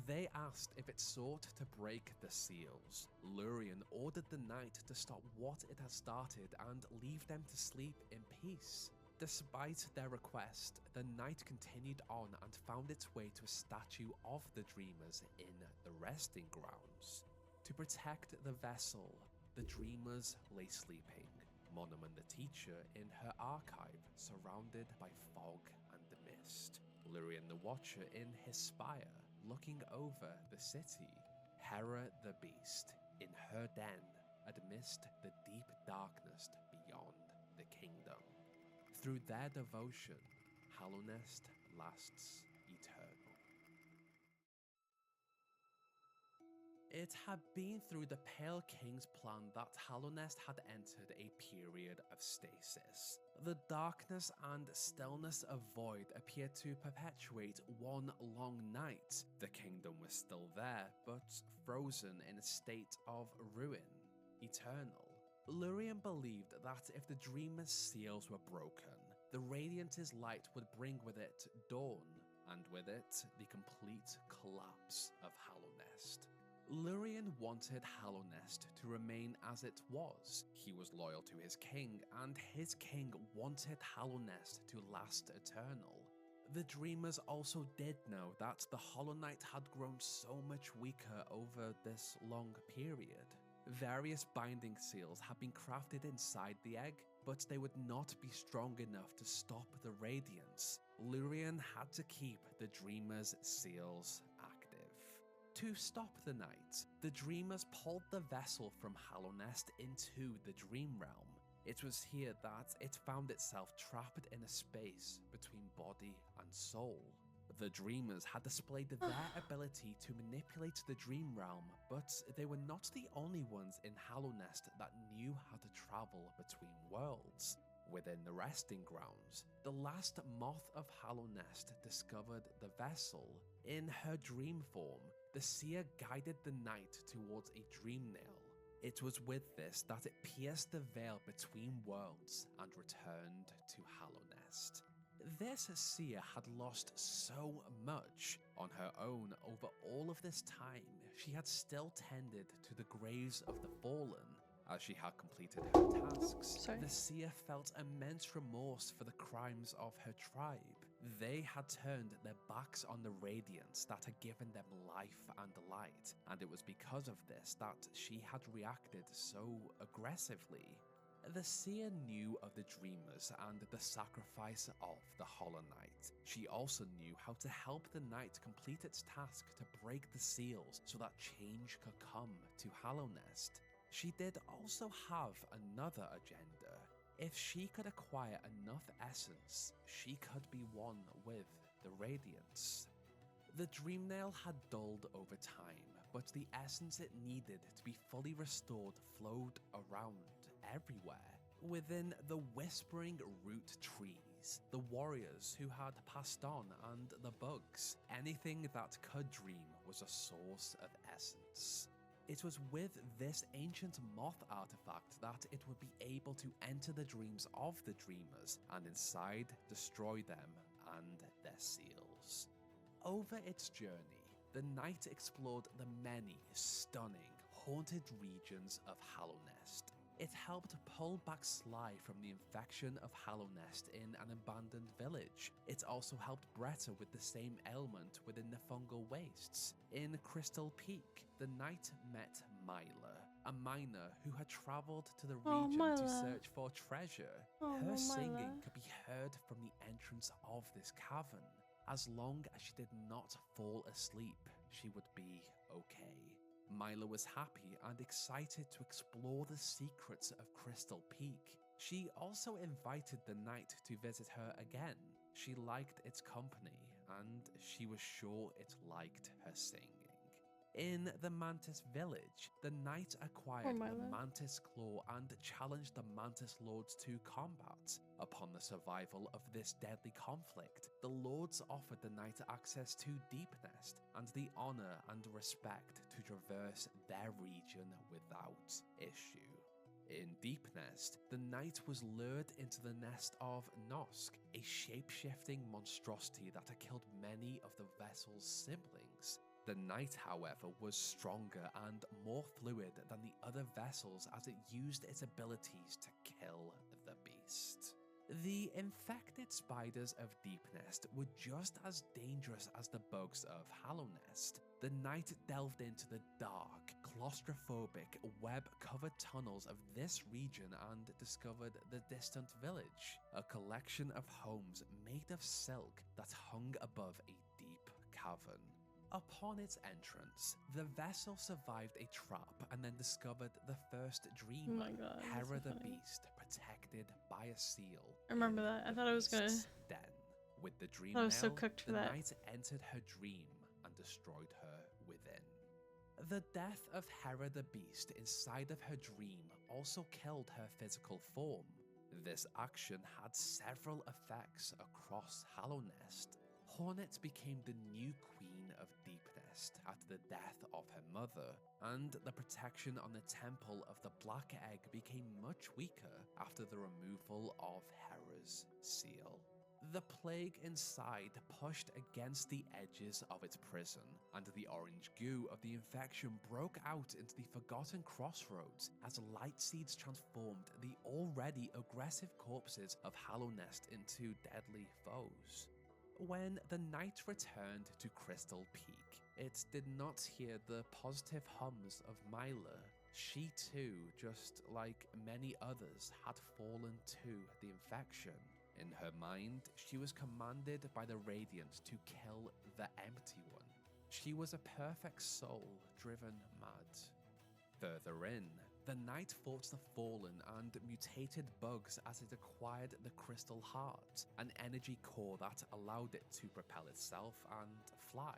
They asked if it sought to break the seals. Lurien ordered the night to stop what it had started and leave them to sleep in peace. Despite their request, the night continued on and found its way to a statue of the Dreamers in the resting grounds. To protect the vessel, the Dreamers lay sleeping. Monumental the Teacher in her archive, surrounded by fog and mist. Lurien the Watcher in his spire, looking over the city. Hera the Beast in her den, amidst the deep darkness beyond the kingdom. Through their devotion, Hallownest lasts eternal. It had been through the Pale King's plan that Hallownest had entered a period of stasis. The darkness and stillness of void appeared to perpetuate one long night. The kingdom was still there, but frozen in a state of ruin, eternal. Lurien believed that if the Dreamer's seals were broken, the Radiant's light would bring with it dawn, and with it the complete collapse of Hallownest. Lurien wanted Hallownest to remain as it was. He was loyal to his king, and his king wanted Hallownest to last eternal. The Dreamers also did know that the Hollow Knight had grown so much weaker over this long period. Various binding seals had been crafted inside the egg, but they would not be strong enough to stop the radiance. Lurien had to keep the Dreamers' seals active. To stop the night, the Dreamers pulled the vessel from Hallownest into the Dream Realm. It was here that it found itself trapped in a space between body and soul. The Dreamers had displayed their ability to manipulate the Dream Realm, but they were not the only ones in Hallownest that knew how to travel between worlds. Within the resting grounds, the last moth of Hallownest discovered the vessel. In her dream form, the seer guided the knight towards a dream nail. It was with this that it pierced the veil between worlds and returned to Hallownest. This seer had lost so much on her own over all of this time. She had still tended to the graves of the fallen. As she had completed her tasks, the seer felt immense remorse for the crimes of her tribe. They had turned their backs on the radiance that had given them life and light, and it was because of this that she had reacted so aggressively. The seer knew of the dreamers and the sacrifice of the Hollow Knight. She also knew how to help the knight complete its task to break the seals so that change could come to Hallownest. She did also have another agenda. If she could acquire enough essence, she could be one with the Radiance. The Dreamnail had dulled over time, but the essence it needed to be fully restored flowed around everywhere. Within the whispering root trees, the warriors who had passed on, and the bugs. Anything that could dream was a source of essence. It was with this ancient moth artifact that it would be able to enter the dreams of the dreamers and inside destroy them and their seals. Over its journey, the knight explored the many stunning, haunted regions of Hallownest. It helped pull back Sly from the infection of Hallownest in an abandoned village. It also helped Bretta with the same ailment within the fungal wastes. In Crystal Peak, the knight met Myla, a miner who had travelled to the region to search for treasure. Her singing could be heard from the entrance of this cavern. As long as she did not fall asleep, she would be okay. Myla was happy and excited to explore the secrets of Crystal Peak. She also invited the knight to visit her again. She liked its company, and she was sure it liked her singing. In the Mantis village, the knight acquired the Mantis Claw and challenged the Mantis Lords to combat. Upon the survival of this deadly conflict, the Lords offered the knight access to Deepnest and the honor and respect to traverse their region without issue. In Deepnest, the knight was lured into the nest of Nosk, a shape-shifting monstrosity that had killed many of the vessel's siblings. The knight, however, was stronger and more fluid than the other vessels as it used its abilities to kill the beast. The infected spiders of Deepnest were just as dangerous as the bugs of Hallownest. The knight delved into the dark, claustrophobic, web-covered tunnels of this region and discovered the distant village, a collection of homes made of silk that hung above a deep cavern. Upon its entrance, the vessel survived a trap and then discovered the first dreamer, Hera the Beast, protected by a seal. I remember that. I thought I was gonna. Den. With the dream I was so cooked for the that. knight entered her dream and destroyed her within. The death of Hera the Beast inside of her dream also killed her physical form. This action had several effects across Hallownest. Hornet became the new queen of Deepnest after the death of her mother, and the protection on the Temple of the Black Egg became much weaker after the removal of Hera's seal. The plague inside pushed against the edges of its prison, and the orange goo of the infection broke out into the Forgotten Crossroads as light seeds transformed the already aggressive corpses of Hallownest into deadly foes. When the knight returned to Crystal Peak, it did not hear the positive hums of Myla. She too, just like many others, had fallen to the infection. In her mind, she was commanded by the Radiant to kill the Empty One. She was a perfect soul driven mad. Further in, the knight fought the fallen and mutated bugs as it acquired the Crystal Heart, an energy core that allowed it to propel itself and fly.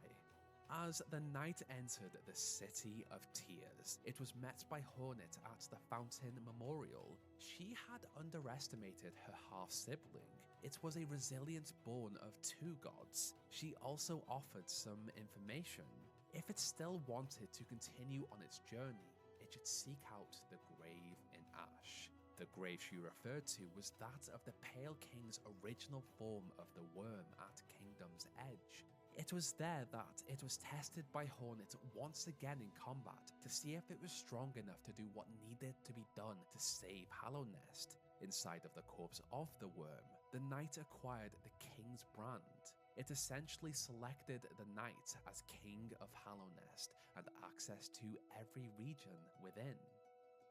As the knight entered the City of Tears, it was met by Hornet at the Fountain Memorial. She had underestimated her half-sibling. It was a resilient born of two gods. She also offered some information. If it still wanted to continue on its journey, it should seek out the grave in ash. The grave she referred to was that of the Pale King's original form of the worm at Kingdom's Edge. It was there that it was tested by Hornet once again in combat to see if it was strong enough to do what needed to be done to save Hallownest. Inside of the corpse of the worm, the knight acquired the King's brand. It essentially selected the knight as King of Hallownest and access to every region within.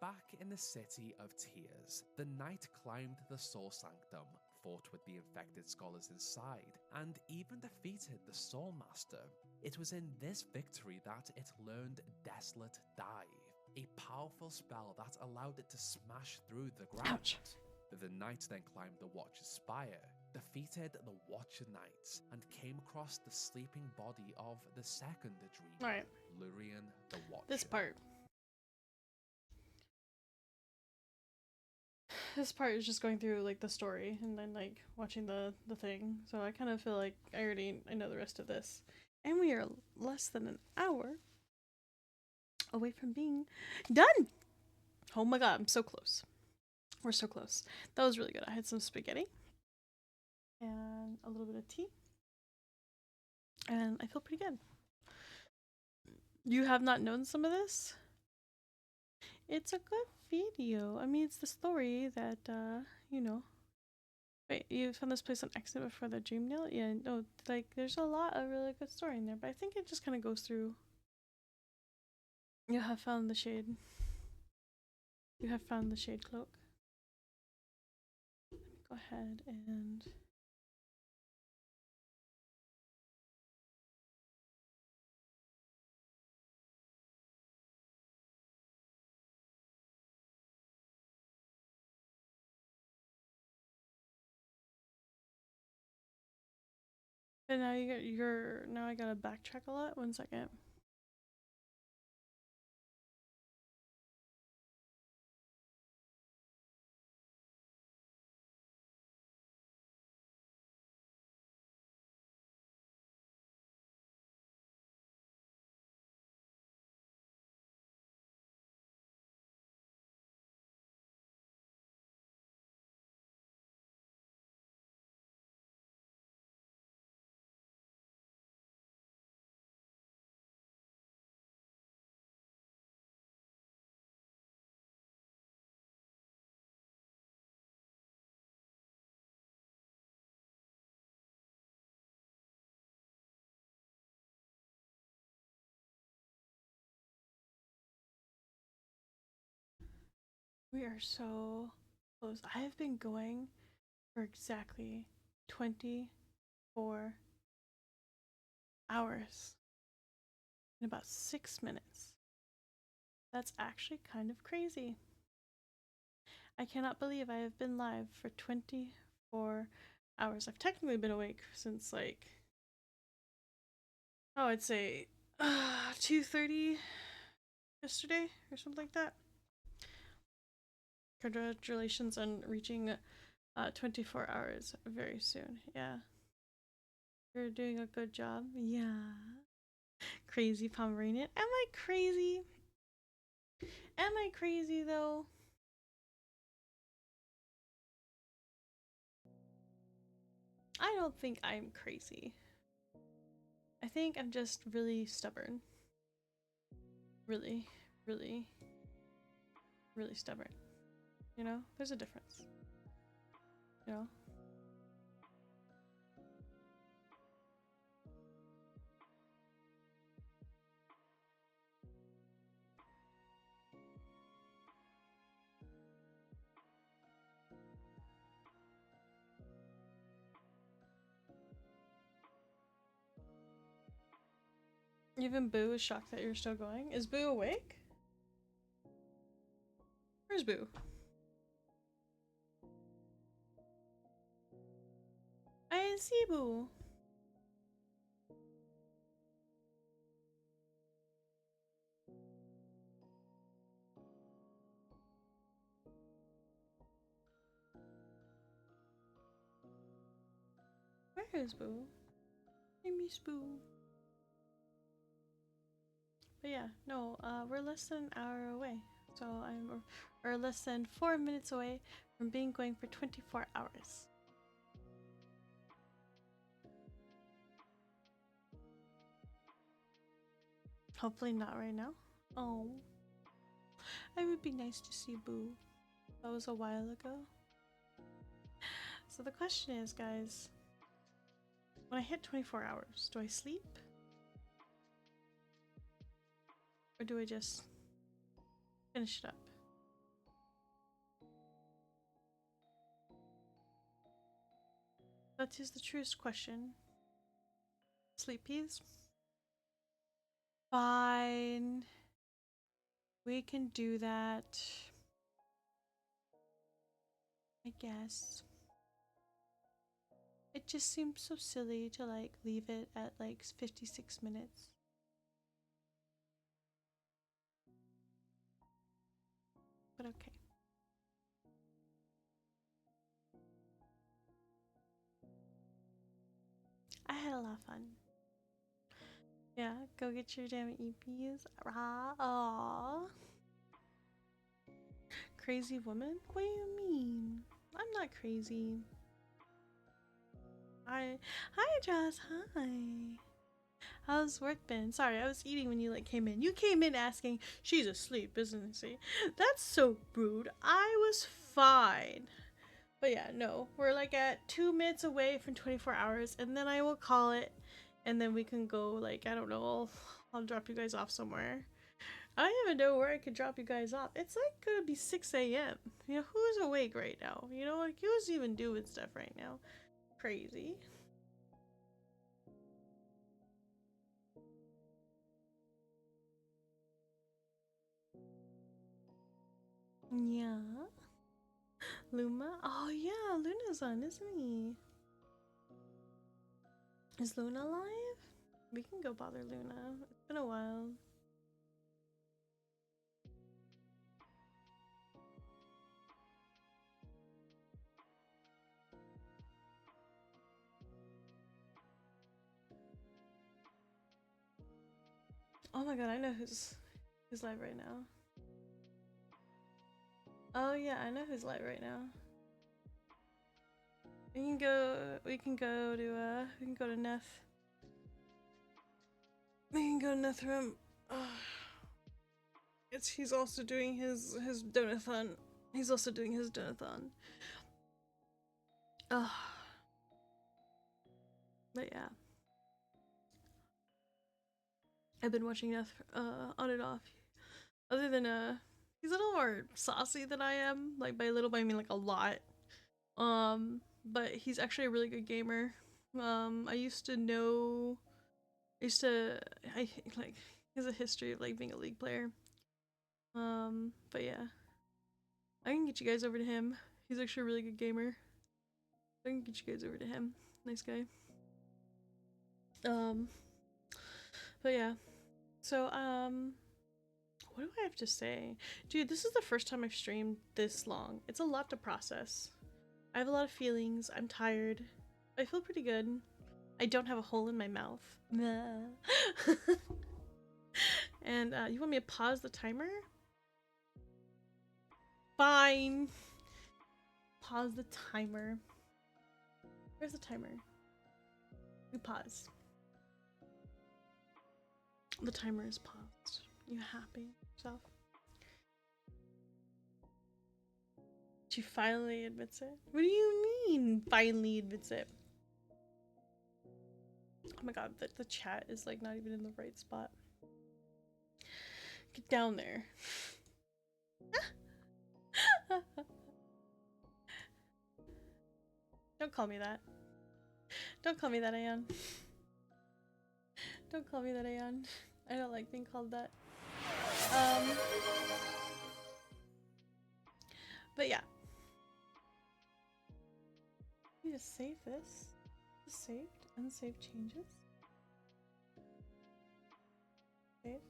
Back in the City of Tears, the knight climbed the Soul Sanctum, fought with the infected scholars inside, and even defeated the Soul Master. It was in this victory that it learned Desolate Dive, a powerful spell that allowed it to smash through the ground. Ouch. The knight then climbed the Watcher's Spire, defeated the Watcher Knights, and came across the sleeping body of the second dreamer, Alright, Lurian the Watcher. this part. This part is just going through like the story and then like watching the thing. So I kind of feel like I know the rest of this. And we are less than an hour away from being done. Oh my god, I'm so close. We're so close. That was really good. I had some spaghetti and a little bit of tea. And I feel pretty good. You have not known some of this? It's a good video. I mean, it's the story that, you know. Wait, you found this place on accident before the dream nail? Yeah, no, like, there's a lot of really good story in there, but I think it just kind of goes through. You have found the shade. You have found the shade cloak. Let me go ahead and... But now now I gotta backtrack a lot. 1 second. We are so close. I have been going for exactly 24 hours in about 6 minutes. That's actually kind of crazy. I cannot believe I have been live for 24 hours. I've technically been awake since like, oh, I'd say 2:30 yesterday or something like that. Congratulations on reaching 24 hours very soon. Yeah. You're doing a good job. Yeah. Crazy Pomeranian. Am I crazy? Am I crazy though? I don't think I'm crazy. I think I'm just really stubborn. Really, really, really stubborn. You know, there's a difference. You know? Even Boo is shocked that you're still going. Is Boo awake? Where's Boo? I didn't see Boo. Where is Boo? I miss Boo. But yeah, no, we're less than an hour away. So we're less than 4 minutes away from being going for 24 hours. Hopefully not right now. Oh, it would be nice to see Boo. That was a while ago. So the question is, guys, when I hit 24 hours, do I sleep? Or do I just finish it up? That is the truest question. Sleep peas? Fine. We can do that. I guess. It just seems so silly to like leave it at like 56 minutes. But okay. I had a lot of fun. Yeah, go get your damn EPs. Rah, aw. Crazy woman? What do you mean? I'm not crazy. Hi, Joss. Hi. How's work been? Sorry, I was eating when you like came in. You came in asking, she's asleep, isn't she? That's so rude. I was fine. But yeah, no, we're like at 2 minutes away from 24 hours, and then I will call it, and then we can go, like, I don't know, I'll drop you guys off somewhere. I don't even know where I could drop you guys off. It's like gonna be 6 a.m. You know, who's awake right now? You know, like, who's even doing stuff right now? Crazy. Yeah. Luma? Oh yeah, Luna's on, isn't he? Is Luna alive? We can go bother Luna. It's been a while. Oh my god, I know who's live right now. Oh yeah, I know who's live right now. We can go to Neth. We can go to Neth room. He's also doing his donathon. He's also doing his donathon. But yeah. I've been watching Neth on and off. Other than he's a little more saucy than I am. Like by little I mean like a lot. But he's actually a really good gamer. I like he has a history of like being a League player. But yeah. I can get you guys over to him. He's actually a really good gamer. I can get you guys over to him. Nice guy. But yeah. So, what do I have to say? Dude, this is the first time I've streamed this long. It's a lot to process. I have a lot of feelings. I'm tired. I feel pretty good. I don't have a hole in my mouth. And, you want me to pause the timer? Fine. Pause the timer. Where's the timer? We pause. The timer is paused. You happy yourself? She finally admits it? What do you mean, finally admits it? Oh my god, the chat is like not even in the right spot. Get down there. Don't call me that. Don't call me that, Ayan. Don't call me that, Ayan. I don't like being called that. But yeah. You just save this. Saved? Unsaved changes? Save.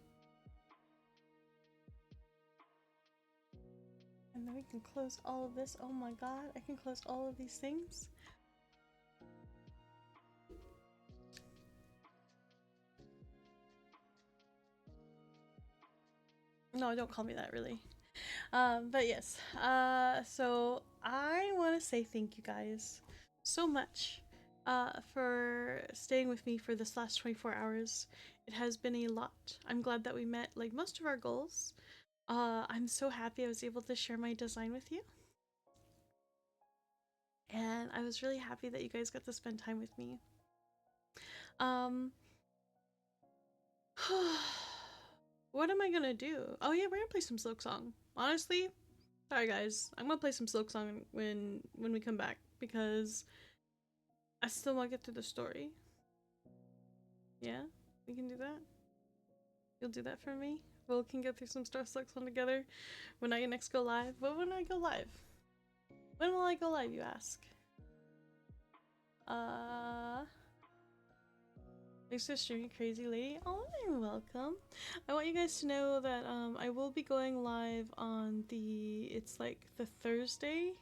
And then we can close all of this. Oh my god, I can close all of these things. No, don't call me that, really. But yes. So I want to say thank you guys so much for staying with me for this last 24 hours. It has been a lot. I'm glad that we met like most of our goals. I'm so happy I was able to share my design with you. And I was really happy that you guys got to spend time with me. What am I gonna do? Oh yeah, we're gonna play some Silk Song. Honestly, sorry guys, I'm gonna play some Silk Song when we come back because I still want to get through the story. Yeah, we can do that. You'll do that for me? We can get through some Star Fox 1 together when I next go live. But when I go live? When will I go live, you ask? Thanks for streaming, crazy lady. Oh, you're welcome. I want you guys to know that I will be going live on it's like the Thursday,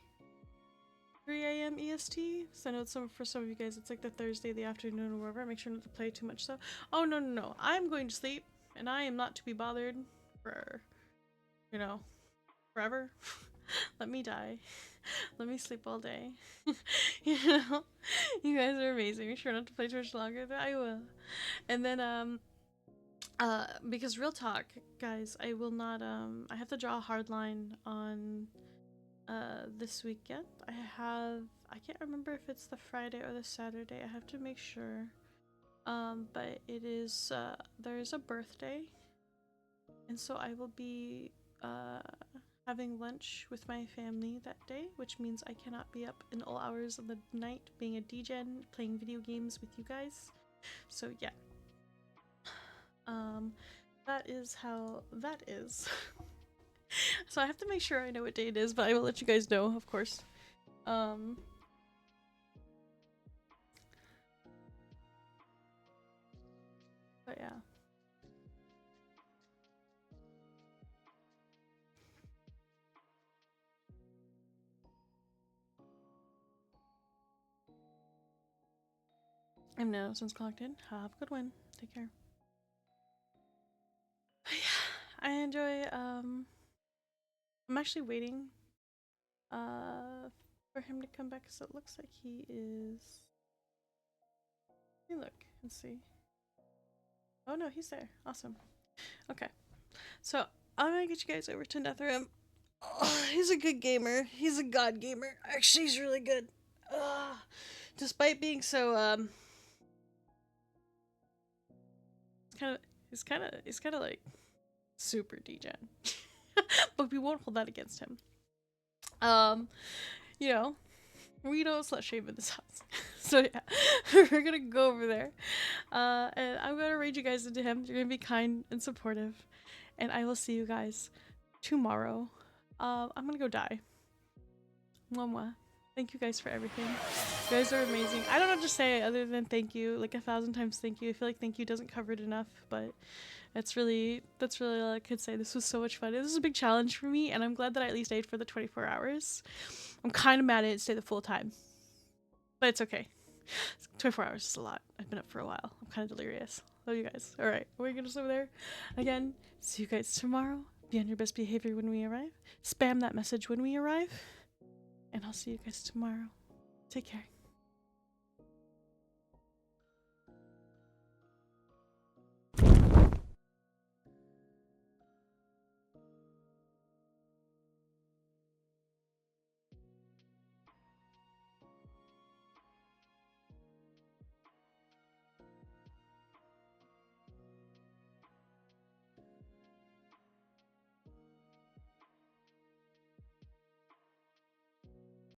3 a.m. EST. So I know it's for some of you guys, it's like the Thursday, the afternoon, or wherever. Make sure not to play too much stuff. Oh, no, no, no. I'm going to sleep, and I am not to be bothered for, you know, forever. Let me die. Let me sleep all day. You know? You guys are amazing. Make sure not to play too much longer, but I will. And then, because real talk, guys, I will not, I have to draw a hard line on, this weekend. I can't remember if it's the Friday or the Saturday. I have to make sure. But it is, there is a birthday. And so I will be, having lunch with my family that day, which means I cannot be up in all hours of the night being a DGen, playing video games with you guys. So yeah. That is how that is. So I have to make sure I know what day it is, but I will let you guys know, of course. But yeah. I'm now since clocked in. Have a good one. Take care. But yeah, I enjoy, I'm actually waiting, for him to come back, because it looks like he is... Let me look and see. Oh no, he's there. Awesome. Okay. So, I'm gonna get you guys over to Netherim. Oh, he's a good gamer. He's a god gamer. Actually, he's really good. Despite being so, he's kind of like super degen. But we won't hold that against him. You know, we don't slut shame in this house. So yeah, we're gonna go over there. And I'm gonna raid you guys into him. You're gonna be kind and supportive. And I will see you guys tomorrow. I'm gonna go die. Mwah mwah. Thank you guys for everything. You guys are amazing. I don't know what to say other than thank you. Like 1,000 times thank you. I feel like thank you doesn't cover it enough, but that's really all I could say. This was so much fun. This was a big challenge for me, and I'm glad that I at least stayed for the 24 hours. I'm kind of mad I didn't stay the full time, but it's okay. 24 hours is a lot. I've been up for a while. I'm kind of delirious. Love you guys. All right, we're gonna just over there. Again, see you guys tomorrow. Be on your best behavior when we arrive. Spam that message when we arrive. And I'll see you guys tomorrow. Take care.